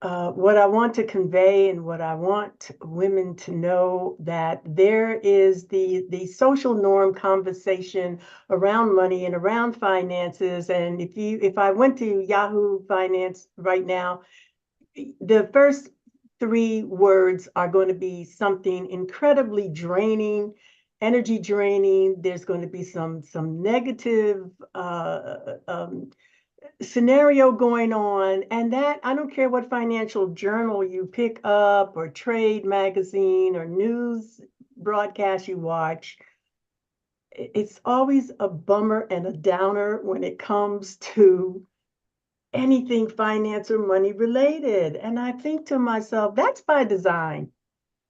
what I want to convey and what I want women to know, that there is the social norm conversation around money and around finances. And if I went to Yahoo Finance right now, the first three words are going to be something incredibly draining, energy draining. There's going to be some negative scenario going on, and that I don't care what financial journal you pick up or trade magazine or news broadcast you watch, it's always a bummer and a downer when it comes to anything finance or money related. And I think to myself, that's by design.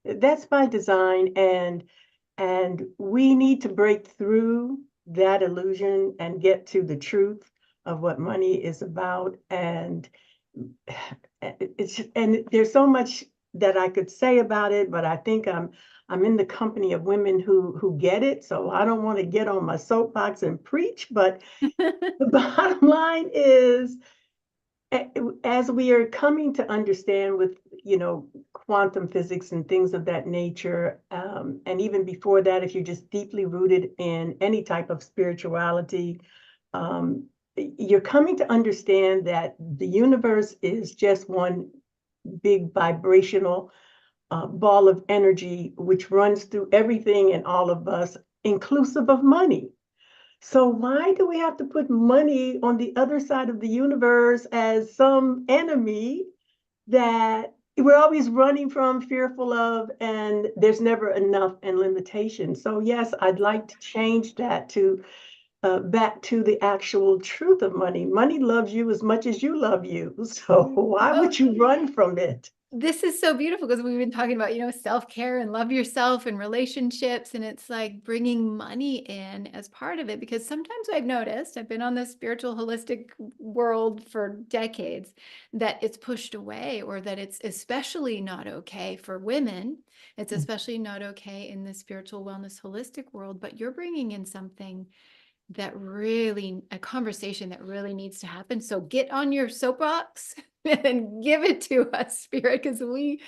That's by design. And we need to break through that illusion and get to the truth of what money is about. And there's so much that I could say about it, but I think I'm in the company of women who get it. So I don't want to get on my soapbox and preach, but the bottom line is, as we are coming to understand with, quantum physics and things of that nature, and even before that, if you're just deeply rooted in any type of spirituality, you're coming to understand that the universe is just one big vibrational ball of energy, which runs through everything and all of us, inclusive of money. So why do we have to put money on the other side of the universe as some enemy that we're always running from, fearful of, and there's never enough and limitation? So yes, I'd like to change that to back to the actual truth of money. Money loves you as much as you love you. So why Oh, would you run from it? this is so beautiful because we've been talking about, self-care and love yourself and relationships. And it's like bringing money in as part of it. Because sometimes I've noticed, I've been on the spiritual holistic world for decades, that it's pushed away, or that it's especially not okay for women. It's especially not okay in the spiritual wellness holistic world. But you're bringing in something that really, a conversation that really needs to happen. So get on your soapbox and give it to us, Spirit, because we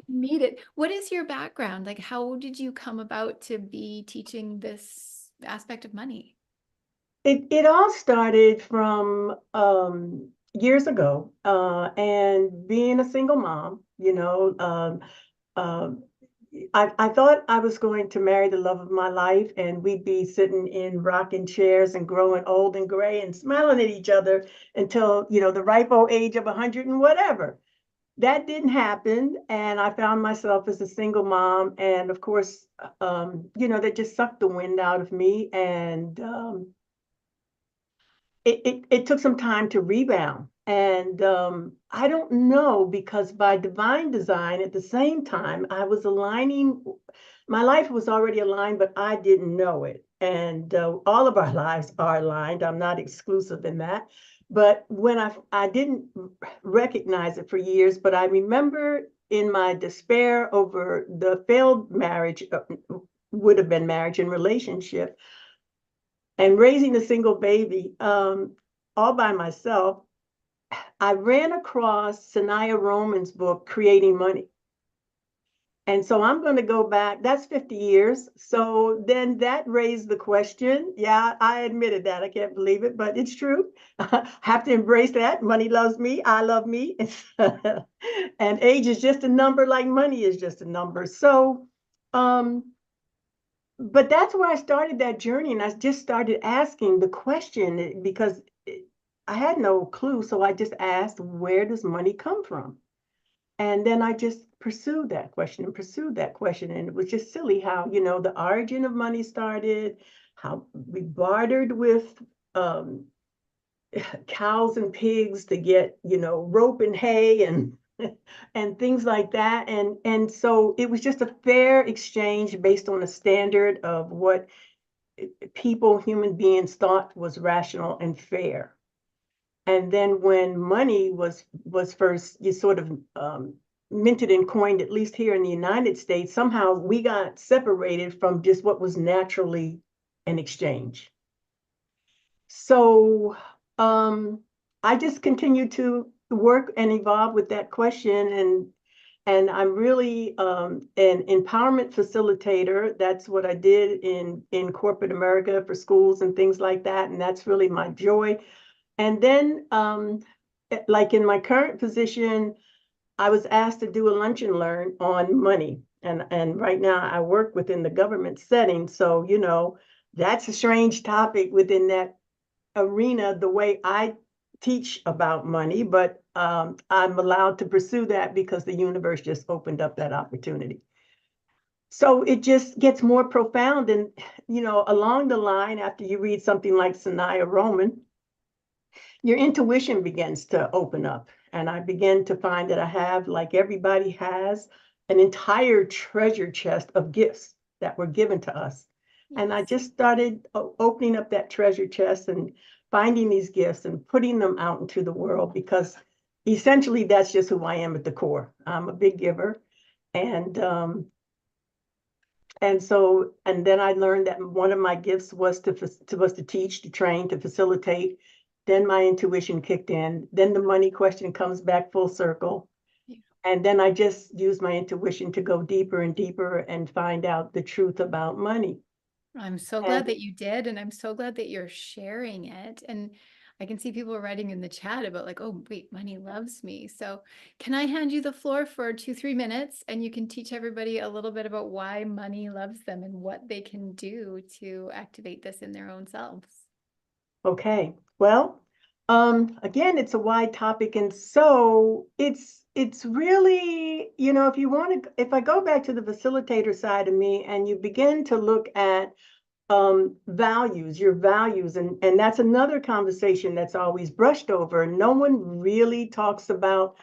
need it. What is your background? Like, how did you come about to be teaching this aspect of money? It all started from years ago, and being a single mom, um, I thought I was going to marry the love of my life, and we'd be sitting in rocking chairs and growing old and gray and smiling at each other until, the ripe old age of 100 and whatever. That didn't happen, and I found myself as a single mom, and of course, that just sucked the wind out of me, and it took some time to rebound. And I don't know, because by divine design, at the same time, I was aligning, my life was already aligned, but I didn't know it. And all of our lives are aligned. I'm not exclusive in that. But when I didn't recognize it for years, but I remember in my despair over the failed marriage, would have been marriage and relationship, and raising a single baby all by myself, I ran across Sanaya Roman's book, Creating Money. And so I'm going to go back, that's 50 years. So then that raised the question. Yeah, I admitted that. I can't believe it, but it's true. I have to embrace that. Money loves me. I love me. And age is just a number, like money is just a number. So, but that's where I started that journey. And I just started asking the question because I had no clue. So I just asked, where does money come from? And then I just pursued that question and pursued that question. And it was just silly how, the origin of money started, how we bartered with cows and pigs to get, rope and hay and and things like that. And so it was just a fair exchange based on a standard of what people, human beings, thought was rational and fair. And then when money was first, you sort of minted and coined, at least here in the United States, somehow we got separated from just what was naturally an exchange. So I just continued to work and evolve with that question, and I'm really an empowerment facilitator. That's what I did in corporate America for schools and things like that, and that's really my joy. And then, like in my current position, I was asked to do a lunch and learn on money. And right now I work within the government setting. So, that's a strange topic within that arena, the way I teach about money, but I'm allowed to pursue that because the universe just opened up that opportunity. So it just gets more profound. And, along the line, after you read something like Sanaya Roman, your intuition begins to open up. And I begin to find that I have, like everybody has, an entire treasure chest of gifts that were given to us. Yes. And I just started opening up that treasure chest and finding these gifts and putting them out into the world, because essentially that's just who I am at the core. I'm a big giver. And so, and then I learned that one of my gifts was to teach, to train, to facilitate. Then my intuition kicked in. Then the money question comes back full circle. Yeah. And then I just use my intuition to go deeper and deeper and find out the truth about money. I'm so glad that you did. And I'm so glad that you're sharing it. And I can see people writing in the chat about like, oh, wait, money loves me. So can I hand you the floor for 2-3 minutes, and you can teach everybody a little bit about why money loves them and what they can do to activate this in their own selves? Okay. Well, again, it's a wide topic. And so it's really, if I go back to the facilitator side of me and you begin to look at values, your values. And that's another conversation that's always brushed over. No one really talks about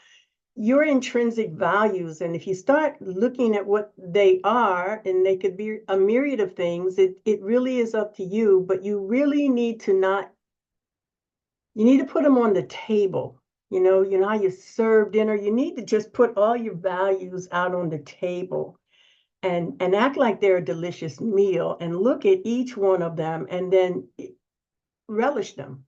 your intrinsic values. And if you start looking at what they are, and they could be a myriad of things, it really is up to you, but you really need to not, you need to put them on the table. You know how you serve dinner, you need to just put all your values out on the table and act like they're a delicious meal and look at each one of them and then relish them,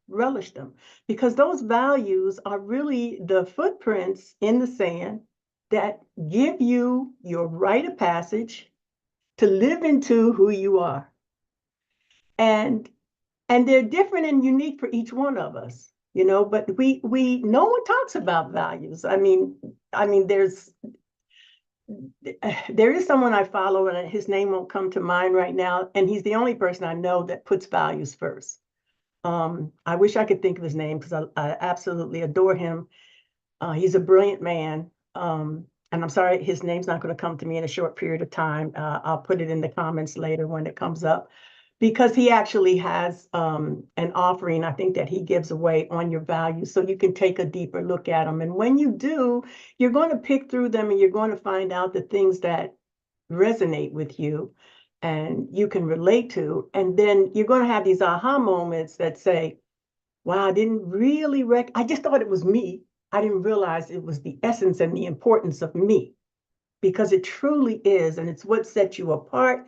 because those values are really the footprints in the sand that give you your rite of passage to live into who you are. And they're different and unique for each one of us, but we no one talks about values. I mean there is someone I follow, and his name won't come to mind right now, and he's the only person I know that puts values first. I wish I could think of his name because I absolutely adore him. He's a brilliant man. And I'm sorry, his name's not going to come to me in a short period of time. I'll put it in the comments later when it comes up, because he actually has an offering, I think, that he gives away on your values, so you can take a deeper look at them. And when you do, you're going to pick through them and you're going to find out the things that resonate with you and you can relate to. And then you're going to have these aha moments that say, wow, I didn't really I just thought it was me. I didn't realize it was the essence and the importance of me, because it truly is. And it's what sets you apart.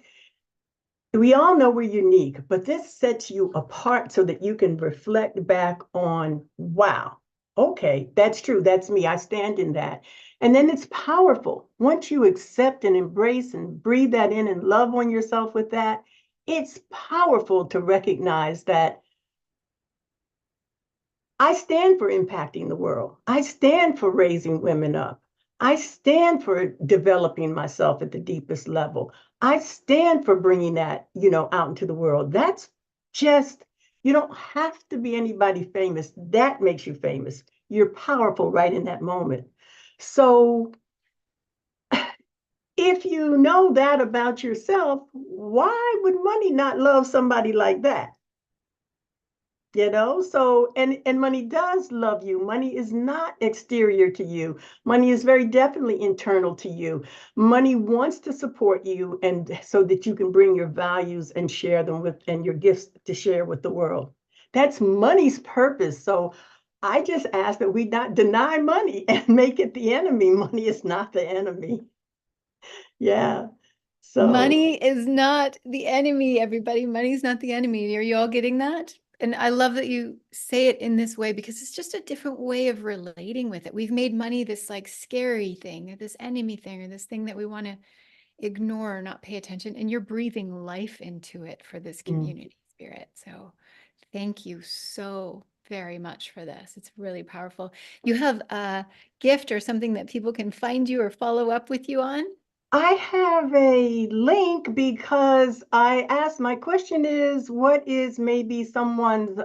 We all know we're unique, but this sets you apart so that you can reflect back on, wow, okay, that's true. That's me. I stand in that. And then it's powerful. Once you accept and embrace and breathe that in and love on yourself with that, it's powerful to recognize that I stand for impacting the world. I stand for raising women up. I stand for developing myself at the deepest level. I stand for bringing that, out into the world. That's just, you don't have to be anybody famous. That makes you famous. You're powerful right in that moment. So if you know that about yourself, why would money not love somebody like that? So and money does love you. Money is not exterior to you. Money is very definitely internal to you. Money wants to support you, and so that you can bring your values and share them with, and your gifts to share with the world. That's money's purpose. So I just ask that we not deny money and make it the enemy. Money is not the enemy. Yeah. So Money is not the enemy, everybody. Money's not the enemy. Are you all getting that? And I love that you say it in this way, because it's just a different way of relating with it. We've made money this like scary thing, or this enemy thing, or this thing that we want to ignore or not pay attention. And you're breathing life into it for this community spirit. So thank you so very much for this. It's really powerful. You have a gift or something that people can find you or follow up with you on? I have a link, because I asked, my question is, what is maybe someone's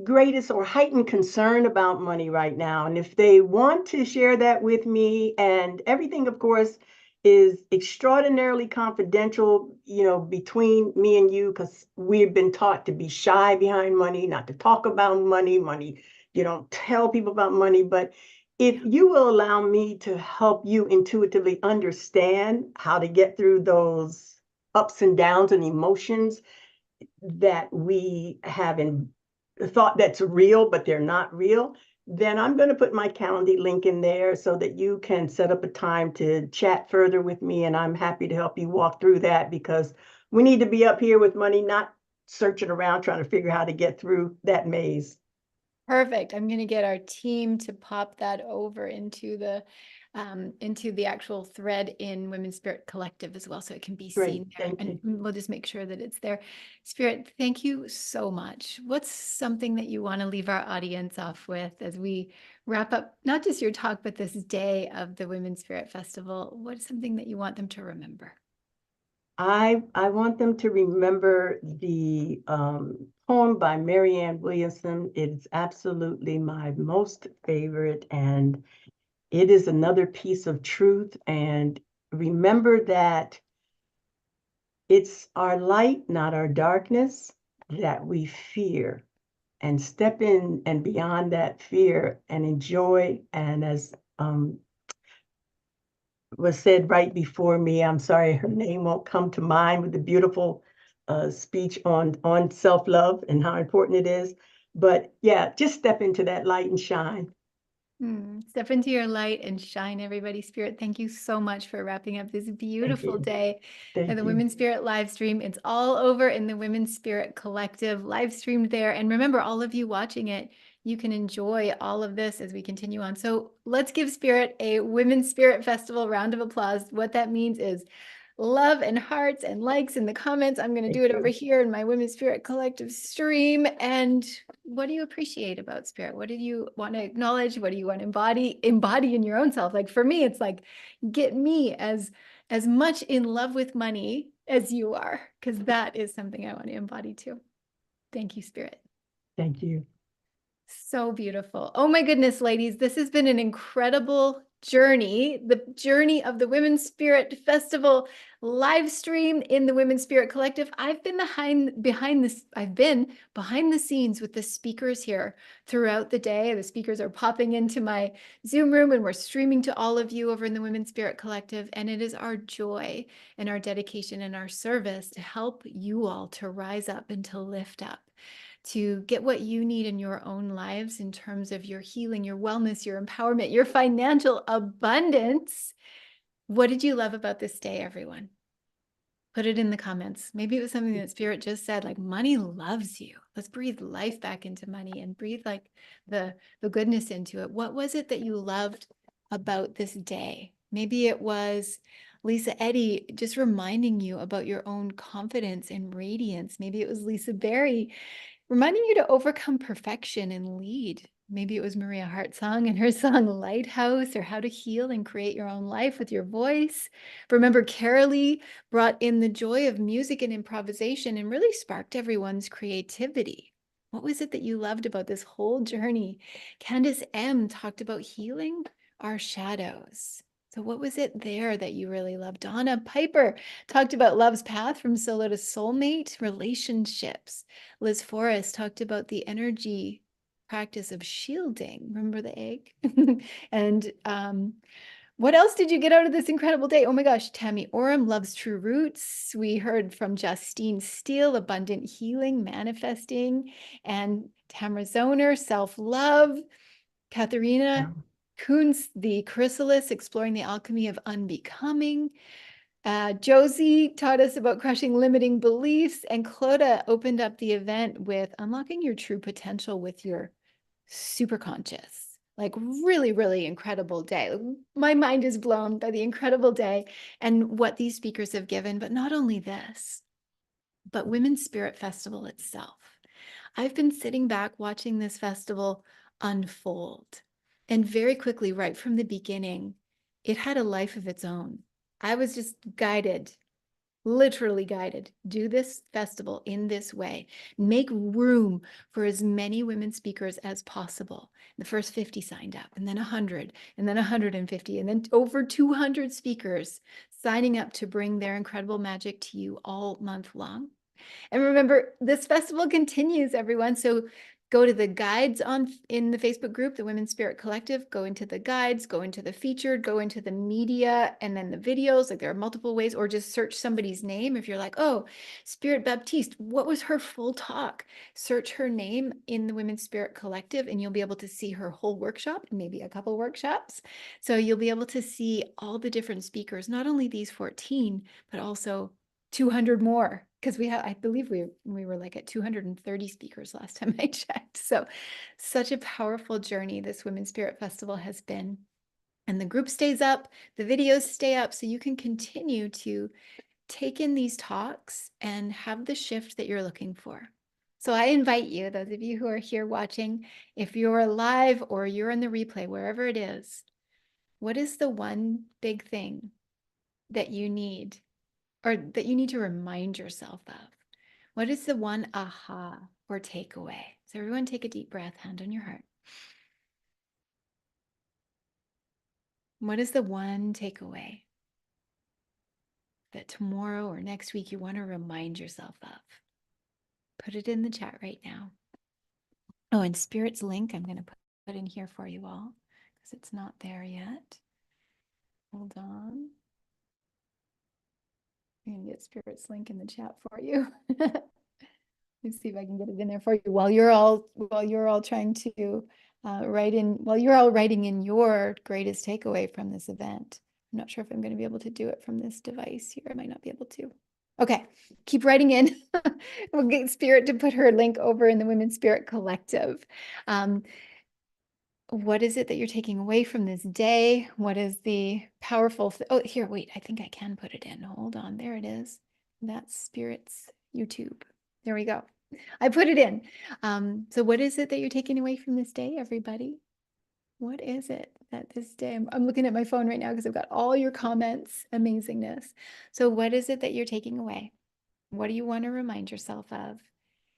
greatest or heightened concern about money right now? And if they want to share that with me, and everything, of course, is extraordinarily confidential, between me and you, because we've been taught to be shy behind money, not to talk about money. Money, you don't tell people about money. But if you will allow me to help you intuitively understand how to get through those ups and downs and emotions that we have in thought that's real, but they're not real, then I'm going to put my Calendly link in there so that you can set up a time to chat further with me. And I'm happy to help you walk through that, because we need to be up here with money, not searching around trying to figure out how to get through that maze. Perfect. I'm going to get our team to pop that over into the actual thread in Women's Spirit Collective as well, so it can be seen there. And we'll just make sure that it's there. Spirit, thank you so much. What's something that you want to leave our audience off with as we wrap up, not just your talk, but this day of the Women's Spirit Festival? What is something that you want them to remember? I want them to remember the poem by Marianne Williamson. It's absolutely my most favorite, and it is another piece of truth. And remember that It's our light, not our darkness, that we fear, and step in and beyond that fear and enjoy. And as was said right before me, I'm sorry, her name won't come to mind, with the beautiful speech on self-love and how important it is. But yeah, just step into that light and shine. Step into your light and shine, everybody. Spirit, thank you so much for wrapping up this beautiful day Thank of the you. Women's Spirit live stream. It's all over in the Women's Spirit Collective live streamed there. And remember, all of you watching it, you can enjoy all of this as we continue on. So let's give Spirit a Women's Spirit Festival round of applause. What that means is love and hearts and likes in the comments. I'm going to do it over here in my Women's Spirit Collective stream. And what do you appreciate about Spirit? What do you want to acknowledge? What do you want to embody in your own self? Like for me, it's like, get me as much in love with money as you are, because that is something I want to embody too. Thank you, Spirit. Thank you. So beautiful. Oh my goodness, ladies, this has been an incredible journey, the journey of the Women's Spirit Festival live stream in the Women's Spirit Collective. I've been behind the scenes with the speakers here throughout the day. The speakers are popping into my Zoom room and we're streaming to all of you over in the Women's Spirit Collective. And it is our joy and our dedication and our service to help you all to rise up and to lift up, to get what you need in your own lives in terms of your healing, your wellness, your empowerment, your financial abundance. What did you love about this day, everyone? Put it in the comments. Maybe it was something that Spirit just said, like money loves you. Let's breathe life back into money and breathe like the goodness into it. What was it that you loved about this day? Maybe it was Lisa Eddy just reminding you about your own confidence and radiance. Maybe it was Lisa Berry reminding you to overcome perfection and lead. Maybe it was Maria Hartsong and her song Lighthouse, or how to heal and create your own life with your voice. Remember, Carolee brought in the joy of music and improvisation and really sparked everyone's creativity. What was it that you loved about this whole journey? Candace M talked about healing our shadows. So what was it there that you really loved? Donna Piper talked about love's path from solo to soulmate relationships. Liz Forrest talked about the energy practice of shielding. Remember the egg? And what else did you get out of this incredible day? Oh my gosh, Tammy Oram loves true roots. We heard from Justine Steele, abundant healing, manifesting, and Tamara Zoner, self-love. Katharina Kuhns, the chrysalis, exploring the alchemy of unbecoming. Josie taught us about crushing limiting beliefs, and Clodagh opened up the event with unlocking your true potential with your superconscious. Like really, really incredible day. My mind is blown by the incredible day and what these speakers have given, but not only this, but Women's Spirit Festival itself. I've been sitting back watching this festival unfold. And very quickly, right from the beginning, it had a life of its own. I was just guided, literally guided. Do this festival in this way. Make room for as many women speakers as possible. The first 50 signed up, and then 100, and then 150, and then over 200 speakers signing up to bring their incredible magic to you all month long. And remember, this festival continues, everyone. So go to the guides in the Facebook group, the Women's Spirit Collective, go into the guides, go into the featured, go into the media, and then the videos. Like there are multiple ways, or just search somebody's name. If you're like, oh, Spirit Baptiste, what was her full talk? Search her name in the Women's Spirit Collective, and you'll be able to see her whole workshop, maybe a couple workshops. So you'll be able to see all the different speakers, not only these 14, but also 200 more, because I believe we were like at 230 speakers last time I checked. So such a powerful journey this Women's Spirit Festival has been. And the group stays up, the videos stay up, so you can continue to take in these talks and have the shift that you're looking for. So I invite you, those of you who are here watching, if you're live or you're in the replay, wherever it is, what is the one big thing that you need, or that you need to remind yourself of? What is the one aha or takeaway? So everyone take a deep breath, hand on your heart. What is the one takeaway that tomorrow or next week you want to remind yourself of? Put it in the chat right now. Oh, and Spirit's link, I'm going to put in here for you all because it's not there yet. Hold on. I'm going to get Spirit's link in the chat for you. Let's see if I can get it in there for you while you're all trying to while you're all writing in your greatest takeaway from this event. I'm not sure if I'm going to be able to do it from this device here. I might not be able to. Okay, keep writing in. We'll get Spirit to put her link over in the Women's Spirit Collective. What is it that you're taking away from this day? What is the powerful, oh, here, wait, I think I can put it in. Hold on, there it is. That's Spirit's YouTube. There we go. I put it in. So what is it that you're taking away from this day, everybody? What is it that this day, I'm looking at my phone right now because I've got all your comments, amazingness. So what is it that you're taking away? What do you want to remind yourself of?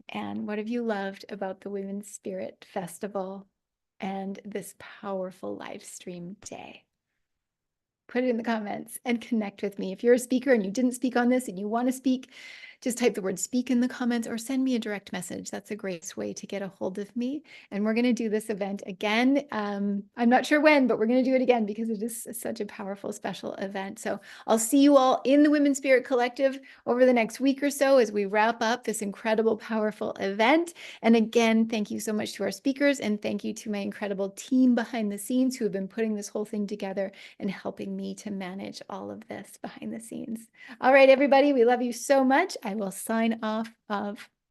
And what have you loved about the Women's Spirit Festival and this powerful live stream day? Put it in the comments and connect with me. If you're a speaker and you didn't speak on this and you want to speak, just type the word speak in the comments or send me a direct message. That's a great way to get a hold of me. And we're going to do this event again. I'm not sure when, but we're going to do it again because it is such a powerful, special event. So I'll see you all in the Women's Spirit Collective over the next week or so as we wrap up this incredible, powerful event. And again, thank you so much to our speakers and thank you to my incredible team behind the scenes who have been putting this whole thing together and helping me to manage all of this behind the scenes. All right, everybody, we love you so much. I will sign off of